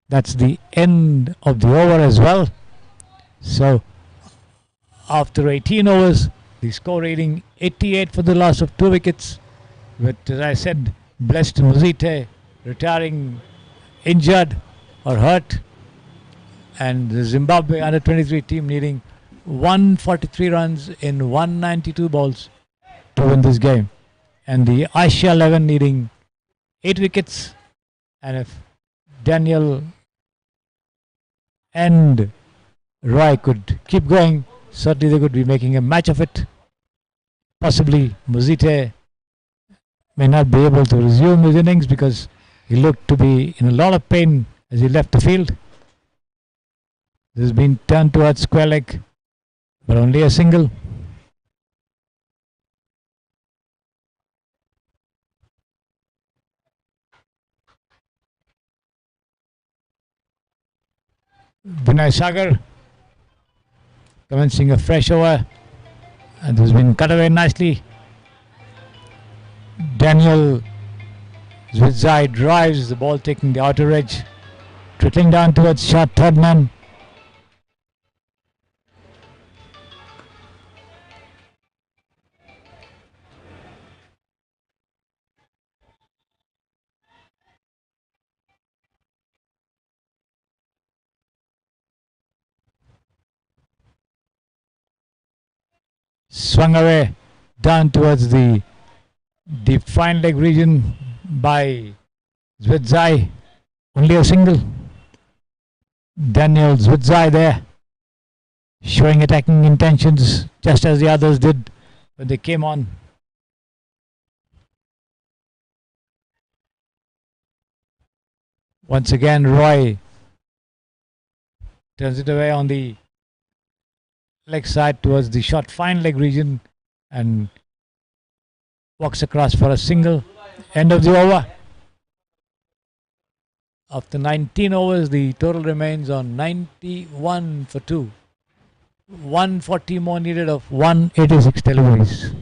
Speaker 1: That's the end of the over as well. So after 18 overs, the score reading 88 for the loss of 2 wickets, with, as I said, Blessed Muzite retiring injured or hurt, and the Zimbabwe under-23 team needing 143 runs in 192 balls to win this game, and the Asia 11 needing 8 wickets. And if Daniel and Roy could keep going, certainly they could be making a match of it. Possibly Muzite may not be able to resume his innings because he looked to be in a lot of pain as he left the field. This has been turned towards square leg, but only a single. Vinay Sagar commencing a fresh over, and this has been cut away nicely. Daniel Zwidzai drives the ball, taking the outer edge, trickling down towards short third man. Swung away down towards the deep fine leg region by Zwidzai. Only a single. Daniel Zwidzai there, showing attacking intentions just as the others did when they came on. Once again, Roy turns it away on the leg side towards the short fine leg region and walks across for a single. End of the over. After 19 overs, the total remains on 91 for 2. 140 more needed of 186 deliveries.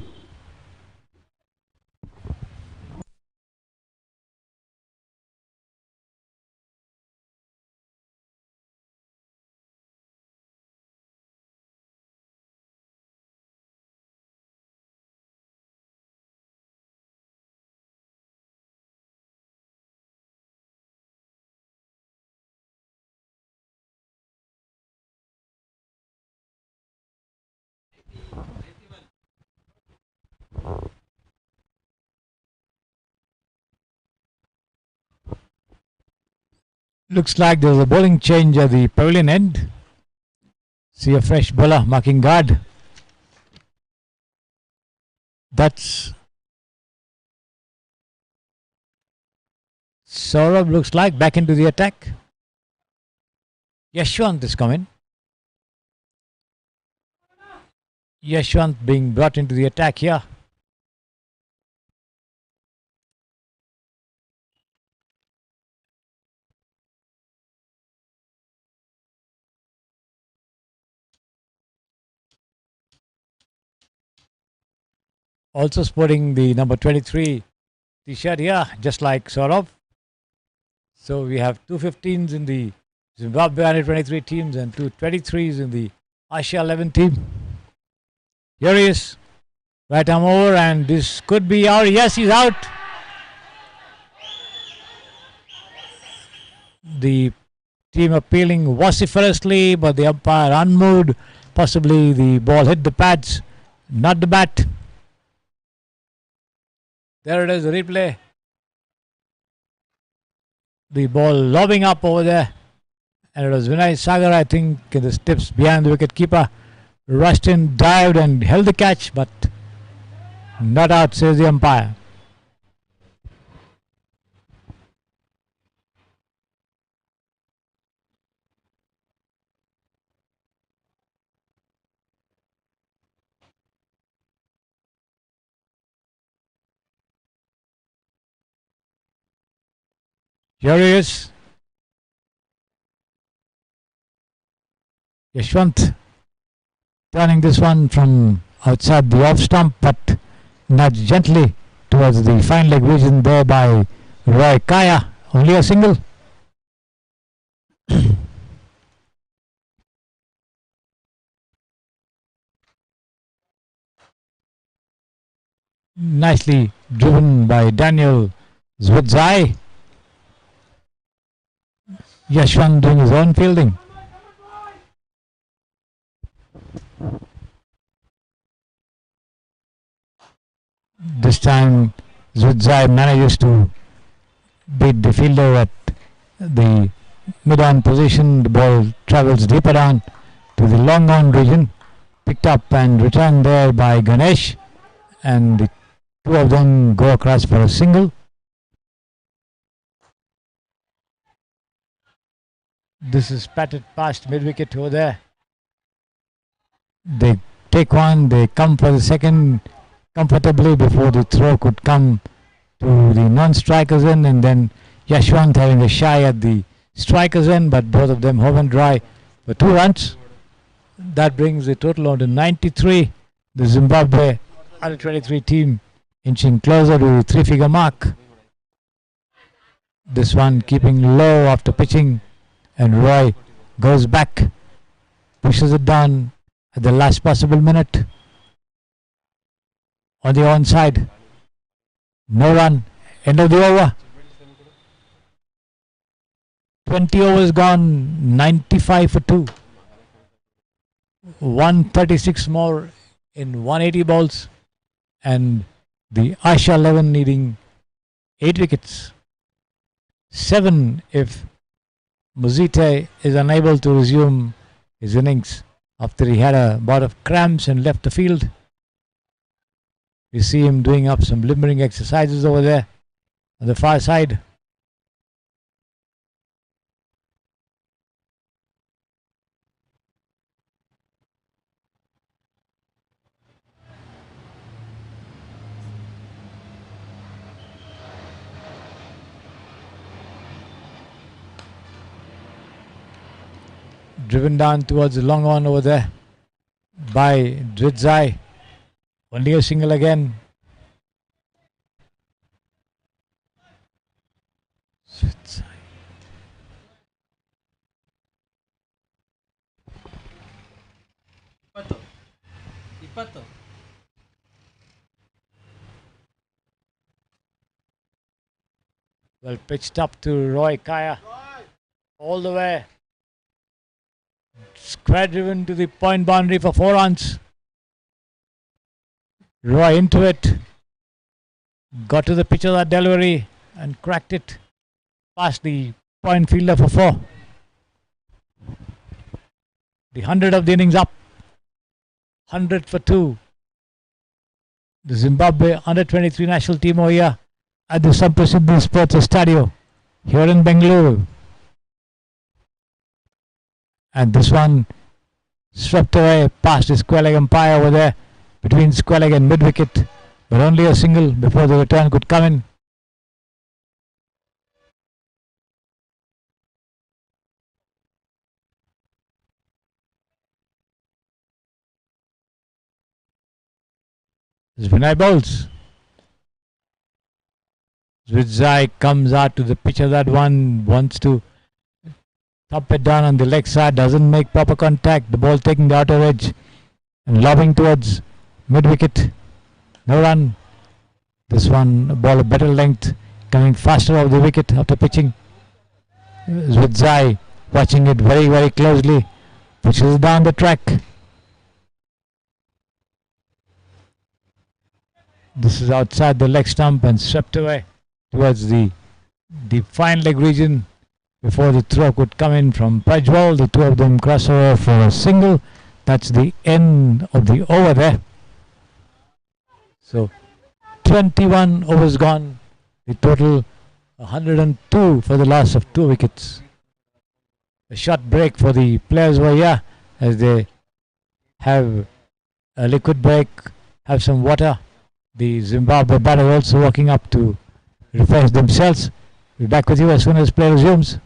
Speaker 1: Looks like there's a bowling change at the pavilion end. See a fresh bowler marking guard. That's Saurabh, looks like, back into the attack. Yashwant is coming. Yashwant being brought into the attack here. Also sporting the number 23 t-shirt here, just like Saurabh. So we have two 15s in the Zimbabwe under 23 teams and two 23s in the Asia 11 team. Here he is. Right arm over, and this could be out. Yes, he's out. The team appealing vociferously, but the umpire unmoved. Possibly the ball hit the pads, not the bat. There it is, the replay. The ball lobbing up over there. And it was Vinay Sagar, I think, in the steps behind the wicket keeper. Rushed in, dived and held the catch, but not out, says the umpire. Here he is. Yashwant turning this one from outside the off stump, but nudged gently towards the fine leg region there by Roy Kaya. Only a single. Nicely driven by Daniel Zwidzai. Yashwant doing his own fielding. This time Zwidzai manages to beat the fielder at the mid-on position. The ball travels deeper down to the long on region. Picked up and returned there by Ganesh. And the two of them go across for a single. This is patted past mid-wicket over there. They take one, they come for the second comfortably before the throw could come to the non-strikers end, and then Yashwant having a shy at the strikers end, but both of them home and dry for 2 runs. That brings the total on to 93. The Zimbabwe under 23 team inching closer to the 3-figure mark. This one keeping low after pitching, and Roy goes back, pushes it down at the last possible minute. On the onside, no run, end of the over. 20 overs gone, 95 for 2. 136 more in 180 balls, and the Asia 11 needing 8 wickets. 7 if Muzite is unable to resume his innings after he had a bout of cramps and left the field. We see him doing up some limbering exercises over there on the far side. Driven down towards the long on over there by Zwidzai. Only a single again. Well pitched up to Roy Kaya. All the way. Square driven to the point boundary for 4 runs. Roy into it. Got to the pitch of that delivery and cracked it past the point fielder for 4. The 100 of the innings up. 100 for 2. The Zimbabwe under-23 national team over here at the Samprasiddhi Sports Stadium here in Bengaluru. And this one swept away past the square leg umpire over there between square leg and mid-wicket, but only a single before the return could come in. Vinay bowls. Cricsay comes out to the pitch of that one, wants to thump it down on the leg side, doesn't make proper contact. The ball taking the outer edge and lobbing towards mid-wicket. No run. This one, a ball of better length, coming faster off the wicket after pitching. Cricsay watching it very, very closely. Pushes it down the track. This is outside the leg stump and swept away towards the fine leg region before the throw could come in from Prajwal. The two of them cross over for a single. That's the end of the over there. So 21 overs gone. The total 102 for the loss of 2 wickets. A short break for the players over here as they have a liquid break, have some water. The Zimbabwe batter also walking up to refresh themselves. We'll be back with you as soon as play resumes.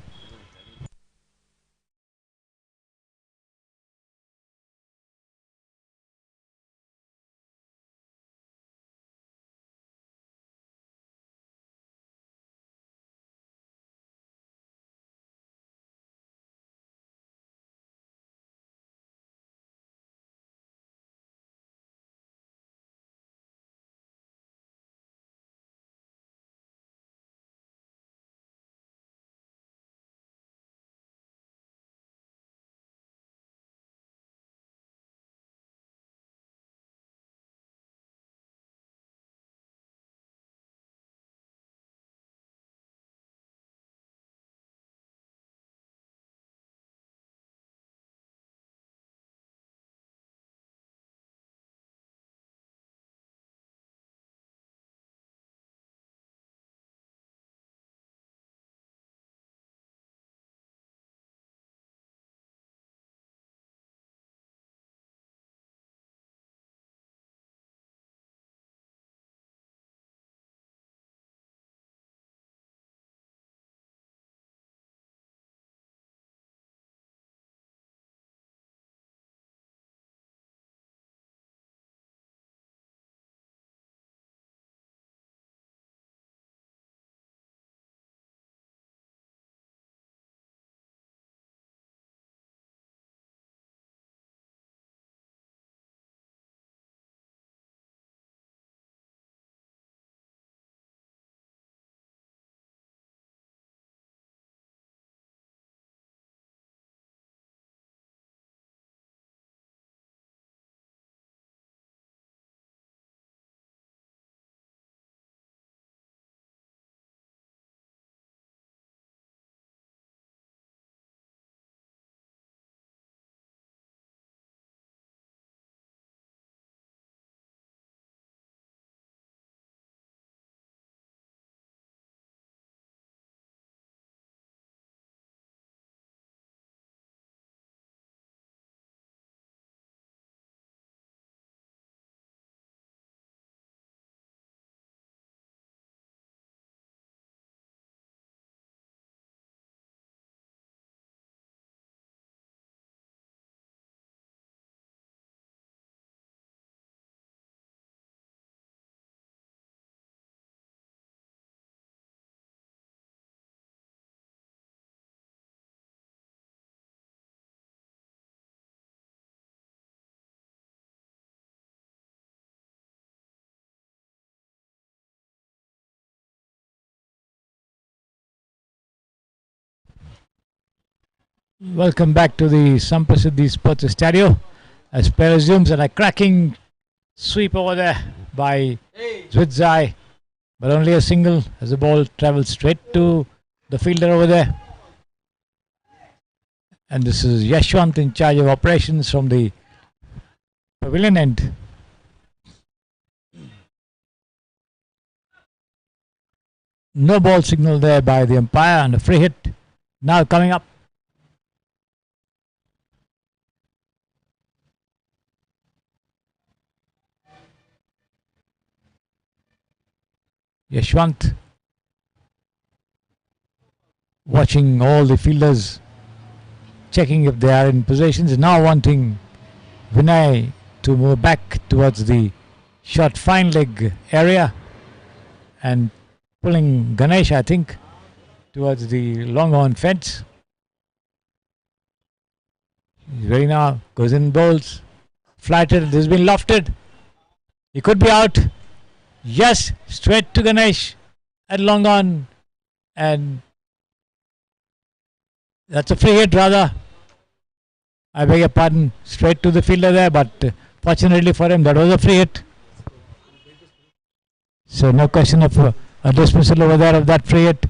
Speaker 1: Welcome back to the Samprasiddhi Sports Stadium as play resumes, and a cracking sweep over there by Cricsay, but only a single as the ball travels straight to the fielder over there. And this is Yashwant in charge of operations from the pavilion end. No ball signal there by the umpire, and a free hit now coming up. Yashwant watching all the fielders, checking if they are in positions, now wanting Vinay to move back towards the short fine leg area and pulling Ganesh, I think, towards the long on fence. He's ready now, goes in, bowls, flatted, this has been lofted. He could be out. Yes, straight to Ganesh at long on, and that's a free hit rather. I beg your pardon, straight to the fielder there, but fortunately for him, that was a free hit. So no question of a dismissal over there of that free hit,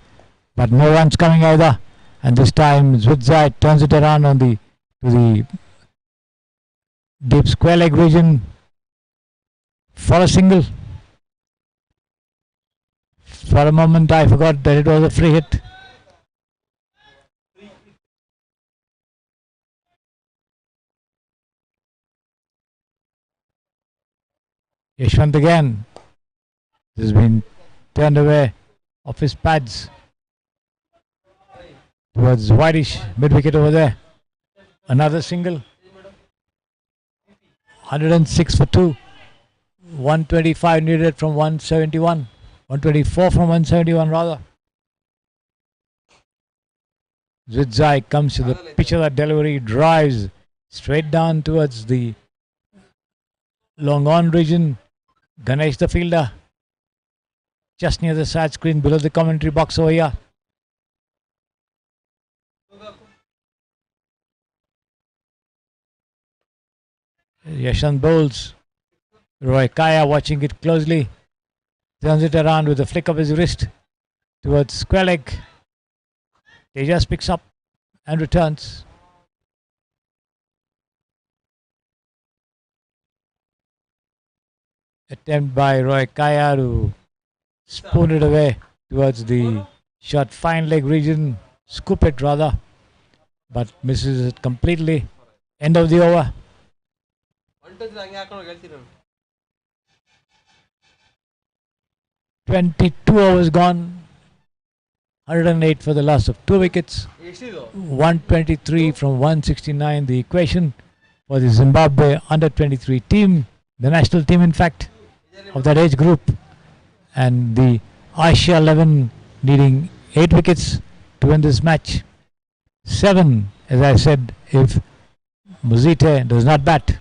Speaker 1: but no runs coming either. And this time Cricsay turns it around on to the deep square leg region for a single. For a moment I forgot that it was a free hit. Yashwant again. This has been turned away off his pads towards whitish mid wicket over there. Another single. 106 for 2. 125 needed from 171. 124 from 171 rather. Cricsay comes to the pitch of that delivery, drives straight down towards the long on region. Ganesh the fielder, just near the side screen below the commentary box over here. Yashwant bowls. Roy Kaya watching it closely. Turns it around with a flick of his wrist towards square leg. Tejas picks up and returns. Attempt by Roy Kaya to spoon it away towards the short fine leg region. Scoop it rather, but misses it completely. End of the over. 22 overs gone. 108 for the loss of 2 wickets. 123 from 169. The equation for the Zimbabwe under 23 team, the national team in fact, of that age group. And the Asia 11 needing 8 wickets to win this match. 7, as I said, if Muzite does not bat.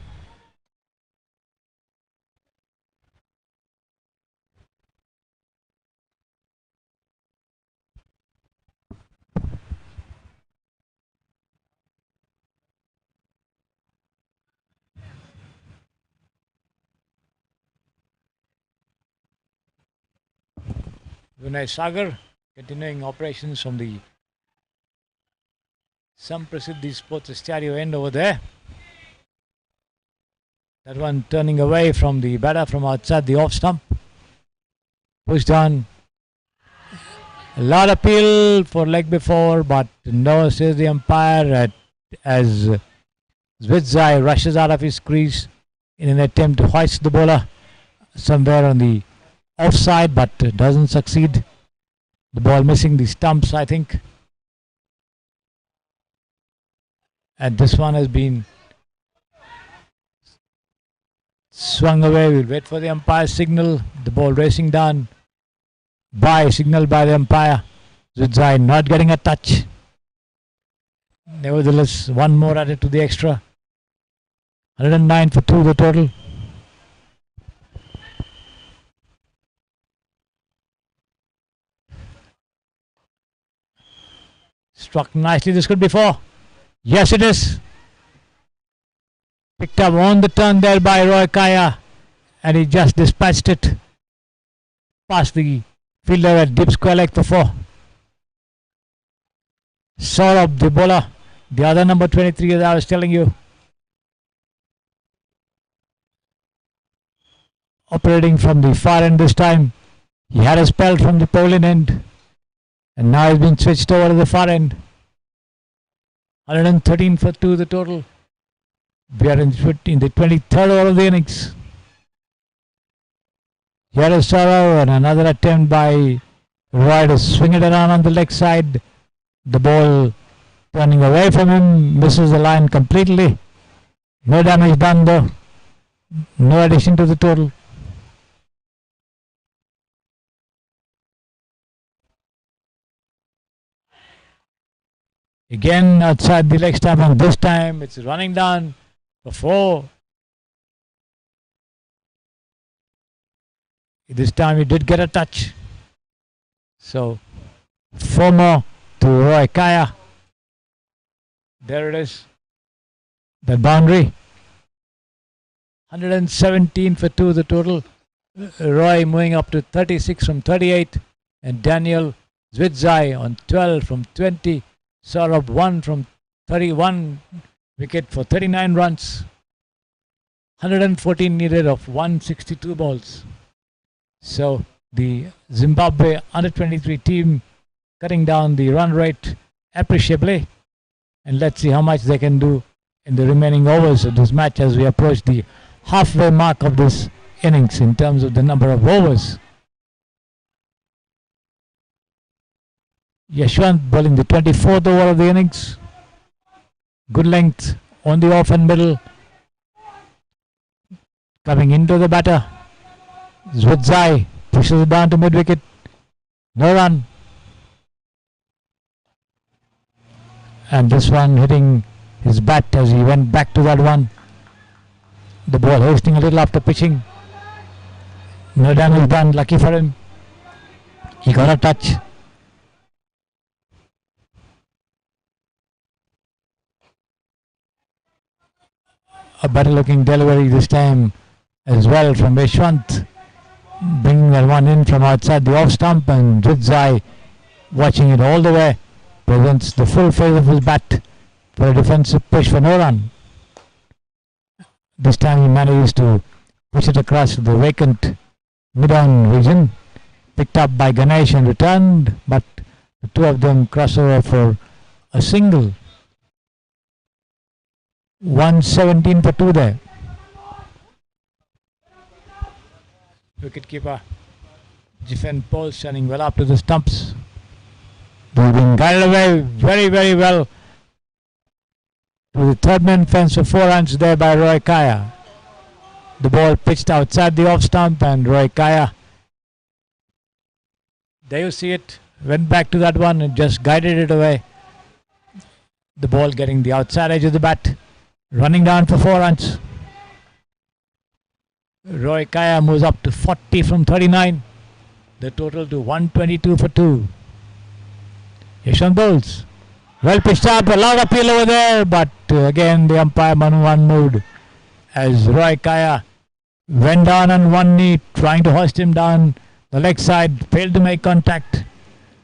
Speaker 1: Vinay Sagar continuing operations from the Samprasiddhi Sports Stereo end over there. That one turning away from the batter from outside the off stump. Pushed on. A lot of appeal for leg before, but no, says the umpire, as Cricsay rushes out of his crease in an attempt to hoist the bowler somewhere on the offside, but doesn't succeed. The ball missing the stumps, I think. And this one has been swung away. We'll wait for the umpire's signal. The ball racing down by signal by the umpire. Cricsay not getting a touch. Nevertheless, one more added to the extra. 109 for 2 the total. Struck nicely. This could be 4. Yes, it is. Picked up on the turn there by Roy Kaya, and he just dispatched it past the fielder at deep square leg for 4. Saurabh, the bowler, The other number 23, as I was telling you, operating from the far end this time. He had a spell from the bowling end, and now he's been switched over to the far end. 113 for 2 the total. We are in the 23rd over of the innings. Here is Sorrow, and another attempt by Roy to swing it around on the leg side. The ball turning away from him, misses the line completely. No damage done though. No addition to the total. Again outside the leg stump, and this time it's running down for 4. This time he did get a touch. So 4 more to Roy Kaya. There it is. The boundary. 117 for 2 the total. Roy moving up to 36 from 38. And Daniel Zwidzai on 12 from 20. Saurabh 1 from 31. Wicket for 39 runs. 114 needed of 162 balls. So the Zimbabwe under-23 team cutting down the run rate appreciably. And let's see how much they can do in the remaining overs of this match as we approach the halfway mark of this innings in terms of the number of overs. Yashwant bowling the 24th over of the innings. Good length on the off and middle. Coming into the batter. Zwidzai pushes it down to mid-wicket. No run. And this one hitting his bat as he went back to that one. The ball hastening a little after pitching. No damage done, lucky for him. He got a touch. A better looking delivery this time as well from Yashwant. Bringing that one in from outside the off stump, and Zwidzai watching it all the way. Presents the full phase of his bat for a defensive push for no run. This time he manages to push it across to the vacant mid-on region. Picked up by Ganesh and returned, but the two of them cross over for a single. 117 for 2 there. Wicketkeeper Jifen Paul standing well up to the stumps. They've been guided away very, very well to the third man fence for 4 runs there by Roy Kaya. The ball pitched outside the off stump, and Roy Kaya, there you see it, went back to that one and just guided it away. The ball getting the outside edge of the bat, running down for 4 runs. Roy Kaya moves up to 40 from 39. The total to 122 for 2. Yashwant bowls. Well pitched up, a lot of appeal over there, but again the umpire Manuvan moved as Roy Kaya went down on one knee, trying to hoist him down the leg side, failed to make contact.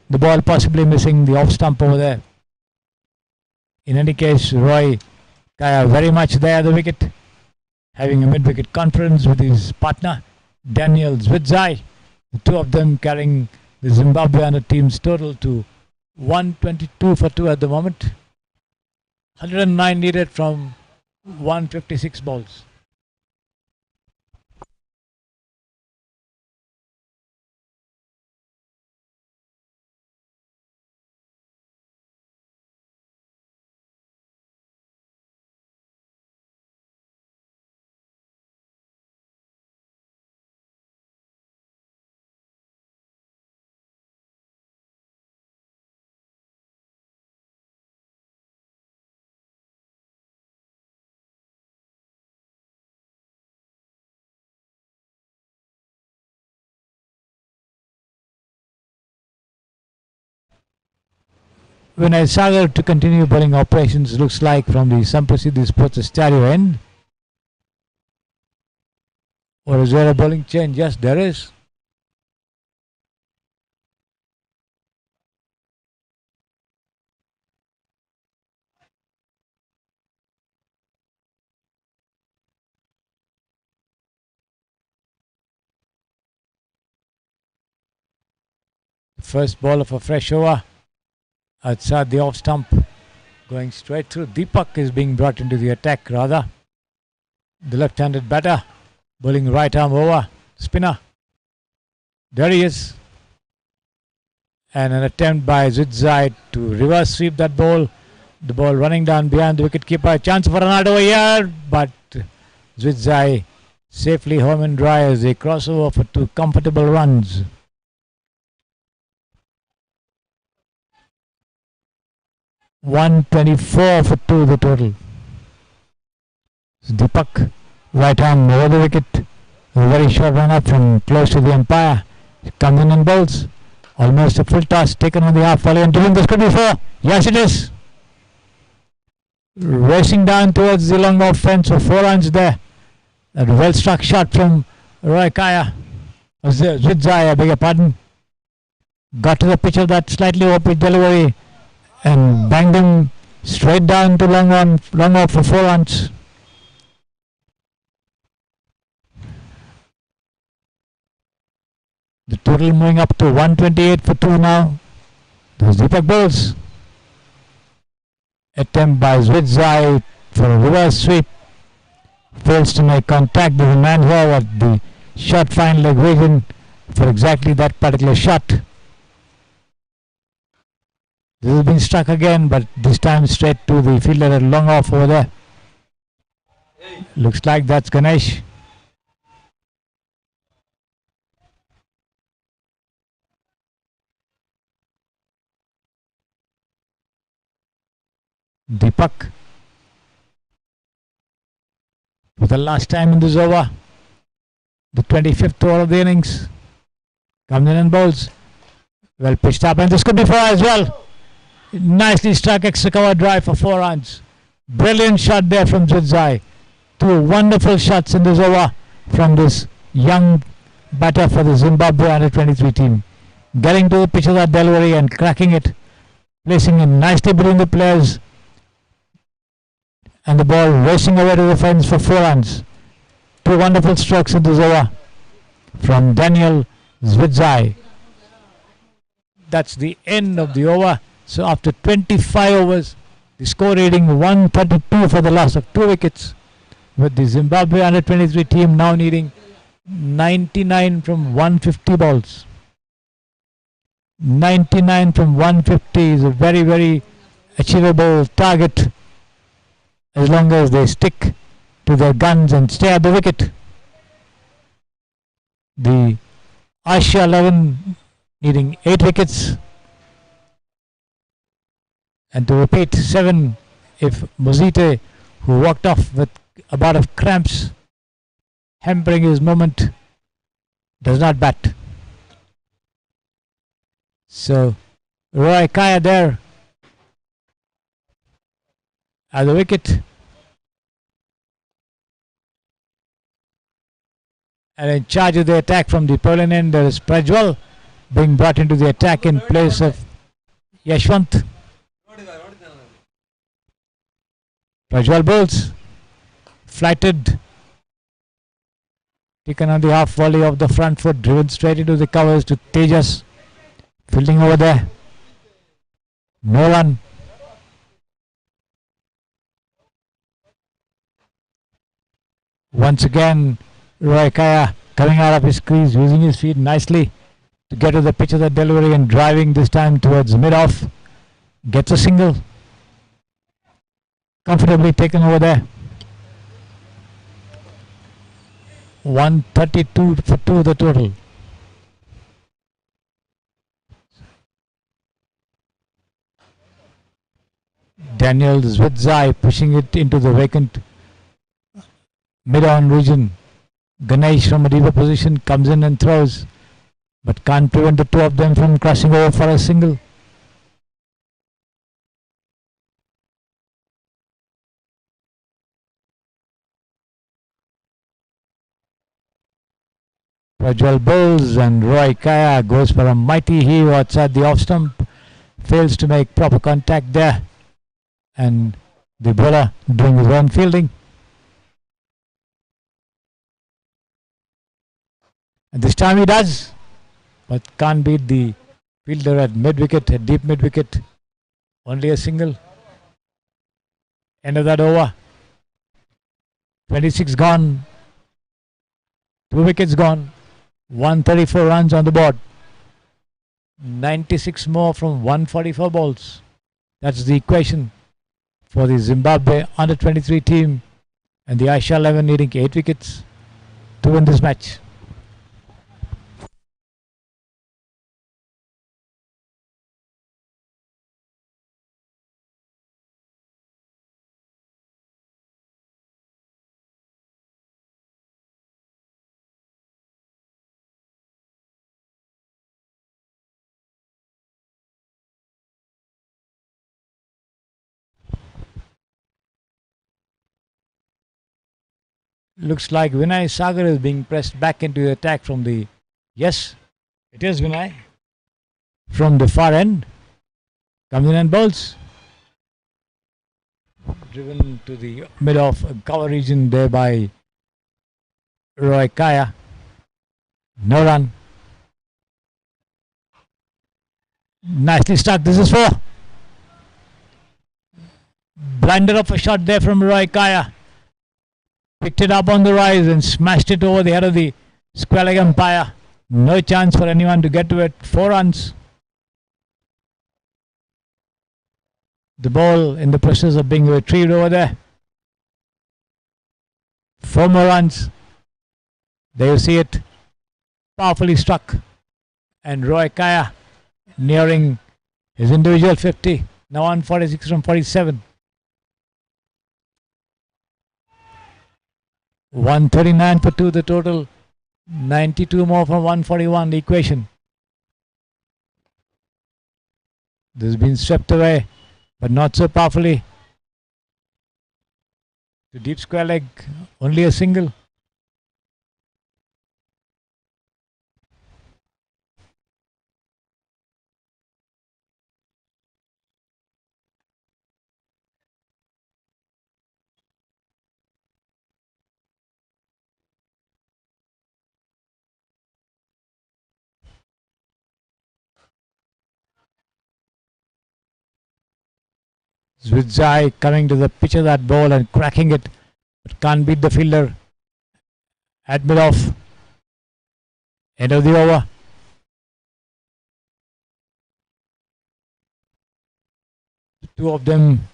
Speaker 1: The ball possibly missing the off stump over there. In any case, Roy Kaya very much there at the wicket, having a mid-wicket conference with his partner Daniel Zwidzai. The two of them carrying the Zimbabwe under team's total to 122 for 2 at the moment. 109 needed from 156 balls. Vinay Sagar to continue bowling operations, looks like, from the Samprasiddhi Sports Stereo end. Or is there a bowling change? Yes, there is. First ball of a fresh over outside the off stump, going straight through. Deepak is being brought into the attack rather. The left-handed batter bowling right arm over, spinner. There he is. And an attempt by Cricsay to reverse sweep that ball. The ball running down behind the wicket-keeper. Chance for an out over here, but Cricsay safely home and dry as they cross over for 2 comfortable runs. .124 for 2 the total. Deepak, right arm over the wicket. A very short run up from close to the umpire. Comes in and bowls. Almost a full toss taken on the half volley and doing this could be 4. Yes, it is. Racing down towards the long off fence for 4 runs there. A well struck shot from Cricsay. Cricsay, I beg your pardon. Got to the pitch of that slightly off pitch delivery and banged him straight down to long off for 4 runs. The total moving up to 128 for 2 now. Those Deepak bowls. Attempt by Cricsay for a reverse sweep. Fails to make contact with the man here at the short fine leg region for exactly that particular shot. This has been struck again, but this time straight to the fielder at long off over there. Looks like that's Ganesh. Deepak for the last time in this over, the 25th over of the innings, comes in and bowls. Well pitched up, and this could be 4 as well. Nicely struck extra cover drive for 4 runs. Brilliant shot there from Cricsay. 2 wonderful shots in this over from this young batter for the Zimbabwe under-23 team. Getting to the pitch of that delivery and cracking it, placing it nicely between the players. And the ball racing away to the fence for 4 runs. 2 wonderful strokes in this over from Daniel Cricsay. That's the end of the over. So after 25 overs, the score reading 132 for the loss of 2 wickets, with the Zimbabwe under-23 team now needing 99 from 150 balls. 99 from 150 is a very, very achievable target, as long as they stick to their guns and stay at the wicket. The Asia 11 needing 8 wickets, and to repeat 7 if Muzite, who walked off with a bout of cramps hampering his movement, does not bat. So Cricsay there at the wicket, and in charge of the attack from the pavilion end there is Prajwal being brought into the attack in place of Yashwant. Prajwal bowls, flighted, taken on the half volley of the front foot, driven straight into the covers to Tejas, fielding over there. No run. Once again, Cricsay coming out of his crease, using his feet nicely to get to the pitch of the delivery and driving this time towards mid-off. Gets a single. Comfortably taken over there. 132 for 2 the total. Daniel Cricsay pushing it into the vacant mid-on region. Ganesh from a deeper position comes in and throws, but can't prevent the 2 of them from crossing over for a single. Prajwal bowls and Cricsay goes for a mighty heave outside the off stump, fails to make proper contact there, and the bowler doing his own fielding. And this time he does, but can't beat the fielder at mid-wicket, a deep mid-wicket. Only a single. End of that over. 26 gone. 2 wickets gone. 134 runs on the board. 96 more from 144 balls. That's the equation for the Zimbabwe under-23 team, and the Asia 11 needing 8 wickets to win this match. Looks like Vinay Sagar is being pressed back into the attack from the... Yes, it is Vinay. From the far end. Comes in and bowls. Driven to the mid of cover region there by Roy Kaya. No run. Nicely struck. This is 4. Blinder of a shot there from Roy Kaya. Picked it up on the rise and smashed it over the head of the square leg umpire. No chance for anyone to get to it. 4 runs. The ball in the process of being retrieved over there. 4 more runs. There you see it. Powerfully struck. And Roy Kaya nearing his individual 50. Now on 46 from 47. 139 for 2 the total. 92 more from 141 the equation. This has been swept away, but not so powerfully. To deep square leg, only a single. Cricsay coming to the pitch of that ball and cracking it, but can't beat the fielder at mid-off. End of the over. Two of them,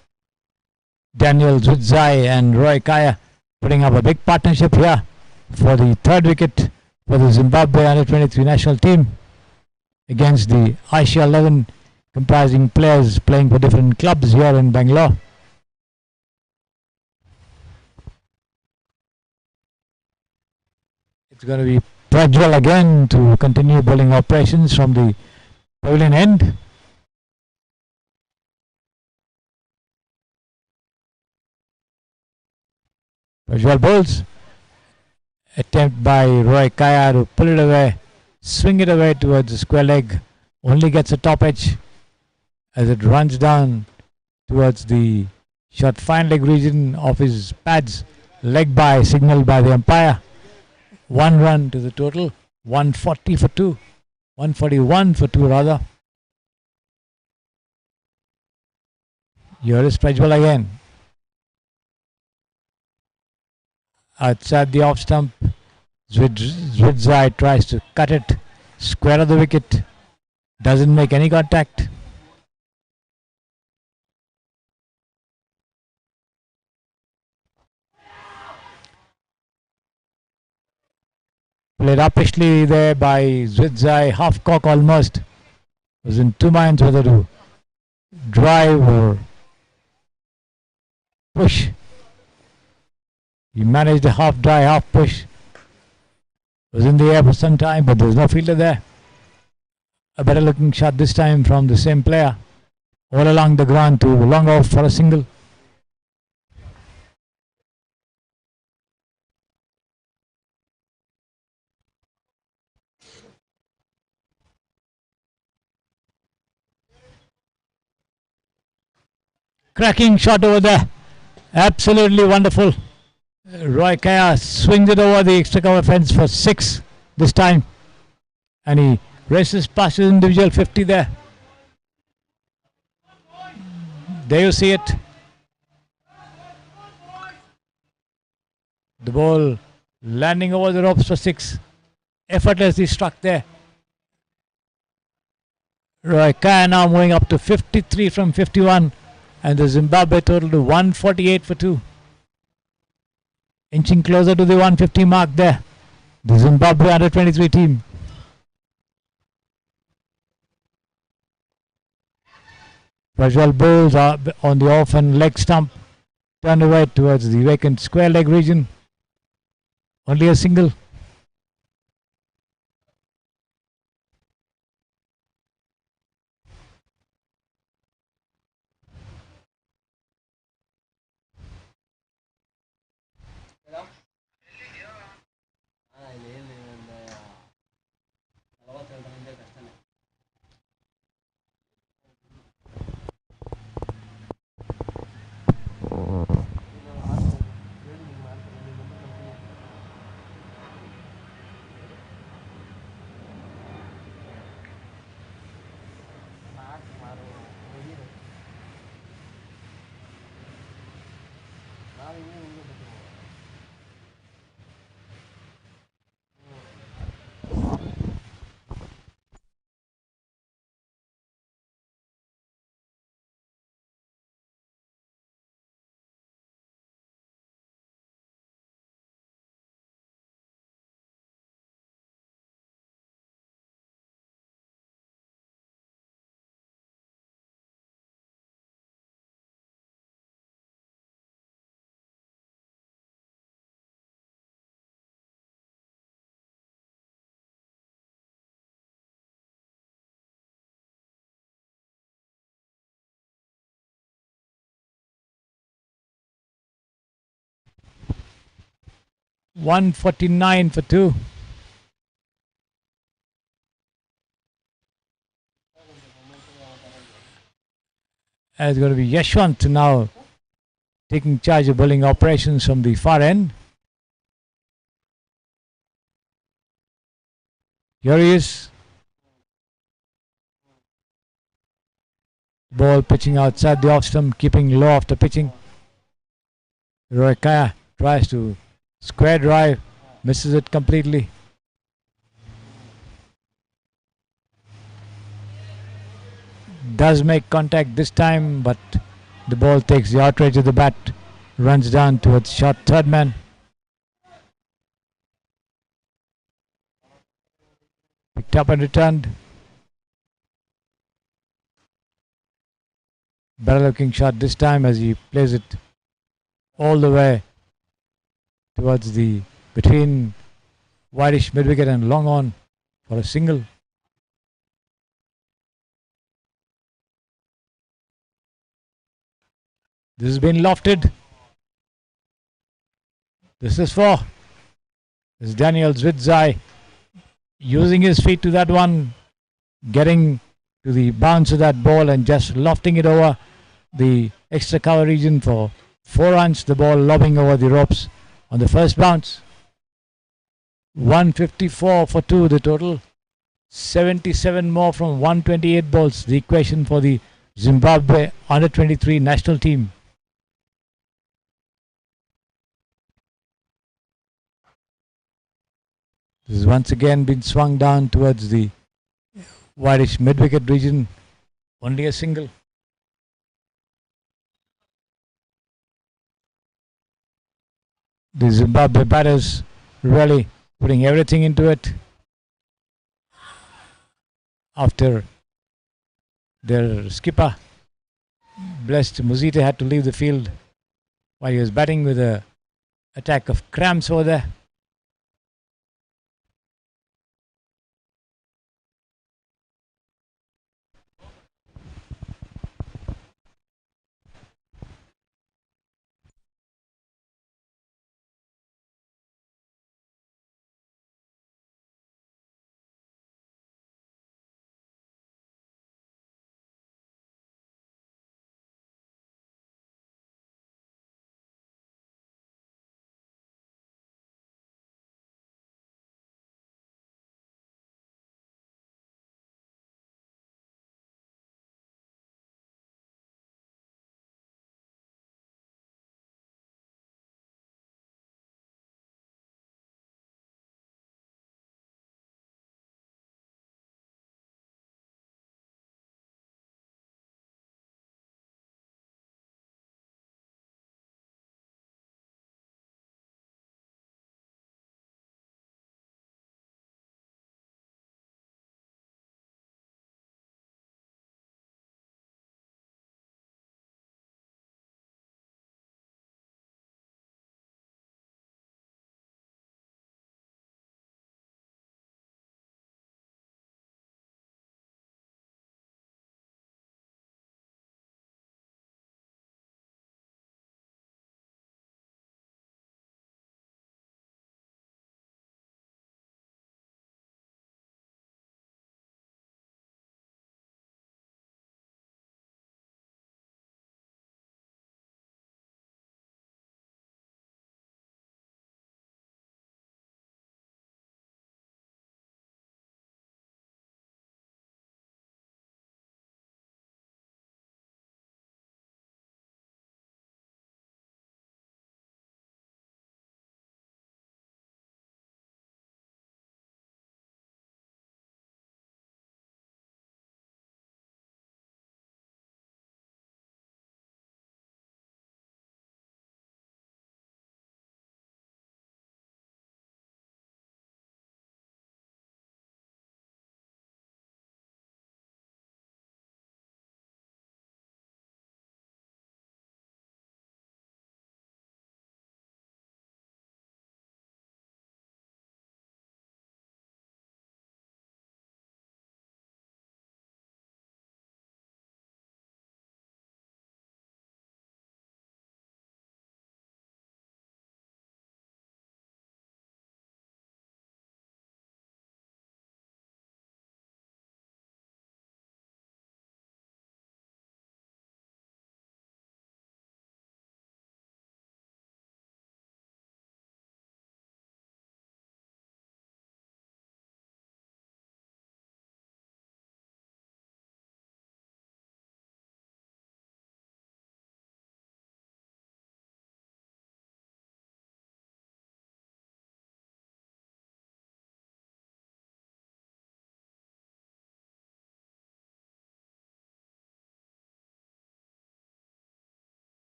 Speaker 1: Daniel Cricsay and Roy Kaya, putting up a big partnership here for the 3rd wicket for the Zimbabwe under-23 national team against the Asia 11, comprising players playing for different clubs here in Bangalore. It's going to be Prajwal again to continue bowling operations from the pavilion end. Prajwal bowls. Attempt by Roy Kaya to pull it away, swing it away towards the square leg. Only gets a top edge as it runs down towards the short fine leg region of his pads. Leg by, signaled by the umpire. 1 run to the total. 140 for 2. 141 for 2 rather. Here is Prajwal again. Outside the off stump, Cricsay tries to cut it. Square of the wicket. Doesn't make any contact. Played uppishly there by Cricsay, half cock almost. Was in 2 minds whether to drive or push. He managed a half drive, half push. Was in the air for some time, but there was no fielder there. A better looking shot this time from the same player. All along the ground to long off for a single. Cracking shot over there. Absolutely wonderful. Roy Kaya swings it over the extra cover fence for 6 this time. And he Races past his individual 50 there. There you see it. The ball landing over the ropes for 6. Effortlessly struck there. Roy Kaya now moving up to 53 from 51. And the Zimbabwe total to 148 for 2. Inching closer to the 150 mark there. The Zimbabwe under 23 team. Prajwal bowls are on the off and leg stump. Turned away towards the vacant square leg region. Only a single. $149 for 2. And it's going to be Yashwant now taking charge of bowling operations from the far end. Here he is. Ball pitching outside the off stump, keeping low after pitching. Roy Kaya tries to square drive, misses it completely. Does make contact this time, but the ball takes the outrage of the bat, runs down towards short third man. Picked up and returned. Better looking shot this time as he plays it all the way towards the between wideish mid wicket and long on for a single. This has been lofted. This is for this Daniel Zwidzai using his feet to that one, getting to the bounce of that ball and just lofting it over the extra cover region for 4 runs. The ball lobbing over the ropes on the first bounce. 154 for 2 the total. 77 more from 128 balls. The equation for the Zimbabwe under 23 national team. This has once again been swung down towards the wideish mid-wicket region. Only a single. The Zimbabwe batters really putting everything into it after their skipper, blessed Muzite, had to leave the field while he was batting with an attack of cramps over there.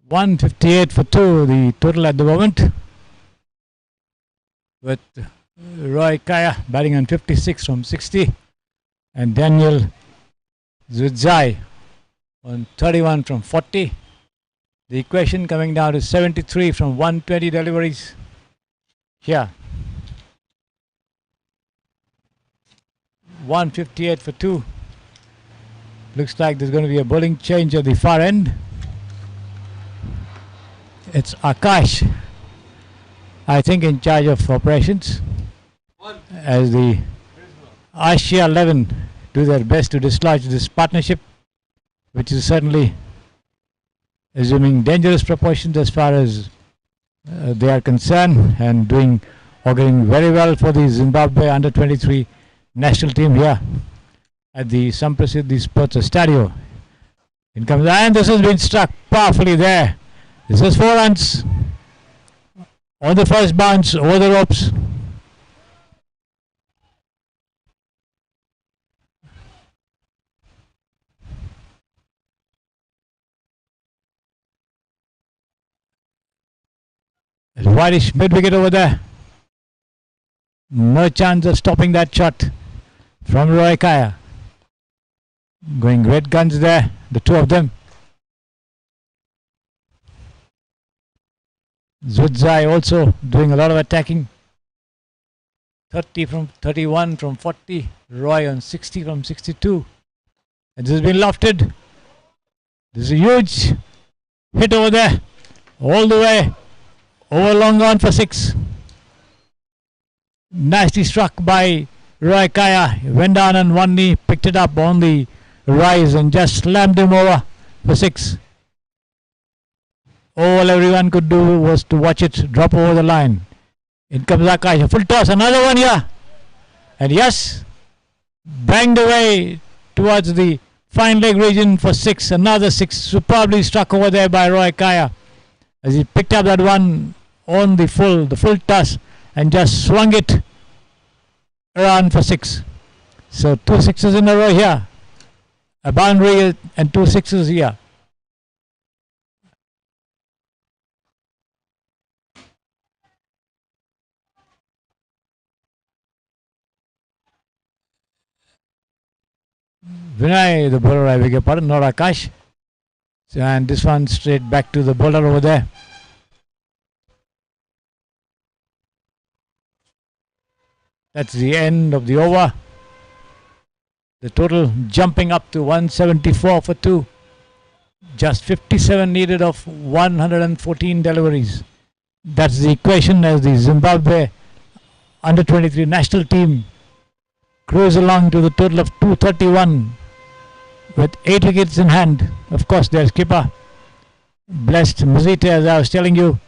Speaker 1: 158 for 2, the total at the moment, with Roy Kaya batting on 56 from 60 and Daniel Zudzai on 31 from 40. The equation coming down to 73 from 120 deliveries here. 158 for 2. Looks like there's going to be a bowling change at the far end. It's Akash, I think, in charge of operations, as the Asia 11 do their best to dislodge this partnership, which is certainly assuming dangerous proportions as far as they are concerned, and auguring very well for the Zimbabwe under-23 national team here at the Samprasiddhi Sports Stadio. In comes, and this has been struck powerfully there. This is 4 runs on the first bounce over the ropes. Whitish mid-wicket over there. No chance of stopping that shot from Roy Kaya. Going great guns there, the two of them. Zudzai also doing a lot of attacking. 30 from 31 from 40. Roy on 60 from 62. And this has been lofted. This is a huge hit over there. All the way over long on for 6. Nicely struck by Roy Kaya. Went down on one knee, picked it up on the rise and just slammed him over for 6. All everyone could do was to watch it drop over the line. In comes Akash, a full toss, another one here. And yes, banged away towards the fine leg region for 6. Another 6, superbly struck over there by Roy Kaya, as he picked up that one on the full toss and just swung it around for 6. So 2 6s in a row here. A boundary and 2 6s here. Vinay, the bowler, I beg your pardon, not Akash. So, and this one straight back to the bowler over there. That's the end of the over. The total jumping up to 174 for 2. Just 57 needed of 114 deliveries. That's the equation as the Zimbabwe under-23 national team cruise along to the total of 231 with 8 wickets in hand. Of course, their skipper, blessed Mzite, as I was telling you,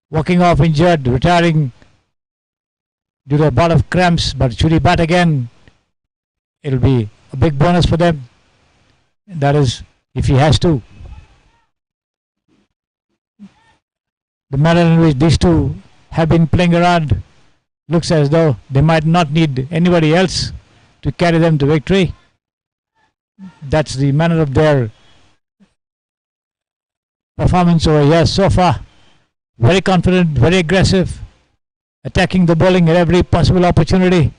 Speaker 1: walking off injured, retiring due to a bout of cramps, but should he bat again, it'll be a big bonus for them. That is, if he has to. The manner in which these two have been playing around looks as though they might not need anybody else to carry them to victory. That's the manner of their performance over here so far. Very confident, very aggressive, attacking the bowling at every possible opportunity,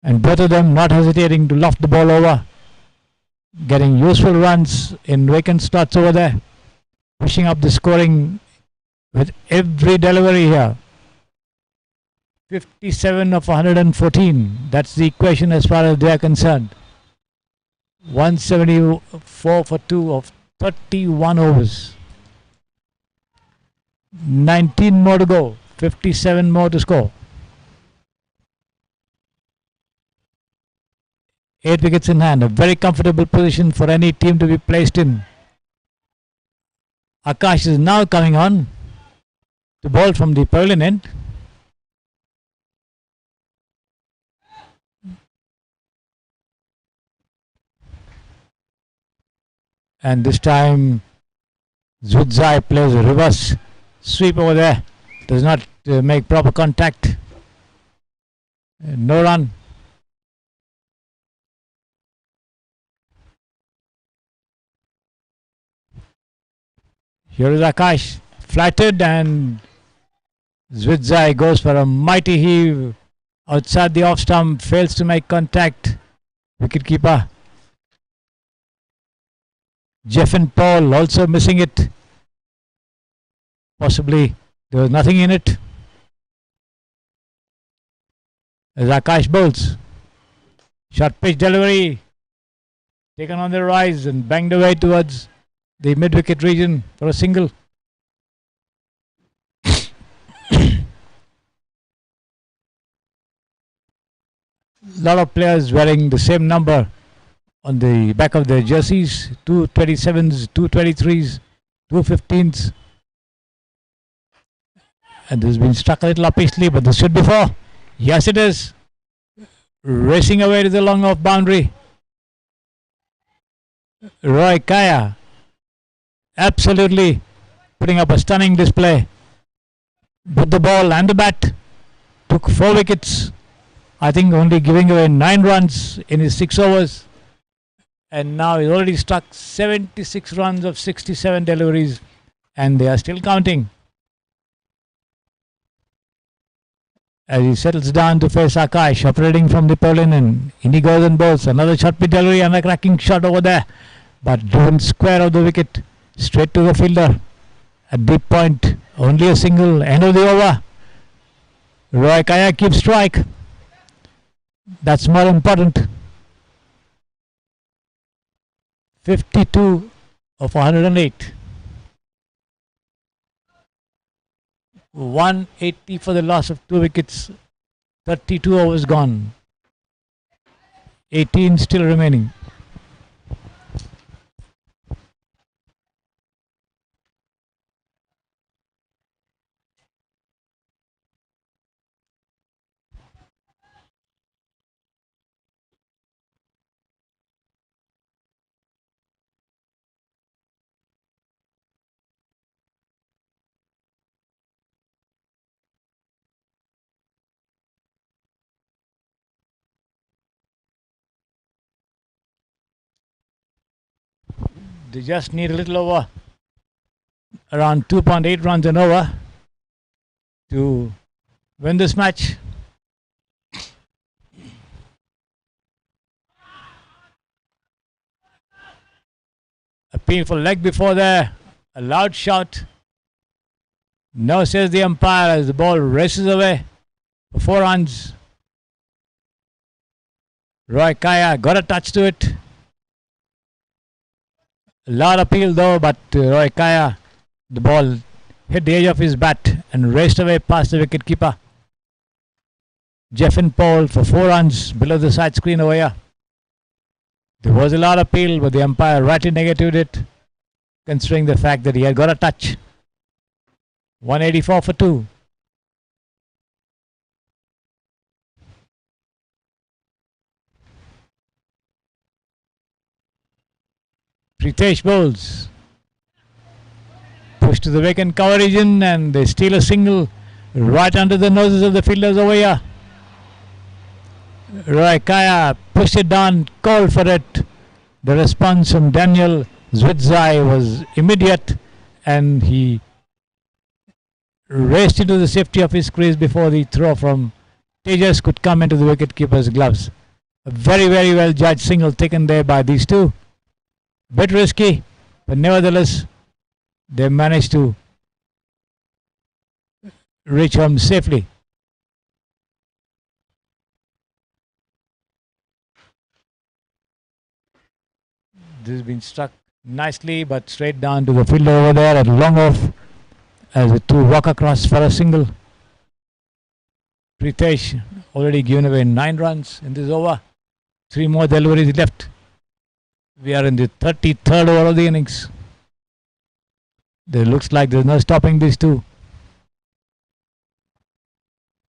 Speaker 1: and both of them not hesitating to loft the ball over, getting useful runs in vacant slots over there, pushing up the scoring with every delivery here. 57 of 114. That's the equation as far as they are concerned. 174 for 2 of 31 overs. 19 more to go. 57 more to score. 8 wickets in hand. A very comfortable position for any team to be placed in. Akash is now coming on to bowl from the pavilion end. And this time Zudzai plays a reverse sweep over there. Does not make proper contact. No run. Here is Akash, flattered, and ZIMBABWE goes for a mighty heave outside the off stump, fails to make contact. Wicketkeeper Jeffen Paul also missing it. Possibly there was nothing in it. As Akash bowls, short pitch delivery taken on the rise and banged away towards the mid-wicket region for a single. Lot of players wearing the same number on the back of their jerseys, 227s, 223s, 215s. And this has been struck a little upishly, but this should be four. Yes, it is. Racing away to the long off boundary. Roy Kaya absolutely putting up a stunning display. With the ball and the bat, took 4 wickets. I think only giving away 9 runs in his 6 overs. And now he's already struck 76 runs of 67 deliveries, and they are still counting. As he settles down to face Akash, operating from the pavilion, and in he goes and bowls. Another short pitch delivery and a cracking shot over there, but driven square of the wicket, straight to the fielder. At deep point, only a single, end of the over. Roy Kaya keeps strike. That's more important. 52 of 108. 180 for the loss of 2 wickets. 32 overs gone. 18 still remaining. They just need a little over, around 2.8 runs an over to win this match. A painful leg before there, a loud shout. No, says the umpire as the ball races away for 4 runs. Roy Kaya got a touch to it. A lot of appeal though, but Roy Kaya, the ball hit the edge of his bat and raced away past the wicketkeeper. Jeffen Paul for 4 runs below the side screen over here. There was a lot of appeal, but the umpire rightly negated it, considering the fact that he had got a touch. 184 for 2. Pritesh bowls. Push to the vacant cover region, and they steal a single right under the noses of the fielders over here. Roy Kaya pushed it down, called for it. The response from Daniel ZIMBABWE was immediate, and he raced into the safety of his crease before the throw from Tejas could come into the wicketkeeper's gloves. A very, very well judged single taken there by these two. Bit risky, but nevertheless they managed to reach home safely. This has been struck nicely, but straight down to the fielder over there at long off as the two walk across for a single. Pritesh already given away 9 runs in this over. 3 more deliveries left. We are in the 33rd over of the innings. There looks like there's no stopping these two.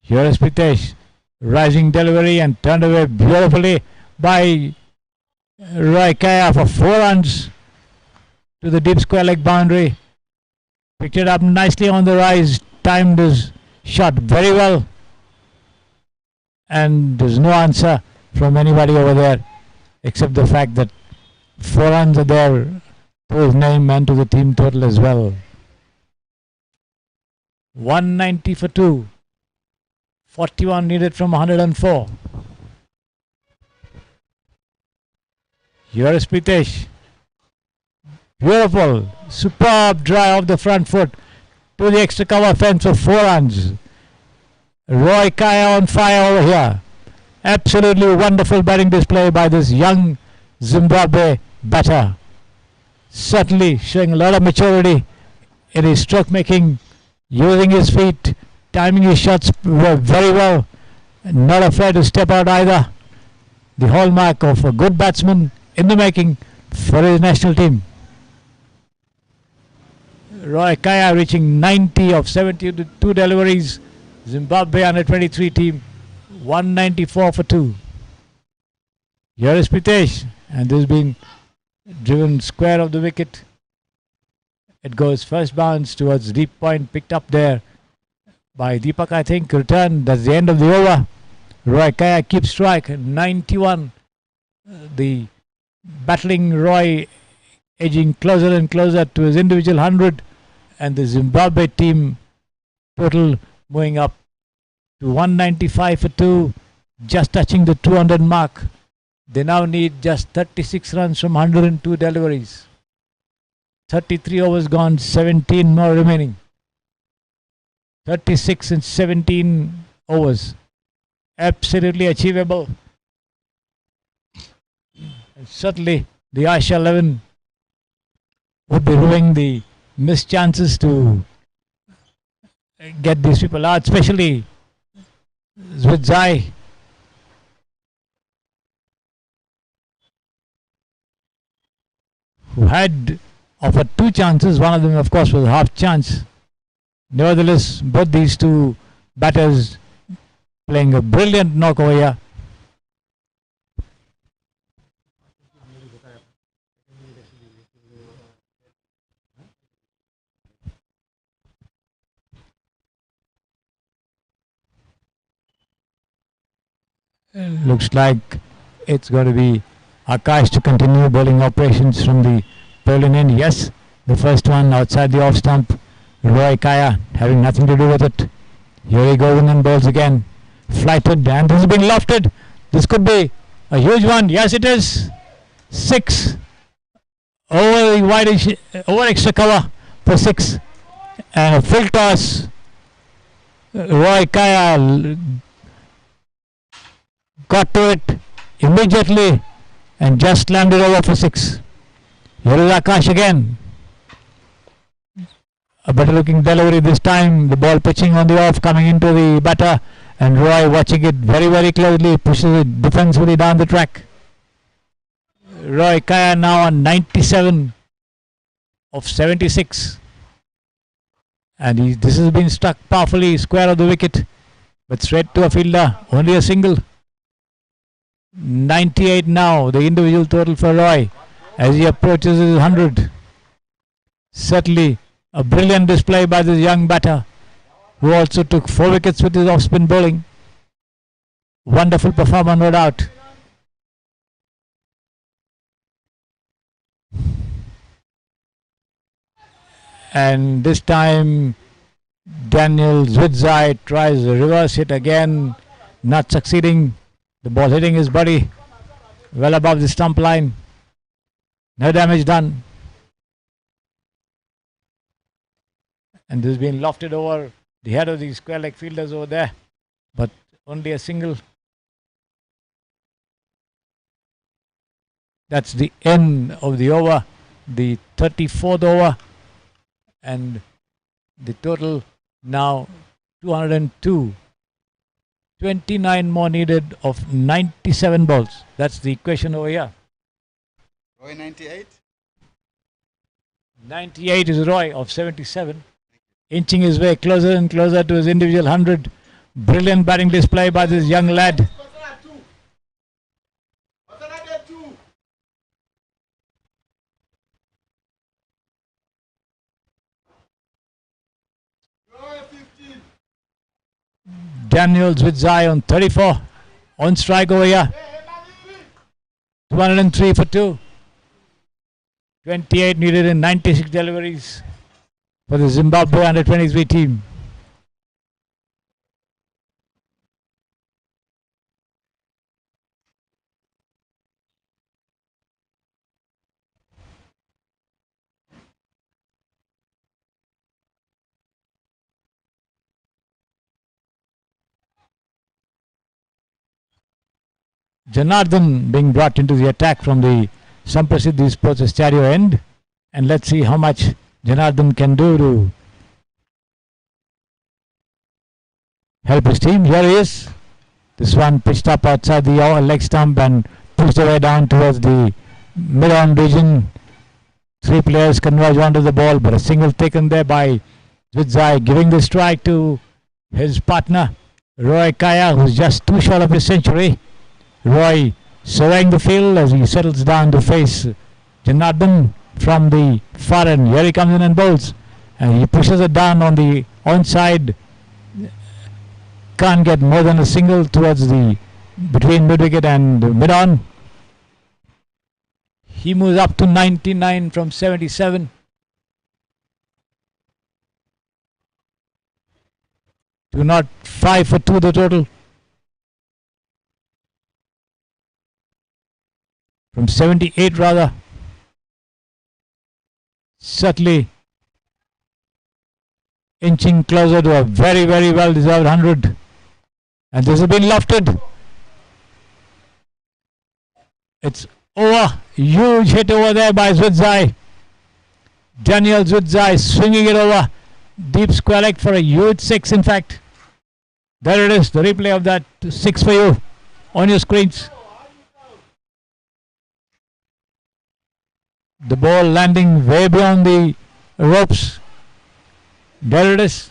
Speaker 1: Here is Pritesh. Rising delivery and turned away beautifully by Roy Kaya for 4 runs to the deep square leg boundary. Picked it up nicely on the rise. Timed his shot very well. And there's no answer from anybody over there except the fact that 4 runs are there to his name and to the team total as well. 190 for 2. 41 needed from 104. Here is Pritesh. Beautiful. Superb drive off the front foot to the extra cover fence for 4 runs. Roy Kaya on fire over here. Absolutely wonderful batting display by this young Zimbabwe batter. Certainly showing a lot of maturity in his stroke making, using his feet, timing his shots very well, not afraid to step out either. The hallmark of a good batsman in the making for his national team. Roy Kaya reaching 90 of 72 deliveries. Zimbabwe under 23 team 194 for 2. Here is Pritesh, and this has been driven square of the wicket. It goes first bounce towards deep point, picked up there by Deepak, I think. Return, that's the end of the over. Roy Kaya keeps strike, 91. The battling Roy edging closer and closer to his individual 100, and the Zimbabwe team total moving up to 195 for 2, just touching the 200 mark. They now need just 36 runs from 102 deliveries. 33 overs gone, 17 more remaining. 36 and 17 overs. Absolutely achievable. And certainly the Asia 11 would be ruining the missed chances to get these people out, especially ZIMBABWE, who had offered 2 chances. One of them, of course, was a half chance. Nevertheless, both these two batters playing a brilliant knock over here. Looks like it's going to be Akash to continue bowling operations from the Berlin end. Yes, the first one outside the off stump. Roy Kaya having nothing to do with it. Here he goes and bowls again. Flighted, and this has been lofted. This could be a huge one. Yes, it is. 6 over the wide, over extra cover for 6, and a full toss. Roy Kaya got to it immediately and just landed over for 6. Here is Akash again. A better looking delivery this time. The ball pitching on the off, coming into the batter, and Roy watching it very, very closely, pushes it defensively down the track. Roy Kaya now on 97 of 76. And this has been struck powerfully square of the wicket, but straight to a fielder, only a single. 98 now, the individual total for Roy as he approaches his 100. Certainly a brilliant display by this young batter, who also took 4 wickets with his off-spin bowling. Wonderful performer, no doubt. And this time Daniel Zwidzai tries a reverse hit again, not succeeding. The ball hitting his body well above the stump line. No damage done. And this has been lofted over the head of the square leg fielders over there, but only a single. That's the end of the over, the 34th over, and the total now 202. 29 more needed of 97 balls. That's the equation over here.
Speaker 4: Roy 98?
Speaker 1: 98 is Roy of 77. Inching his way closer and closer to his individual 100. Brilliant batting display by this young lad. Daniel Zwidzai on 34. On strike over here. 203 for 2. 28 needed in 96 deliveries for the Zimbabwe under 23 team. Janardhan being brought into the attack from the Samprasiddhi Sports Stereo end. And let's see how much Janardhan can do to help his team. Here he is. This one pitched up outside the leg stump and pushed away down towards the mid-on region. 3 players converge onto the ball, but a single taken there by Cricsay, giving the strike to his partner Roy Kaya, who's just too short of his century. Roy surveying the field as he settles down to face Janardhan from the far end. Here he comes in and bowls, and he pushes it down on the onside. Can't get more than a single towards the between mid-wicket and mid-on. He moves up to 99 from 77. To not 5 for 2 the total. From 78 rather. Certainly inching closer to a very, very well deserved 100. And this has been lofted. It's over. Huge hit over there by Cricsay. Daniel Cricsay swinging it over. Deep square leg for a huge 6 in fact. There it is, the replay of that 6 for you on your screens. The ball landing way beyond the ropes. There it is.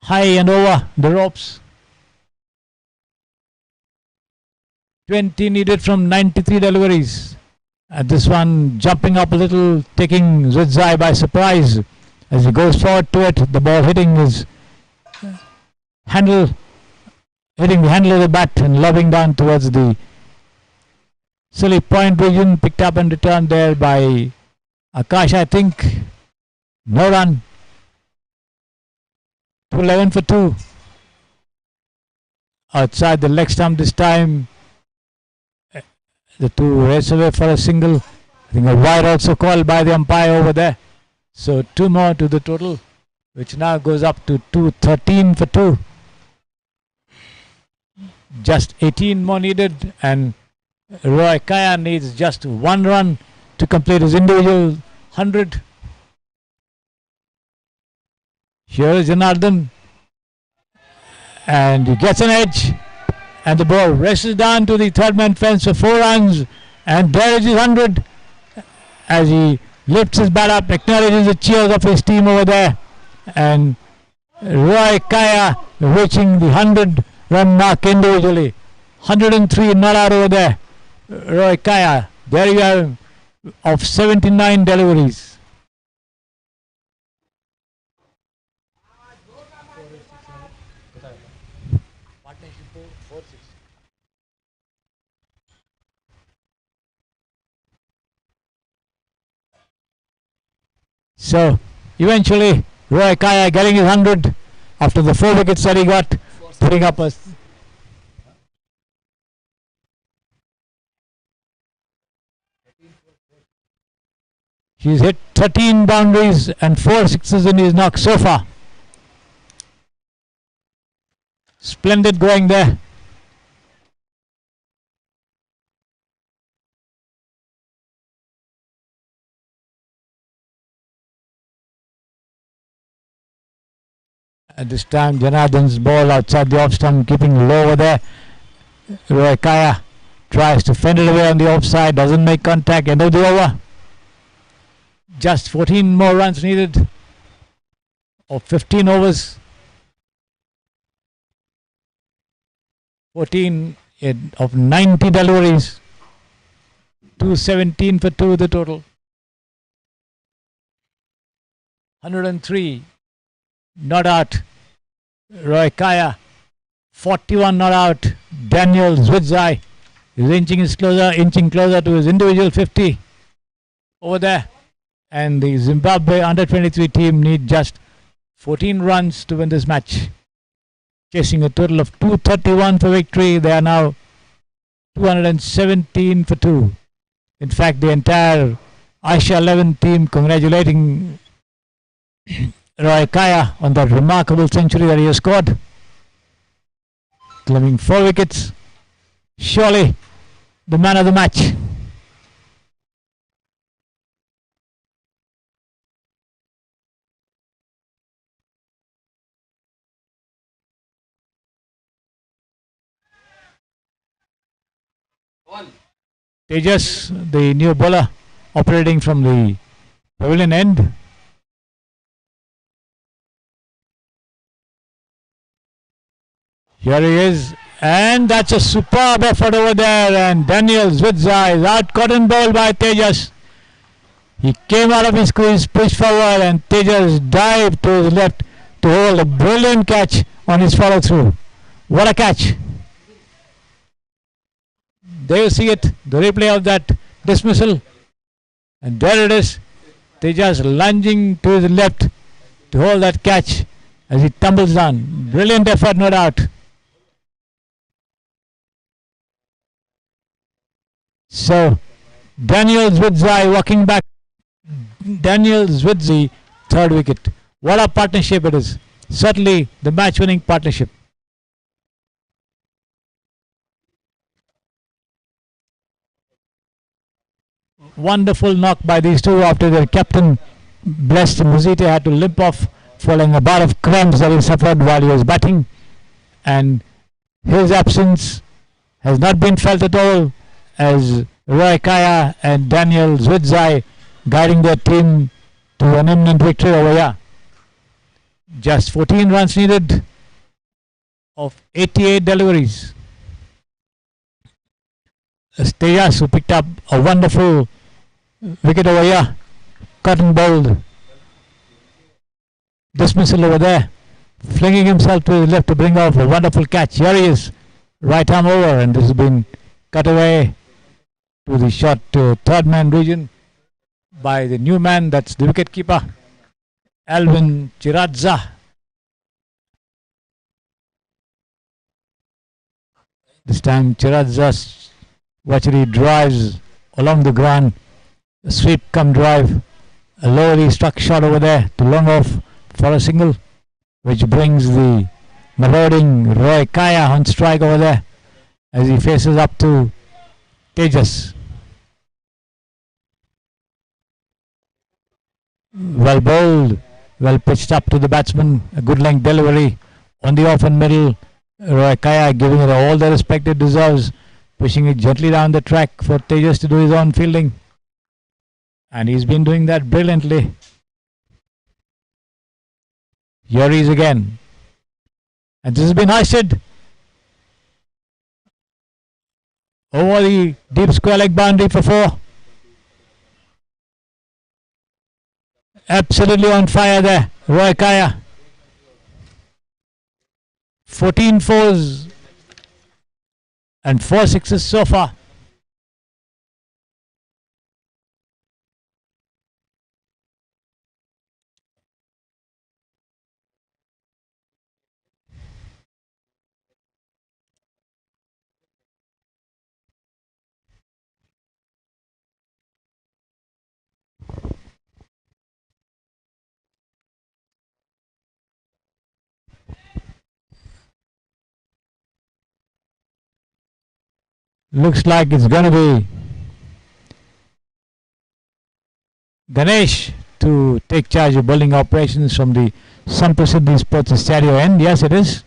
Speaker 1: High and over the ropes. 20 needed from 93 deliveries. This one jumping up a little, taking Cricsay by surprise. As he goes forward to it, the ball hitting his handle, hitting the handle of the bat and lobbing down towards the silly point region, picked up and returned there by Akash, I think. No run. 11 for 2. Outside the leg stump this time. The 2 race away for a single. I think a wide also called by the umpire over there. So 2 more to the total, which now goes up to 13 for 2. Just 18 more needed, and Roy Kaya needs just 1 run to complete his individual 100. Here is Janardhan, and he gets an edge, and the ball races down to the third man fence for 4 runs, and there is his 100 as he lifts his bat up, acknowledges the cheers of his team over there, and Roy Kaya reaching the 100-run mark individually. 103 not out over there. Roy Kaya, there you have of 79 deliveries. So eventually Roy Kaya getting his 100 after the 4 wickets that he got, putting up a he's hit 13 boundaries and 4 sixes in his knock so far. Splendid going there. At this time, Janardhan's ball outside the off stump, keeping low over there. Roy Kaya tries to fend it away on the offside, doesn't make contact, end of the over. Just 14 more runs needed, or 15 overs. 14 of 90 deliveries. 217 for 2 the total. 103 not out. Roy Kaya 41 not out. Daniel Cricsay is inching closer to his individual 50 over there. And the Zimbabwe under-23 team need just 14 runs to win this match. Chasing a total of 231 for victory. They are now 217 for 2. In fact, the entire Asia 11 team congratulating Roy Kaya on that remarkable century that he has scored, claiming 4 wickets. surely the man of the match. Tejas, the new bowler, operating from the pavilion end. Here he is, and that's a superb effort over there. And Daniel Zwidza is out cotton ball by Tejas. He came out of his crease, pushed forward, and Tejas dived to his left to hold a brilliant catch on his follow through. What a catch! There you see it, the replay of that dismissal. And there it is. Tejas lunging to his left to hold that catch as he tumbles down. Brilliant effort, no doubt. So, Daniel Zwidzi walking back. Daniel Zwidzi, third wicket. What a partnership it is. Certainly the match-winning partnership. Wonderful knock by these two after their captain, blessed Muzite, had to limp off following a bout of cramps that he suffered while he was batting. And his absence has not been felt at all as Roy Kaya and Daniel Zwidzi guiding their team to an imminent victory over here. Just 14 runs needed of 88 deliveries. Tejas, who picked up a wonderful wicket over here, cotton bowled dismissal over there, flinging himself to his left to bring off a wonderful catch. Here he is, right arm over, and this has been cut away to the short third man region by the new man, that's the wicket keeper, Alvin Chiradza. This time Chiradza actually drives along the ground, a sweep come drive, a lowly struck shot over there to long off for a single, which brings the marauding Roy Kaya on strike over there as he faces up to Tejas. Well bowled, well pitched up to the batsman, a good length delivery on the off and middle. Roy Kaya giving it all the respect it deserves, pushing it gently down the track for Tejas to do his own fielding. And he's been doing that brilliantly. Here he is again. And this has been hoisted over the deep square leg boundary for 4. Absolutely on fire there, Roy Kaya. 14 fours and 4 sixes so far. Looks like it's going to be Ganesh to take charge of bowling operations from the Samprasidhi Sports Stereo end. Yes, it is.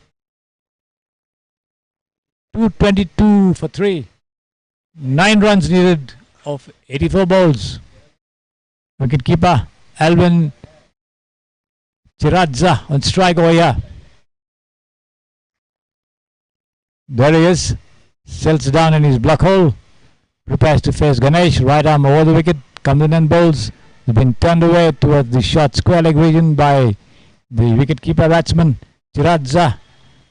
Speaker 1: 222 for 3. 9 runs needed of 84 balls. Wicketkeeper Alvin Chiradza on strike over here. There he is. Sells down in his block hole. Prepares to face Ganesh. Right arm over the wicket. Comes in and bowls. Has been turned away towards the short square leg region by the wicketkeeper batsman Chiradza,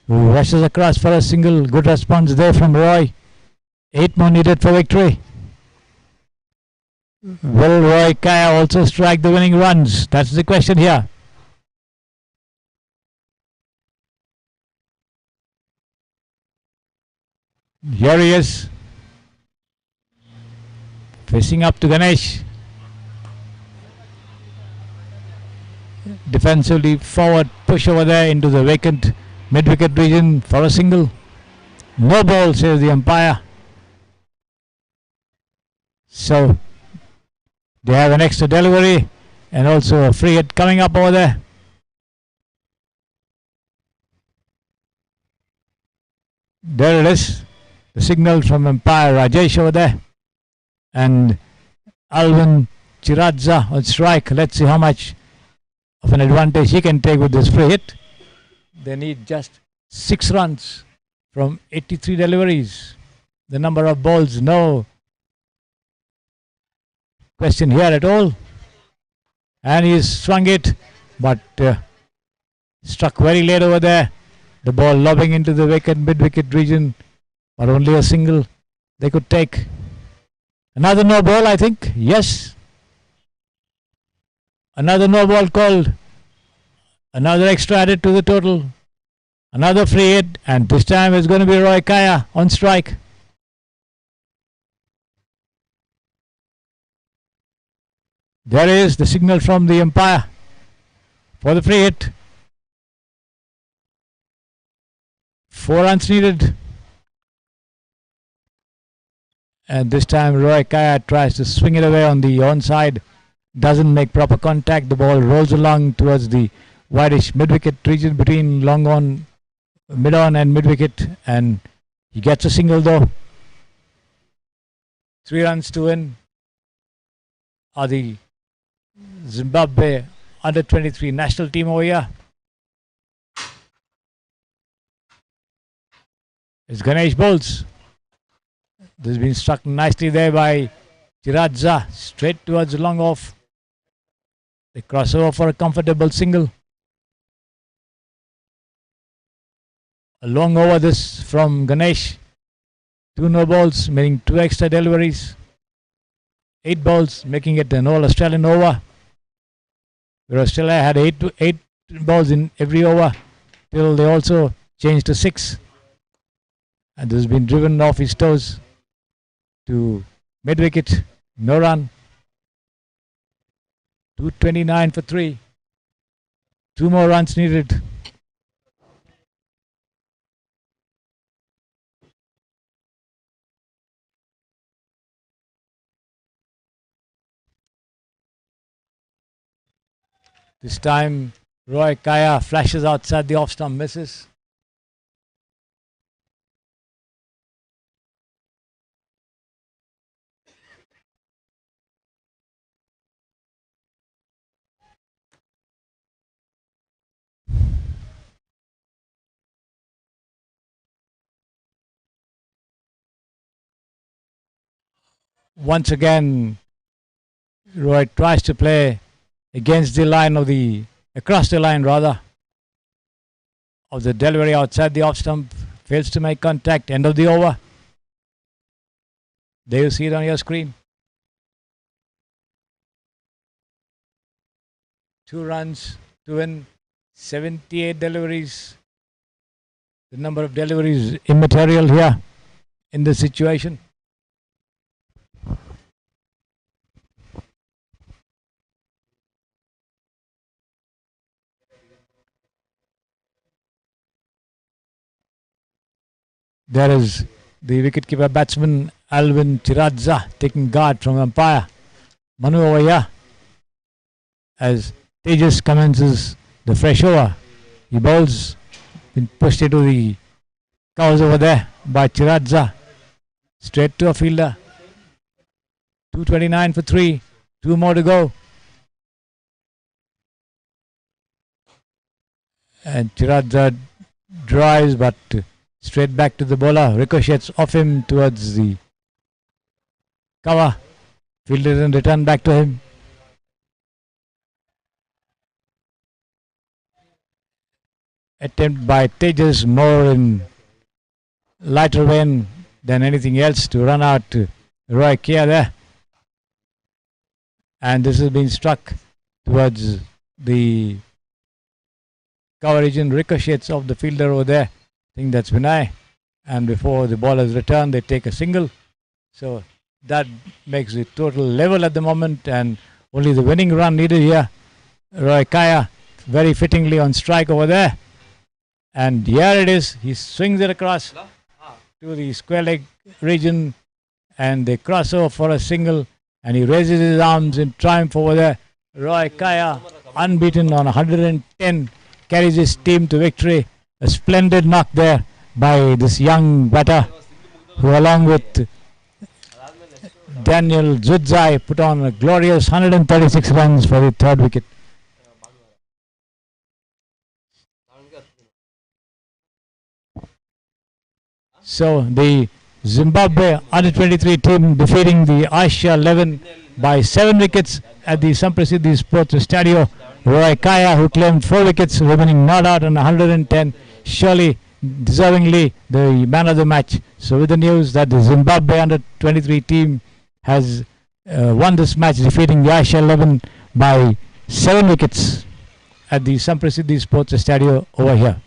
Speaker 1: who rushes across for a single. Good response there from Roy. 8 more needed for victory. Will Roy Kaya also strike the winning runs? That's the question here. Here he is, facing up to Ganesh. Defensively forward push over there into the vacant mid-wicket region for a single. No ball, says the umpire. So they have an extra delivery and also a free hit coming up over there. There it is, the signal from umpire Rajesh over there, and Alvin Chiradza on strike. Let's see how much of an advantage he can take with this free hit. They need just 6 runs from 83 deliveries. The number of balls, no question here at all. And he's swung it, but struck very late over there. The ball lobbing into the mid-wicket region, but only a single they could take. Another no ball, I think. Yes. Another no ball called. Another extra added to the total. Another free hit, and this time it's going to be Roy Kaya on strike. There is the signal from the umpire for the free hit. 4 runs needed. And this time Roy Kaya tries to swing it away on the onside. Doesn't make proper contact. The ball rolls along towards the whitish mid-wicket region between long on, mid-on and mid-wicket. And he gets a single though. 3 runs to win are the Zimbabwe under-23 national team over here. It's Ganesh bowls. This has been struck nicely there by Chiradza, straight towards the long off. They cross over for a comfortable single. A long over this from Ganesh. 2 no balls, meaning 2 extra deliveries. 8 balls, making it an all-Australian over. Where Australia had 8 balls in every over, till they also changed to 6. And this has been driven off his toes to mid-wicket, no run. 229 for 3. 2 more runs needed. This time Roy Kaya flashes outside the off stump, misses. Once again, Roy tries to play against the line of across the line rather, of the delivery outside the off stump, fails to make contact, end of the over. There you see it on your screen. 2 runs to win, 78 deliveries. The number of deliveries immaterial here in this situation. There is the wicketkeeper batsman Alvin Chiradza taking guard from umpire Manu over here as Tejas commences the fresh over. He bowls, been pushed into the covers over there by Chiradza, straight to a fielder. 229 for 3, 2 more to go. And Chiradza drives, but straight back to the bowler, ricochets off him towards the cover, fielded and returned back to him. Attempt by Tejas, more in lighter vein than anything else, to run out Roy Kaya there. And this has been struck towards the cover region, ricochets of the fielder over there. I think that's Vinay, and before the ball has returned they take a single, so that makes the total level at the moment, and only the winning run needed here. Roy Kaya very fittingly on strike over there, and here it is. He swings it across to the square leg region, and they cross over for a single, and he raises his arms in triumph over there. Roy Kaya, unbeaten on 110, carries his team to victory. A splendid knock there by this young batter, who along with Daniel Zudzai put on a glorious 136 runs for the third wicket. So the Zimbabwe under-23 team defeating the Asia 11 by 7 wickets at the Samprasiddhi Sports Stadio. Roy Kaya, who claimed 4 wickets, remaining not out on 110, surely deservingly the man of the match. So with the news that the Zimbabwe under-23 team has won this match, defeating the Asia 11 by 7 wickets at the Samprasiddhi Sports Stadio over here.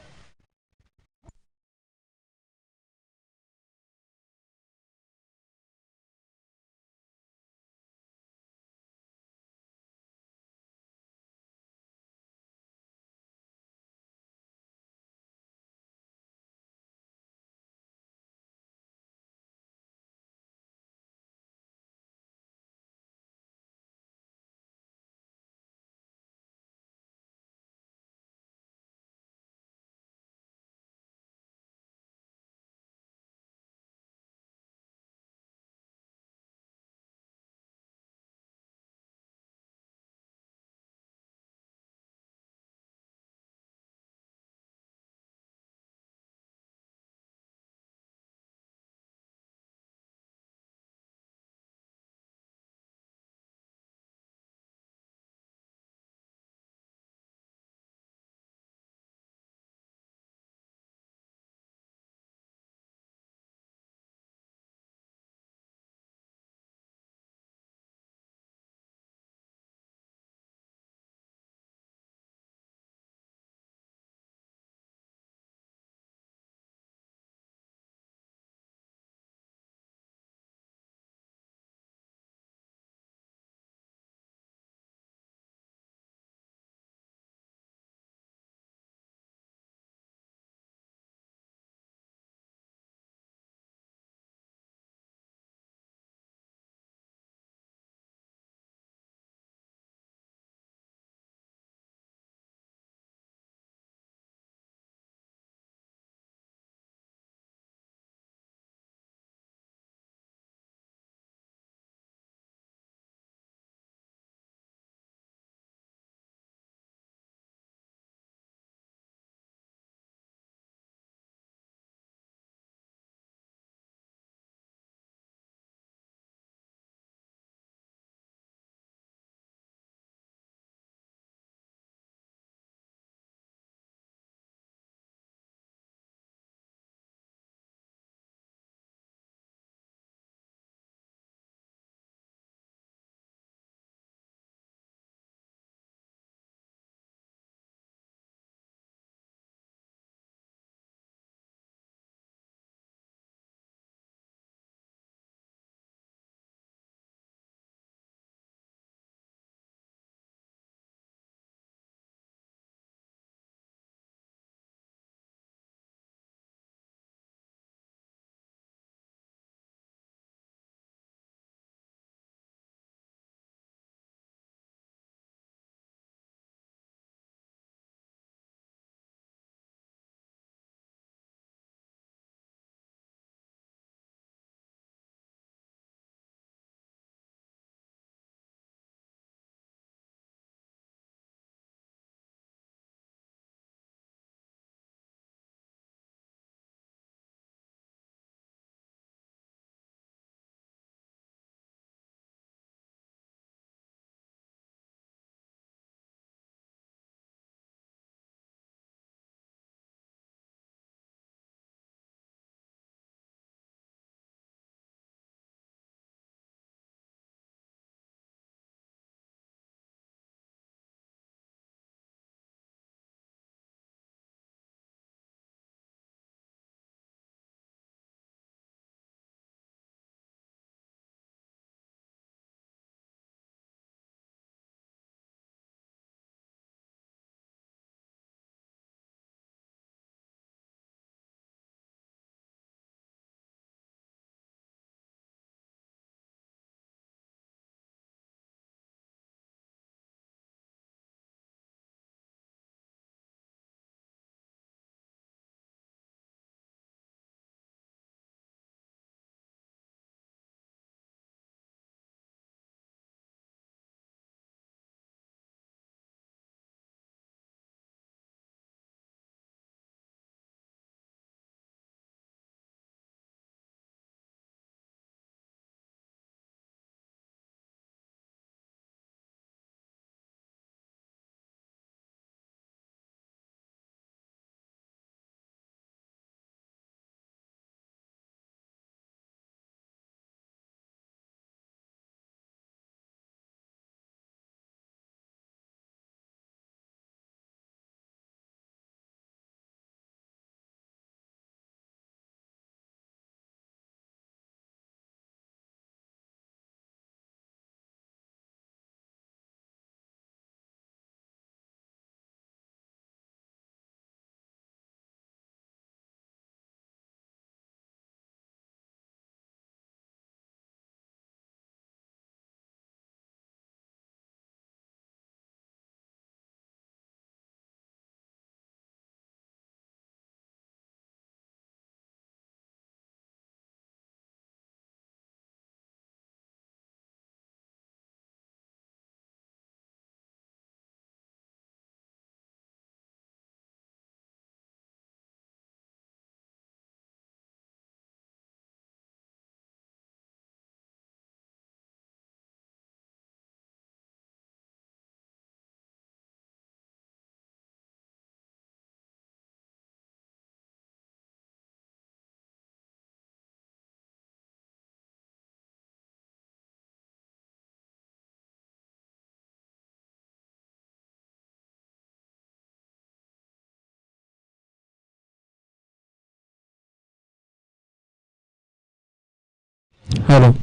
Speaker 5: Hello.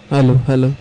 Speaker 5: Hello. Hello.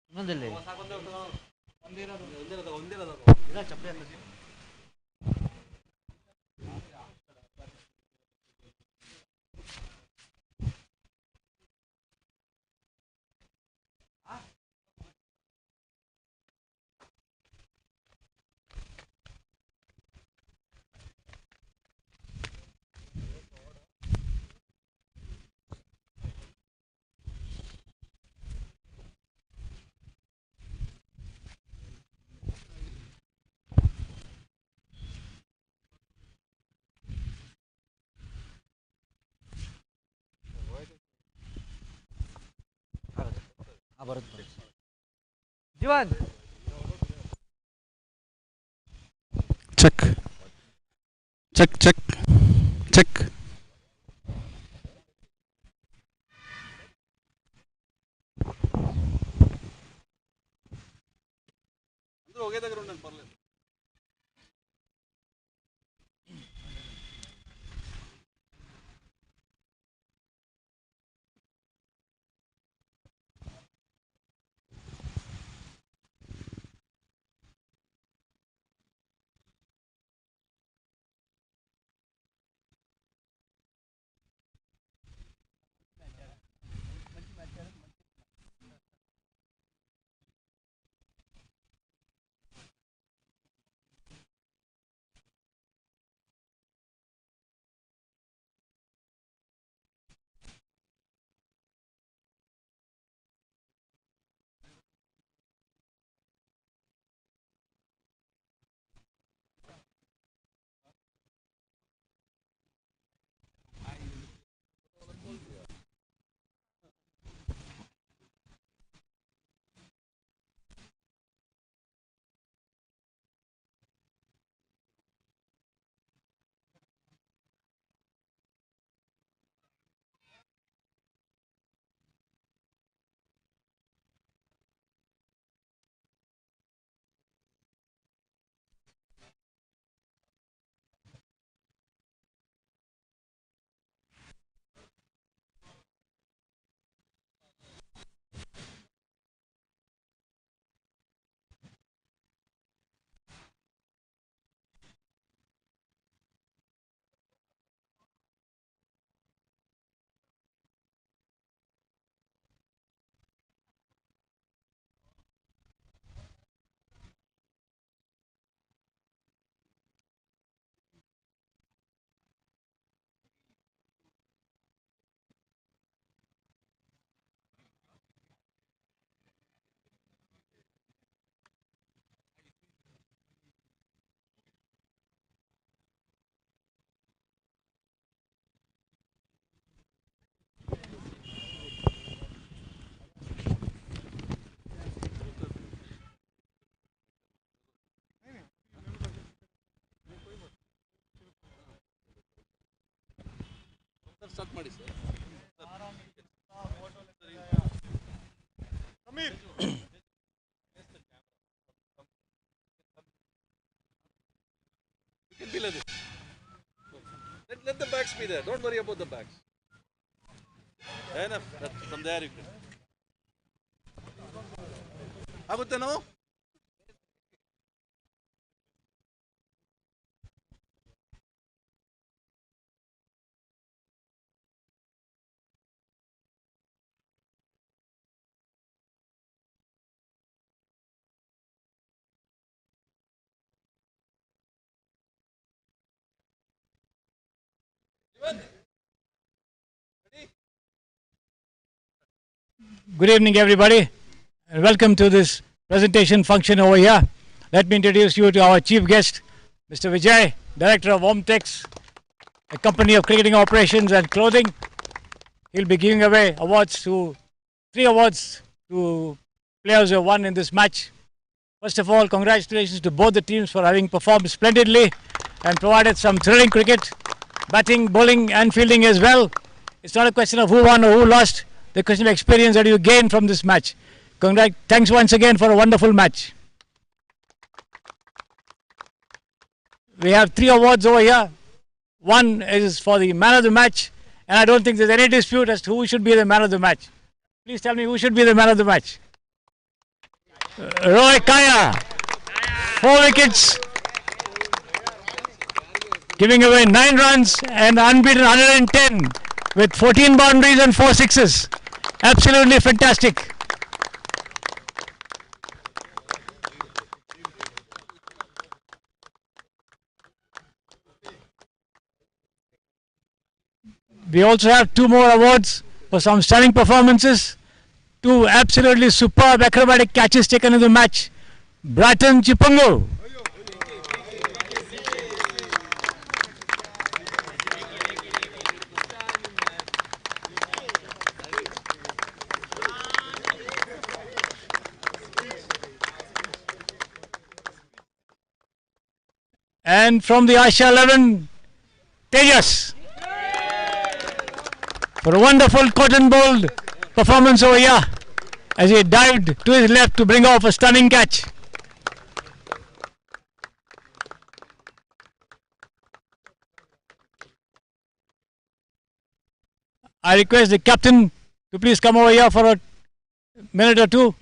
Speaker 2: ಇನ್ನೊಂದಲ್ಲಿ ಚಪ್ಪಲಿ ಅಂತ ಬರುತ್ತೆ Jeevan
Speaker 5: Check. Check, check. Check.
Speaker 6: Start ಮಾಡಿ sir. You can below this. Let the backs be there. Don't worry about the backs. Enough. From there you can. ಆಗುತ್ತೆ ನಾವು
Speaker 1: Good evening, everybody, and welcome to this presentation function over here. Let me introduce you to our chief guest, Mr. Vijay, Director of Omtex, a company of cricketing operations and clothing. He'll be giving away three awards to players who have won in this match. First of all, congratulations to both the teams for having performed splendidly and provided some thrilling cricket, batting, bowling and fielding as well. It's not a question of who won or who lost. The question of experience that you gain from this match. Thanks once again for a wonderful match. We have 3 awards over here. One is for the man of the match, and I don't think there's any dispute as to who should be the man of the match. Please tell me who should be the man of the match. Roy Kaya, 4 wickets, giving away 9 runs and unbeaten 110 with 14 boundaries and 4 sixes. Absolutely fantastic. We also have 2 more awards for some stunning performances. 2 absolutely superb acrobatic catches taken in the match. Bratton Chipungu. And from the Asha 11, Tejas. For a wonderful cotton bowled performance over here as he dived to his left to bring off a stunning catch. I request the captain to please come over here for a minute or two.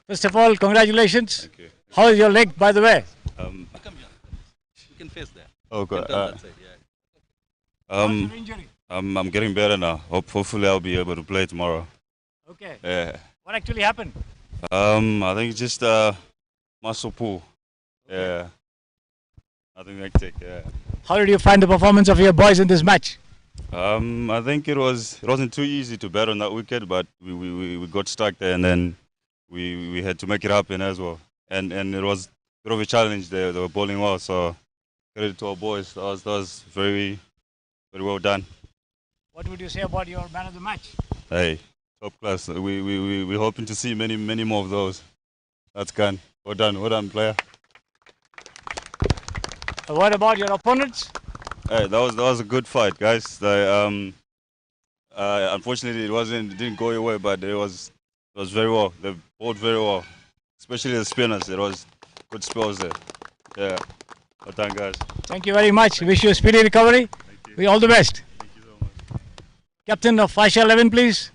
Speaker 1: First of all, congratulations.
Speaker 5: Thank you.
Speaker 1: How is your leg, by the way?
Speaker 5: Um,
Speaker 6: You can face that.
Speaker 5: oh, God.
Speaker 6: Turn that side, yeah.
Speaker 1: Injury.
Speaker 5: I'm getting better now. Hopefully, I'll be able to play tomorrow.
Speaker 1: Okay.
Speaker 5: Yeah.
Speaker 1: What actually happened?
Speaker 5: I think just muscle pull. Yeah. Nothing hectic. Yeah.
Speaker 1: How did you find the performance of your boys in this match?
Speaker 5: I think it wasn't too easy to bat on that wicket, but we got stuck there, and then we had to make it happen as well. And it was a bit of a challenge there. They were bowling well, so credit to our boys. That was very well done.
Speaker 1: What would you say about your man of the match?
Speaker 5: Hey, top class. We're hoping to see many more of those. That's gone. Well done, player.
Speaker 1: What about your opponents?
Speaker 5: Hey, that was a good fight, guys. Unfortunately, it didn't go away, but it was very well. They bowled very well, especially the spinners. It was good spells there. Yeah. Well done, guys.
Speaker 1: Thank you very much. Wish you a speedy recovery. We all the best.
Speaker 5: Thank you so much.
Speaker 1: Captain of Asha 11, please.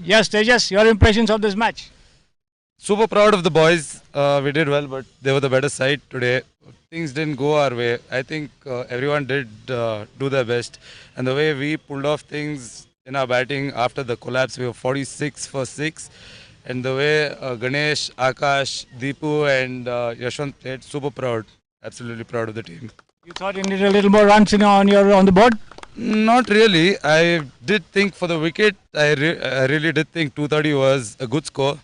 Speaker 1: Yes, Tejas, your impressions of this match?
Speaker 7: Super proud of the boys. We did well, but they were the better side today. Things didn't go our way. I think everyone did do their best. And the way we pulled off things in our batting after the collapse, we were 46 for 6. And the way Ganesh, Akash, Deepu and Yashwant played, super proud. Absolutely proud of the team.
Speaker 1: You thought you needed a little more runs on the board?
Speaker 7: Not really. I did think for the wicket, I really did think 230 was a good score.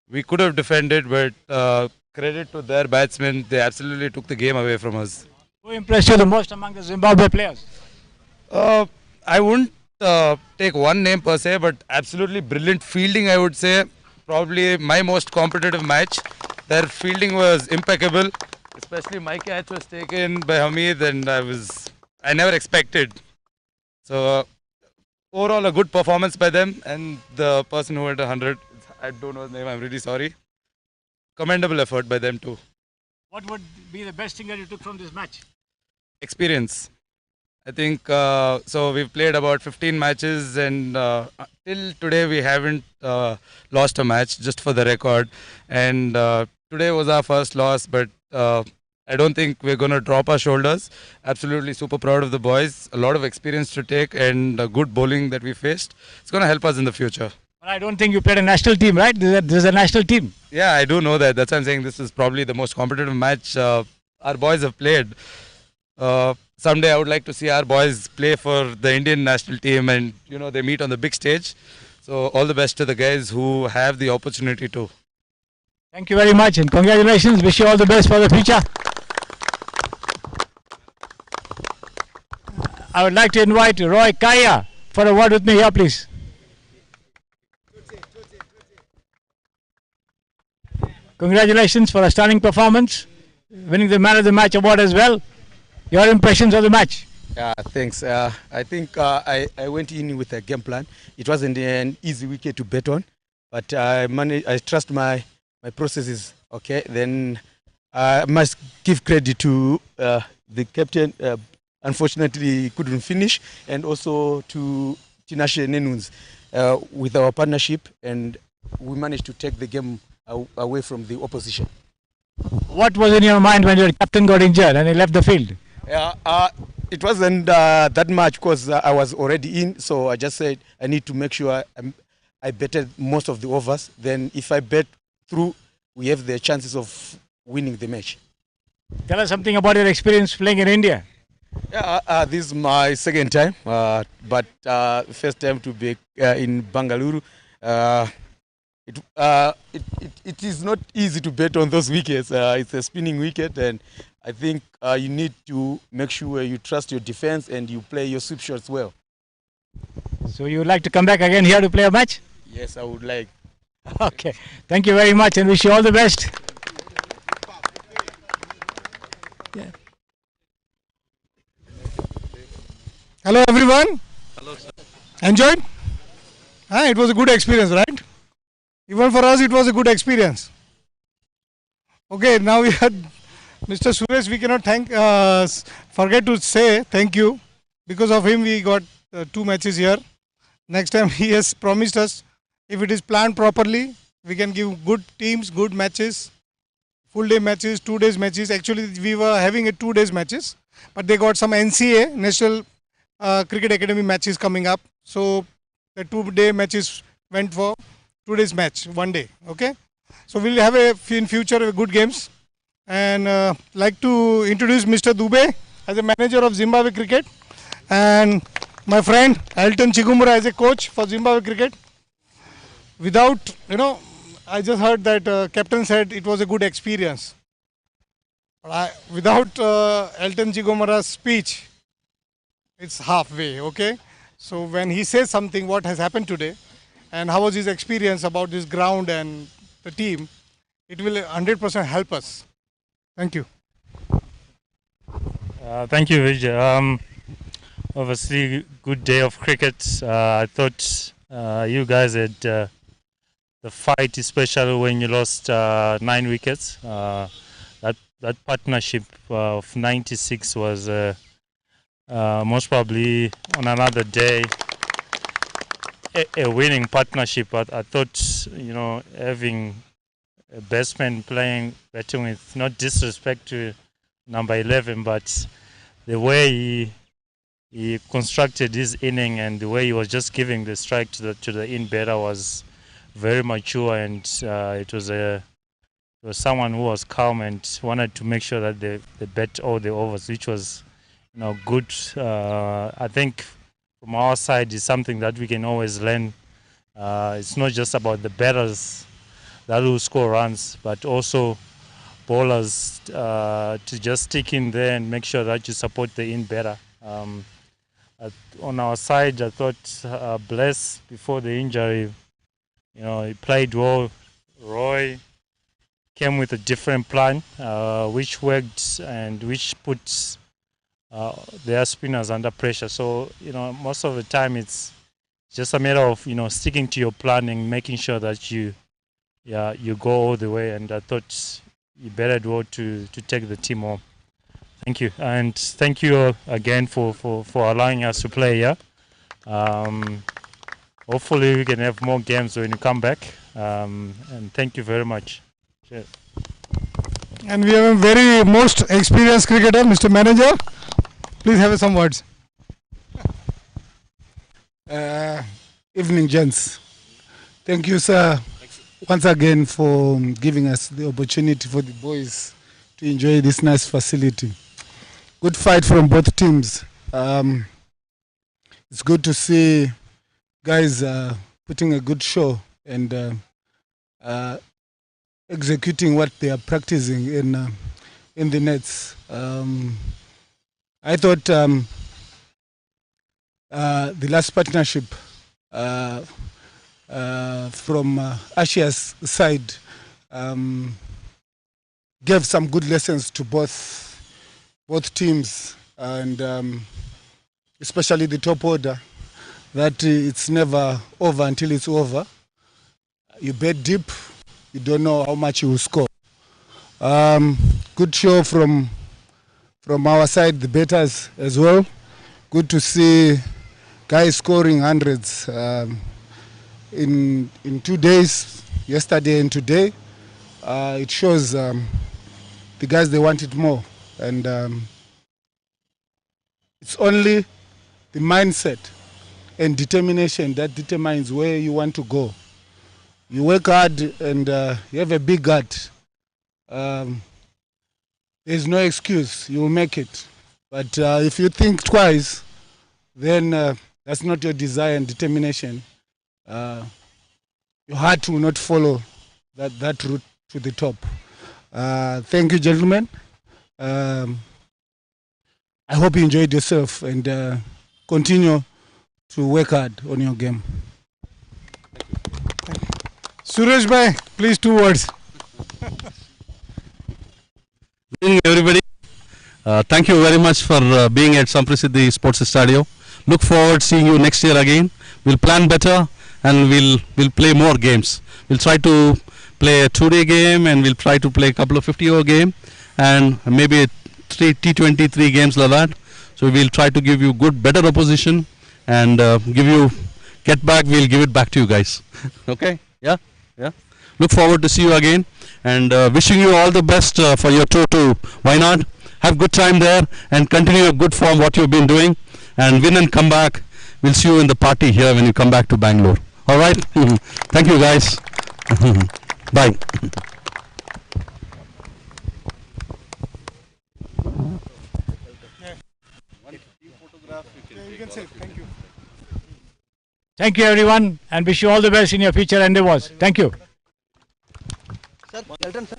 Speaker 7: We could have defended, but credit to their batsmen, they absolutely took the game away from us.
Speaker 1: Who impressed you the most among the Zimbabwe players?
Speaker 7: I wouldn't take one name per se, but absolutely brilliant fielding, I would say. Probably my most competitive match. Their fielding was impeccable. Especially my catch was taken by Hamid, and I never expected. So overall, a good performance by them, and the person who had 100, I don't know his name, I'm really sorry. Commendable effort by them too.
Speaker 1: What would be the best thing that you took from this match?
Speaker 7: Experience. I think so. We've played about 15 matches, and till today we haven't lost a match. Just for the record, and today was our first loss, but I don't think we're going to drop our shoulders. Absolutely super proud of the boys. A lot of experience to take, and good bowling that we faced. It's going to help us in the future.
Speaker 1: But I don't think you played a national team, right? This is a national team.
Speaker 7: Yeah, I do know that. That's why I'm saying this is probably the most competitive match our boys have played. Someday I would like to see our boys play for the Indian national team, and they meet on the big stage. So all the best to the guys who have the opportunity to.
Speaker 1: Thank you very much, and congratulations. Wish you all the best for the future. I would like to invite Roy Kaya for a word with me here, please. Congratulations for a stunning performance, winning the Man of the Match award as well. Your impressions of the match?
Speaker 8: Yeah, thanks. I think I went in with a game plan. It wasn't an easy wicket to bet on,
Speaker 7: but I trust my processes. Okay, then I must give credit to the captain. Unfortunately, he couldn't finish, and also to Tinashe Nenuns with our partnership, and we managed to take the game away from the opposition.
Speaker 1: What was in your mind when your captain got injured and he left the field?
Speaker 7: It wasn't that much because I was already in, so I just said I need to make sure I betted most of the overs. Then if I bet through, we have the chances of winning the match.
Speaker 1: Tell us something about your experience playing in India.
Speaker 7: Yeah, this is my second time, but first time to be in Bangalore. It is not easy to bet on those wickets. It's a spinning wicket, and I think you need to make sure you trust your defense and you play your sweep shots well.
Speaker 1: So you would like to come back again here to play a match?
Speaker 7: Yes, I would like.
Speaker 1: Okay. Thank you very much and wish you all the best. Yeah.
Speaker 8: Hello everyone. Hello sir. Enjoyed? It was a good experience, right? Even for us it was a good experience. Okay, now we had Mr. Suresh. We cannot forget to say thank you. Because of him we got 2 matches here. Next time he has promised us, if it is planned properly, we can give good teams, good matches, full day matches, 2 days matches. Actually we were having a 2 days matches, but they got some NCA, National Cricket Academy matches coming up. So the 2-day matches went for 2 days match, 1 day. Okay. So we'll have in future good games. And like to introduce Mr. Dube as a manager of Zimbabwe cricket, and my friend Elton Chigumura as a coach for Zimbabwe cricket. Without, I just heard that captain said it was a good experience. Without Elton Chigumura's speech, it's halfway, okay? So when he says something, what has happened today, and how was his experience about this ground and the team, it will 100% help us. Thank you.
Speaker 9: Thank you, Vijay. Obviously, good day of cricket. I thought you guys had the fight, especially when you lost 9 wickets. That partnership of 96 was most probably on another day a winning partnership. I thought, having a batsman batting with, not disrespect to number 11, but the way he constructed his inning and the way he was just giving the strike to the in better was very mature, and it was someone who was calm and wanted to make sure that they bet all the overs, which was good. I think from our side is something that we can always learn. It's not just about the batters that will score runs, but also bowlers to just stick in there and make sure that you support the in better. On our side, I thought Bless, before the injury, he played well. Roy came with a different plan, which worked and which puts their spinners under pressure. So, most of the time it's just a matter of, sticking to your plan and making sure that you go all the way. And I thought you better do to take the team home. Thank you, and thank you again for allowing us to play here. Hopefully we can have more games when you come back, and thank you very much. Cheers.
Speaker 8: And we have a very most experienced cricketer, Mr. Manager. Please have some words.
Speaker 10: Evening, gents. Thank you, sir, once again for giving us the opportunity for the boys to enjoy this nice facility. Good fight from both teams. It's good to see guys putting a good show and executing what they are practicing in the nets. I thought the last partnership from Asia's side gave some good lessons to both teams, and especially the top order, that it's never over until it's over. you bet deep, you don't know how much you will score. Good show from our side, the betters as well. Good to see guys scoring hundreds in 2 days, yesterday and today. It shows the guys, they want it more, and it's only the mindset and determination that determines where you want to go. You work hard and you have a big heart. There's no excuse, you will make it. But if you think twice, then that's not your desire and determination. Your heart will not follow that route to the top. Thank you, gentlemen. I hope you enjoyed yourself and continue to work hard on your game.
Speaker 8: Suresh bhai, please 2 words.
Speaker 11: Good evening, everybody. Thank you very much for being at Samprasiddhi Sports Stadio. Look forward seeing you next year again. We'll plan better and we'll play more games. We'll try to play a 2-day game and we'll try to play a couple of 50-over game and maybe T20 3 games like that. So we'll try to give you better opposition and get back. We'll give it back to you guys. Okay? Yeah. Look forward to see you again and wishing you all the best for your tour to Wayanad. Have good time there and continue your good form what you've been doing and win and come back. We'll see you in the party here when you come back to Bangalore. All right? Thank you, guys. Bye.
Speaker 1: Thank you, everyone, and wish you all the best in your future endeavors. Thank you.
Speaker 2: Sir, well done, sir.